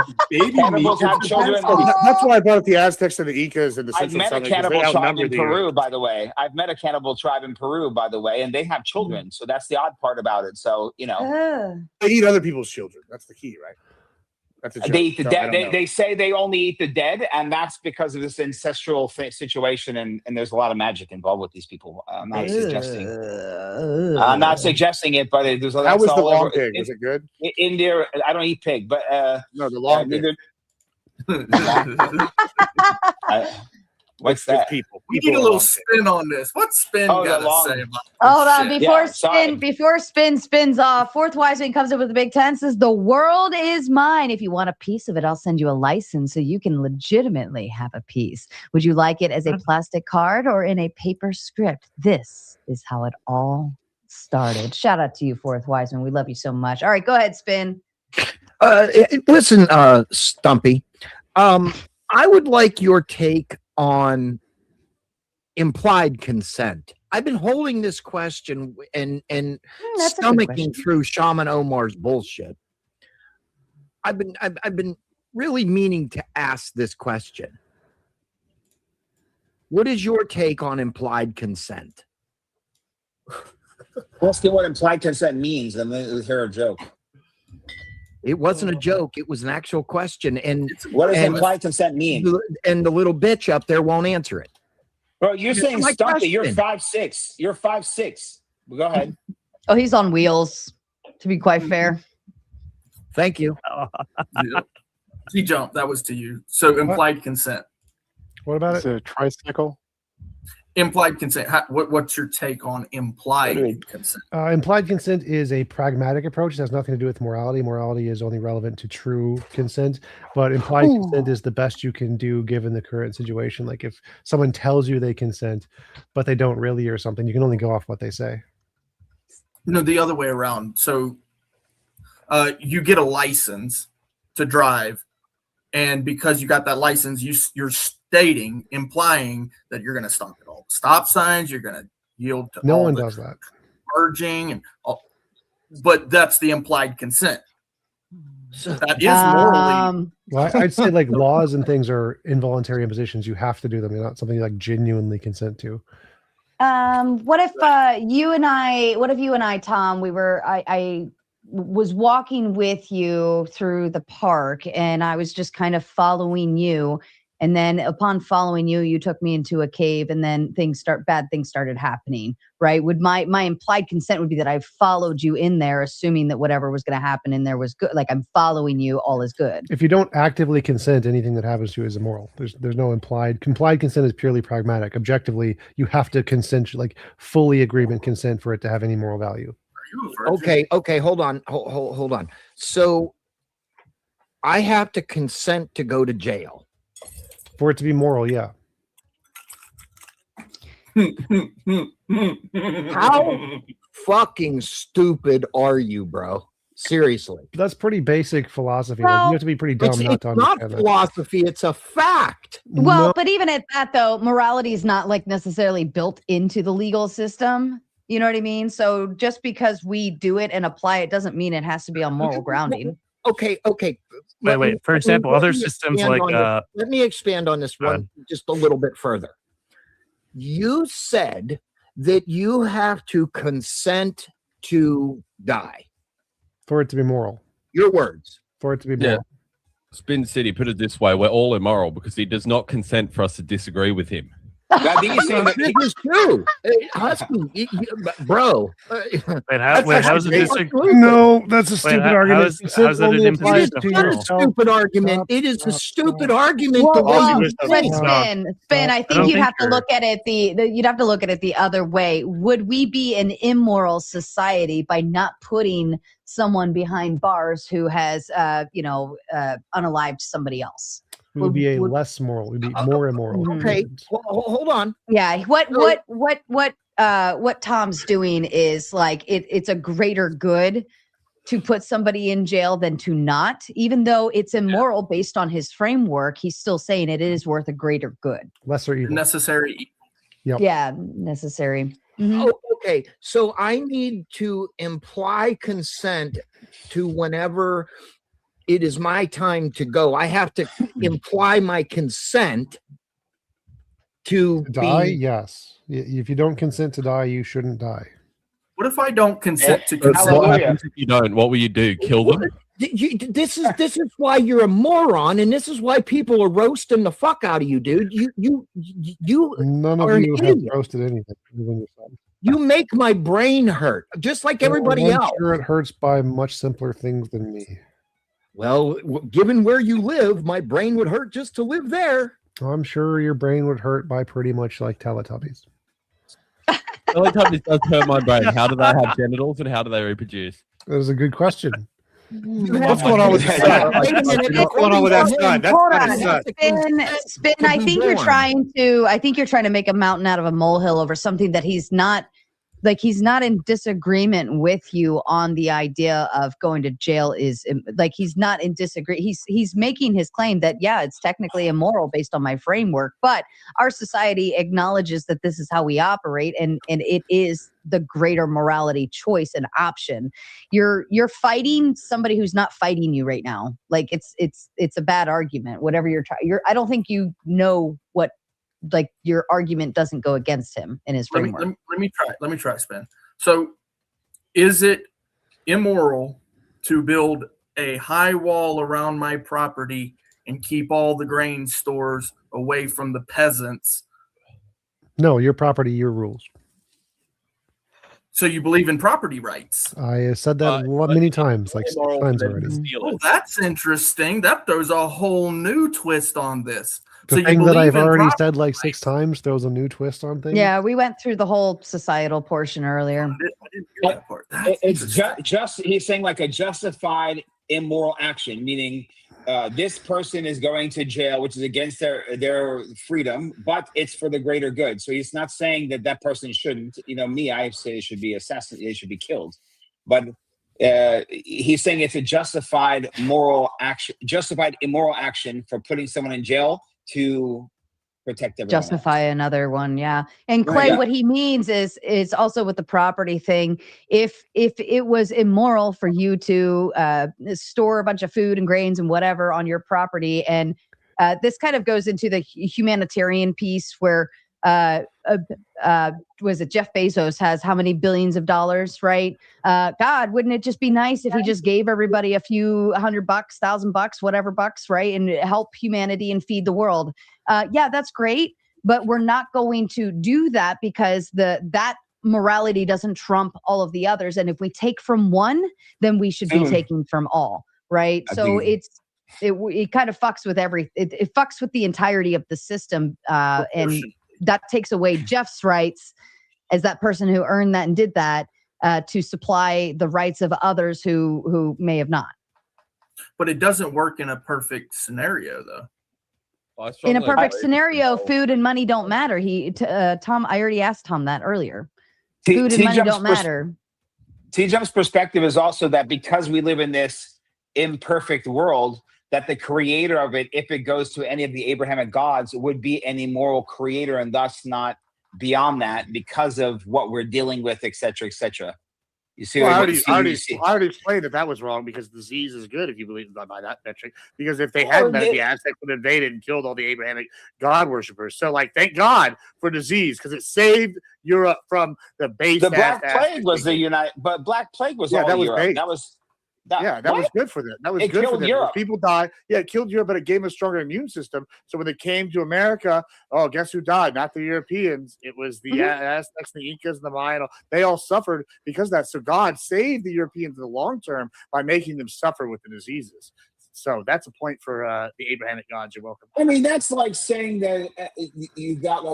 Cannibals is have children. That's why I brought up the Aztecs and the Incas and the I've Central met a Southern, 'cause cannibal they tribe outnumber in the Peru, by the way. I've met a cannibal tribe in Peru, by the way, and they have children. So that's the odd part about it. So, you know. They eat other people's children. That's the key, right? That's a joke. They eat the So I dead. don't They, know. they say they only eat the dead, and that's because of this ancestral situation. And there's a lot of magic involved with these people. I'm not suggesting. I'm not suggesting it, but there's a lot. How was the long pig? Was it good? In there, I don't eat pig, but no, the long pig. What's that? People. We need a little spin on this. What's spin Oh, the got to long- say about Hold on, shit? before spin spins off, Fourth Wise Man comes up with the big 10, says the world is mine. If you want a piece of it, I'll send you a license so you can legitimately have a piece. Would you like it as a plastic card or in a paper script? This is how it all started. Shout out to you, Fourth Wise Man. We love you so much. All right, go ahead, spin. Listen, Stumpy, I would like your take on implied consent. I've been holding this question and that's a good stomaching question. through Shaman Omar's bullshit. I've been really meaning to ask this question. What is your take on implied consent? Ask me what implied consent means, and then hear a joke. It wasn't a joke. It was an actual question. And what does implied consent mean? And the little bitch up there won't answer it. Bro, you're Answer saying my Stumpy. You're question. 5'6". You're 5'6". Go ahead. Oh, he's on wheels, to be quite fair. Thank you. TJump, that was to you. So implied consent. What about It's a tricycle. Implied consent. What's your take on implied consent? Implied consent is a pragmatic approach. It has nothing to do with morality. Morality is only relevant to true consent, but implied consent is the best you can do given the current situation. Like if someone tells you they consent, but they don't really or something, you can only go off what they say. No, the other way around. So you get a license to drive, and because you got that license, you're implying that you're going to stop at all stop signs, you're going to yield to No all one the does that. merging and all, but that's the implied consent. That is morally. Well, I'd say like laws and things are involuntary impositions. You have to do them. They're not something you like genuinely consent to. What if you and I, Tom, I was walking with you through the park and I was just kind of following you. And then upon following you, you took me into a cave and then bad things started happening, right? Would my implied consent would be that I followed you in there, assuming that whatever was going to happen in there was good. Like I'm following you, all is good. If you don't actively consent, anything that happens to you is immoral. There's no implied consent is purely pragmatic. Objectively, you have to consent, like fully agreement consent for it to have any moral value. Okay, hold on. Hold on. So I have to consent to go to jail. For it to be moral, yeah. How fucking stupid are you, bro? Seriously. That's pretty basic philosophy. Like, you have to be pretty dumb It's not to not understand that. philosophy, it's a fact. Well, but even at that though, morality is not like necessarily built into the legal system. You know what I mean? So just because we do it and apply it doesn't mean it has to be on moral grounding. Okay. Wait. For example, other systems like let me expand on this one just a little bit further. You said that you have to consent to die. For it to be moral. Your words. For it to be moral. Spin City put it this way: we're all immoral because he does not consent for us to disagree with him. I think he's saying that This is true. Husky, bro. how's it disagree? No, that's a stupid argument. How's that an implied It's not a stupid argument. It is a stupid argument. The way you But think. Spin. I think you'd have to look at it you'd have to look at it the other way. Would we be an immoral society by not putting someone behind bars who has unalived somebody else? It would be less moral. It would be more immoral. Okay, hold on. Yeah, what Tom's doing is like it's a greater good to put somebody in jail than to not. Even though it's immoral based on his framework, he's still saying it is worth a greater good. Lesser evil. Necessary Yep. Yeah, necessary. Mhm. Oh, okay. So I need to imply consent to whenever it is my time to go. I have to imply my consent to Die? be. Yes. If you don't consent to die, you shouldn't die. What if I don't consent to What consent? happens if you don't? What will you do? Kill them? This is why you're a moron, and this is why people are roasting the fuck out of you, dude. You None are of an you have idiot. roasted anything. Even yourself. You make my brain hurt, just like everybody Well, I'm else. sure it hurts by much simpler things than me. Well, given where you live, my brain would hurt just to live there. I'm sure your brain would hurt by pretty much like Teletubbies. Teletubbies does hurt my brain. How do they have genitals and how do they reproduce? That is a good question. What's going on with the sun? What's going on with that sun? That's Hold not on, a sun. Spin. I think you're trying to make a mountain out of a molehill over something that he's not. Like, he's not in disagreement with you on the idea of going to jail is like, he's not in disagree. He's making his claim that, yeah, it's technically immoral based on my framework, but our society acknowledges that this is how we operate, and it is the greater morality choice and option. You're fighting somebody who's not fighting you right now. Like, it's a bad argument. Whatever you're trying, I don't think you know what. Like, your argument doesn't go against him in his framework. Let me try, Spin. So, is it immoral to build a high wall around my property and keep all the grain stores away from the peasants? No, your property, your rules. So you believe in property rights? I said that many times, like 6 times already. Oh, that's interesting. That throws a whole new twist on this. The thing that I've already said like 6 times throws a new twist on things. Yeah, we went through the whole societal portion earlier. It's just he's saying like a justified immoral action, meaning this person is going to jail, which is against their freedom, but it's for the greater good. So he's not saying that person shouldn't. I say they should be assassinated, they should be killed, but he's saying it's a justified immoral action for putting someone in jail to protect everyone Justify another one, yeah. And Clay, what he means is also with the property thing. If it was immoral for you to store a bunch of food and grains and whatever on your property, and this kind of goes into the humanitarian piece where was it Jeff Bezos has how many billions of dollars, right? God, wouldn't it just be nice if he just gave everybody a few $100, $1,000, whatever bucks, right? And help humanity and feed the world. Yeah, that's great. But we're not going to do that because that morality doesn't trump all of the others. And if we take from one, then we should be taking from all, right? So it kind of fucks with it fucks with the entirety of the system. And that takes away Jeff's rights as that person who earned that and did that to supply the rights of others who may have not. But it doesn't work in a perfect scenario, though. In a perfect scenario, food and money don't matter. Tom, I already asked Tom that earlier. Food and money don't matter. TJump's perspective is also that because we live in this imperfect world, that the creator of it, if it goes to any of the Abrahamic gods, would be an immoral creator and thus not beyond that because of what we're dealing with, et cetera, et cetera. You see, well, I already explained that was wrong because disease is good if you believe by that metric. Because if they hadn't been, the Aztecs would have invaded and killed all the Abrahamic God worshippers. So, thank God for disease because it saved Europe from the base. The Black Plague was but Black Plague was all Europe. Base. That was good for them. That was good for them. Europe. People died. Yeah, it killed Europe, but it gave them a stronger immune system. So when they came to America, guess who died? Not the Europeans. It was the Aztecs, the Incas, and the Mayan. They all suffered because of that. So God saved the Europeans in the long term by making them suffer with the diseases. So that's a point for the Abrahamic gods. You're welcome. I mean, that's like saying that you got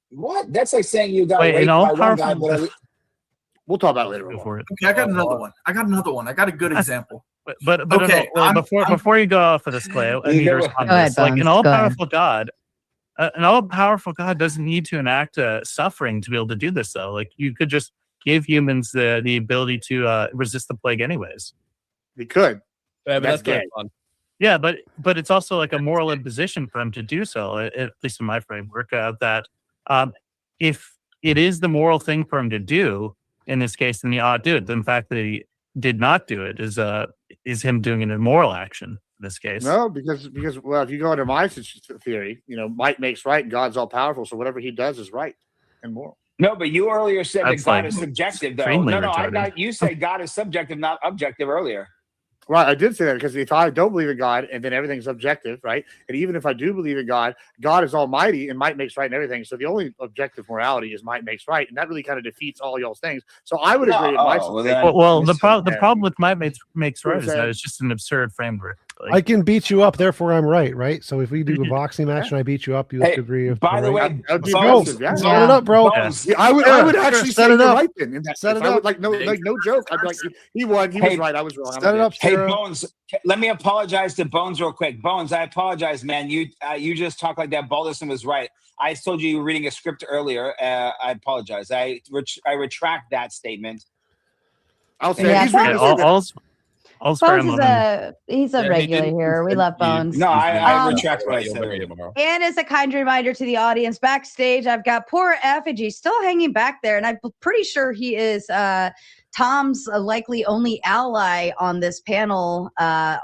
what? That's like saying you got raped by one guy. We'll talk about it later. Okay, I got another one. I got a good example. But okay, before you go off of this, Clay, I need to respond to this. Like an all-powerful God, doesn't need to enact suffering to be able to do this, though. Like, you could just give humans the ability to resist the plague, anyways. We could. Yeah, but that's good fun. Yeah, but it's also like a moral imposition for them to do so, at least in my framework, that if it is the moral thing for him to do in this case, then he ought to do it. The fact that he did not do it is him doing an immoral action in this case. No, because well, if you go under my theory, might makes right, and God's all powerful, so whatever he does is right and moral. No, but you earlier said That's that God like is subjective, though. extremely No, retarded. you said God is subjective, not objective earlier. Right, I did say that because if I don't believe in God and then everything's objective, right? And even if I do believe in God, God is almighty and might makes right and everything. So the only objective morality is might makes right. And that really kind of defeats all y'all's things. So I would agree with my the problem with might makes right is that it's just an absurd framework. I can beat you up, therefore I'm right, right? So if we do a boxing match and I beat you up, you have to agree. By the way, let's go. Set it up, bro. Yeah, I would actually set say it you're up. right then. In that Set case. it I would, up. no joke. I'd be like, he won. He was right. I was wrong. Set it up. Hey, Bones, let me apologize to Bones real quick. Bones, I apologize, man. You just talked like that. Balderson was right. I told you were reading a script earlier. I apologize. I retract that statement. I'll say he's right. Bones he's a Yeah, regular here. We love Bones. No, I retract what I said. And as a kind reminder to the audience, backstage, I've got poor Effigy still hanging back there. And I'm pretty sure he is Tom's likely only ally on this panel.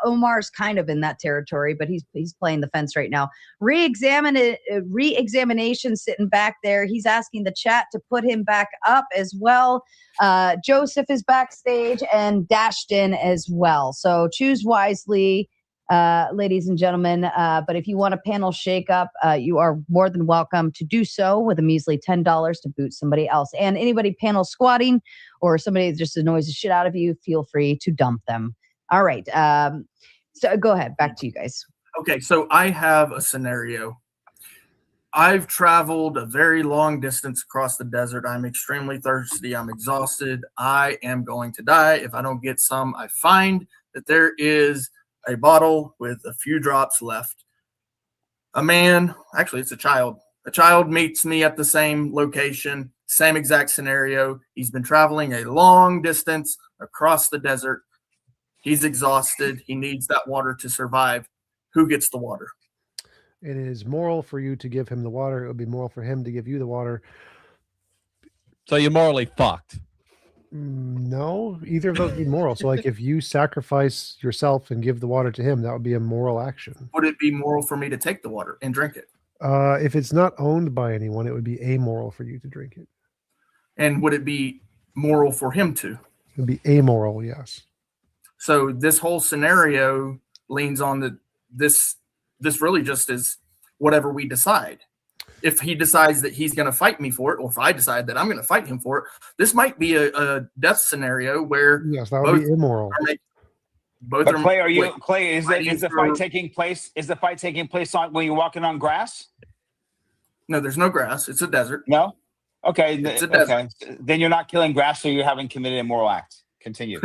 Omar's kind of in that territory, but he's playing the fence right now. Re-examination sitting back there. He's asking the chat to put him back up as well. Joseph is backstage and dashed in as well. So choose wisely, ladies and gentlemen. But if you want a panel shakeup, you are more than welcome to do so with a measly $10 to boot somebody else. And anybody panel squatting or somebody that just annoys the shit out of you, feel free to dump them. All right. So go ahead. Back to you guys. Okay, so I have a scenario. I've traveled a very long distance across the desert. I'm extremely thirsty. I'm exhausted. I am going to die. If I don't get some, I find that there is a bottle with a few drops left. A man, actually it's a child. A child meets me at the same location, same exact scenario. He's been traveling a long distance across the desert. He's exhausted. He needs that water to survive. Who gets the water? It is moral for you to give him the water. It would be moral for him to give you the water. So you're morally fucked. No, either of those would be moral. So like if you sacrifice yourself and give the water to him, that would be a moral action. Would it be moral for me to take the water and drink it? If it's not owned by anyone, it would be amoral for you to drink it. And would it be moral for him to? It would be amoral, yes. So this whole scenario leans on this really just is whatever we decide. If he decides that he's going to fight me for it, or if I decide that I'm going to fight him for it, this might be a death scenario where yes, that would be immoral. But Clay, is the fight taking place? Is the fight taking place on when you're walking on grass? No, there's no grass. It's a desert. No. Okay. It's a desert. Then you're not killing grass, so you haven't committed a moral act. Continue.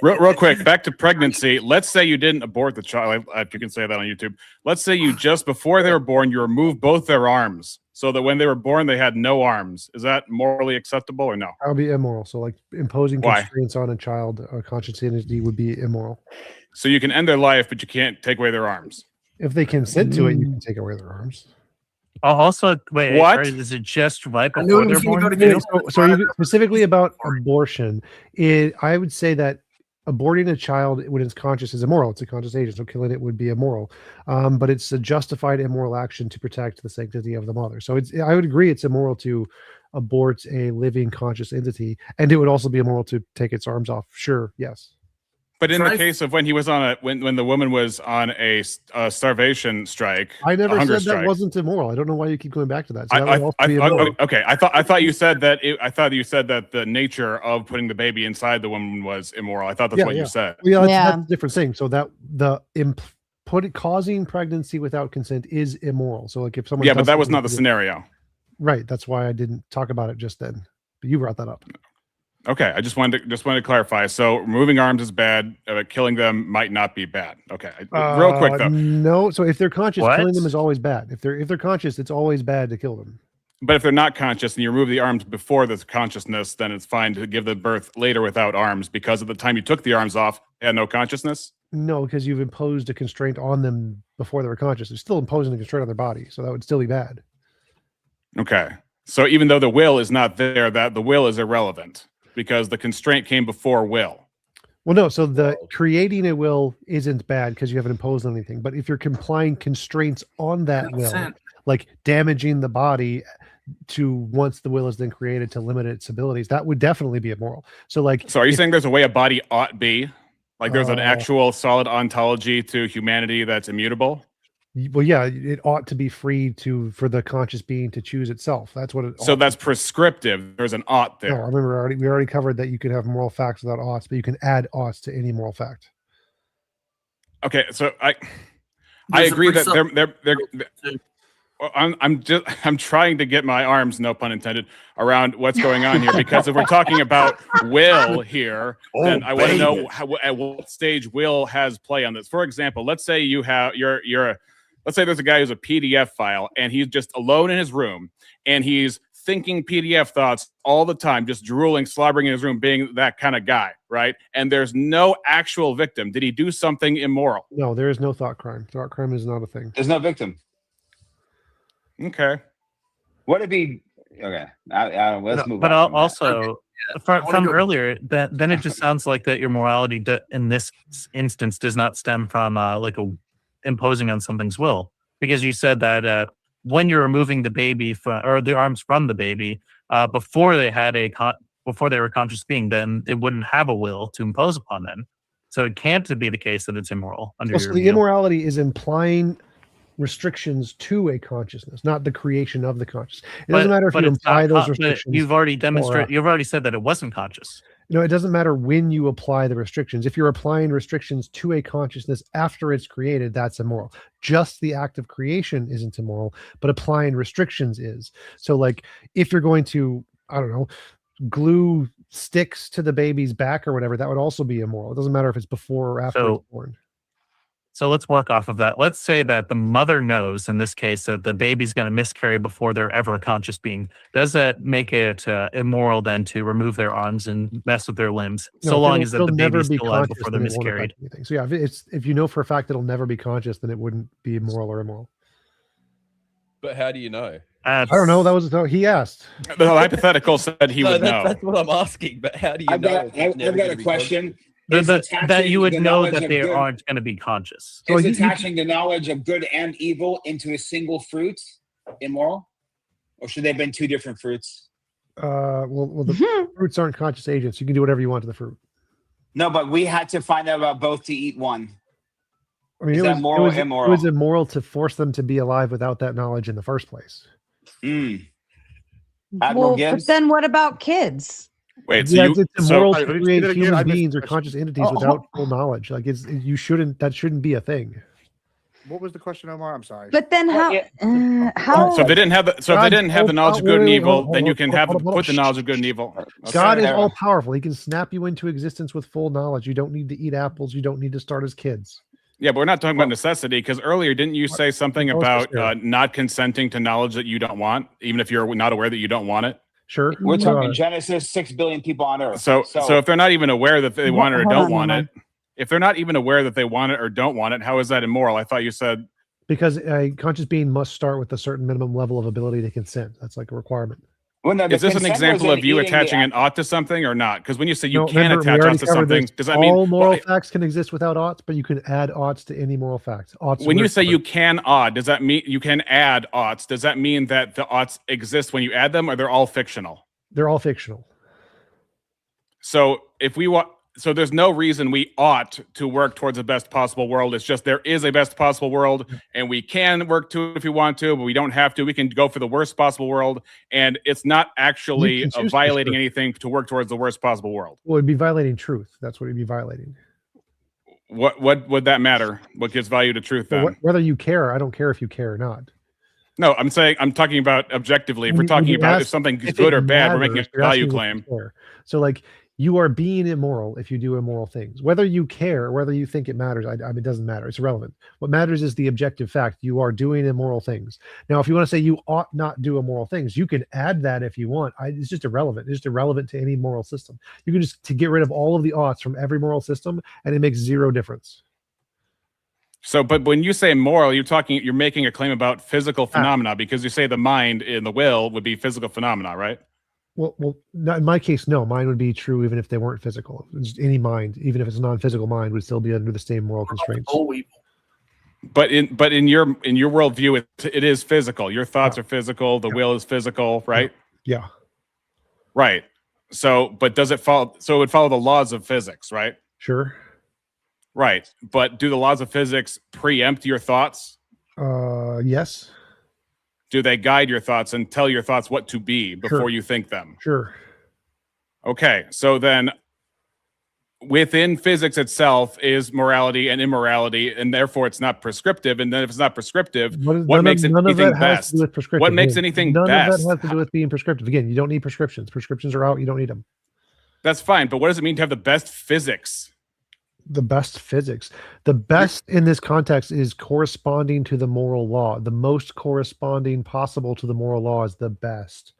Real quick, back to pregnancy. Let's say you didn't abort the child. If you can say that on YouTube. Let's say you just before they were born, you removed both their arms so that when they were born, they had no arms. Is that morally acceptable or no? That would be immoral. So like imposing Why? constraints on a child, a conscious entity would be immoral. So you can end their life, but you can't take away their arms. If they consent to it, you can take away their arms. Also, wait, What? Is it just right before they're born? So even specifically about abortion, I would say that aborting a child when it's conscious is immoral. It's a conscious agent, so killing it would be immoral. But it's a justified immoral action to protect the sanctity of the mother. So I would agree it's immoral to abort a living conscious entity, and it would also be immoral to take its arms off. Sure, yes. But in the case of when he was on when the woman was on a starvation strike, I never a hunger said that strike. wasn't immoral. I don't know why you keep going back to that. So that would also be immoral. Okay, I thought you said that. I thought you said that the nature of putting the baby inside the woman was immoral. I thought that's what you said. Well, that's a different thing. So that causing pregnancy without consent is immoral. So like if someone but that was not the scenario. Right. That's why I didn't talk about it just then. But you brought that up. Okay, I just wanted to clarify. So removing arms is bad. Killing them might not be bad. Okay, real quick though. No, so if they're conscious, What? killing them is always bad. If they're conscious, it's always bad to kill them. But if they're not conscious and you remove the arms before the consciousness, then it's fine to give the birth later without arms because at the time you took the arms off, they had no consciousness. No, because you've imposed a constraint on them before they were conscious. They're still imposing a constraint on their body, so that would still be bad. Okay. So even though the will is not there, that the will is irrelevant because the constraint came before will. Well, no. So the creating a will isn't bad because you haven't imposed anything. But if you're applying constraints on that will, Consent. like damaging the body to once the will is then created to limit its abilities, that would definitely be immoral. So like, So are you saying there's a way a body ought be? Like there's an Uh, actual solid ontology to humanity that's immutable? well, yeah, it ought to be free for the conscious being to choose itself. That's what it. So ought that's to prescriptive. There's an ought be. No, I there. remember we already covered that you could have moral facts without oughts, but you can add oughts to any moral fact. Okay, so I There's a agree that presupposition. well, I'm trying to get my arms, no pun intended, around what's going on here because if we're talking about will here, then I want to know at what stage will has play on this. For example, let's say you have let's say there's a guy who's a PDF file and he's just alone in his room and he's thinking PDF thoughts all the time, just drooling, slobbering in his room, being that kind of guy, right? And there's no actual victim. Did he do something immoral? No, there is no thought crime. Thought crime is not a thing. There's no victim. Okay. What if he? Okay, let's move But on. also, from earlier, then it just sounds like that your morality in this instance does not stem from imposing on something's will, because you said that when you're removing the baby or the arms from the baby before they had before they were a conscious being, then it wouldn't have a will to impose upon them. So it can't be the case that it's immoral under Well, your so the view. immorality is implying restrictions to a consciousness, not the creation of the conscious. It doesn't matter if you it's imply not those but restrictions. You've already or, demonstrated. You've already said that it wasn't conscious. No, it doesn't matter when you apply the restrictions. If you're applying restrictions to a consciousness after it's created, that's immoral. Just the act of creation isn't immoral, but applying restrictions is. So like if you're going to, I don't know, glue sticks to the baby's back or whatever, that would also be immoral. It doesn't matter if it's before or after it's born. So let's work off of that. Let's say that the mother knows, in this case, that the baby's going to miscarry before they're ever a conscious being. Does that make it immoral then to remove their arms and mess with their limbs, No, so if long as that it'll the never baby's be still alive conscious, before they're then it won't affect miscarried? anything. So yeah, if you know for a fact it'll never be conscious, then it wouldn't be moral or immoral. But how do you know? I don't know. That was he asked. The hypothetical said he would know. That's what I'm asking. But how do you I've know? got, I've got a question. That you would the know knowledge that of they good- aren't going to be conscious. Is attaching the knowledge of good and evil into a single fruit immoral? Or should they have been two different fruits? Well, the fruits aren't conscious agents. You can do whatever you want to the fruit. No, but we had to find out about both to eat one. I mean, Is that moral or immoral? It was immoral to force them to be alive without that knowledge in the first place. Well, but then what about kids? Wait, Yeah, it's immoral to Sorry, create again, human I missed beings the or question. conscious entities Oh, without full knowledge. Like that shouldn't be a thing. What was the question, Omar? I'm sorry. But then how? So if they didn't have the knowledge of good and evil, then you can hold on, put the knowledge of good and evil. God is all powerful. He can snap you into existence with full knowledge. You don't need to eat apples. You don't need to start as kids. Yeah, but we're not talking about necessity because earlier didn't you say something about not consenting to knowledge that you don't want, even if you're not aware that you don't want it? Sure. We're talking Genesis, 6 billion people on Earth. So if they're not even aware that they want it or Hold don't on, want hold it, if they're not even aware that they want it or don't want it, how is that immoral? I thought you said Because a conscious being must start with a certain minimum level of ability to consent. That's like a requirement. Well, no, is this an example of you attaching an ought to something or not? Because when you say you can attach ought to something, does that mean all moral facts can exist without oughts, but you can add oughts to any moral fact? Oughts when you say you can ought, does that mean you can add oughts? Does that mean that the oughts exist when you add them, or they're all fictional? They're all fictional. So if we want, so there's no reason we ought to work towards the best possible world. It's just there is a best possible world, and we can work to it if we want to, but we don't have to. We can go for the worst possible world, and it's not actually violating anything to work towards the worst possible world. Well, it'd be violating truth. That's what it'd be violating. What would that matter? What gives value to truth then? Well, whether you care, I don't care if you care or not. No, I'm talking about objectively. If we're talking about if something's good or bad, we're making a value claim. So like you are being immoral if you do immoral things. Whether you care, whether you think it matters, I mean, it doesn't matter. It's irrelevant. What matters is the objective fact. You are doing immoral things. Now, if you want to say you ought not do immoral things, you can add that if you want. It's just irrelevant. It's just irrelevant to any moral system. You can just to get rid of all of the oughts from every moral system, and it makes zero difference. So, but when you say moral, you're making a claim about physical phenomena because you say the mind and the will would be physical phenomena, right? Well, not in my case, no. Mine would be true even if they weren't physical. Just any mind, even if it's a non-physical mind, would still be under the same moral constraints. But in your worldview, it is physical. Your thoughts are physical. The will is physical, right? Yeah. Right. So, but does it follow? So it would follow the laws of physics, right? Sure. Right. But do the laws of physics preempt your thoughts? Yes. Do they guide your thoughts and tell your thoughts what to be before you think them? Sure. Okay. So then within physics itself is morality and immorality, and therefore it's not prescriptive. And then if it's not prescriptive, what makes anything best? What makes anything best? None of best? that has to do with being prescriptive. Again, you don't need prescriptions. Prescriptions are out. You don't need them. That's fine. But what does it mean to have the best physics? The best physics. The best in this context is corresponding to the moral law. The most corresponding possible to the moral law is the best.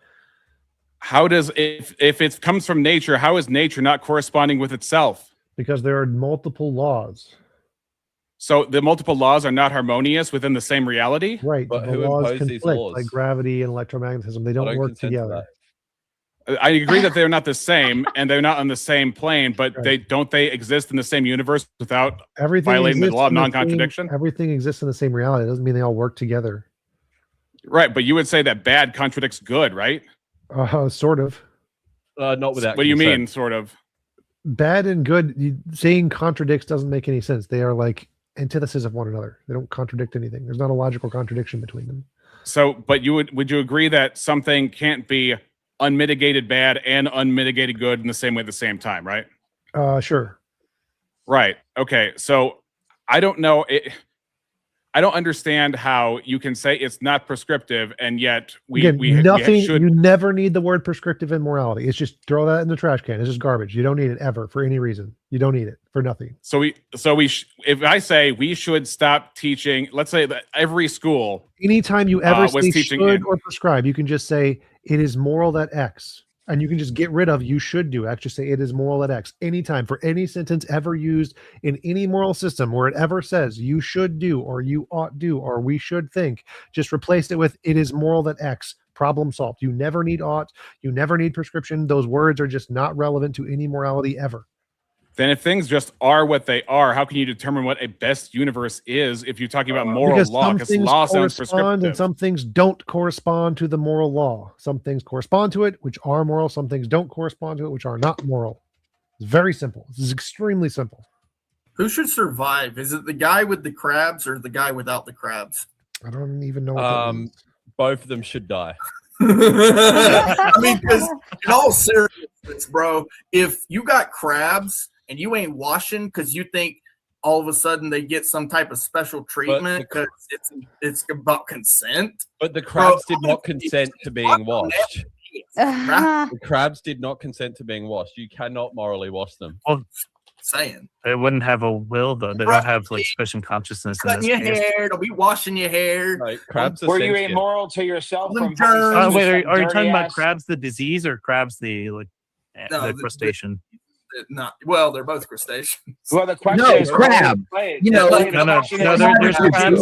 How does, if it comes from nature, how is nature not corresponding with itself? Because there are multiple laws. So the multiple laws are not harmonious within the same reality? Right. But the who laws imposed these conflict, laws? like gravity and electromagnetism. They don't work together. I agree that they're not the same and they're not on the same plane, but they exist in the same universe without violating the law of non-contradiction? Everything exists in the same reality. It doesn't mean they all work together. Right, but you would say that bad contradicts good, right? Sort of. Not without. What do you mean, sort of? Bad and good, saying contradicts doesn't make any sense. They are like antithesis of one another. They don't contradict anything. There's not a logical contradiction between them. So, but would you agree that something can't be unmitigated bad and unmitigated good in the same way at the same time, right? Sure. Right. Okay. So I don't know. I don't understand how you can say it's not prescriptive and yet we should. You never need the word prescriptive in morality. It's just throw that in the trash can. It's just garbage. You don't need it ever for any reason. You don't need it for nothing. So if I say we should stop teaching, let's say that every school. Anytime you ever say teaching should or prescribe, you can just say it is moral that X. And you can just get rid of you should do. Actually say it is moral that X. Anytime for any sentence ever used in any moral system where it ever says you should do or you ought do or we should think, just replace it with it is moral that X. Problem solved. You never need ought. You never need prescription. Those words are just not relevant to any morality ever. Then if things just are what they are, how can you determine what a best universe is if you're talking about moral law? Because law sounds prescriptive. And some things don't correspond to the moral law. Some things correspond to it, which are moral. Some things don't correspond to it, which are not moral. It's very simple. This is extremely simple. Who should survive? Is it the guy with the crabs or the guy without the crabs? I don't even know what that means. Both of them should die. I mean, because in all seriousness, bro, if you got crabs and you ain't washing because you think all of a sudden they get some type of special treatment because it's about consent. But the crabs did not consent to being washed. The crabs did not consent to being washed. You cannot morally wash them. Well, saying they wouldn't have a will though. They don't have like sufficient consciousness. Cutting your hair, they'll be washing your hair. Right, crabs. Were you immoral to yourself? From wait, are you talking about crabs the disease or crabs the the crustacean? Not well, they're both crustaceans. Well, the question No, is crab. You know, there's crabs.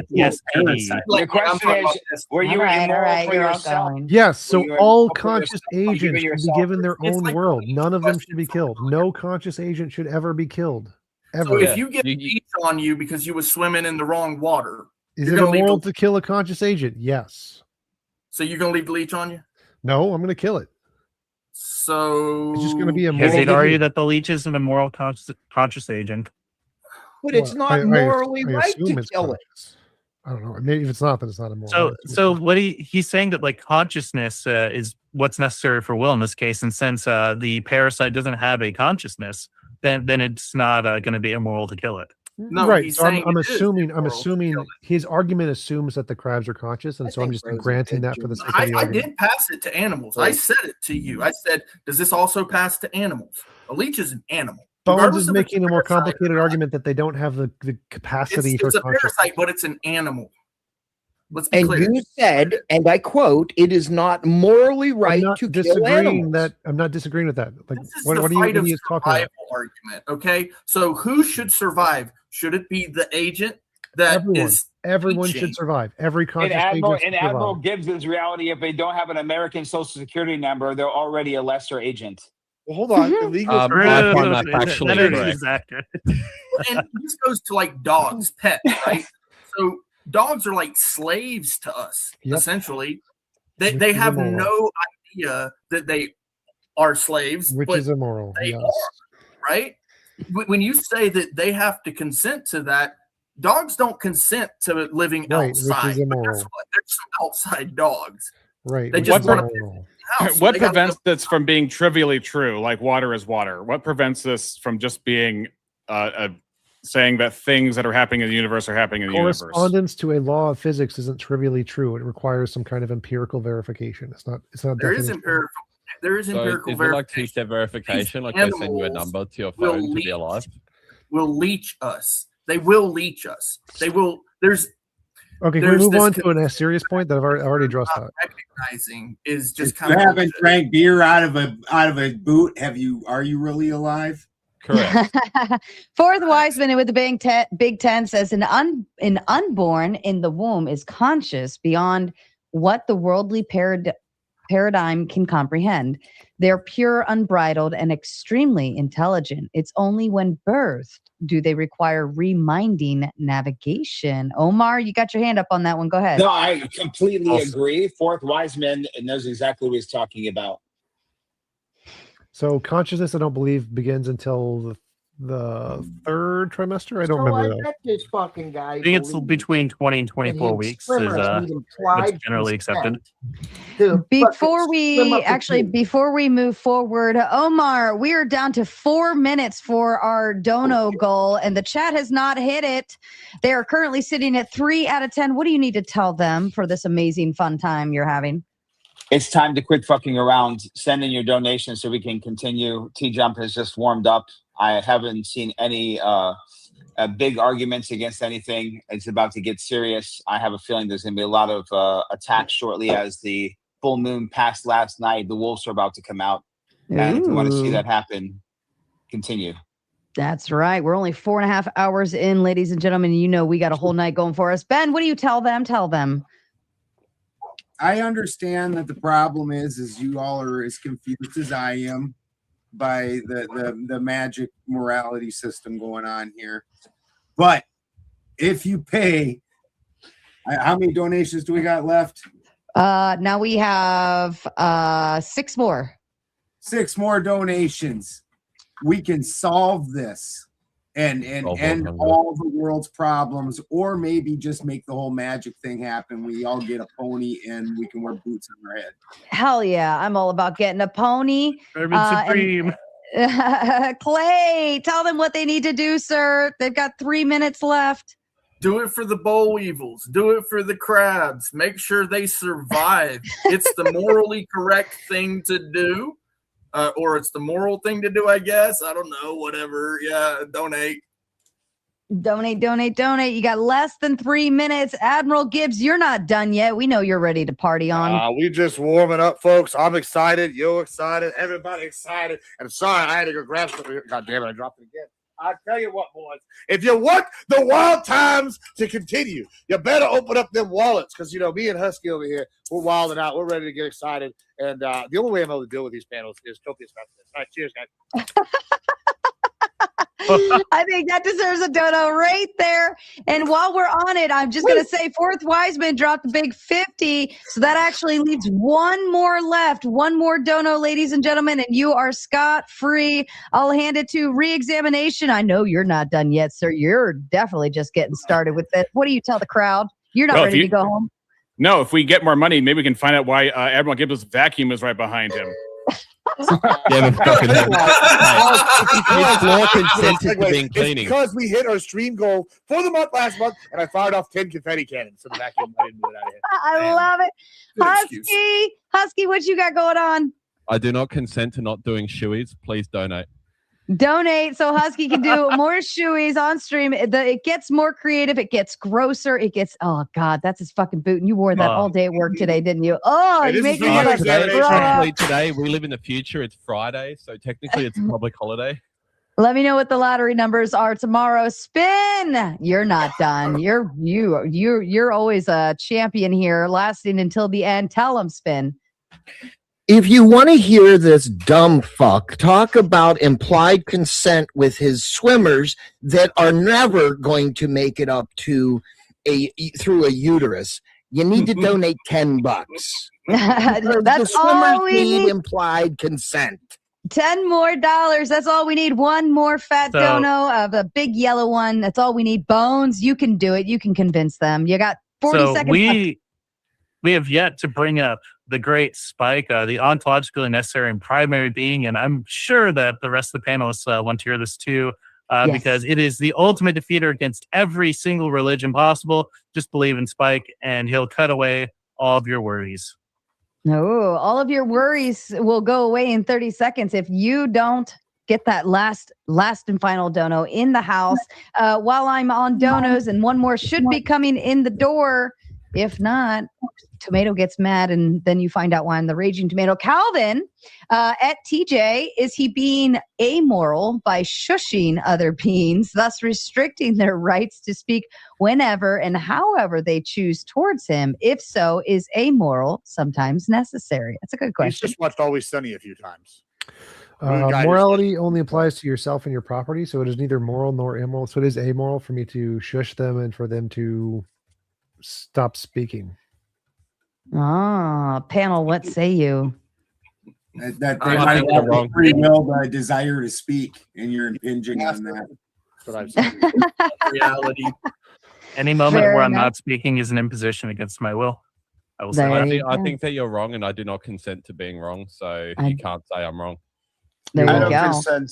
Yes, the question is, were you immoral for yourself? Yes, so all conscious agents should be given their own world. None of them should be killed. No conscious agent should ever be killed. Ever. So if you get leech on you because you was swimming in the wrong water, is it immoral to kill a conscious agent? Yes. So you're gonna leave the leech on you? No, I'm gonna kill it. So it's just going to be a because they'd argue that the leech is an immoral conscious agent. But it's not morally right to kill it. I don't know. Maybe if it's not, then it's not immoral. So what he's saying that like consciousness is what's necessary for will in this case, and since the parasite doesn't have a consciousness, then it's not going to be immoral to kill it. No, right. So I'm assuming his argument assumes that the crabs are conscious, and so I'm just granting that for the sake of the argument. I did pass it to animals. I said it to you. I said, does this also pass to animals? A leech is an animal. Bones is making a more complicated argument that they don't have the capacity for it's a consciousness. parasite, but it's an animal. Let's be and clear. You said, and I quote, "It is not morally right to kill animals." I'm not disagreeing with that. Like, this is what are you talking about? Argument, okay? So who should survive? Should it be the agent that is everyone teaching? should survive. Every In conscious Admiral, agent should in Admiral survive. Gibbs's reality, if they don't have an American Social Security number, they're already a lesser agent. Well, hold on. Illegal. I find that factually correct. And this goes to like dogs, pets, right? So dogs are like slaves to us, essentially. They is have immoral. no idea that they are slaves, Which but is immoral. they Yes. are, right? When you say that they have to consent to that, dogs don't consent to living Right, which is outside. But immoral. guess what? There's some outside dogs. Right. They which just is want immoral. house. What They gotta prevents this from being trivially true, like water is water? What prevents this from just being saying that things that are happening in the universe are happening in the universe? Correspondence to a law of physics isn't trivially true. It requires some kind of empirical verification. It's not. There is definitional. empirical. There is So empirical is it like verification. two-step verification? Like they send you a Animals number to your will phone to leech- be alive? Will leech us. They will leech us. They will. There's Okay, can we move on to a serious point that I've already addressed that? recognizing is just If you kind of haven't drank beer out of a boot, are you really alive? Correct. Fourth wise man with the Big Ten says an unborn in the womb is conscious beyond what the worldly paradigm can comprehend. They're pure, unbridled, and extremely intelligent. It's only when birthed do they require reminding navigation. Omar, you got your hand up on that one. Go ahead. No, I completely agree. Fourth wise man knows exactly what he's talking about. So consciousness, I don't believe, begins until the third trimester. I don't remember that. bet this fucking guy. I think it's between 20 and 24 weeks is what's generally accepted. Before we move forward, Omar, we are down to 4 minutes for our dono goal, and the chat has not hit it. They are currently sitting at 3 out of 10. What do you need to tell them for this amazing fun time you're having? It's time to quit fucking around. Send in your donations so we can continue. TJump has just warmed up. I haven't seen any big arguments against anything. It's about to get serious. I have a feeling there's going to be a lot of attacks shortly as the full moon passed last night. The wolves are about to come out. And if you want to see that happen, continue. That's right. We're only 4.5 hours in, ladies and gentlemen. You know we got a whole night going for us. Ben, what do you tell them? Tell them. I understand that the problem is you all are as confused as I am by the magic morality system going on here. But if you pay, how many donations do we got left? Now we have 6 more. 6 more donations. We can solve this and end all the world's problems, or maybe just make the whole magic thing happen. We all get a pony and we can wear boots on our head. Hell yeah. I'm all about getting a pony. Supreme. Clay, tell them what they need to do, sir. They've got 3 minutes left. do it for the boll weevils, do it for the crabs. Make sure they survive. It's the morally correct thing to do. Or it's the moral thing to do, I guess. I don't know, whatever. Yeah, donate. Donate. You got less than 3 minutes. Admiral Gibbs, you're not done yet. We know you're ready to party on. We just warming up, folks. I'm excited. You're excited. Everybody excited. I'm sorry, I had to go grab something. God damn it, I dropped it again. I tell you what, boys, if you want the wild times to continue, you better open up them wallets, because, you know, me and Husky over here, we're wilding out. We're ready to get excited. And the only way I'm able to deal with these panels is copious amounts of this. All right, cheers, guys. I think that deserves a dono right there. And while we're on it, I'm just going to say Fourth Wiseman dropped a big 50. So that actually leaves one more left. One more dono, ladies and gentlemen, and you are scot-free. I'll hand it to Reexamination. I know you're not done yet, sir. You're definitely just getting started with this. What do you tell the crowd? You're not ready to go home? No, if we get more money, maybe we can find out why Admiral Gibbs' vacuum is right behind him. It's because we hit our stream goal for the month last month, and I fired off 10 confetti cannons, so the vacuum didn't move it out of here. I love it. Husky, what you got going on? I do not consent to not doing shoeies. Please donate. Donate so Husky can do more shoeies on stream. It gets more creative. It gets grosser. It gets, oh God, that's his fucking boot. And you wore that all day at work today, didn't you? Oh, Hey, you make me today, technically, today we live in the future. It's Friday, so technically it's a public holiday. Let me know what the lottery numbers are tomorrow. Spin. You're not done. You're always a champion here, lasting until the end. Tell them, Spin. If you want to hear this dumb fuck talk about implied consent with his swimmers that are never going to make it up to through a uterus, you need to donate $10. That's all we need. Implied consent. $10 more. That's all we need. One more fat dono of a big yellow one. That's all we need. Bones, you can do it. You can convince them. You got 40 seconds. We have yet to bring up the great Spike, the ontologically necessary and primary being, and I'm sure that the rest of the panelists want to hear this too, because it is the ultimate defeater against every single religion possible. Just believe in Spike, and he'll cut away all of your worries. No, all of your worries will go away in 30 seconds if you don't get that last and final dono in the house. While I'm on donos, and one more should be coming in the door. If not, Tomato gets mad, and then you find out why I'm the Raging Tomato. Calvin at TJ, is he being amoral by shushing other beings, thus restricting their rights to speak whenever and however they choose towards him? If so, is amoral sometimes necessary? That's a good question. He's just watched Always Sunny a few times. Guy Morality only applies to yourself and your property, so it is neither moral nor immoral. So it is amoral for me to shush them and for them to stop speaking. Panel, what say you? That they might have a free will, desire to speak, and you're impinging on that. That's what I've said. Reality. Any moment Fair where I'm enough. not speaking is an imposition against my will. I will say There that. you I go. think that you're wrong, and I do not consent to being wrong. So you can't say I'm wrong. There I you don't go. consent.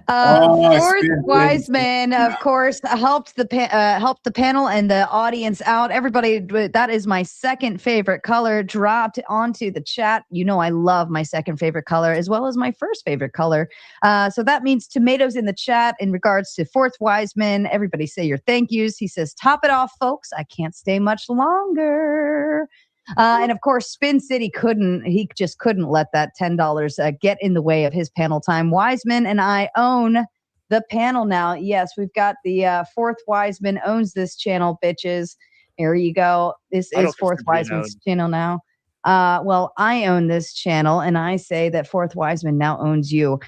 Fourth wise man, of course, helped the panel and the audience out. Everybody, that is my second favorite color, dropped onto the chat. You know I love my second favorite color as well as my first favorite color. So that means tomatoes in the chat in regards to fourth wise man. Everybody say your thank yous. He says, top it off, folks. I can't stay much longer. And of course, Spin City he just couldn't let that $10 get in the way of his panel time. Wiseman and I own the panel now. Yes, we've got the fourth Wiseman owns this channel, bitches. Here you go. This is fourth Wiseman's channel now. Well, I own this channel, and I say that fourth Wiseman now owns you.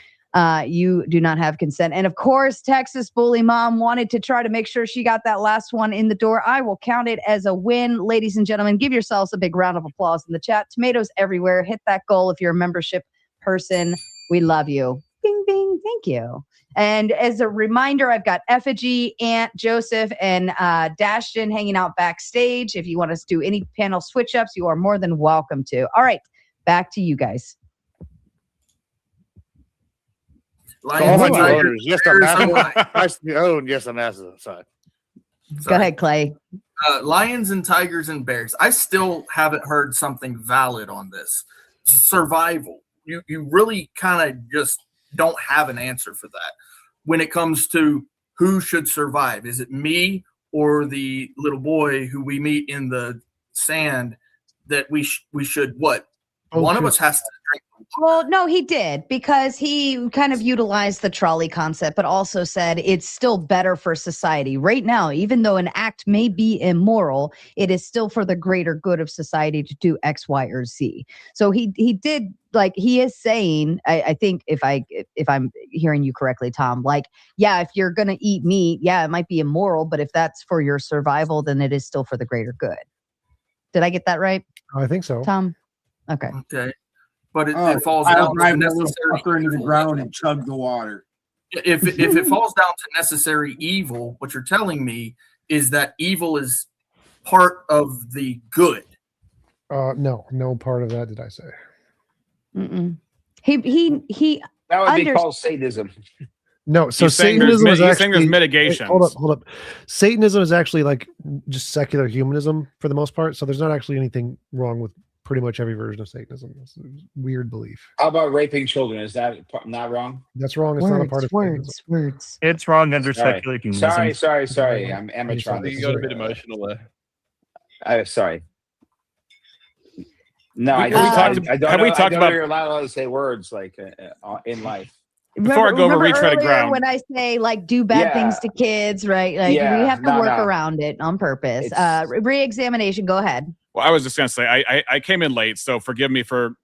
You do not have consent. And of course, Texas Bully Mom wanted to try to make sure she got that last one in the door. I will count it as a win. Ladies and gentlemen, give yourselves a big round of applause in the chat. Tomatoes everywhere. Hit that goal if you're a membership person. We love you. Bing, bing. Thank you. And as a reminder, I've got Effigy, Aunt, Joseph, and Dashton hanging out backstage. If you want us to do any panel switch-ups, you are more than welcome to. All right, back to you guys. All my voters, yes, I'm nice to be owned. Yes, I'm asking. Sorry. Go ahead, Clay. Lions and tigers and bears. I still haven't heard something valid on this. Survival. You really kind of just don't have an answer for that. When it comes to who should survive, is it me or the little boy who we meet in the sand that we should what? One of us has to drink. Well, no, he did, because he kind of utilized the trolley concept, but also said it's still better for society. Right now, even though an act may be immoral, it is still for the greater good of society to do X, Y, or Z. So he did, like, he is saying, I think if I'm hearing you correctly, Tom, like, yeah, if you're going to eat meat, yeah, it might be immoral, but if that's for your survival, then it is still for the greater good. Did I get that right? I think so. Tom? Okay. Okay. But it falls down to necessary into the ground and chug the water. If it falls down to necessary evil, what you're telling me is that evil is part of the good. No part of that did I say. Mm-mm. He that would be called Satanism. No, so He's saying Satanism there's is actually there's mitigations. Hold up. Satanism is actually like just secular humanism for the most part. So there's not actually anything wrong with pretty much every version of Satanism. It's a weird belief. How about raping children? Is that not wrong? That's wrong. It's not a part of words. It's wrong under Sorry. secular humanism. Sorry. I'm amateur on this. You got a bit emotional there. Sorry. No, Have we talked I don't about? You're allowed to say words like in life. Before I go over remember retreaded earlier ground. when I say like do bad things Yeah. to kids, right? Like we Yeah, have to no, work no. around it on purpose. It's- Re-examination. Go ahead. Well, I was just gonna say I came in late, so forgive me for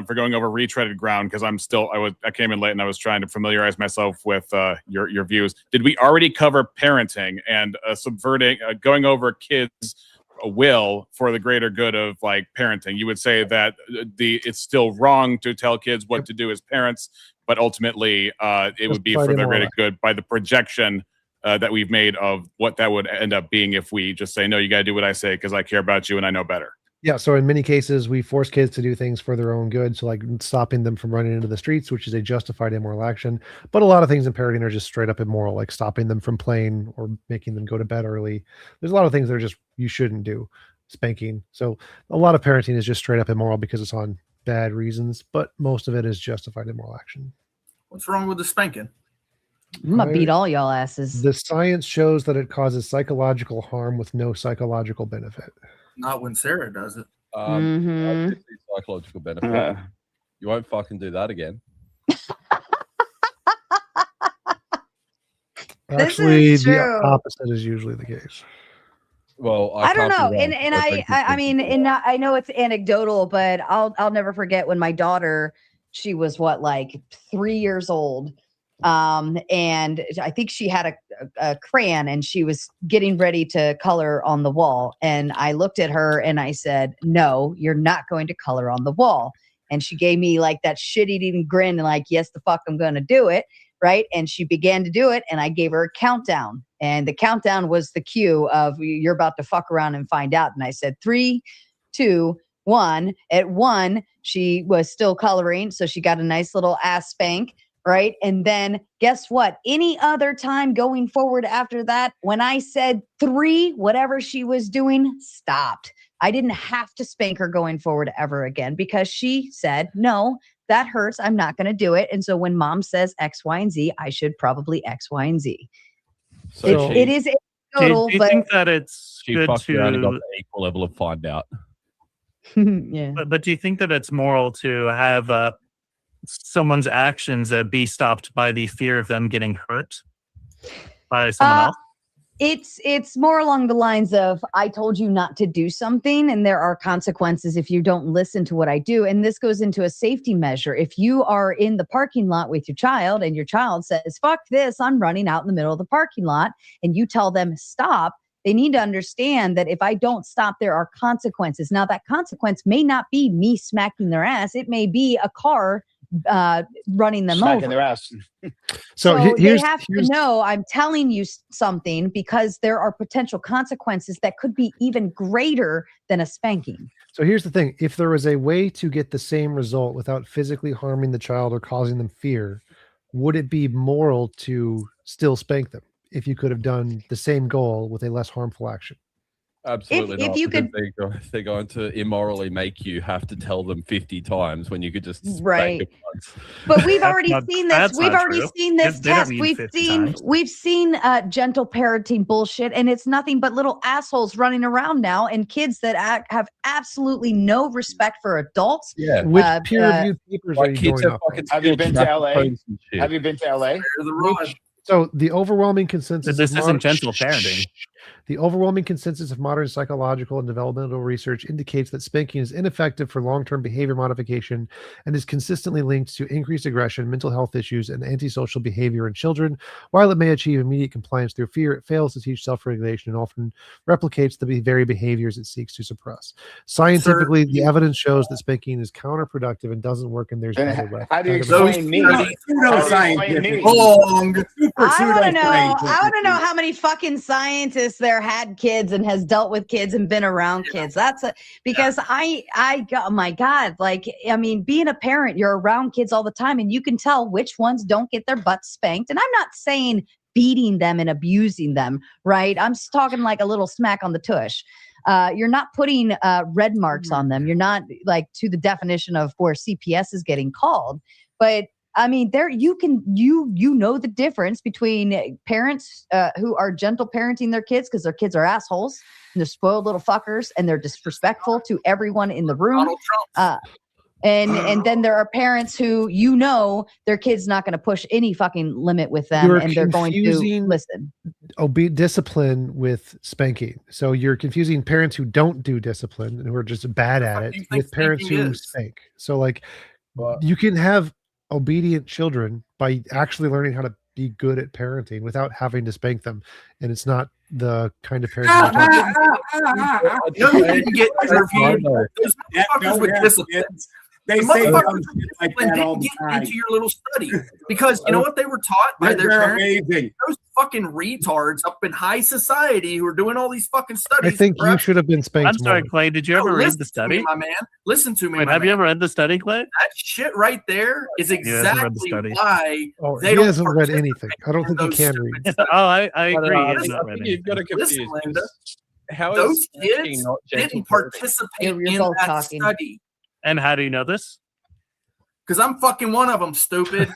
for going over retreaded ground because I came in late and I was trying to familiarize myself with your views. Did we already cover parenting and subverting, going over kids' will for the greater good of like parenting? You would say that it's still wrong to tell kids what to do as parents, but ultimately it would be for their greater good by the projection that we've made of what that would end up being if we just say, no, you got to do what I say because I care about you and I know better. Yeah, so in many cases, we force kids to do things for their own good. So, like stopping them from running into the streets, which is a justified immoral action. But a lot of things in parenting are just straight up immoral, like stopping them from playing or making them go to bed early. There's a lot of things that are just you shouldn't do. Spanking. So, a lot of parenting is just straight up immoral because it's on bad reasons, but most of it is justified immoral action. What's wrong with the spanking? I'm gonna beat all y'all asses. The science shows that it causes psychological harm with no psychological benefit. Not when Sarah does it. I do see psychological benefit. You won't fucking do that again. Actually, is the true. opposite is usually the case. Well, I don't know, can't be wrong. and I mean, and I know it's anecdotal, but I'll never forget when my daughter, she was what, like 3 years old, and I think she had a crayon and she was getting ready to color on the wall, and I looked at her and I said, "No, you're not going to color on the wall." And she gave me like that shit-eating grin and like, "Yes, the fuck, I'm going to do it." Right. And she began to do it. And I gave her a countdown. And the countdown was the cue of you're about to fuck around and find out. And I said 3, 2, 1. At 1, she was still coloring. So she got a nice little ass spank. Right. And then guess what? Any other time going forward after that, when I said 3, whatever she was doing stopped. I didn't have to spank her going forward ever again because she said, no, that hurts. I'm not going to do it. And so when mom says X, Y, and Z, I should probably X, Y, and Z. So it is total, do you but think that it's She good fucked around and got to the equal level of find out. yeah. But do you think that it's moral to have someone's actions be stopped by the fear of them getting hurt by someone else? It's more along the lines of I told you not to do something and there are consequences if you don't listen to what I do. And this goes into a safety measure. If you are in the parking lot with your child and your child says, fuck this, I'm running out in the middle of the parking lot, and you tell them stop, they need to understand that if I don't stop, there are consequences. Now, that consequence may not be me smacking their ass. It may be a car running them Smacking over. their ass. So they have to know I'm telling you something because there are potential consequences that could be even greater than a spanking. So here's the thing. If there was a way to get the same result without physically harming the child or causing them fear, would it be moral to still spank them if you could have done the same goal with a less harmful action? Absolutely If not. you because could- they're going to immorally make you have to tell them 50 times when you could just spank Right. them once. But we've That's already not- seen this. that's We've not already true. seen this They don't test. mean We've 50 seen times. we've seen gentle parenting bullshit, and it's nothing but little assholes running around now, and kids that have absolutely no respect for adults. Yeah. Which peer-reviewed papers are you kids going have off fucking of? Have you been to traffic LA? cones and shit. Have you been to LA? So the overwhelming consensus This of isn't gentle parenting. The overwhelming consensus of modern psychological and developmental research indicates that spanking is ineffective for long-term behavior modification and is consistently linked to increased aggression, mental health issues, and antisocial behavior in children. While it may achieve immediate compliance through fear, it fails to teach self-regulation and often replicates the very behaviors it seeks to suppress. Scientifically, the evidence shows that spanking is counterproductive and doesn't work, and there's Then better how do you better- explain me? Pseudo-scientific. Long. I want to know how many fucking scientists there had kids and has dealt with kids and been around kids. Because oh my God, like, I mean, being a parent, you're around kids all the time and you can tell which ones don't get their butts spanked. And I'm not saying beating them and abusing them, right? I'm just talking like a little smack on the tush. You're not putting red marks on them. You're not like to the definition of where CPS is getting called, but I mean, you know the difference between parents who are gentle parenting their kids because their kids are assholes and they're spoiled little fuckers and they're disrespectful to everyone in the room. And then there are parents who, you know, their kid's not going to push any fucking limit with them, You're and they're going to confusing listen. Discipline with spanking. So you're confusing parents who don't do discipline and who are just bad at it with parents who spank. So like you can have obedient children by actually learning how to be good at parenting without having to spank them, and it's not the kind of parenting You didn't get interviewed. Those motherfuckers with discipline. They The say motherfuckers dumb with shit like discipline that all didn't the get time. into your little study because you know what they were taught by their They're parents. amazing. Those fucking retards up in high society who are doing all these fucking studies. I think you should have been spanked I'm sorry, more. Clay. Did you ever read the Listen to me, study? my man. Listen to me, Wait, my have man. you ever read the study, Clay? That shit right there is He hasn't read the exactly study. why Oh, they he don't hasn't read participate anything. I don't in think he those can read. stupid Oh, I agree. I He has not read think you've got to anything. Listen, confuse. Linda. How Those is spanking kids not gentle didn't parenting? participate You're in both that talking. study And how do you know this? because I'm fucking one of them, stupid.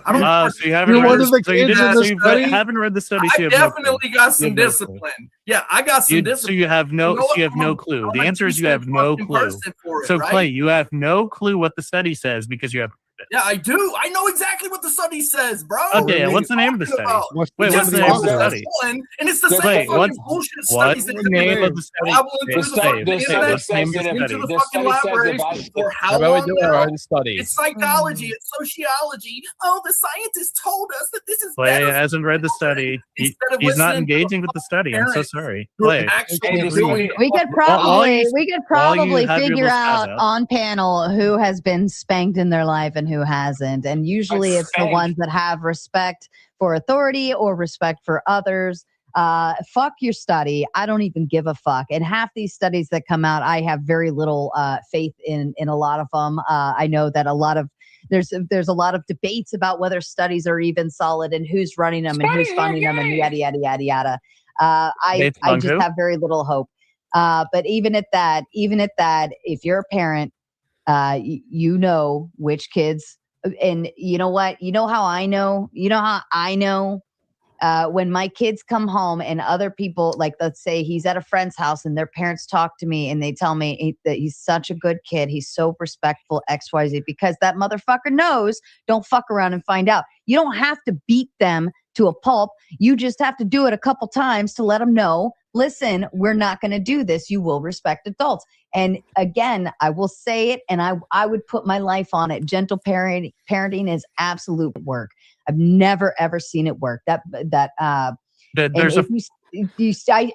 I don't Oh, so you haven't You're read one the, of the so you kids didn't, in so the you study? haven't read the study. So I you have no clue. definitely got some You have no clue. discipline. Yeah, I got some So discipline. you have no, You know so what? you have I'm no a- clue. I'm The a answer is you have decent no fucking clue. person for it, So right? Clay, you have no clue what the study says because you have. Yeah, I do. I know exactly what the study says, bro. Okay, what's the name of the study? What's Wait, what's the name of the study? And it's the same Wait, fucking what's bullshit what's studies that the you're name doing. of the study? Traveling through Wait, the fucking what's the internet, name of the into study? the fucking libraries for how How about we long do now? our own studies? It's psychology, it's sociology. Oh, the scientists told us that this is Clay better. hasn't read the study. Instead of He's not listening to engaging with the study. I'm so parents sorry. who are Clay, actually doing We could While probably you- we could while you probably have your figure list out out. on panel who has been spanked in their life and who hasn't. And usually it's the ones that have respect for authority or respect for others. Fuck your study. I don't even give a fuck. And half these studies that come out, I have very little faith in a lot of them. I know that a lot of there's a lot of debates about whether studies are even solid and who's running them and who's funding them and yada yada yada yada. I just have very little hope. But even at that, if you're a parent, you know which kids, and you know what, you know how I know, when my kids come home and other people, like let's say he's at a friend's house and their parents talk to me and they tell me that he's such a good kid, he's so respectful, XYZ, because that motherfucker knows, don't fuck around and find out. You don't have to beat them to a pulp. You just have to do it a couple times to let them know, listen, we're not going to do this. You will respect adults. And again, I will say it, and I would put my life on it. Gentle parenting is absolute work. I've never ever seen it work. I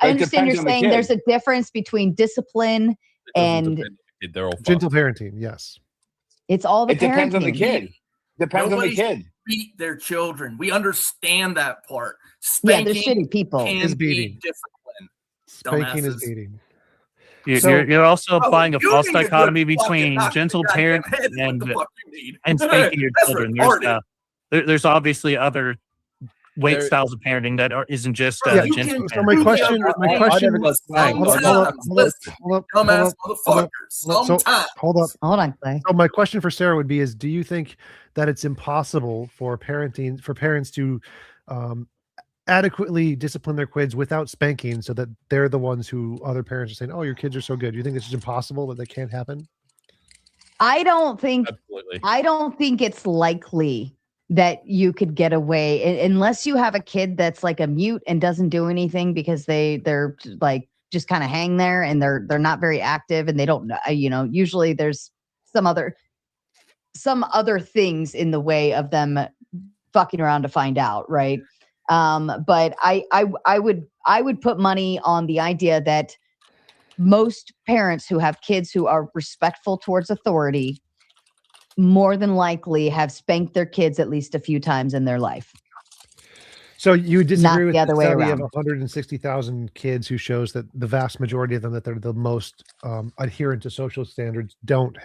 understand you're saying there's a difference between discipline and Gentle parenting. Yes, it's all the It depends on the parenting. kid. Depends on the Nobody kid. should beat their children. We understand that part. Yeah, they're Spanking shitty people. can Is be beating. discipline. Spanking is Dumbasses. beating. You're also Oh, applying a you false need a good dichotomy fucking between knock to gentle the goddamn parent head is what and the fuck you need. spanking your That's children. retarded. There's obviously other There- styles of parenting that isn't just Bro, you gentle can So parenting. my do the question, other my thing. question, never spank. hold up, Sometimes, listen, dumbass hold up. motherfuckers. So, Sometimes. hold up. Hold on, Clay. So my question for Sarah would be: is do you think that it's impossible for parents to adequately discipline their kids without spanking, so that they're the ones who other parents are saying, "Oh, your kids are so good"? Do you think it's just impossible that can't happen? I don't think Absolutely. it's likely that you could get away unless you have a kid that's like a mute and doesn't do anything because they're like just kind of hang there and they're not very active and they don't know, usually there's some other things in the way of them fucking around to find out, right? But I would put money on the idea that most parents who have kids who are respectful towards authority more than likely have spanked their kids at least a few times in their life. So you disagree Not with the other way study of around. 160,000 kids who shows that the vast majority of them, that they're the most adherent to social standards, don't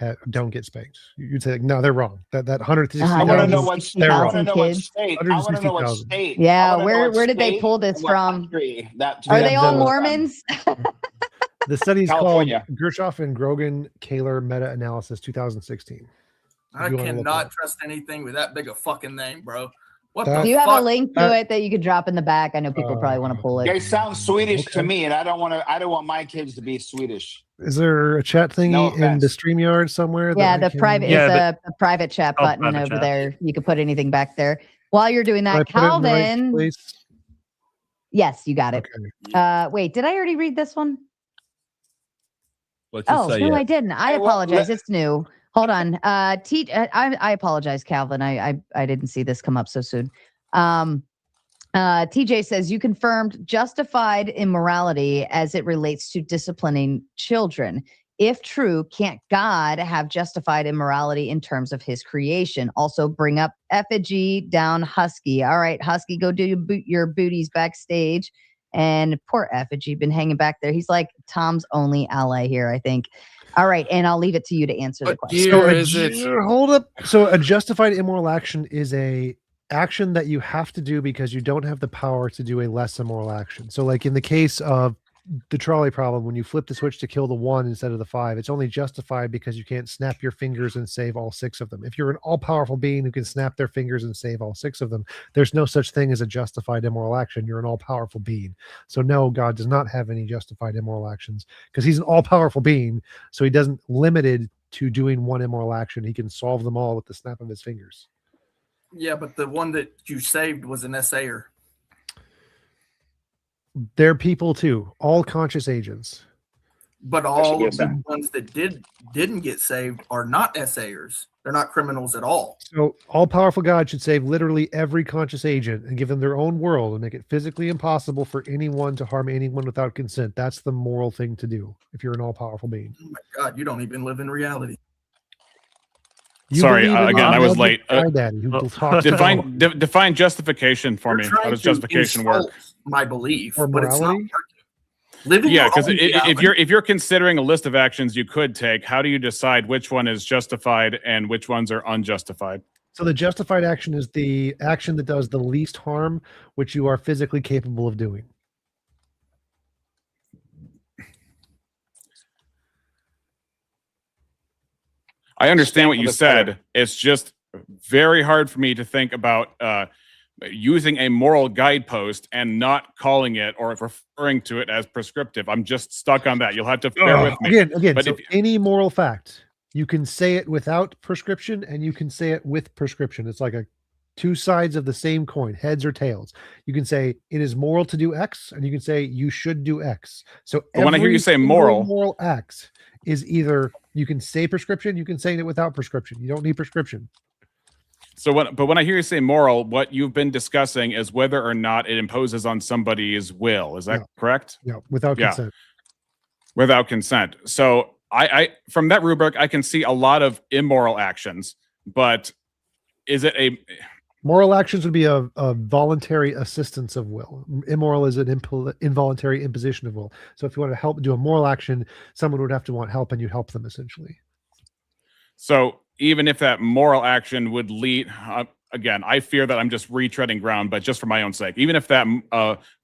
get spanked? You'd say, no, they're wrong. That 160,000. I want to know what they're I wrong. want to know what kids. state. I want to know what 160,000. state. Yeah, I wanna know what where did they state pull this and what from? country that Are Yeah, they all the- Mormons? The study is called California. Gershoff and Grogan Kaler meta-analysis 2016. I you wanna look cannot at it. trust anything with that big a fucking name, bro. What That- Do you have a link to it that you could drop in the back? I know people probably want to pull it. They sound Swedish to me, and I don't want my kids to be Swedish. Is there a chat thingy No in the StreamYard somewhere? Yeah, that I the can- private is a private chat Oh, button private over chat. there. You could put anything back there. While you're doing Did I that, put it in the right Calvin. place? Yes, you got it. Wait, did I already read this one? Let's just Oh, say no, yes. I didn't. I apologize. It's new. Hold on. I apologize, Calvin. I didn't see this come up so soon. TJ says you confirmed justified immorality as it relates to disciplining children. If true, can't God have justified immorality in terms of his creation? Also bring up effigy down Husky. All right, Husky, go do your booties backstage. And poor effigy been hanging back there. He's like Tom's only ally here, I think. All right, and I'll leave it to you to answer the question. Hold up. So a justified immoral action is a action that you have to do because you don't have the power to do a less immoral action. So like in the case of the trolley problem, when you flip the switch to kill the 1 instead of the 5, it's only justified because you can't snap your fingers and save all 6 of them. If you're an all-powerful being who can snap their fingers and save all 6 of them, there's no such thing as a justified immoral action. You're an all-powerful being. So no, God does not have any justified immoral actions because he's an all-powerful being. So he doesn't limited to doing one immoral action. He can solve them all with the snap of his fingers. Yeah, but the one that you saved was an SAer. They're people too, all conscious agents. But all of the ones that didn't get saved are not SAers. They're not criminals at all. So all-powerful God should save literally every conscious agent and give them their own world and make it physically impossible for anyone to harm anyone without consent. That's the moral thing to do if you're an all-powerful being. Oh my God, you don't even live in reality. You Sorry, believe in again, I was Magic late. Daddy, who talks about- Define justification for me. How does justification work? My belief, Or but it's not morality? living. Yeah, your because own reality. if you're considering a list of actions you could take, how do you decide which one is justified and which ones are unjustified? So the justified action is the action that does the least harm, which you are physically capable of doing. I understand what you said. It's just very hard for me to think about using a moral guidepost and not calling it or referring to it as prescriptive. I'm just stuck on that. You'll have to bear with me. Again, but so any moral fact, you can say it without prescription and you can say it with prescription. It's like a two sides of the same coin, heads or tails. You can say it is moral to do X, and you can say you should do X. So But when I hear you every say single moral act is either you can say prescription, you can say it without prescription. You don't need prescription. So when I hear you say moral, what you've been discussing is whether or not it imposes on somebody's will. Is that correct? Yeah, without consent. Without consent. So I from that rubric, I can see a lot of immoral actions, but is it a Moral actions would be a voluntary assistance of will. Immoral is an involuntary imposition of will. So if you want to help do a moral action, someone would have to want help and you help them essentially. so even if that moral action would lead again, I fear that I'm just retreading ground, but just for my own sake, even if that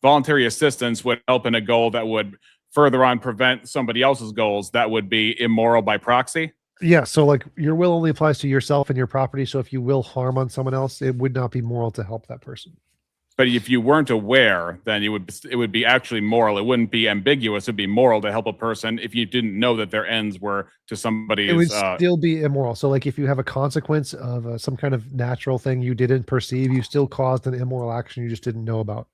voluntary assistance would help in a goal that would further on prevent somebody else's goals, that would be immoral by proxy. Yeah, so like your will only applies to yourself and your property. So if you will harm on someone else, it would not be moral to help that person. But if you weren't aware, then it would be actually moral. It wouldn't be ambiguous. It'd be moral to help a person if you didn't know that their ends were to somebody's. It would still be immoral. So like if you have a consequence of some kind of natural thing you didn't perceive, you still caused an immoral action you just didn't know about.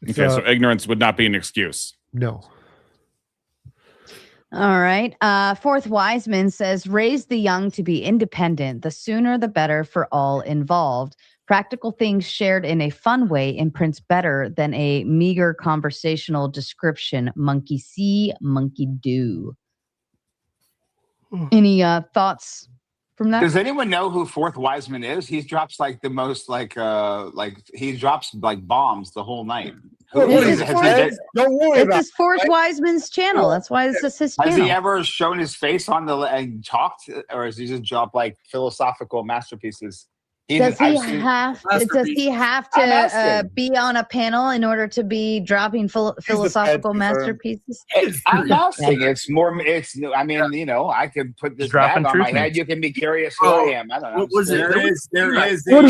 Okay, so ignorance would not be an excuse. No. All right. Fourth Wiseman says, raise the young to be independent. The sooner the better for all involved. Practical things shared in a fun way imprints better than a meager conversational description. Monkey see, monkey do. Any thoughts from that? Does anyone know who Fourth Wiseman is? He drops like the most like he drops like bombs the whole night. Don't worry about it. This is Fourth Wiseman's channel. That's why this is his channel. Has he ever shown his face on the and talked, or has he just dropped like philosophical masterpieces? Does he have to asking. be on a panel in order to be dropping philosophical masterpieces? I'm asking. It's more. It's. I mean, you know, I could put this dropping bag on my truth head. You can be curious who I am. I don't know. What was it? There is. What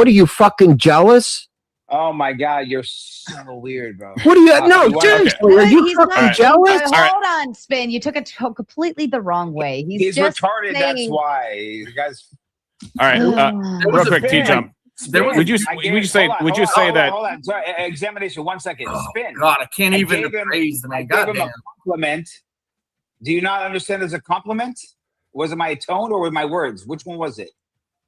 are you fucking jealous? Oh my God, you're so weird, bro. What are you? No, You wanna- seriously, are you He's fucking not- jealous? Hold on, Spin. You took it completely the wrong way. He's just retarded. That's saying- why. You guys. All right, real quick, T-Jump. Would you say that? Hold on. Sorry, examination. 1 second. Spin. God, I can't even gave him- praise the man. I gave him a Goddamn. compliment. Do you not understand as a compliment? Was it my tone or with my words? Which one was it?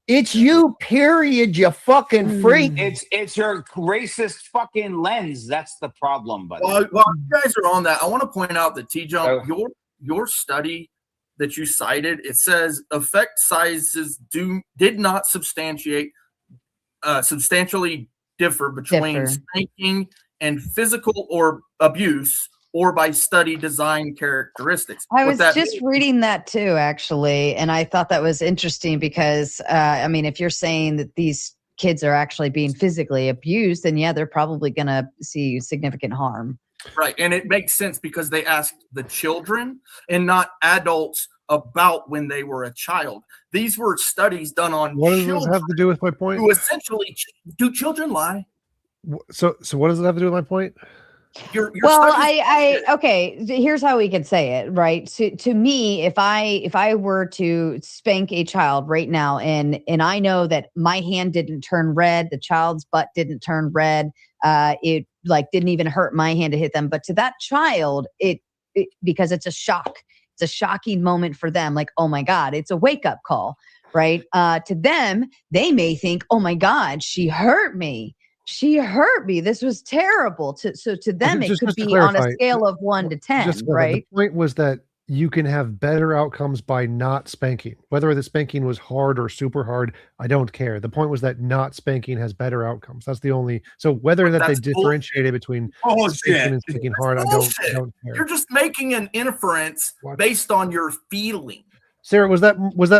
It's you, period, you fucking freak. It's your racist fucking lens. That's the problem, buddy. While you guys are on that, I want to point out that TJump, your study that you cited, it says effect sizes did not substantially differ between spanking and physical or abuse, or by study design characteristics. I What was that just means- reading that too, actually, and I thought that was interesting because, I mean, if you're saying that these kids are actually being physically abused, then yeah, they're probably going to see significant harm. Right, and it makes sense because they asked the children and not adults about when they were a child. These were studies done on What does this children have to do with my point? who essentially do children lie? So what does it have to do with my point? Your Well, studies- okay. Here's how we could say it, right? To me, if I were to spank a child right now, and I know that my hand didn't turn red, the child's butt didn't turn red, it like didn't even hurt my hand to hit them, but to that child, it because it's a shock. It's a shocking moment for them. Like, oh my God, it's a wake up call, right? To them, they may think, oh my God, she hurt me. She hurt me. This was terrible. So to them, it could be on a scale of 1 to 10, right? The point was that you can have better outcomes by not spanking. Whether the spanking was hard or super hard, I don't care. The point was that not spanking has better outcomes. That's the only. So whether that they differentiated between spanking and spanking hard, I don't care. You're just making an inference based on your feeling. Sarah, was that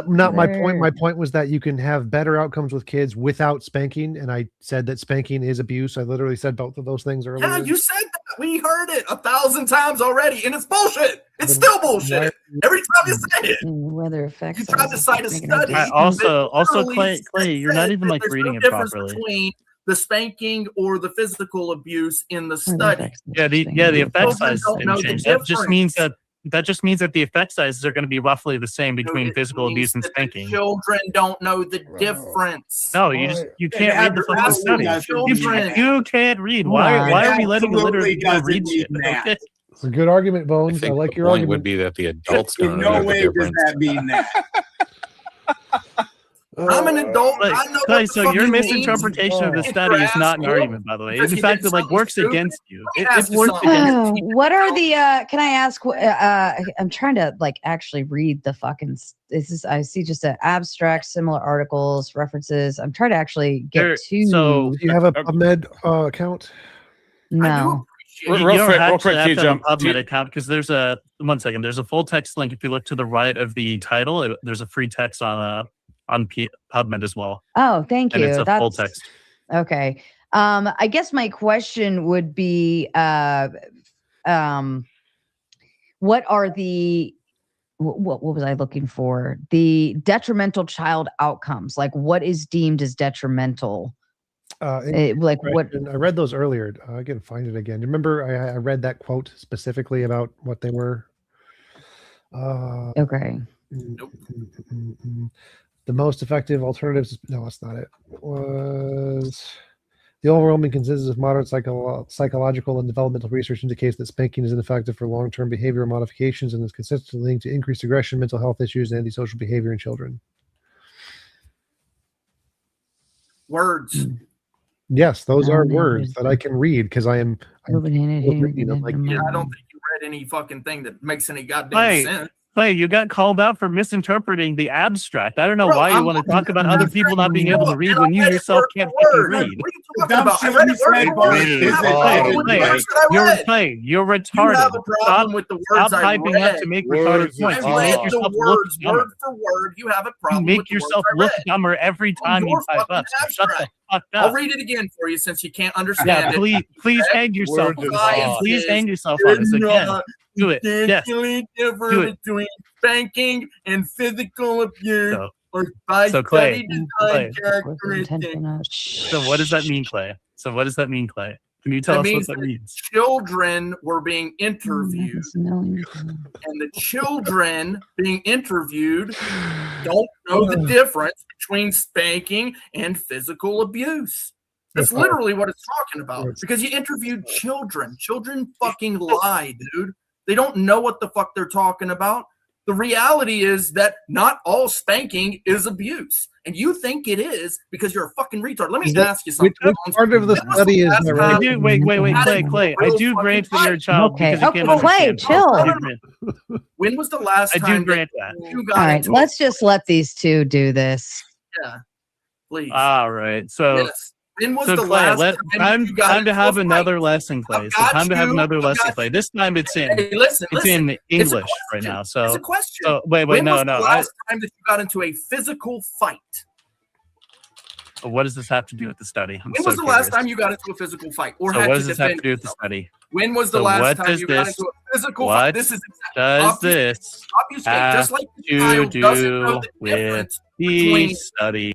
not my point? My point was that you can have better outcomes with kids without spanking, and I said that spanking is abuse. I literally said both of those things earlier. Yeah, you said that. We heard it 1,000 times already, and it's bullshit. It's still bullshit. Every time you say it. Whether effects. You tried to cite a study. Also, Literally Clay, you're not even like there's reading no it difference properly. between the spanking or the physical abuse in the study. Yeah, the effect Children size don't didn't know the change. That just means difference. that the effect sizes are going to be roughly the same between physical abuse and spanking. Children don't know the difference. No, you can't read the fucking study. Children. You can't read. Why are we letting the literature read shit? Okay. It's a good argument, Bones. I like your point argument. would be that the adults In don't no know the way does difference. that mean that. I'm an adult. I know Clay, what the so fuck your it means. misinterpretation of the If study you're is not an asshole, argument, by the way. because The you fact did that like something works stupid, against you. he It has to works something. against you. What are the can I ask I'm trying to like actually read the fucking I see just an abstract, similar articles, references. I'm trying to actually get to Do you have a PubMed account? No. You Real don't quick, actually have to have T-Jump. a PubMed account because there's a 1 second. There's a full text link. If you look to the right of the title, there's a free text on PubMed as well. Oh, thank you. And it's a full text. Okay. I guess my question would be what are the what was I looking for? The detrimental child outcomes. Like what is deemed as detrimental? Like what I read those earlier. I can find it again. Remember, I read that quote specifically about what they were. Okay. The most effective alternatives. No, that's not it. Was the overwhelming consensus of modern psychological and developmental research indicates that spanking is ineffective for long-term behavioral modifications and is consistently linked to increased aggression, mental health issues, and antisocial behavior in children. Words. Yes, those are words that I can read because I'm reading them like I don't think you read any fucking thing that makes any goddamn Hey, sense. Clay, you got called out for misinterpreting the abstract. I don't know Bro, why you I'm want to looking talk at about the other people not being able to read when you read it yourself word can't for fucking word. read. What are you talking about? I read it word for word. Clay, you're You retarded. have a problem Stop, with the stop words I hyping up read. to make retarded points. I You make read the yourself look words dumber. word for word. You have a You problem make with the yourself words I look read. dumber every time you Your type fucking up. So shut the abstract. fuck I'll up. read it again for you since you can't understand Yeah, it. please hang yourself on this. Please hang yourself on this again. Do it. Yes. Substantially Do different it. between spanking and physical abuse or So by Clay, study Clay. design characteristics. So what does that mean, Clay? Can you tell That us what means that that means? children were being interviewed, and the children being interviewed don't know the difference between spanking and physical abuse. That's literally what it's talking about. Because you interviewed children. Children fucking lie, dude. They don't know what the fuck they're talking about. The reality is that not all spanking is abuse. And you think it is because you're a fucking retard. Let me ask you something. Which part of the study is that I right? do, wait, Clay. I do grant that you're a child because you can't Clay, understand. chill. When was the last I do time grant that. you got All right, into let's just let these two do this. Yeah, please. All right. So, Yes. When was so the Clay, last time you got time into to have a fight? another lesson, Clay. So got time to have you. another I've lesson, got Clay. you. This time it's in. Hey, listen. It's in English right now. So It's a question. So wait, When no, was no. the last time that you got into a physical fight? What does this have to do with the study? I'm When so was the curious. last time you got into a physical fight or So had what to does this have to defend do with the yourself? study? When was the So last what time does you got this- into a physical what fight? This is does this obfuscate. Just like the to child doesn't know do the with difference the between study?